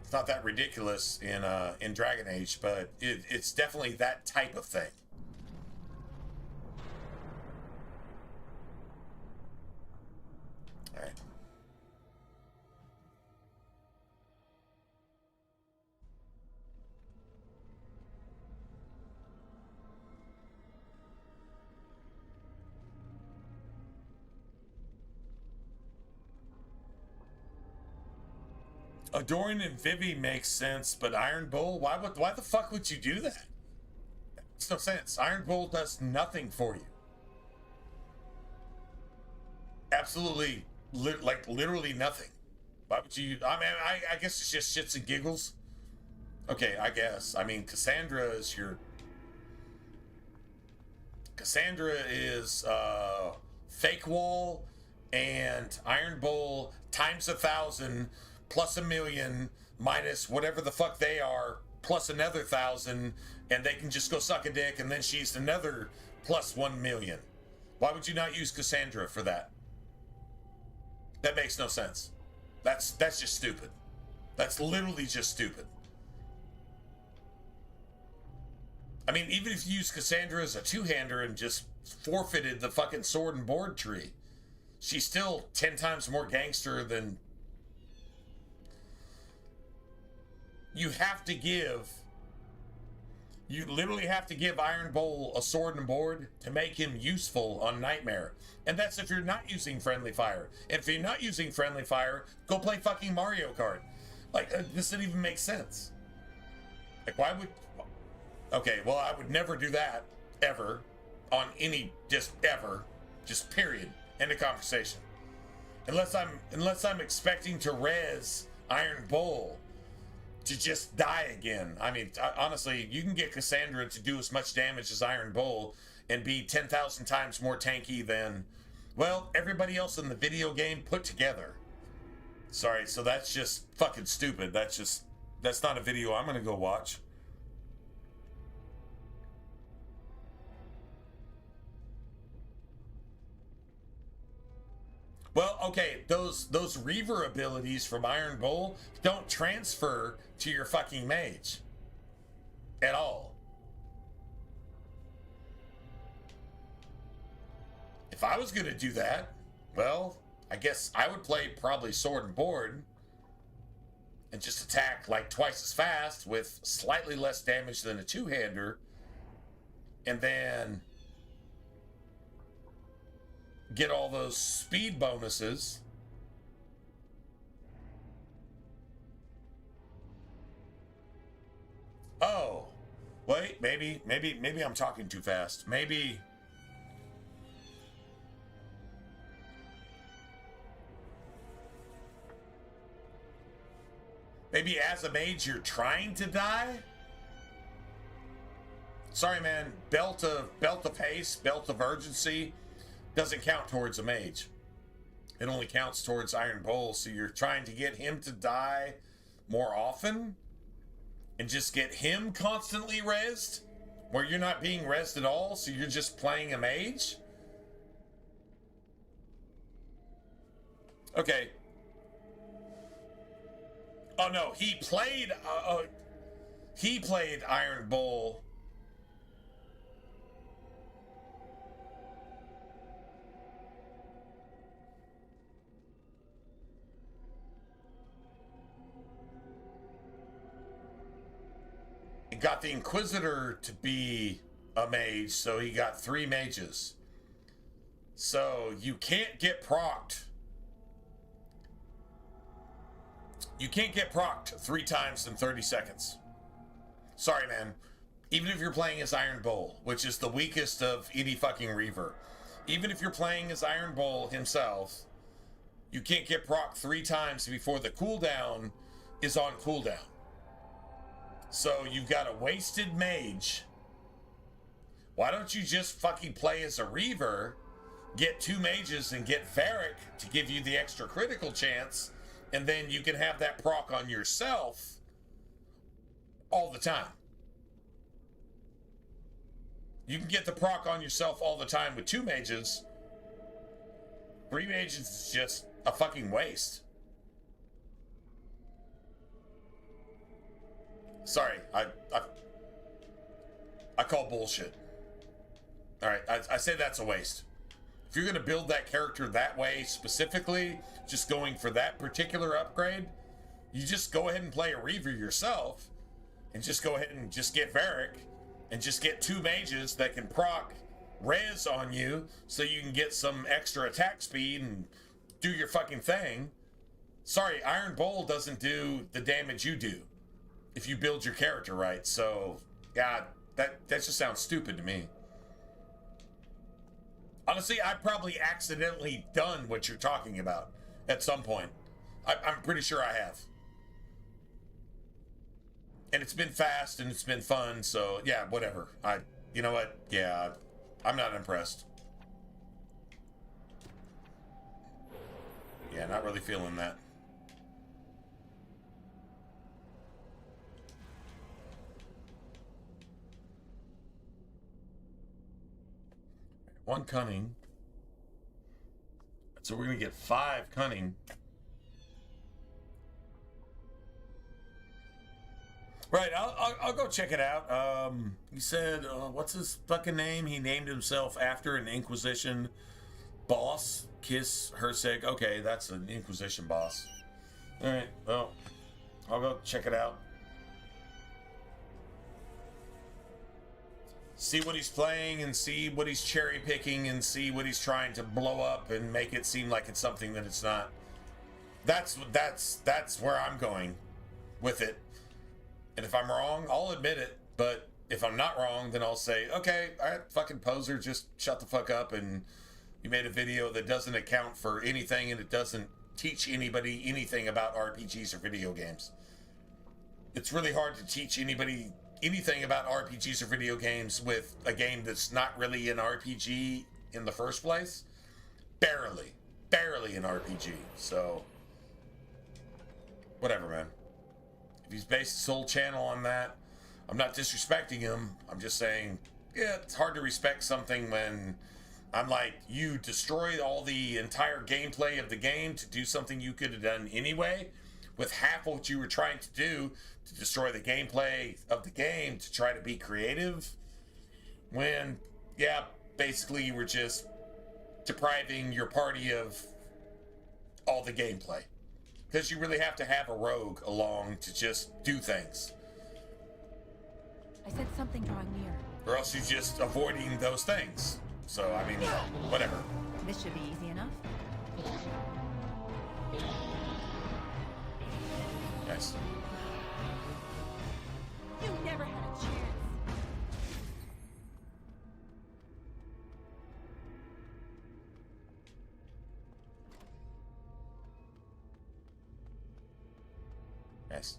It's not that ridiculous in Dragon Age, but it's definitely that type of thing. All right. Dorian and Vivi makes sense, but Iron Bull, why the fuck would you do that? Makes no sense. Iron Bull does nothing for you. Absolutely, literally nothing. Why would you? I mean, I guess it's just shits and giggles. Okay, I guess. I mean, Cassandra is Fake Wall and Iron Bull times 1,000 plus 1,000,000 minus whatever the fuck they are plus another 1,000, and they can just go suck a dick, and then she's another plus 1,000,000. Why would you not use Cassandra for that? That makes no sense. That's just stupid. That's literally just stupid. I mean, even if you use Cassandra as a two-hander and just forfeited the fucking sword and board tree, she's still 10 times more gangster than... You literally have to give Iron Bull a sword and board to make him useful on Nightmare. And that's if you're not using Friendly Fire. And if you're not using Friendly Fire, go play fucking Mario Kart. Like, this doesn't even make sense. Like, why would... Okay, well, I would never do that, ever, on any, just ever, just period, end of conversation. Unless I'm expecting to res Iron Bull to just die again. I mean, honestly, you can get Cassandra to do as much damage as Iron Bull and be 10,000 times more tanky than, well, everybody else in the video game put together. Sorry, so that's just fucking stupid. That's not a video I'm gonna go watch. Well, okay, those Reaver abilities from Iron Bull don't transfer to your fucking mage at all. If I was going to do that, well, I guess I would play probably Sword and Board and just attack like twice as fast with slightly less damage than a two-hander, and then get all those speed bonuses. Oh, wait, maybe I'm talking too fast. Maybe as a mage you're trying to die? Sorry, man. Belt of haste, belt of urgency doesn't count towards a mage. It only counts towards Iron Bull, so you're trying to get him to die more often and just get him constantly rezzed, where you're not being rezzed at all, so you're just playing a mage? Okay. Oh no, he played Iron Bull. He got the Inquisitor to be a mage, so he got 3 mages. So you can't get procced. You can't get procced 3 times in 30 seconds. Sorry, man. Even if you're playing as Iron Bull, which is the weakest of any fucking Reaver, even if you're playing as Iron Bull himself, you can't get procced 3 times before the cooldown is on cooldown. So you've got a wasted mage. Why don't you just fucking play as a Reaver, get 2 mages and get Varric to give you the extra critical chance, and then you can have that proc on yourself all the time. You can get the proc on yourself all the time with 2 mages. 3 mages is just a fucking waste. Sorry, I call bullshit. Alright, I say that's a waste. If you're going to build that character that way specifically, just going for that particular upgrade, you just go ahead and play a Reaver yourself, and just go ahead and just get Varric, and just get 2 mages that can proc res on you, so you can get some extra attack speed and do your fucking thing. Sorry, Iron Bull doesn't do the damage you do if you build your character right, so, yeah, that just sounds stupid to me. Honestly, I've probably accidentally done what you're talking about at some point. I'm pretty sure I have. And it's been fast and it's been fun, so yeah, whatever. You know what? Yeah, I'm not impressed. Yeah, not really feeling that. One cunning. So we're gonna get 5 cunning. Right, I'll go check it out. He said, what's his fucking name? He named himself after an Inquisition boss. Kiss Herseg. Okay, that's an Inquisition boss. All right, well, I'll go check it out. See what he's playing and see what he's cherry picking and see what he's trying to blow up and make it seem like it's something that it's not. That's where I'm going with it. And if I'm wrong, I'll admit it. But if I'm not wrong, then I'll say, okay, all right, fucking poser, just shut the fuck up and You made a video that doesn't account for anything, and it doesn't teach anybody anything about RPGs or video games. It's really hard to teach anybody anything about RPGs or video games with a game that's not really an RPG in the first place. Barely an RPG. So, whatever, man. If he's based his whole channel on that, I'm not disrespecting him. I'm just saying, yeah, it's hard to respect something when I'm like, you destroyed all the entire gameplay of the game to do something you could have done anyway, with half what you were trying to do to destroy the gameplay of the game to try to be creative, when, yeah, basically you were just depriving your party of all the gameplay. Because you really have to have a rogue along to just do things. I said something drawing near. Or else you're just avoiding those things. So, I mean, whatever. This should be easy enough. Nice. You never had a chance. Nice.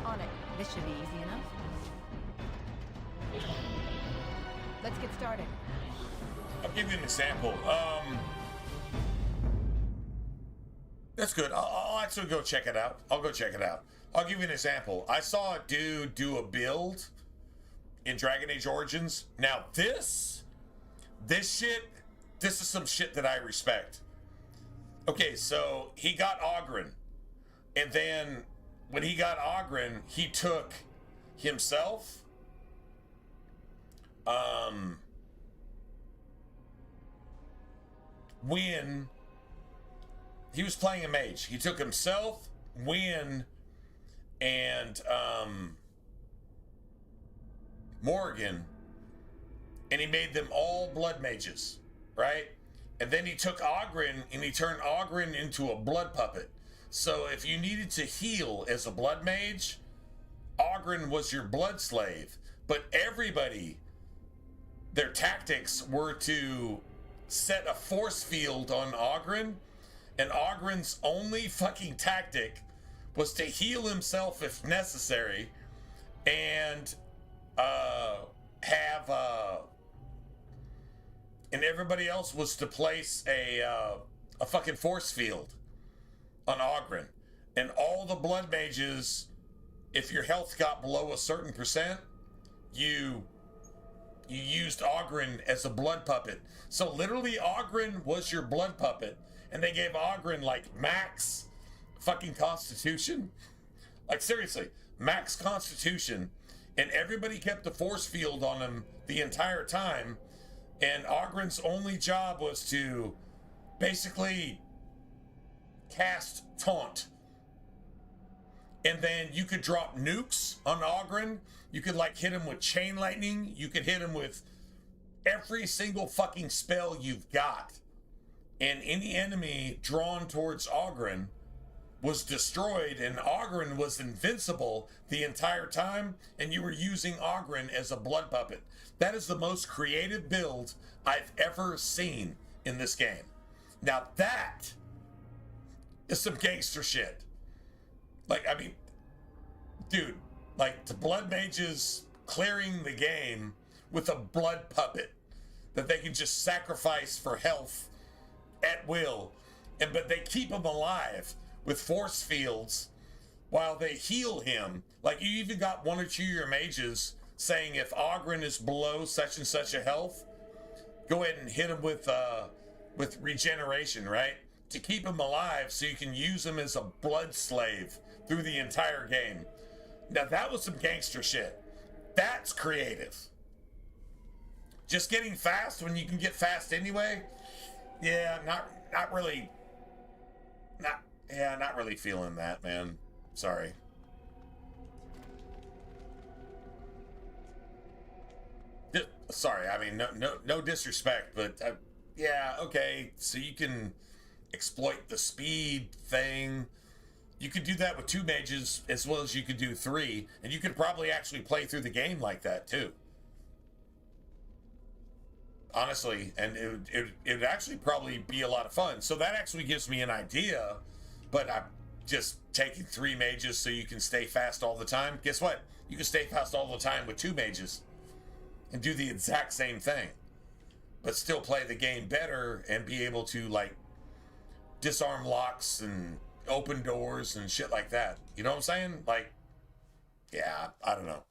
On it. This should be easy enough. Let's get started. I'll give you an example. That's good. I'll actually go check it out. I'll go check it out. I'll give you an example. I saw a dude do a build in Dragon Age Origins. Now this is some shit that I respect. Okay, so he got Oghren, and then when he got Oghren, he took himself, when he was playing a mage, he took himself, Wynn, and Morgan, and he made them all blood mages, right? And then he took Oghren and he turned Oghren into a blood puppet. So if you needed to heal as a blood mage, Oghren was your blood slave. But everybody, their tactics were to set a force field on Oghren, and Oghren's only fucking tactic was to heal himself if necessary, and and everybody else was to place a fucking force field on Oghren. And all the blood mages, if your health got below a certain percent, you used Oghren as a blood puppet. So literally Oghren was your blood puppet, and they gave Oghren like max fucking constitution. Like seriously, max constitution, and everybody kept the force field on him the entire time, and Oghren's only job was to basically cast taunt. And then you could drop nukes on Oghren. You could like hit him with chain lightning. You could hit him with every single fucking spell you've got. And any enemy drawn towards Oghren was destroyed, and Oghren was invincible the entire time, and you were using Oghren as a blood puppet. That is the most creative build I've ever seen in this game. Now that is some gangster shit. Like, I mean, dude, like the blood mages clearing the game with a blood puppet that they can just sacrifice for health at will, but they keep him alive with force fields while they heal him. Like, you even got one or two of your mages saying if Oghren is below such and such a health, go ahead and hit him with regeneration, right? To keep him alive so you can use him as a blood slave through the entire game. Now that was some gangster shit. That's creative. Just getting fast when you can get fast anyway? Yeah, not really feeling that, man. Sorry. Sorry, I mean, no disrespect, but yeah, okay, so you can exploit the speed thing You could do that with 2 mages as well as you could do 3, and you could probably actually play through the game like that too. Honestly, and it would actually probably be a lot of fun. So that actually gives me an idea, but I'm just taking 3 mages so you can stay fast all the time. Guess what? You can stay fast all the time with 2 mages and do the exact same thing, but still play the game better and be able to, like, disarm locks and open doors and shit like that. You know what I'm saying? Like, yeah, I don't know.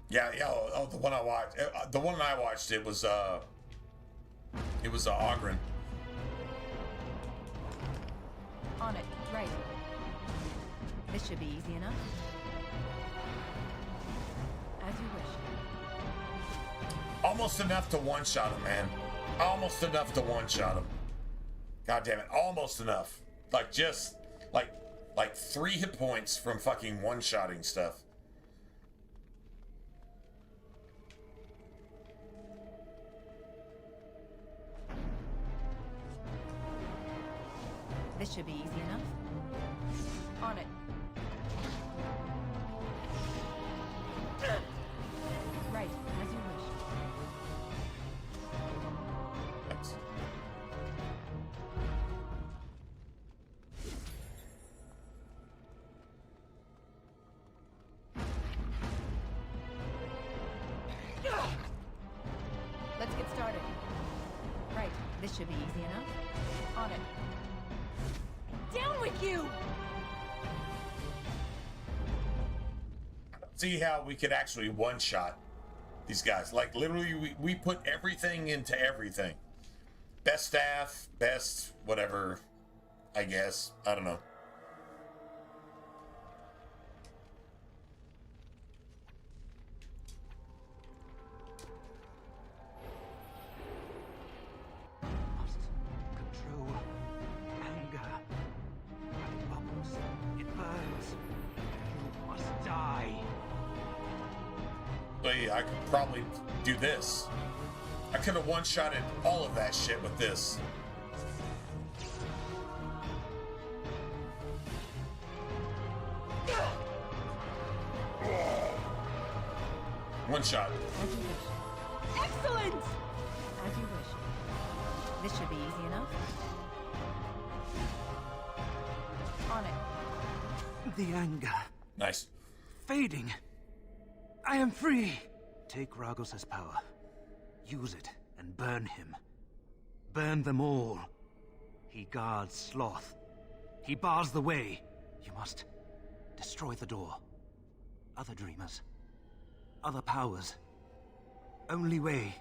Yeah, oh, the one I watched, it was Ogren. On it, right. This should be easy enough. As you wish. Almost enough to one-shot him, man. Almost enough to one-shot him. God damn it, almost enough. Like, just, like 3 hit points from fucking one-shotting stuff. This should be easy enough. On it. Right, as you wish. Thanks. Let's get started. Right, this should be easy enough. On it. Down with you! See how we could actually one-shot these guys. Like, literally, we put everything into everything. Best staff, best whatever, I guess. I don't know. Control anger. It bubbles. It burns. You must die. So yeah, I could probably do this. I could have one-shotted all of that shit with this. One shot. As you wish. Excellent! As you wish. This should be easy enough. On it. The anger. Nice. Fading. I am free. Take Ragos' power. Use it and burn him. Burn them all. He guards Sloth. He bars the way. You must destroy the door. Other dreamers. Other powers. Only way.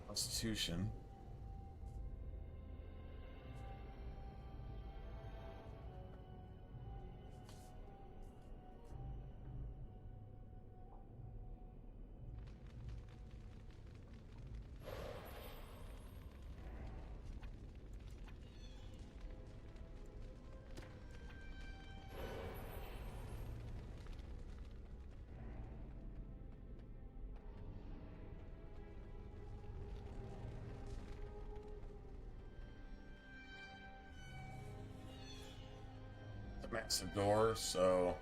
Constitution. Massive door, so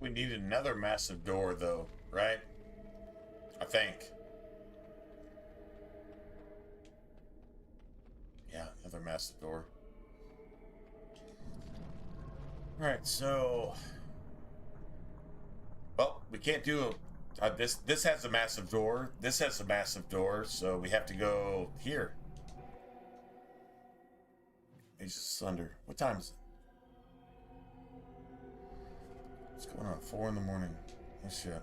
we need another massive door though, right? think. Yeah, another massive door. Alright, so... Well, we can't do a... this has a massive door. This has a massive door, so we have to go here. It's just under. What time is it? What's going on? 4 in the morning. Oh, shit.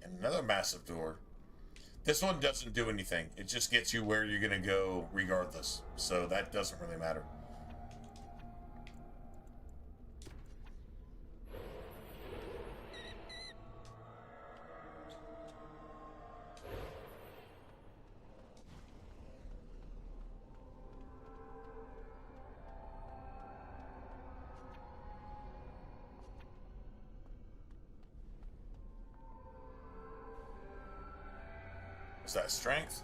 And another massive door. This one doesn't do anything. It just gets you where you're going to go regardless. So that doesn't really matter. Is that strength?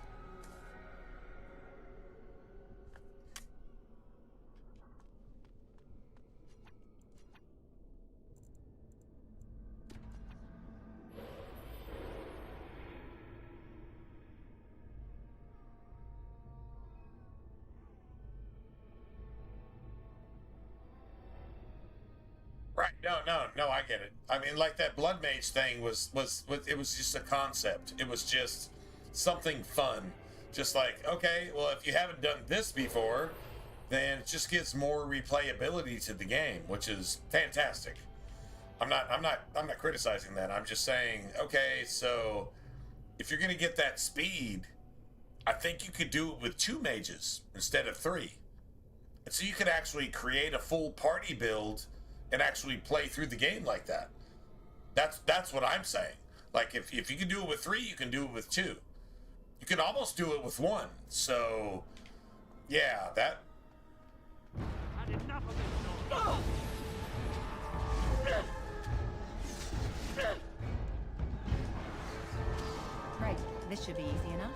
Right. No, I get it. I mean, like that blood mage thing was it was just a concept. It was just something fun. Just like, okay, well, if you haven't done this before, then it just gives more replayability to the game, which is fantastic. I'm not criticizing that. I'm just saying, okay, so if you're going to get that speed, I think you could do it with 2 mages instead of 3. And so you could actually create a full party build and actually play through the game like that. That's what I'm saying. Like, if you can do it with 3, you can do it with 2. You can almost do it with 1. So, yeah, that... Had enough of this noise. Right, this should be easy enough.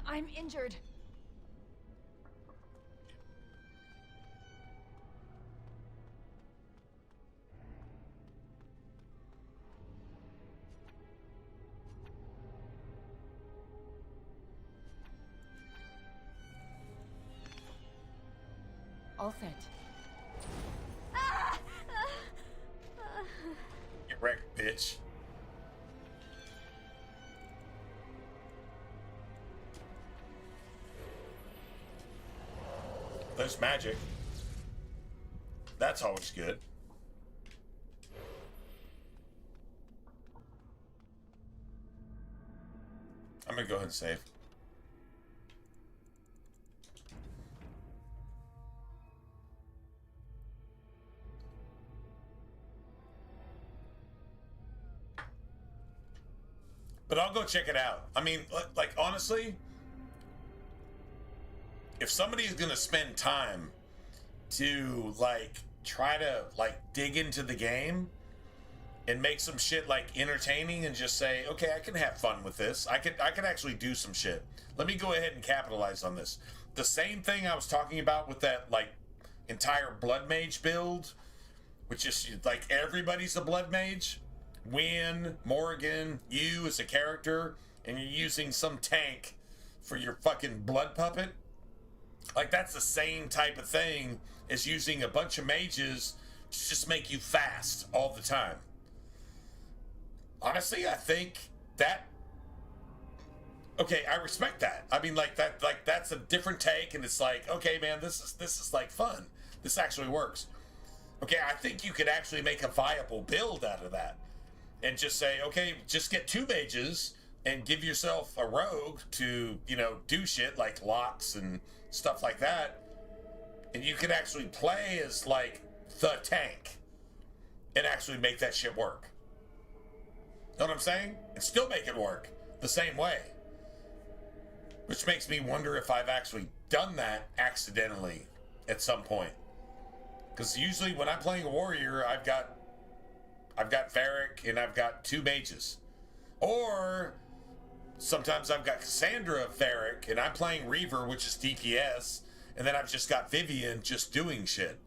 I'm injured. All set. Get wrecked, bitch. There's magic. That's always good. I'm gonna go ahead and save. But I'll go check it out. I mean, like, honestly, if somebody is going to spend time to, like, try to, like, dig into the game and make some shit, like, entertaining and just say, okay, I can have fun with this. I can actually do some shit. Let me go ahead and capitalize on this. The same thing I was talking about with that, like, entire blood mage build, which is, like, everybody's a blood mage. Win, Morgan, you as a character, and you're using some tank for your fucking blood puppet. Like, that's the same type of thing as using a bunch of mages to just make you fast all the time. Honestly, I think that... Okay, I respect that. I mean, like, that's a different take, and it's like, okay, man, this is like fun. This actually works. Okay, I think you could actually make a viable build out of that. And just say, okay, just get 2 mages and give yourself a rogue to, you know, do shit like locks and stuff like that. And you could actually play as, like, the tank and actually make that shit work. Know what I'm saying? And still make it work the same way. Which makes me wonder if I've actually done that accidentally at some point. Because usually when I'm playing a warrior, I've got Varric and I've got 2 mages. Or sometimes I've got Cassandra Varric and I'm playing Reaver, which is DPS, and then I've just got Vivian just doing shit.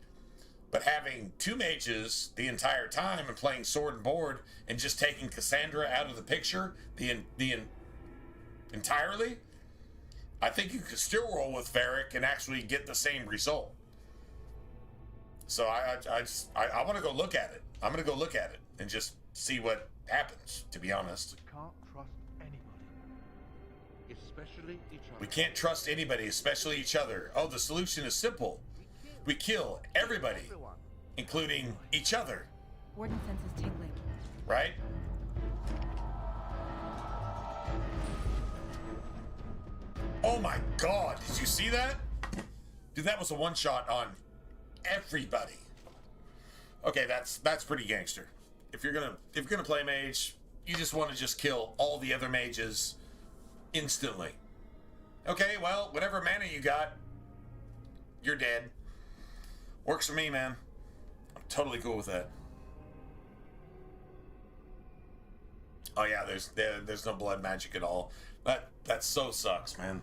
But having two mages the entire time and playing sword and board and just taking Cassandra out of the picture entirely, I think you could still roll with Varric and actually get the same result. So I want to go look at it. I'm going to go look at it and just see what happens, to be honest. We can't trust anybody, especially each other. We can't trust anybody, especially each other. Oh, the solution is simple. We kill everybody, including each other. Warden senses tingling. Right? Oh my god, did you see that? Dude, that was a one-shot on everybody. Okay, that's pretty gangster. If you're gonna play mage, you just want to just kill all the other mages instantly. Okay, well, whatever mana you got, you're dead. Works for me, man. I'm totally cool with that. Oh yeah, there's no blood magic at all. That so sucks, man.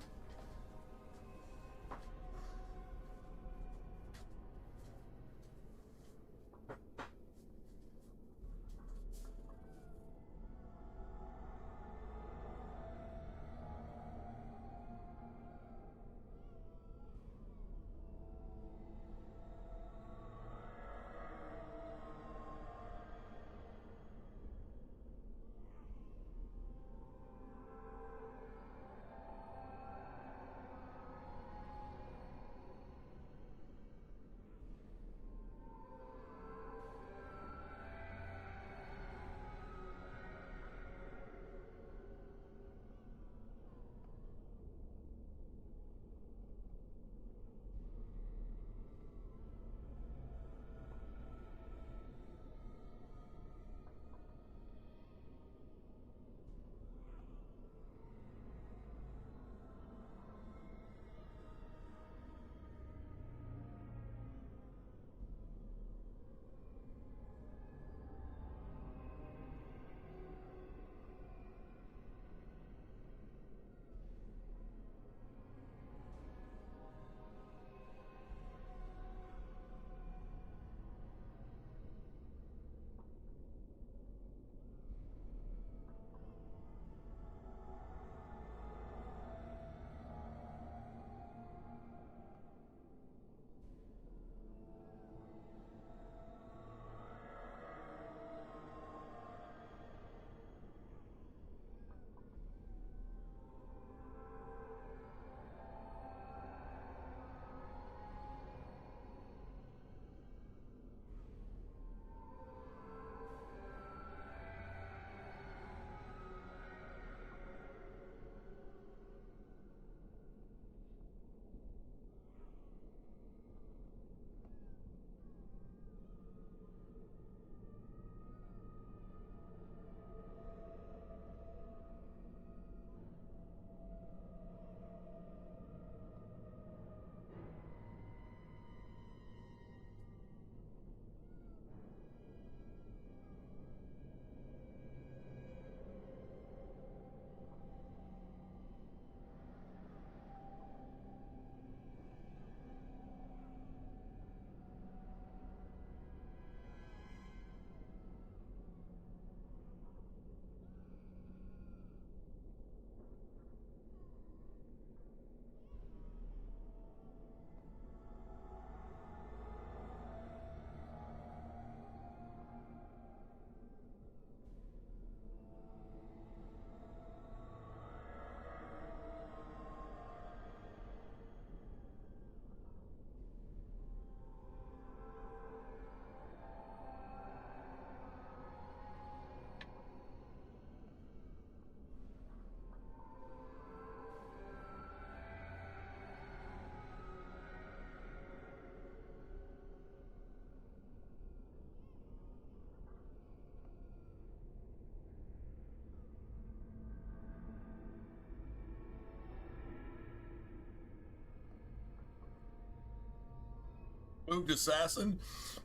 Moved assassin,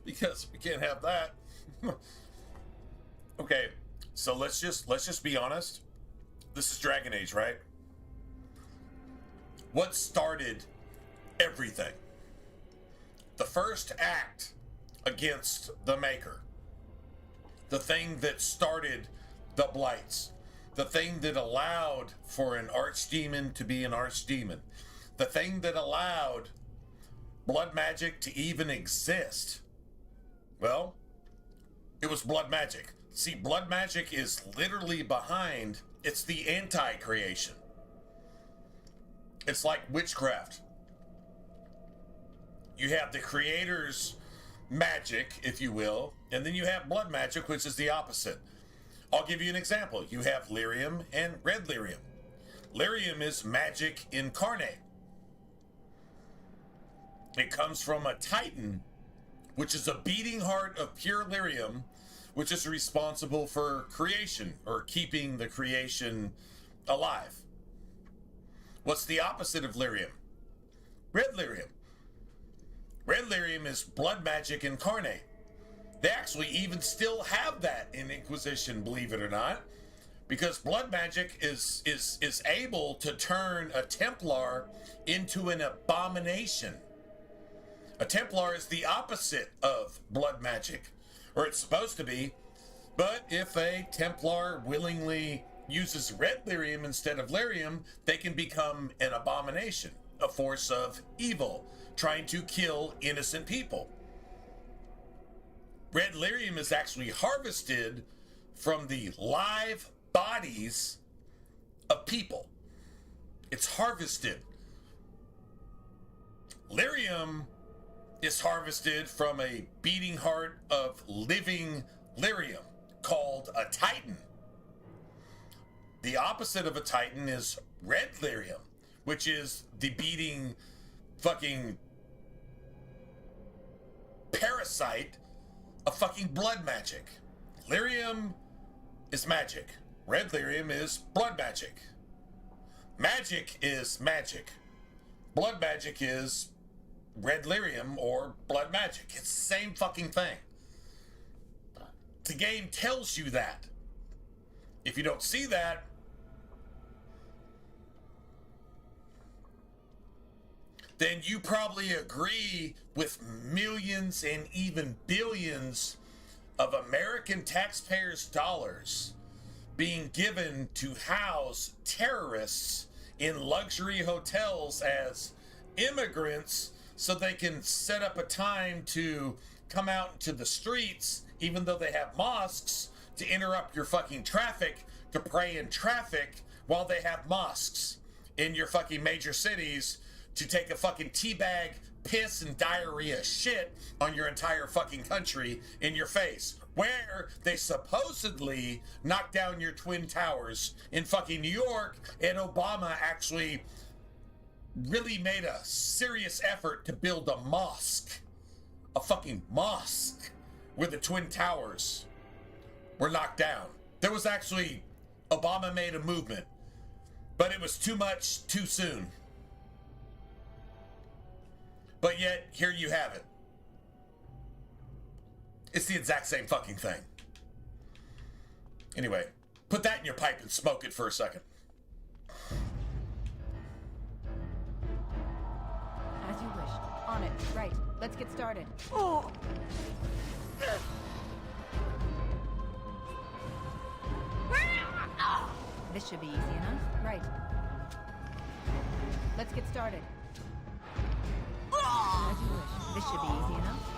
because we can't have that. Okay, so let's just be honest. This is Dragon Age, right? What started everything. The first act against the Maker, the thing that started the Blights, the thing that allowed for an archdemon to be an archdemon, the thing that allowed blood magic to even exist, well, it was blood magic. See, blood magic is literally behind, it's the anti-creation. It's like witchcraft. You have the creator's magic, if you will, and then you have blood magic, which is the opposite. I'll give you an example. You have lyrium and red lyrium. Lyrium is magic incarnate. It comes from a titan, which is a beating heart of pure lyrium, which is responsible for creation, or keeping the creation alive. What's the opposite of lyrium? Red lyrium. Red lyrium is blood magic incarnate. They actually even still have that in Inquisition, believe it or not, because blood magic is able to turn a Templar into an abomination. A Templar is the opposite of blood magic, or it's supposed to be, but if a Templar willingly uses red lyrium instead of lyrium, they can become an abomination, a force of evil, trying to kill innocent people. Red lyrium is actually harvested from the live bodies of people. It's harvested. Lyrium is harvested from a beating heart of living lyrium called a titan. The opposite of a titan is red lyrium, which is the beating fucking parasite of fucking blood magic. Lyrium is magic. Red lyrium is blood magic. Magic is magic. Blood magic is red lyrium or blood magic. It's the same fucking thing. The game tells you that. If you don't see that, then you probably agree with millions and even billions of American taxpayers' dollars being given to house terrorists in luxury hotels as immigrants so they can set up a time to come out into the streets, even though they have mosques, to interrupt your fucking traffic, to pray in traffic while they have mosques in your fucking major cities, to take a fucking teabag, piss, and diarrhea shit on your entire fucking country in your face, where they supposedly knocked down your twin towers in fucking New York, and Obama actually really made a serious effort to build a mosque, a fucking mosque, where the twin towers were knocked down. There was actually, Obama made a movement, but it was too much too soon. But yet, here you have it. It's the exact same fucking thing. Anyway, put that in your pipe and smoke it for a second. As you wish. On it. Right. Let's get started. Oh. This should be easy enough. Right. Let's get started. As you wish. This should be easy enough.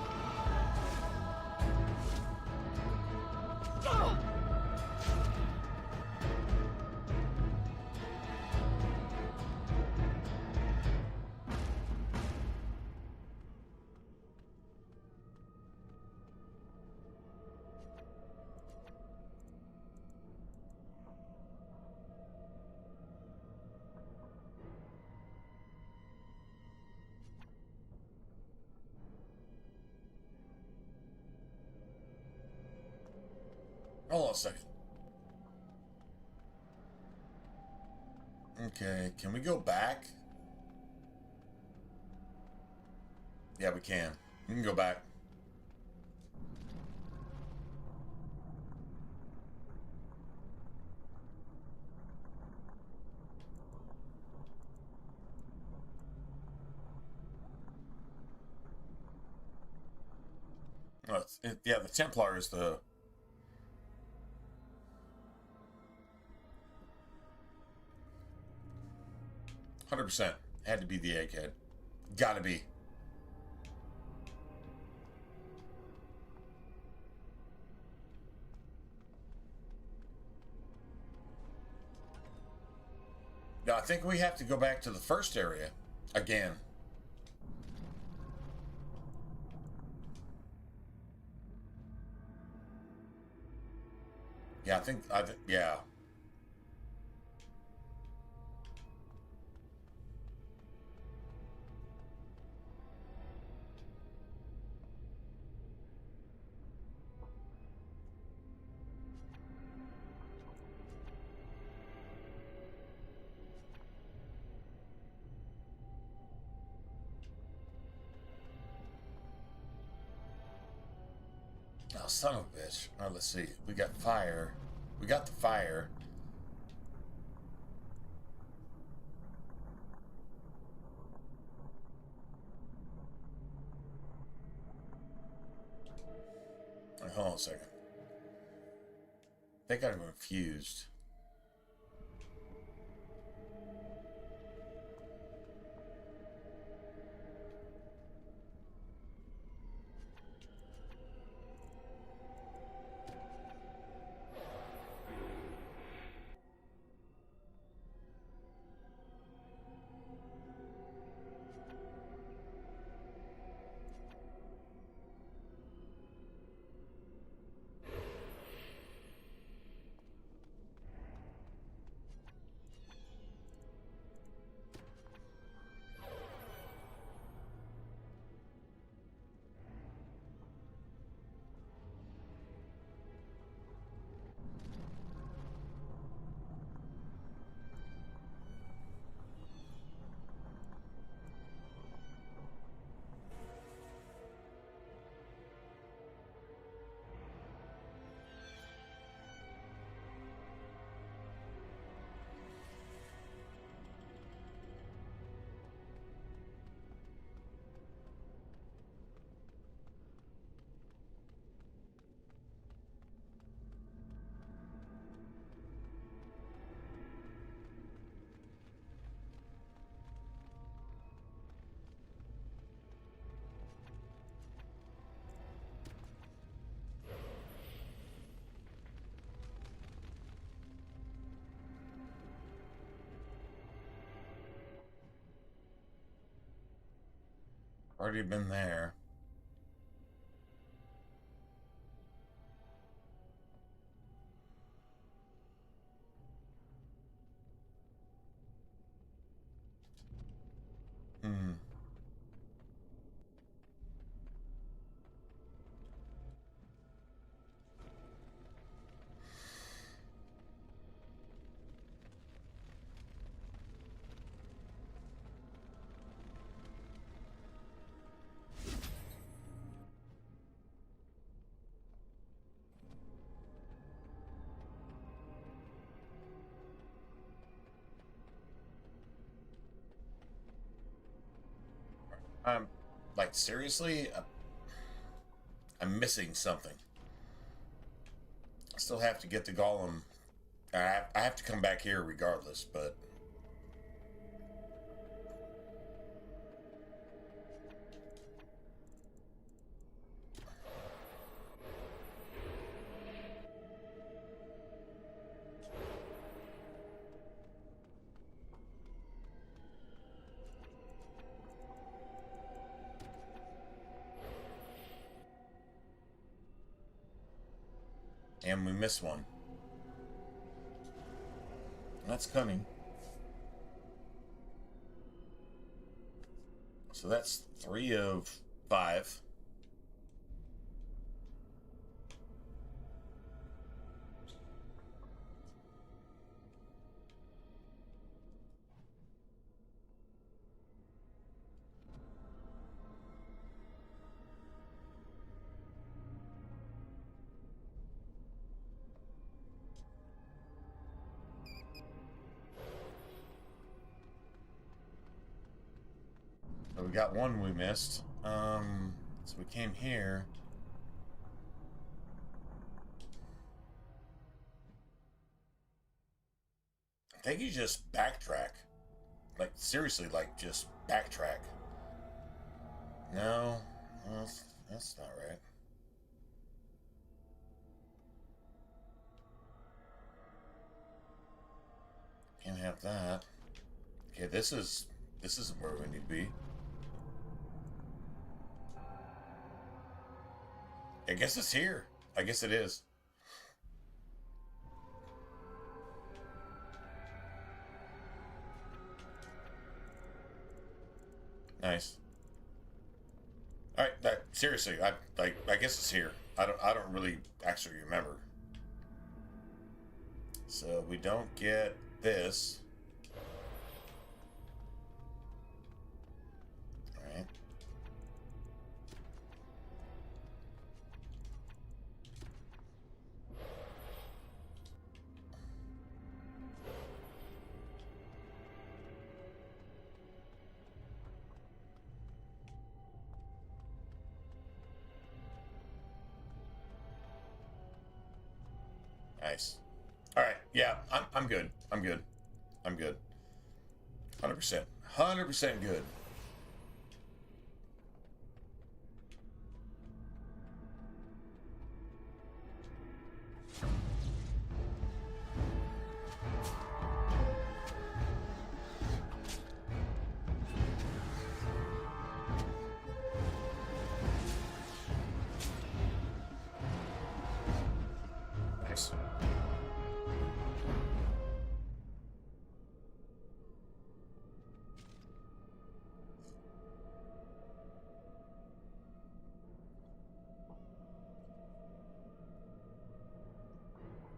Hold on a second. Okay, can we go back? Yeah, we can. We can go back. Yeah, the Templar is the... "100%. Had to be the egghead. Gotta be." Now, I think we have to go back to the first area again. Yeah, I think, yeah. Oh, son of a bitch. All right, let's see. We got fire. We got the fire. All right, hold on a second. They got him confused. Already been there. Like, seriously? I'm missing something. I still have to get the golem. I have to come back here regardless, but... And we missed one. That's cunning. So that's 3 of 5. So we got one we missed. So we came here. think you just backtrack. Like, seriously, like, just backtrack. No, that's not right. Can't have that. Okay, this isn't where we need to be. I guess it's here. I guess it is. Nice. All right, seriously, I guess it's here. I don't really actually remember. So we don't get this. All right. Nice. All right. Yeah, I'm good. I'm good. I'm good. 100%. 100% good. Nice.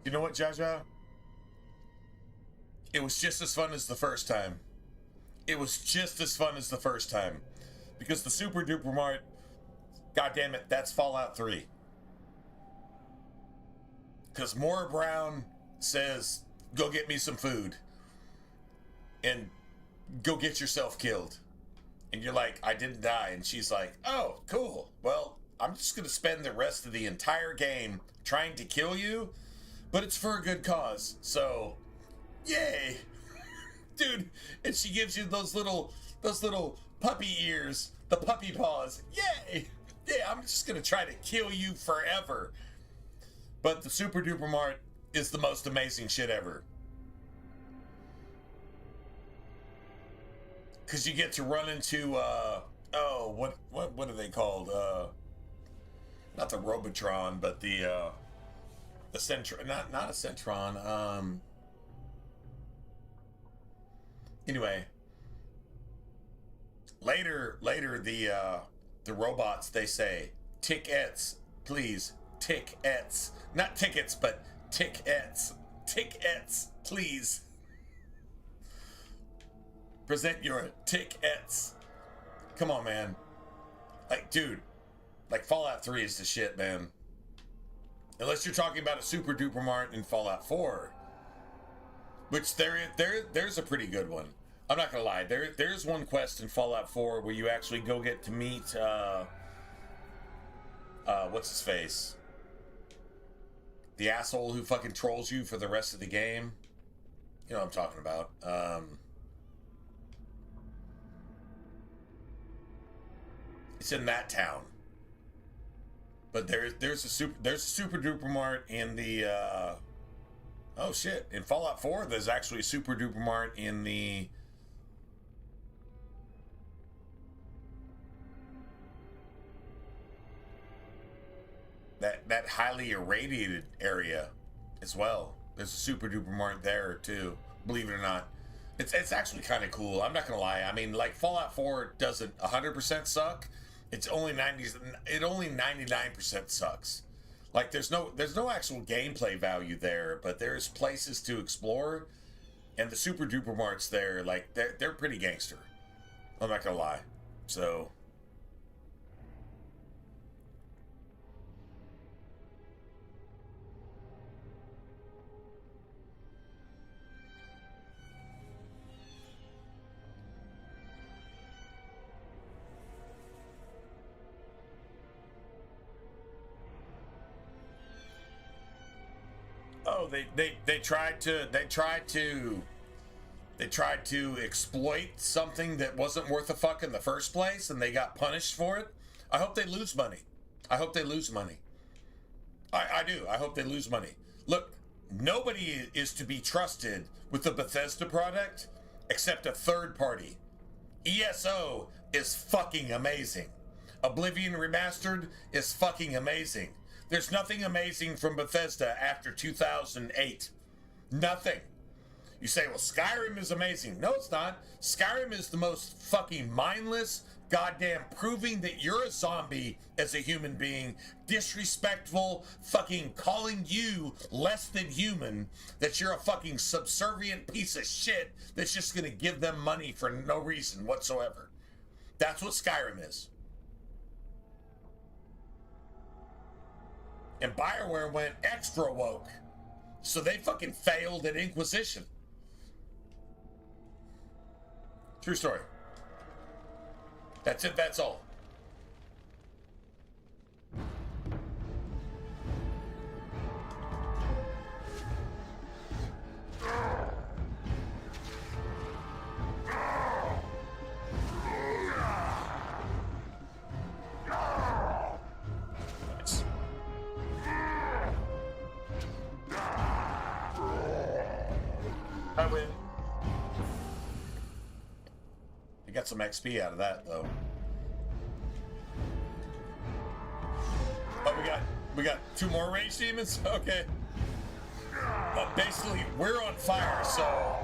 You know what, Jaja? It was just as fun as the first time. It was just as fun as the first time. Because the Super Duper Mart, God damn it, that's Fallout 3. Because Maura Brown says, go get me some food. And go get yourself killed. And you're like, I didn't die. And she's like, oh, cool. Well, I'm just going to spend the rest of the entire game trying to kill you. But it's for a good cause. So, yay. Dude, and she gives you those little puppy ears, the puppy paws. Yay. Yeah, I'm just going to try to kill you forever. But the Super Duper Mart is the most amazing shit ever. Because you get to run into, what are they called? Not the Robotron, but the Centron, not a Centron, anyway. Later, the robots, they say, tickets, please, tickets. Not tickets, but tickets. Tickets, please. Present your tickets. Come on, man. Like, dude, like Fallout 3 is the shit, man. Unless you're talking about a Super Duper Mart in Fallout 4. Which there's a pretty good one. I'm not gonna lie. There's one quest in Fallout 4 where you actually go get to meet what's his face? The asshole who fucking trolls you for the rest of the game. You know what I'm talking about. It's in that town. But there's a Super Duper Mart in the oh shit. In Fallout 4 there's actually a Super Duper Mart in the that highly irradiated area as well. There's a Super Duper Mart there too, believe it or not. It's actually kind of cool. I'm not gonna lie. I mean, like Fallout 4 doesn't 100% suck. It's only 99% sucks. Like there's no actual gameplay value there, but there's places to explore, and the Super Duper Marts there, like they're pretty gangster. I'm not gonna lie. So they tried to They tried to exploit something that wasn't worth a fuck in the first place, and they got punished for it. I hope they lose money. I hope they lose money. I do. I hope they lose money. Look, nobody is to be trusted with the Bethesda product except a third party. ESO is fucking amazing. Oblivion Remastered is fucking amazing. There's nothing amazing from Bethesda after 2008. Nothing. You say, well, Skyrim is amazing. No, it's not. Skyrim is the most fucking mindless, goddamn proving that you're a zombie as a human being, disrespectful, fucking calling you less than human, that you're a fucking subservient piece of shit that's just gonna give them money for no reason whatsoever. That's what Skyrim is. And BioWare went extra woke. So they fucking failed at Inquisition. True story. That's it, that's all. Nice. I win. You got some XP out of that, though. Oh, we got 2 more rage demons? Okay. Basically, we're on fire, so...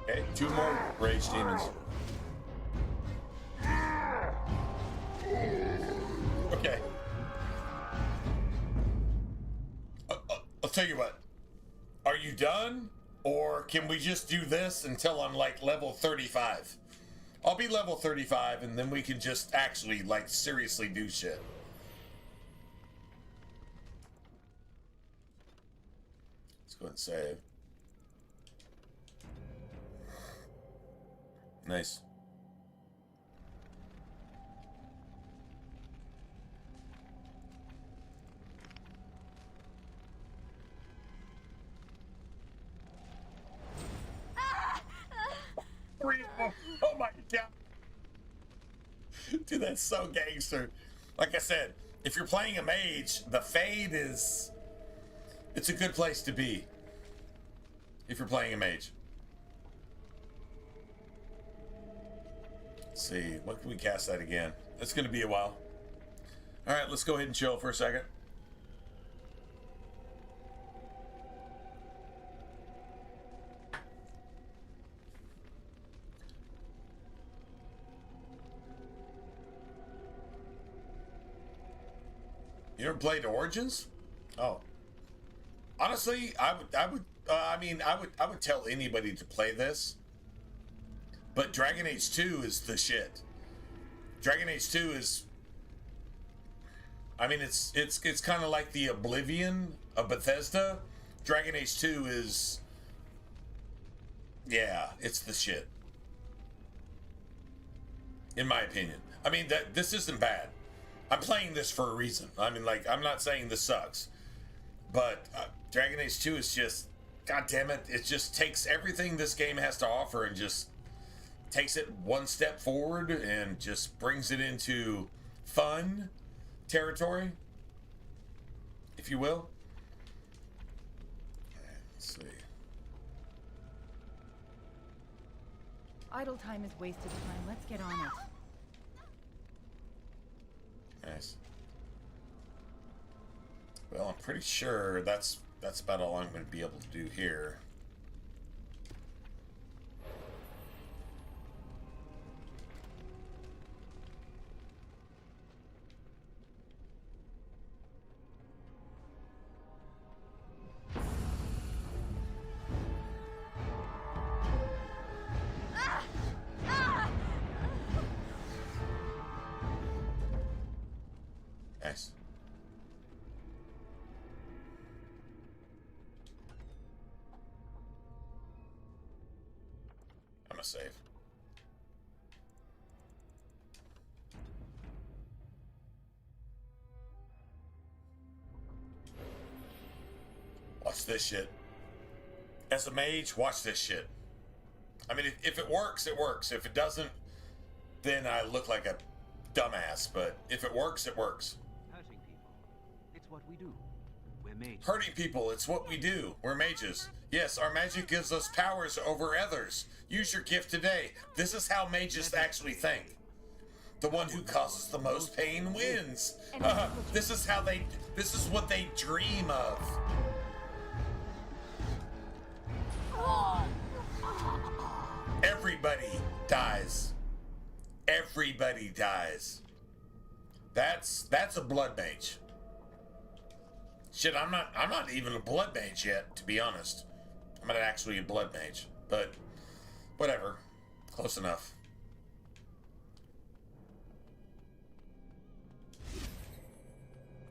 Okay, 2 more rage demons. Okay. I'll tell you what. Are you done? Or can we just do this until I'm like level 35? I'll be level 35 and then we can just actually like seriously do shit. Let's go ahead and save. Nice. Oh my god. Dude, that's so gangster. Like I said, if you're playing a mage, the Fade is... It's a good place to be. If you're playing a mage. Let's see, what can we cast that again? That's gonna be a while. Alright, let's go ahead and chill for a second. You ever played Origins? Oh, honestly, I would tell anybody to play this. But Dragon Age 2 is the shit. Dragon Age 2 is, I mean, it's kind of like the Oblivion of Bethesda. Dragon Age 2 is, yeah, it's the shit. In my opinion. I mean, this isn't bad. I'm playing this for a reason. I mean, like, I'm not saying this sucks. But Dragon Age 2 is just, god damn it, it just takes everything this game has to offer and just takes it one step forward and just brings it into fun territory, if you will. Let's see. Idle time is wasted time. Let's get on it. Nice. Well, I'm pretty sure that's about all I'm going to be able to do here. Nice. I'm gonna save. watch this shit. As a mage, watch this shit. I mean, if it works, it works. If it doesn't, then I look like a dumbass. But if it works, it works. Hurting people. It's what we do. We're mages. Hurting people, it's what we do. We're mages. Yes, our magic gives us powers over others. Use your gift today. This is how mages actually think. The one who causes the most pain wins. This is what they dream of. Everybody dies. Everybody dies. That's a blood mage. Shit, I'm not even a blood mage yet, to be honest. I'm not actually a blood mage, but whatever. Close enough.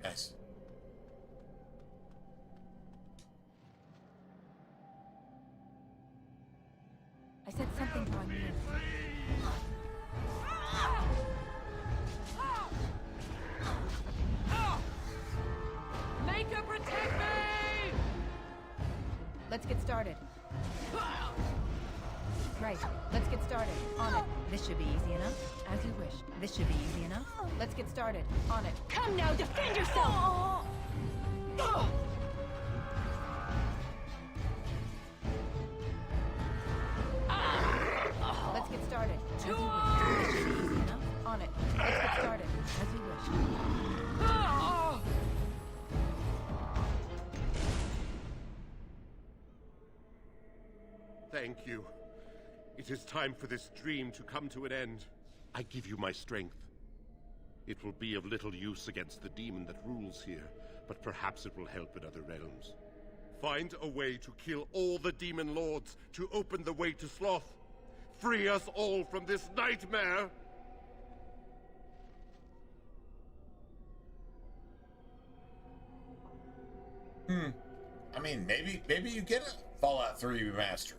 Nice. I said something wrong here. Make her protect me! Let's get started. Right, let's get started. On it. This should be easy enough. As you wish. This should be easy enough. Let's get started. On it. Come now, defend yourself! Let's get started. As you wish. This should be easy enough. On it. Let's get started. As you wish. Thank you. It is time for this dream to come to an end. I give you my strength. It will be of little use against the demon that rules here, but perhaps it will help in other realms. Find a way to kill all the demon lords, to open the way to Sloth. Free us all from this nightmare! I mean, maybe you get a Fallout 3 remaster.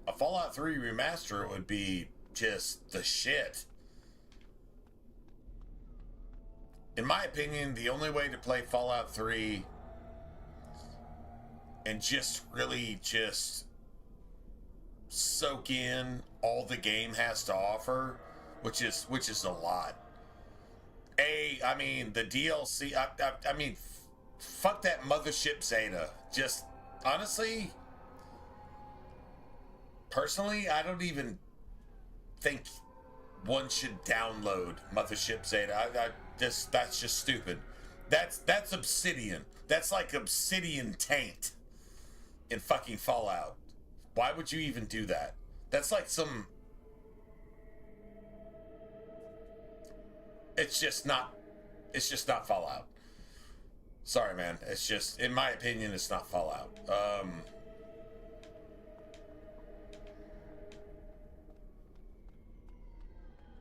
A Fallout 3 remaster would be just the shit. In my opinion, the only way to play Fallout 3 and just really just soak in all the game has to offer, which is a lot. I mean, the DLC, I mean, fuck that Mothership Zeta. Just, honestly, personally, I don't even think one should download Mothership Zeta. That's just stupid. That's Obsidian. That's like Obsidian taint in fucking Fallout. Why would you even do that? That's like some... It's just not Fallout. Sorry, man. It's just, in my opinion, it's not Fallout.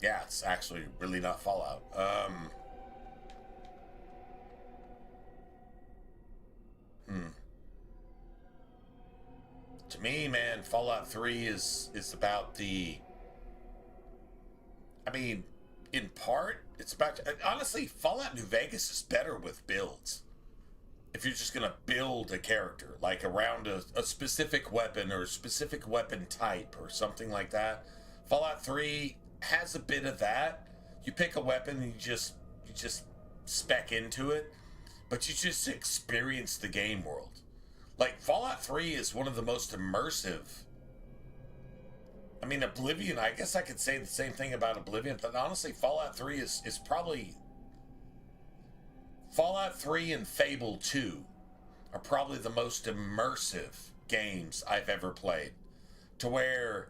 Yeah, it's actually really not Fallout. To me, man, Fallout 3 is about the... I mean, in part, it's about... Honestly, Fallout New Vegas is better with builds. If you're just gonna build a character, like around a specific weapon or a specific weapon type or something like that. Fallout 3 has a bit of that. You pick a weapon and you just spec into it, but you just experience the game world. Like, Fallout 3 is one of the most immersive. I mean, Oblivion, I guess I could say the same thing about Oblivion, but honestly, Fallout 3 is probably... Fallout 3 and Fable 2 are probably the most immersive games I've ever played. To where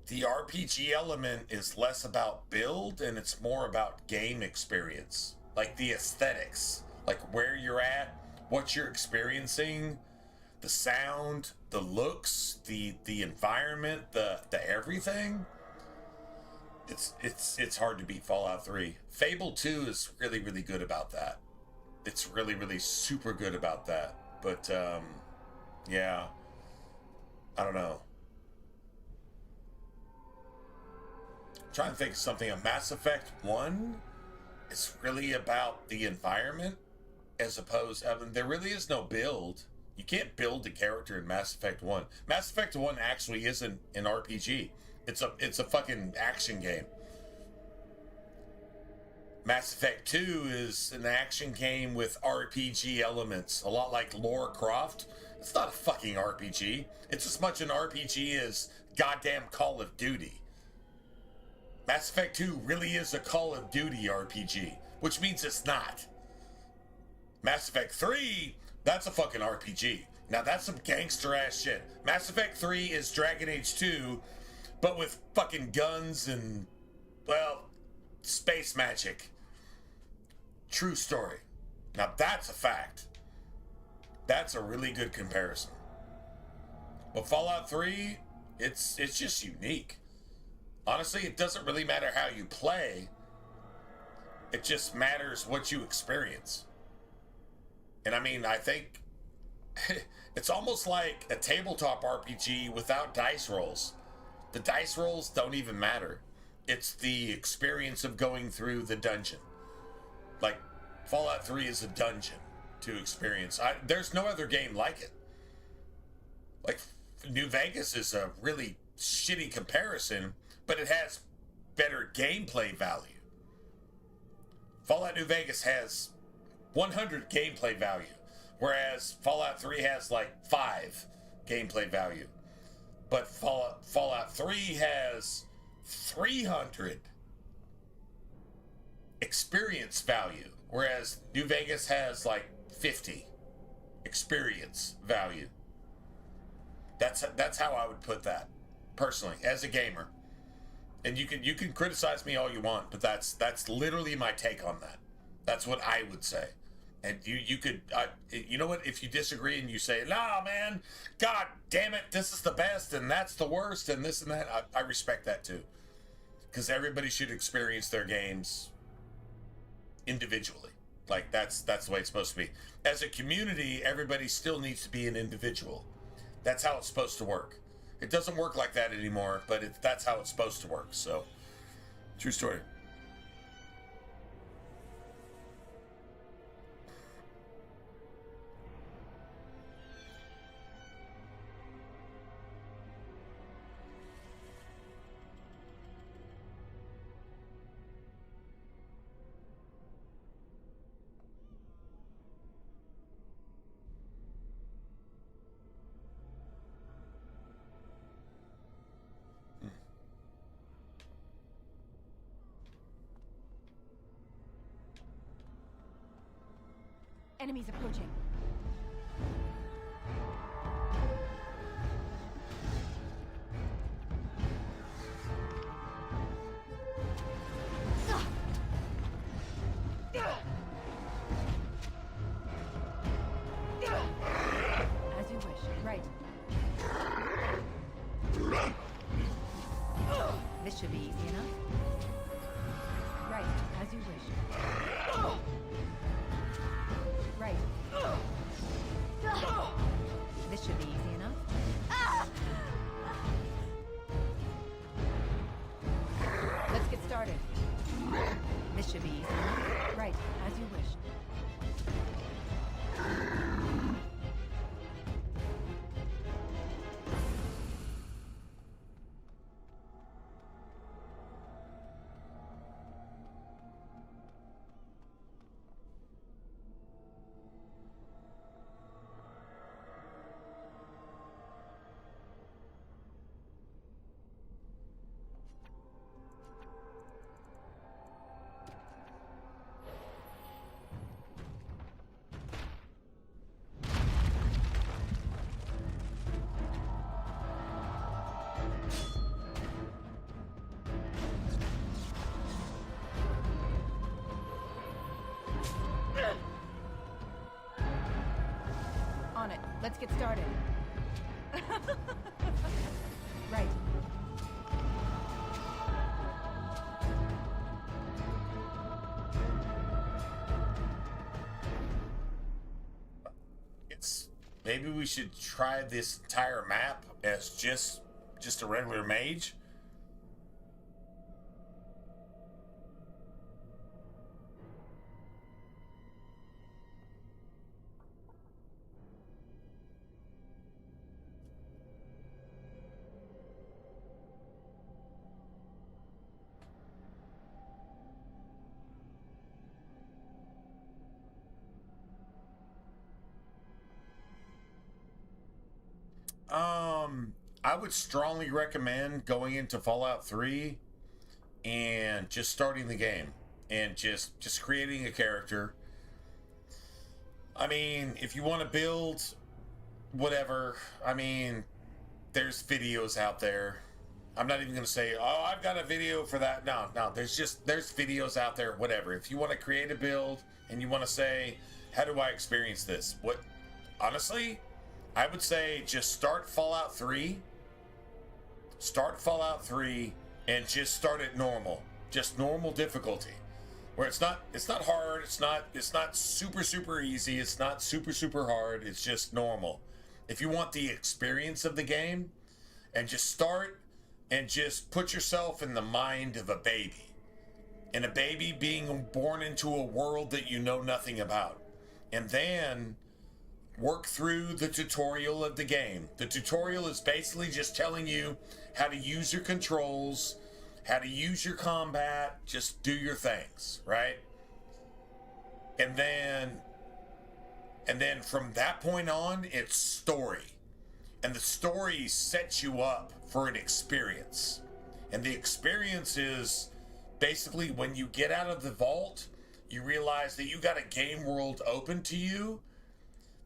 the RPG element is less about build and it's more about game experience. Like the aesthetics, like where you're at, what you're experiencing, the sound, the looks, the environment, the everything. It's hard to beat Fallout 3. Fable 2 is really, really good about that. It's really, really super good about that. But, yeah. I don't know. I'm trying to think of something. A Mass Effect 1 is really about the environment as opposed, I mean, there really is no build. You can't build a character in Mass Effect 1. Mass Effect 1 actually isn't an RPG. It's a fucking action game. Mass Effect 2 is an action game with RPG elements, a lot like Lara Croft. It's not a fucking RPG. It's as much an RPG as goddamn Call of Duty. Mass Effect 2 really is a Call of Duty RPG, which means it's not. Mass Effect 3, that's a fucking RPG. Now that's some gangster ass shit. Mass Effect 3 is Dragon Age 2, but with fucking guns and, well, space magic. True story. Now that's a fact. That's a really good comparison. But Fallout 3, it's just unique. Honestly, it doesn't really matter how you play. It just matters what you experience. And I mean, I think it's almost like a tabletop RPG without dice rolls. The dice rolls don't even matter. It's the experience of going through the dungeon. Like, Fallout 3 is a dungeon to experience. There's no other game like it. Like, New Vegas is a really shitty comparison, but it has better gameplay value. Fallout New Vegas has 100 gameplay value, whereas Fallout 3 has like 5 gameplay value. But Fallout 3 has 300 experience value, whereas New Vegas has like 50 experience value. That's how I would put that, personally, as a gamer. And you can criticize me all you want, but that's literally my take on that. That's what I would say. And you could, you know what, if you disagree and you say, nah, man, god damn it, this is the best and that's the worst and this and that, I respect that too. Because everybody should experience their games individually. Like, that's the way it's supposed to be. As a community, everybody still needs to be an individual. That's how it's supposed to work. It doesn't work like that anymore, but that's how it's supposed to work. So, true story. Enemies approaching. As you wish. Right. This should be easy enough. Right. As you wish. Right. This should be easy enough. Let's get started. This should be easy enough. Right, as you wish. On it. Let's get started. Right. Maybe we should try this entire map as just a regular mage. I would strongly recommend going into Fallout 3 and just starting the game and just creating a character. I mean, if you want to build whatever, I mean, there's videos out there. I'm not even going to say, oh, I've got a video for that. No, there's videos out there, whatever. If you want to create a build and you want to say, how do I experience this? Honestly, I would say just start Fallout 3. Start Fallout 3 and just start at normal. Just normal difficulty. Where it's not hard, it's not super easy, it's not super hard, it's just normal. If you want the experience of the game, and just start and just put yourself in the mind of a baby. And a baby being born into a world that you know nothing about. And then work through the tutorial of the game. The tutorial is basically just telling you how to use your controls, how to use your combat, just do your things, right? And then from that point on, it's story. And the story sets you up for an experience. And the experience is basically when you get out of the vault, you realize that you got a game world open to you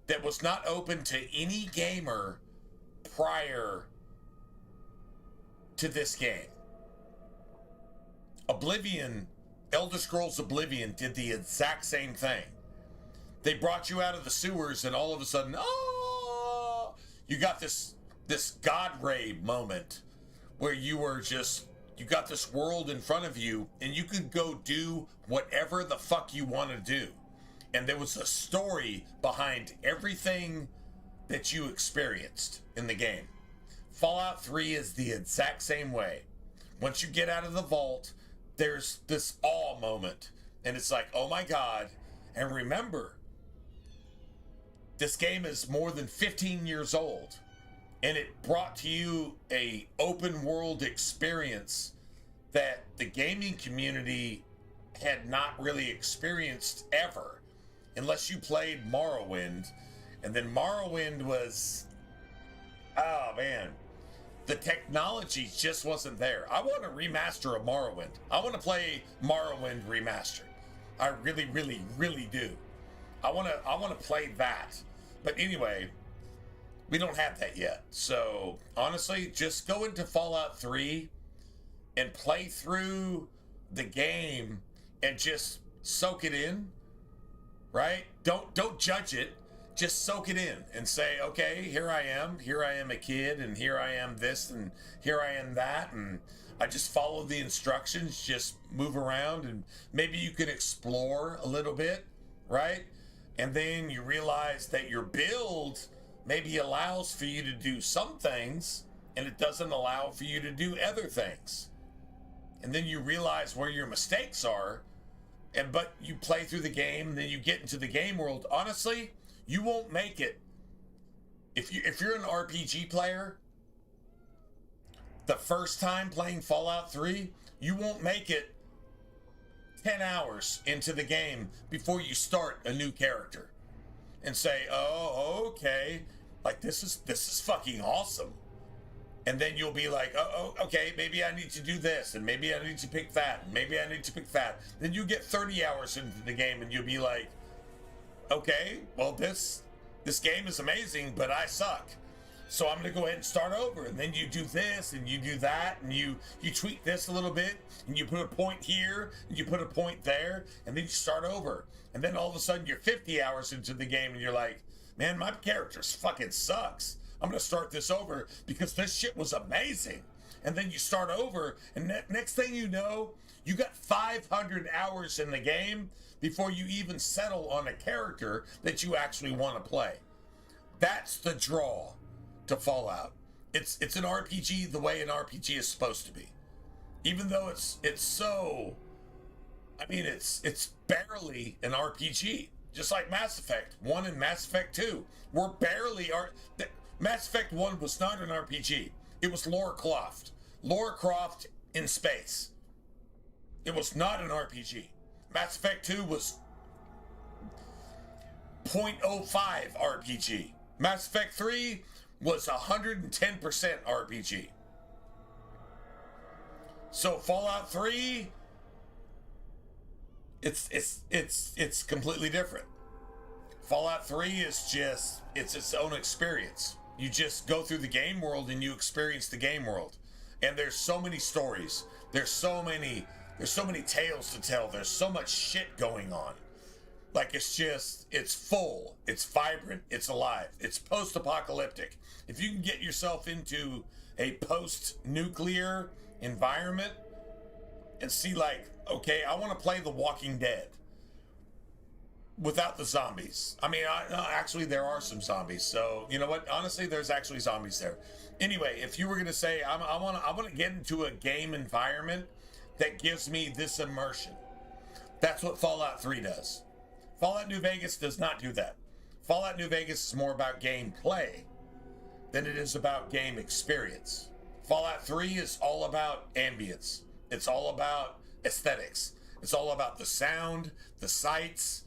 that was not open to any gamer prior to this game. Elder Scrolls Oblivion did the exact same thing. They brought you out of the sewers and all of a sudden, you got this God Ray moment where you got this world in front of you and you could go do whatever the fuck you want to do. And there was a story behind everything that you experienced in the game. Fallout 3 is the exact same way. Once you get out of the vault, there's this awe moment. And it's like, oh my God. And remember, this game is more than 15 years old. And it brought to you a open world experience that the gaming community had not really experienced ever. Unless you played Morrowind. And then Morrowind was, oh man, the technology just wasn't there. I want to remaster a Morrowind. I want to play Morrowind remastered. I really do. I want to play that. But anyway, we don't have that yet. So honestly, just go into Fallout 3 and play through the game and just soak it in. Right? Don't judge it. Just soak it in and say, okay, here I am a kid, and here I am this, and here I am that, and I just follow the instructions, just move around, and maybe you can explore a little bit, right? And then you realize that your build maybe allows for you to do some things, and it doesn't allow for you to do other things. And then you realize where your mistakes are, but you play through the game, and then you get into the game world. Honestly, you won't make it. If you're an RPG player, the first time playing Fallout 3, you won't make it 10 hours into the game before you start a new character and say, oh, okay, like this is fucking awesome. And then you'll be like, oh, okay, maybe I need to do this, and maybe I need to pick that, and maybe I need to pick that. Then you get 30 hours into the game, and you'll be like, okay, well, this game is amazing, but I suck. So I'm going to go ahead and start over. And then you do this, and you do that, and you tweak this a little bit, and you put a point here, and you put a point there, and then you start over. And then all of a sudden, you're 50 hours into the game, and you're like, man, my character fucking sucks. I'm going to start this over because this shit was amazing. And then you start over, and next thing you know, you got 500 hours in the game before you even settle on a character that you actually want to play. That's the draw to Fallout. It's an RPG the way an RPG is supposed to be. Even though it's so, I mean, it's barely an RPG. Just like Mass Effect 1 and Mass Effect 2 were barely Mass Effect 1 was not an RPG. It was Lara Croft. Lara Croft in space. It was not an RPG. Mass Effect 2 was 0.05 RPG. Mass Effect 3 was 110% RPG. So Fallout 3, it's completely different. Fallout 3 is just, it's its own experience. You just go through the game world and you experience the game world. And there's so many stories. There's so many tales to tell. There's so much shit going on. Like, it's full, it's vibrant, it's alive, it's post-apocalyptic. If you can get yourself into a post-nuclear environment and see, like, okay, I want to play The Walking Dead without the zombies. I mean, actually, there are some zombies, so you know what? Honestly, there's actually zombies there. Anyway, if you were gonna say, I want to get into a game environment that gives me this immersion, that's what Fallout 3 does. Fallout New Vegas does not do that. Fallout New Vegas is more about gameplay than it is about game experience. Fallout 3 is all about ambience. It's all about aesthetics. It's all about the sound, the sights,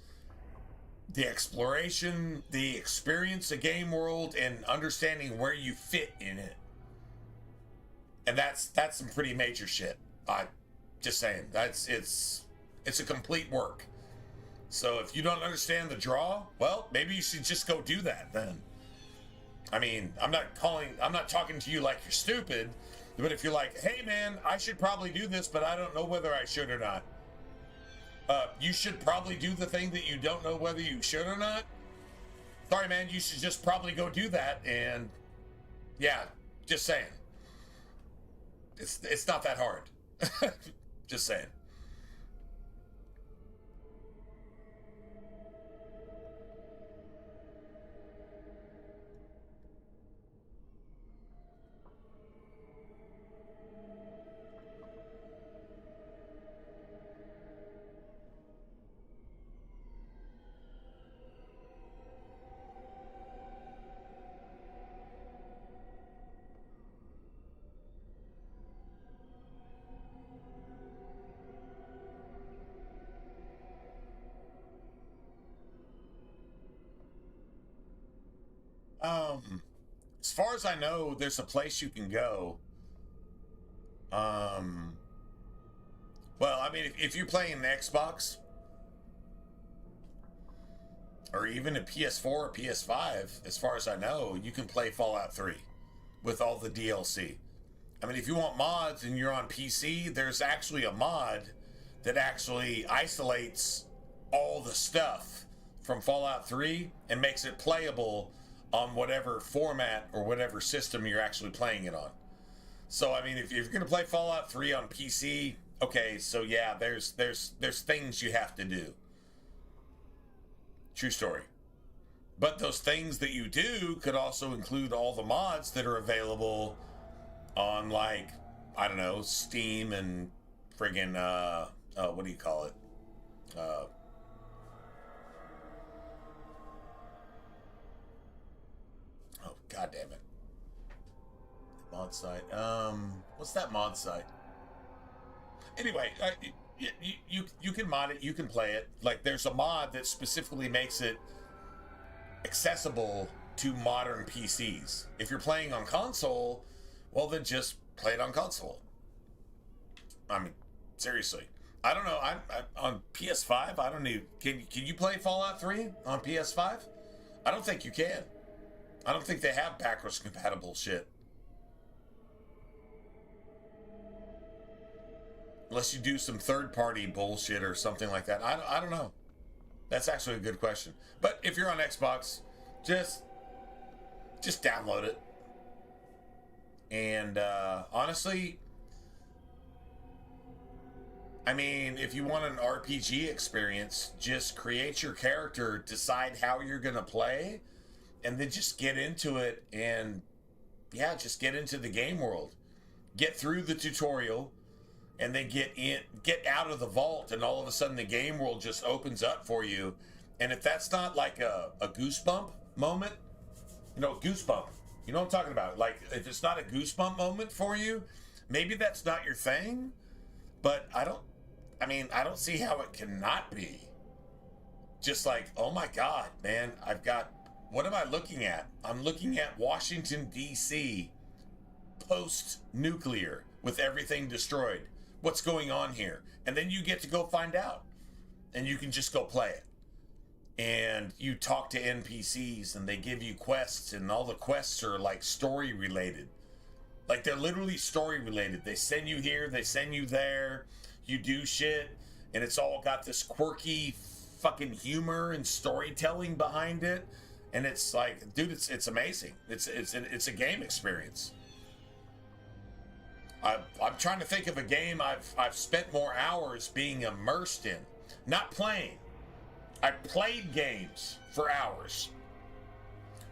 the exploration, the experience of game world, and understanding where you fit in it. And that's some pretty major shit. Just saying, it's a complete work. So if you don't understand the draw, well, maybe you should just go do that then. I mean, I'm not talking to you like you're stupid, but if you're like, hey man, I should probably do this, but I don't know whether I should or not. You should probably do the thing that you don't know whether you should or not. Sorry man, you should just probably go do that, and yeah, just saying. It's not that hard. Just saying. As far as I know, there's a place you can go. Well, I mean, if you're playing the Xbox, or even a PS4 or PS5, as far as I know, you can play Fallout 3 with all the DLC. I mean, if you want mods and you're on PC, there's actually a mod that actually isolates all the stuff from Fallout 3 and makes it playable on whatever format or whatever system you're actually playing it on. So, I mean, if you're going to play Fallout 3 on PC, okay, so yeah, there's things you have to do. True story. But those things that you do could also include all the mods that are available on, like, I don't know, Steam and friggin', what do you call it? God damn it. Mod site. What's that mod site? Anyway, you can mod it, you can play it. Like, there's a mod that specifically makes it accessible to modern PCs. If you're playing on console, well, then just play it on console. I mean, seriously. I don't know. I on PS5, I don't need. Can you play Fallout 3 on PS5? I don't think you can. I don't think they have backwards compatible shit. Unless you do some third-party bullshit or something like that. I don't know. That's actually a good question. But if you're on Xbox, just download it. And honestly, I mean, if you want an RPG experience, just create your character, decide how you're going to play, and then just get into it, and yeah, just get into the game world. Get through the tutorial, and then get out of the vault, and all of a sudden the game world just opens up for you. And if that's not like a goosebump moment, you know, goosebump, you know what I'm talking about? Like, if it's not a goosebump moment for you, maybe that's not your thing, but I don't see how it cannot be. Just like, oh my God, man, I've got what am I looking at? I'm looking at Washington, D.C. post-nuclear with everything destroyed. What's going on here? And then you get to go find out. And you can just go play it. And you talk to NPCs and they give you quests, and all the quests are like story related. Like they're literally story related. They send you here, they send you there, you do shit, and it's all got this quirky fucking humor and storytelling behind it. And it's like, dude, it's amazing. It's a game experience. I'm trying to think of a game I've spent more hours being immersed in, not playing. I played games for hours,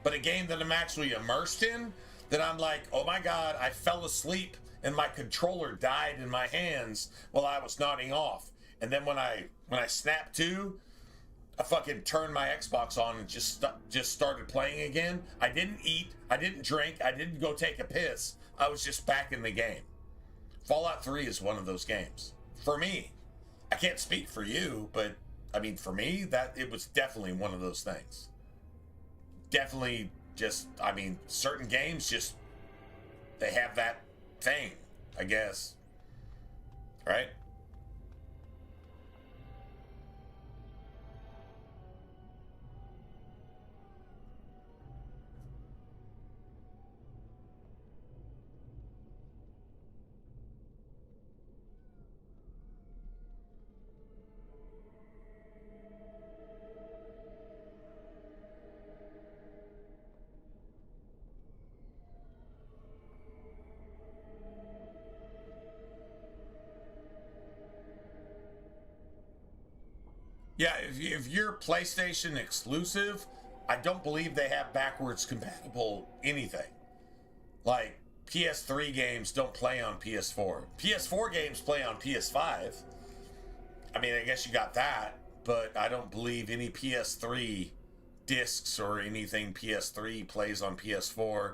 but a game that I'm actually immersed in, that I'm like, oh my God, I fell asleep and my controller died in my hands while I was nodding off. And then when I snapped to, I fucking turned my Xbox on and just started playing again. I didn't eat, I didn't drink, I didn't go take a piss. I was just back in the game. Fallout 3 is one of those games. For me, I can't speak for you, but I mean, for me, that it was definitely one of those things. Definitely just, I mean, certain games just, they have that thing, I guess. Right? Yeah, if you're PlayStation exclusive, I don't believe they have backwards compatible anything. Like, PS3 games don't play on PS4. PS4 games play on PS5. I mean, I guess you got that, but I don't believe any PS3 discs or anything PS3 plays on PS4.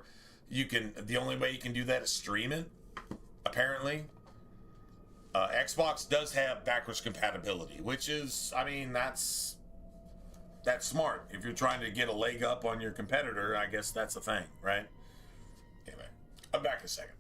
The only way you can do that is stream it, apparently. Xbox does have backwards compatibility, which is, I mean, that's smart. If you're trying to get a leg up on your competitor, I guess that's the thing, right? Anyway, I'm back in a second.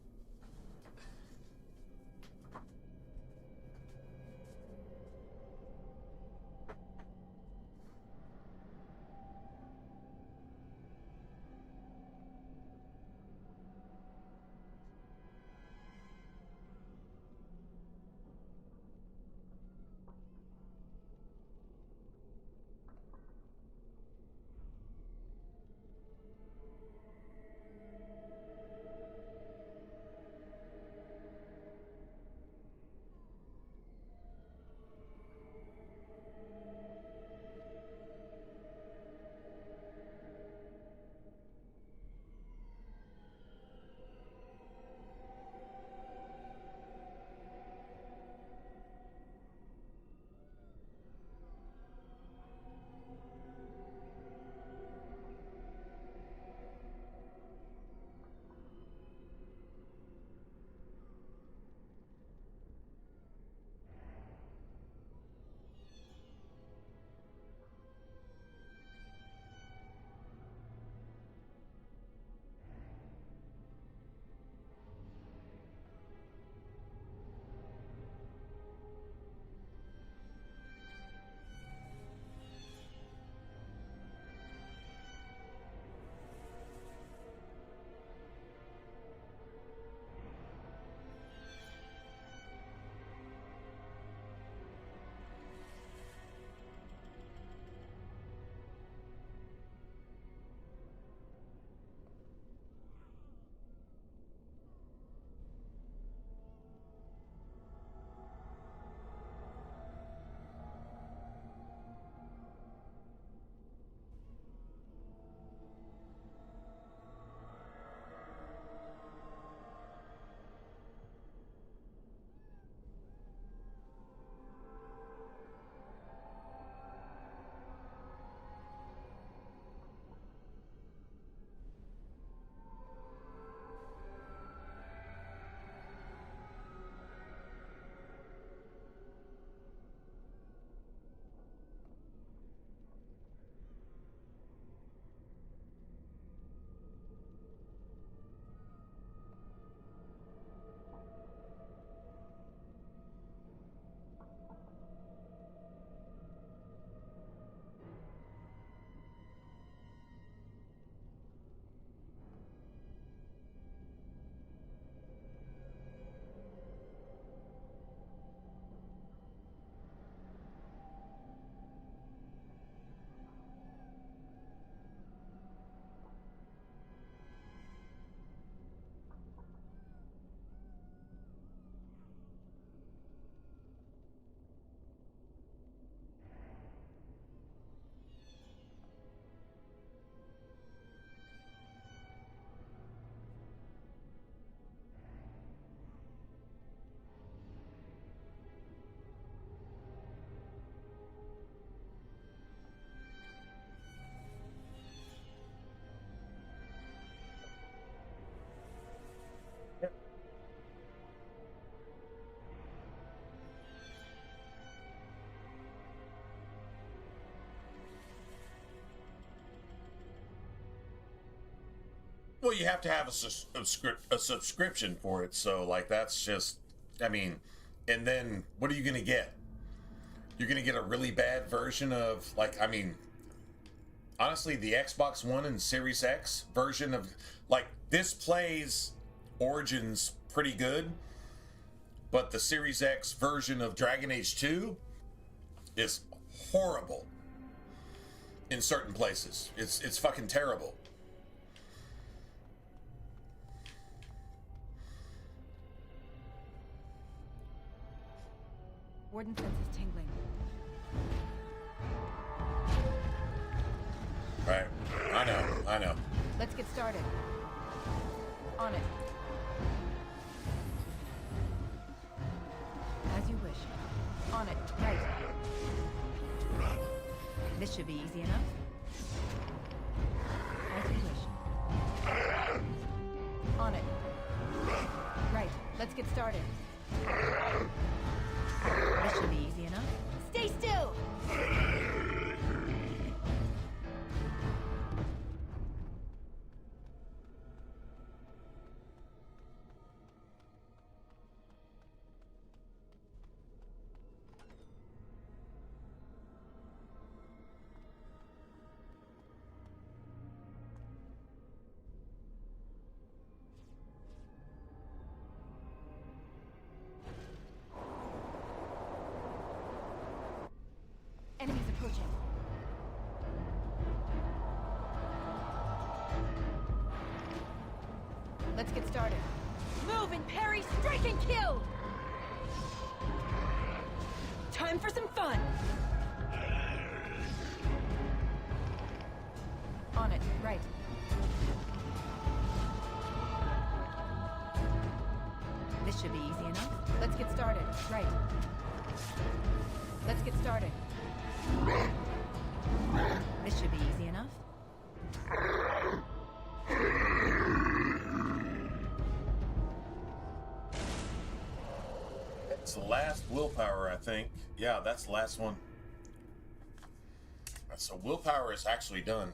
you have to have a subscription for it. So like that's just, I mean, and then what are you gonna get? You're gonna get a really bad version of, like, I mean, honestly, the Xbox One and Series X version of, like, this plays Origins pretty good, but the Series X version of Dragon Age 2 is horrible in certain places. It's fucking terrible. Warden senses tingling. Right. I know. Let's get started. On it. As you wish. On it. Right. This should be easy enough. As you wish. On it. Right. Let's get started. This should be easy enough. Stay still! Enemies approaching. Let's get started. Move and parry, strike and kill! Time for some fun! On it, right. This should be easy enough. Let's get started, right. Let's get started. This should be easy enough. It's the last willpower, I think. Yeah, that's the last one. So willpower is actually done.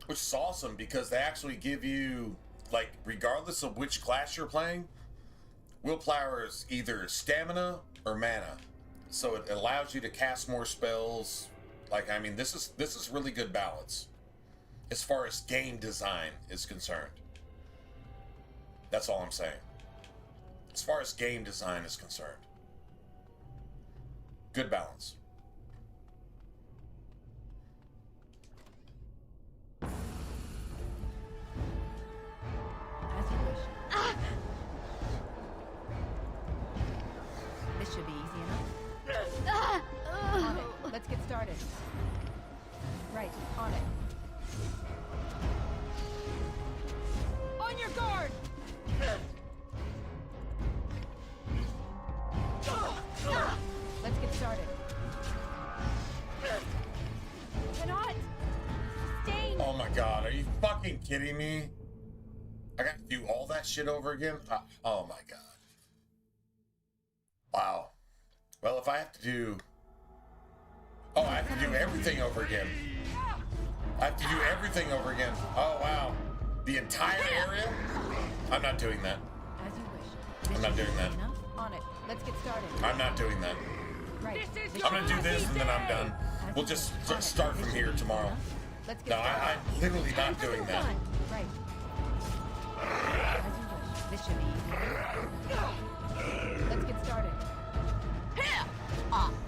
Which is awesome because they actually give you, like, regardless of which class you're playing, willpower is either stamina or mana. So it allows you to cast more spells. Like, I mean, this is really good balance as far as game design is concerned. That's all I'm saying. As far as game design is concerned. Good balance. As you wish. This should be easy enough. On it. Let's get started. Right, on it. On your guard! Let's get started. Cannot stay. Oh my god, are you fucking kidding me? I got to do all that shit over again? Oh my god. Wow. Well, if I have to do... Oh, I have to do everything over again. I have to do everything over again. Oh, wow. The entire area? I'm not doing that. As you wish. I'm not doing that. On it. Let's get started. I'm not doing that. Right. I'm gonna do this and then I'm done. We'll just start from here tomorrow. Let's get No, I'm literally not doing that. Right. As you wish. This should be easy. Let's get started. Here!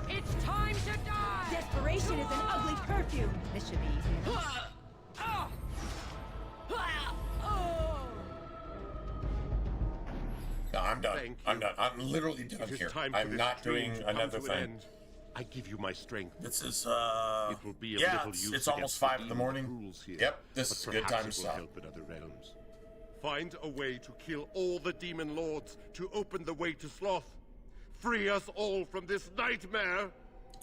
It's time to die! Desperation is an ugly perfume. This should be easy enough. No, I'm done. I'm done. I'm literally done here. I'm not doing another thing. I give you my strength. This is, It will be of little use it's almost 5 in the morning. Yep, this is a good time to stop. Help in other realms. Find a way to kill all the demon lords to open the way to Sloth. Free us all from this nightmare.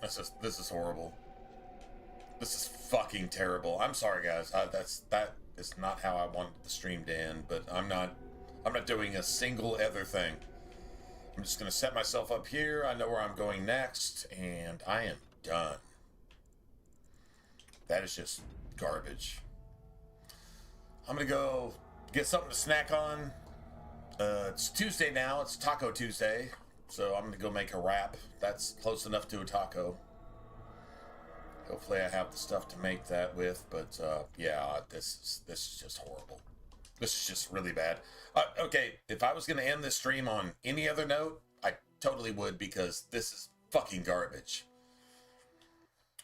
This is horrible. This is fucking terrible. I'm sorry, guys. That is not how I wanted the stream to end. But I'm not doing a single other thing. I'm just gonna set myself up here. I know where I'm going next, and I am done. That is just garbage. I'm gonna go get something to snack on. It's Tuesday now. It's Taco Tuesday. So I'm gonna go make a wrap. That's close enough to a taco. Hopefully I have the stuff to make that with, but yeah, this is just horrible. This is just really bad. Okay, if I was gonna end this stream on any other note, I totally would, because this is fucking garbage.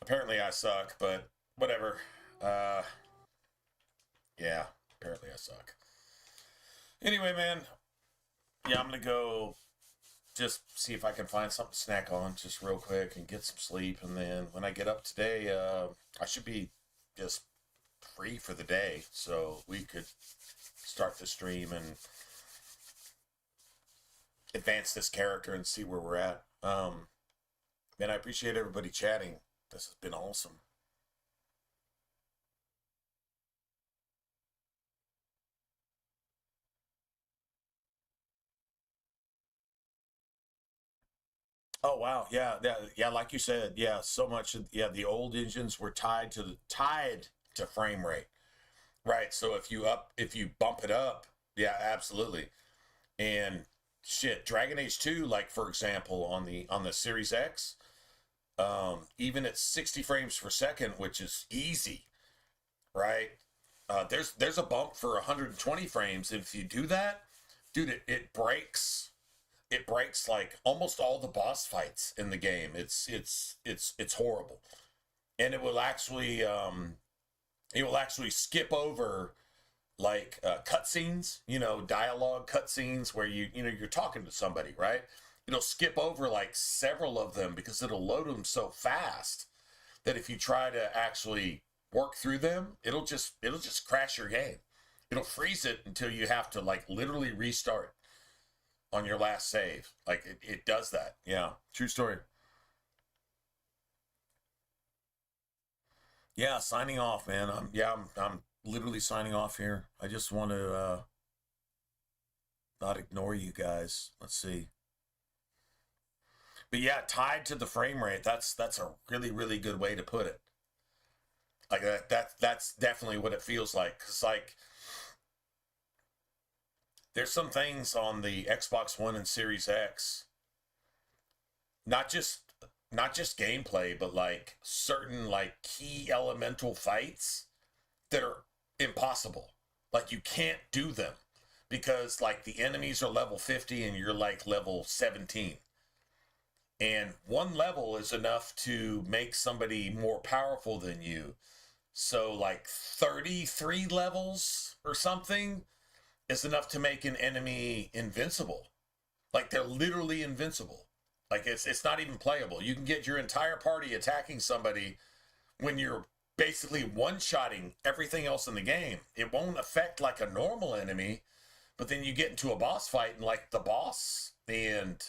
Apparently I suck, but whatever. Yeah, apparently I suck. Anyway, man, yeah, I'm gonna go just see if I can find something to snack on just real quick and get some sleep, and then when I get up today, I should be just free for the day, so we could start the stream and advance this character and see where we're at. Man, I appreciate everybody chatting. This has been awesome. Oh wow, yeah, yeah, like you said, yeah, so much. Yeah, the old engines were tied to frame rate, right? So if you bump it up, yeah, absolutely. And shit, Dragon Age 2, like for example, on the Series X, even at 60 frames per second, which is easy, right? There's a bump for 120 frames. And if you do that, dude, it breaks. It breaks like almost all the boss fights in the game. It's horrible, and it will actually skip over like cutscenes, dialogue cutscenes where you're talking to somebody, right? It'll skip over like several of them because it'll load them so fast that if you try to actually work through them, it'll just crash your game. It'll freeze it until you have to like literally restart on your last save. Like it does that. Yeah, true story. Yeah, signing off, man. I'm literally signing off here. I just want to not ignore you guys. Let's see. But yeah, tied to the frame rate. That's a really, really good way to put it. Like that's definitely what it feels like. 'Cause like there's some things on the Xbox One and Series X, not just gameplay, but like certain like key elemental fights that are impossible. Like you can't do them because like the enemies are level 50 and you're like level 17. And one level is enough to make somebody more powerful than you. So like 33 levels or something is enough to make an enemy invincible. Like they're literally invincible. Like it's not even playable. You can get your entire party attacking somebody when you're basically one-shotting everything else in the game. It won't affect like a normal enemy, but then you get into a boss fight and like the boss and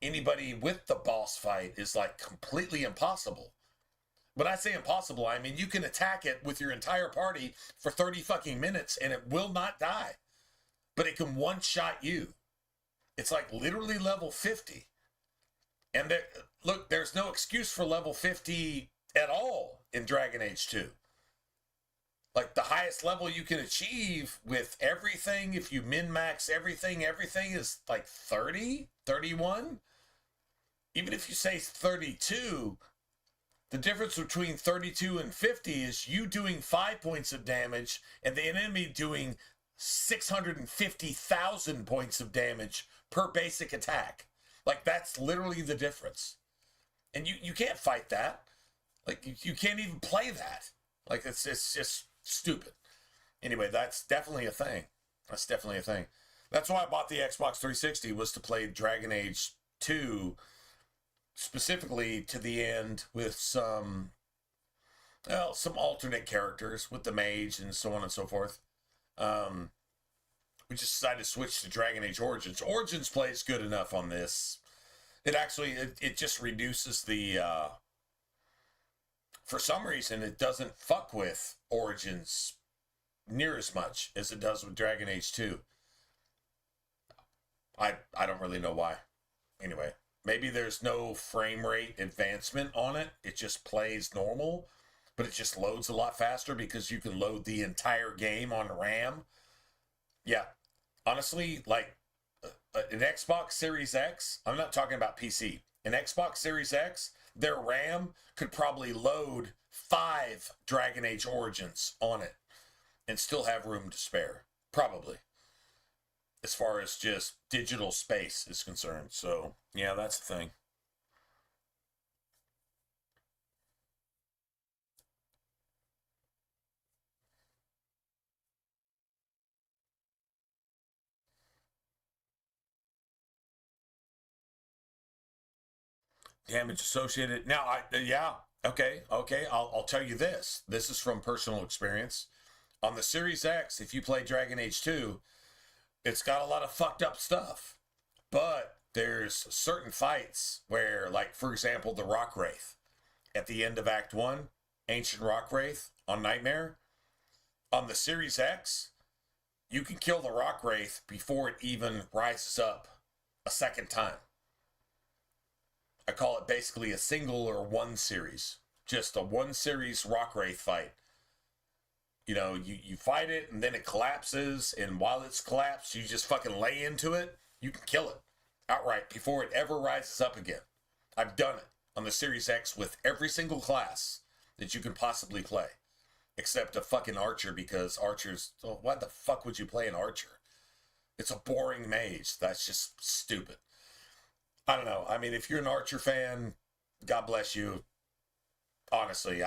anybody with the boss fight is like completely impossible. When I say impossible, I mean you can attack it with your entire party for 30 fucking minutes and it will not die. But it can one-shot you. It's like literally level 50. And look, there's no excuse for level 50 at all in Dragon Age 2. Like the highest level you can achieve with everything, if you min-max everything is like 30, 31. Even if you say 32, the difference between 32 and 50 is you doing 5 points of damage and the enemy doing 650,000 points of damage per basic attack. Like that's literally the difference. And you can't fight that. Like you can't even play that. Like it's just stupid. Anyway, that's definitely a thing. That's definitely a thing. That's why I bought the Xbox 360, was to play Dragon Age 2 specifically to the end with some alternate characters with the mage and so on and so forth. We just decided to switch to Dragon Age Origins. Origins plays good enough on this. It actually, it just reduces the, for some reason, it doesn't fuck with Origins near as much as it does with Dragon Age 2. I don't really know why. Anyway, maybe there's no frame rate advancement on it. It just plays normal. but it just loads a lot faster because you can load the entire game on RAM. Yeah, honestly, like an Xbox Series X, I'm not talking about PC. An Xbox Series X, their RAM could probably load 5 Dragon Age Origins on it and still have room to spare. Probably. As far as just digital space is concerned. So, yeah, that's the thing. Damage associated. Now, okay. I'll tell you this. This is from personal experience. On the Series X, if you play Dragon Age 2, it's got a lot of fucked up stuff. But there's certain fights where, like, for example, the Rock Wraith. At the end of Act 1, Ancient Rock Wraith on Nightmare. On the Series X, you can kill the Rock Wraith before it even rises up a second time. I call it basically a single or one series. Just a one series Rock Wraith fight. You know, you fight it and then it collapses, and while it's collapsed, you just fucking lay into it. You can kill it outright before it ever rises up again. I've done it on the Series X with every single class that you can possibly play. Except a fucking archer, because archers, why the fuck would you play an archer? It's a boring mage. That's just stupid. I don't know. I mean, if you're an Archer fan, God bless you. Honestly,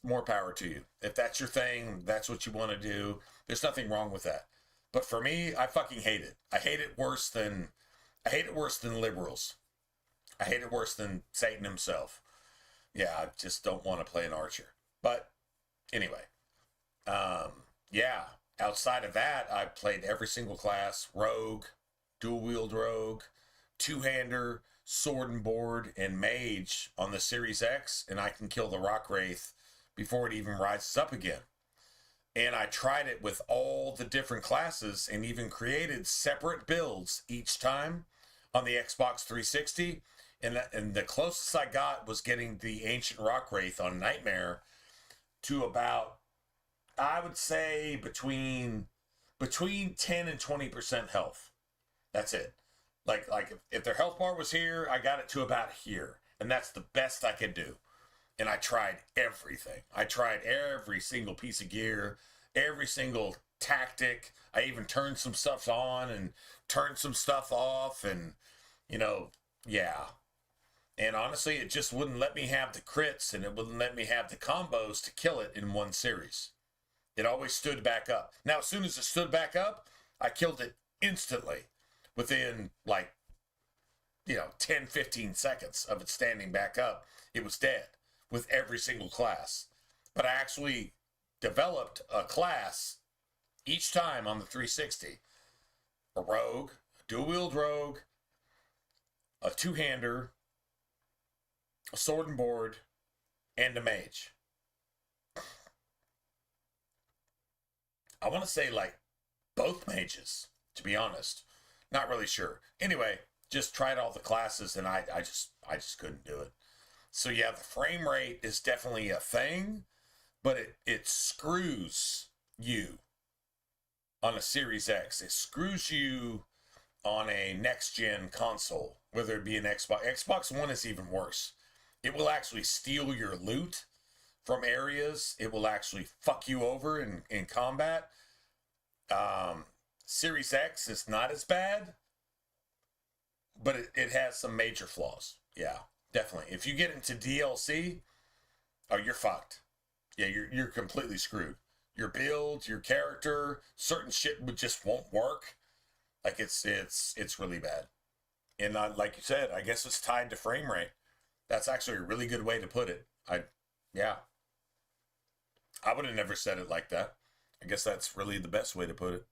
more power to you. If that's your thing, that's what you want to do. There's nothing wrong with that. But for me, I fucking hate it. I hate it worse than liberals. I hate it worse than Satan himself. Yeah, I just don't want to play an Archer. But anyway, yeah. Outside of that, I played every single class: Rogue, Dual Wield Rogue, Two-Hander, Sword and Board, and Mage on the Series X, and I can kill the Rock Wraith before it even rises up again. And I tried it with all the different classes and even created separate builds each time on the Xbox 360. And the closest I got was getting the Ancient Rock Wraith on Nightmare to about, I would say, between 10 and 20% health. That's it. Like if their health bar was here, I got it to about here. And that's the best I could do. And I tried everything. I tried every single piece of gear, every single tactic. I even turned some stuff on and turned some stuff off. And, yeah. And honestly, it just wouldn't let me have the crits, and it wouldn't let me have the combos to kill it in one series. It always stood back up. Now, as soon as it stood back up, I killed it instantly. Within 10, 15 seconds of it standing back up, it was dead with every single class. But I actually developed a class each time on the 360. A Rogue, a Dual-Wield Rogue, a Two-Hander, a Sword and Board, and a Mage. I want to say both mages, to be honest. Not really sure. Anyway, just tried all the classes, and I just couldn't do it. So yeah, the frame rate is definitely a thing, but it screws you on a Series X. It screws you on a next-gen console, whether it be an Xbox. Xbox One is even worse. It will actually steal your loot from areas. It will actually fuck you over in combat. Series X is not as bad, but it has some major flaws. Yeah, definitely. If you get into DLC, oh, you're fucked. Yeah, you're completely screwed. Your build, your character, certain shit just won't work. Like it's really bad. And like you said, I guess it's tied to frame rate. That's actually a really good way to put it. I would have never said it like that. I guess that's really the best way to put it.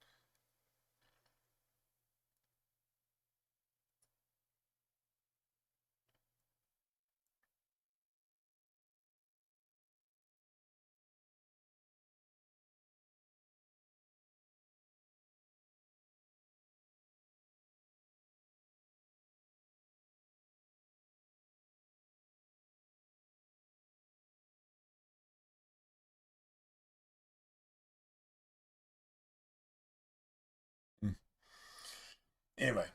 Anyway,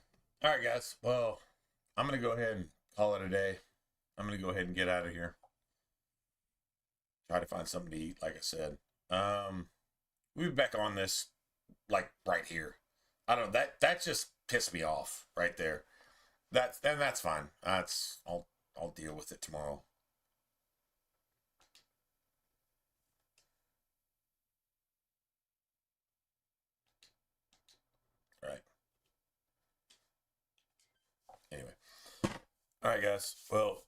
all right, guys. Well, I'm going to go ahead and call it a day. I'm going to go ahead and get out of here. Try to find something to eat, like I said. We'll be back on this, like, right here. I don't know. That just pissed me off right there. That's fine. I'll deal with it tomorrow. All right. Anyway. All right, guys. Well,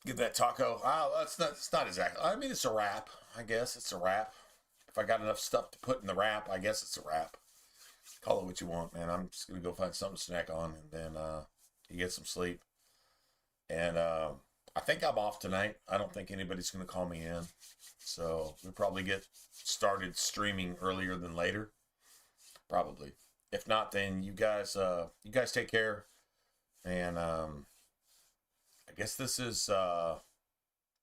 get that taco. Oh, it's not exactly. I mean, it's a wrap. I guess it's a wrap. If I got enough stuff to put in the wrap, I guess it's a wrap. Call it what you want, man. I'm just gonna go find something to snack on, and then you get some sleep. And I think I'm off tonight. I don't think anybody's gonna call me in, so we'll probably get started streaming earlier than later. Probably. If not, then you guys take care. And I guess this is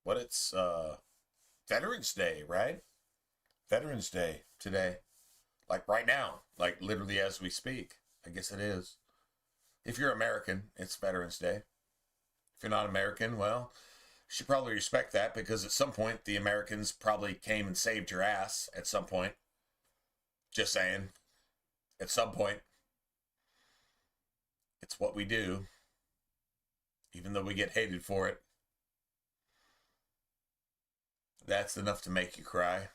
it's Veterans Day, right? Veterans Day today. Like right now, like literally as we speak. I guess it is. If you're American, it's Veterans Day. If you're not American, well, you should probably respect that, because at some point the Americans probably came and saved your ass at some point. Just saying. At some point. It's what we do. Even though we get hated for it. That's enough to make you cry.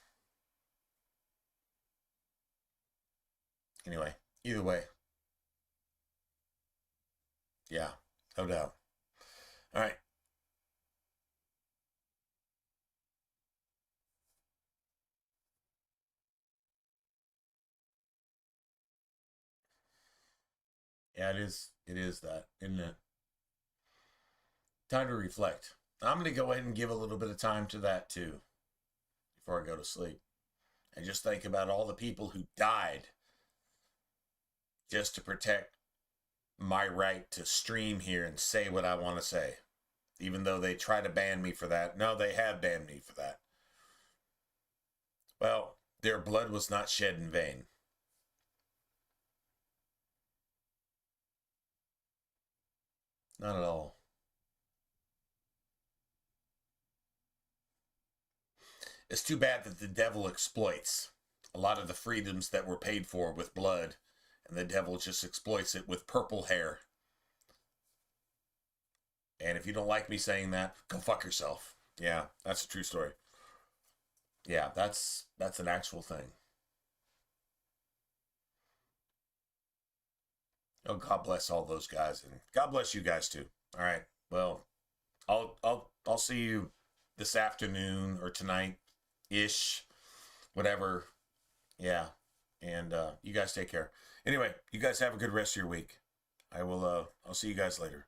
Anyway, either way. Yeah, no doubt. All right. Yeah, it is that, isn't it? Time to reflect. I'm going to go ahead and give a little bit of time to that too before I go to sleep. And just think about all the people who died just to protect my right to stream here and say what I want to say. Even though they try to ban me for that. No, they have banned me for that. Well, their blood was not shed in vain. Not at all. It's too bad that the devil exploits a lot of the freedoms that were paid for with blood, and the devil just exploits it with purple hair. And if you don't like me saying that, go fuck yourself. Yeah, that's a true story. Yeah, that's an actual thing. Oh, God bless all those guys, and God bless you guys too. All right. Well, I'll see you this afternoon or tonight ish, whatever. Yeah. And you guys take care. Anyway, you guys have a good rest of your week. I'll see you guys later.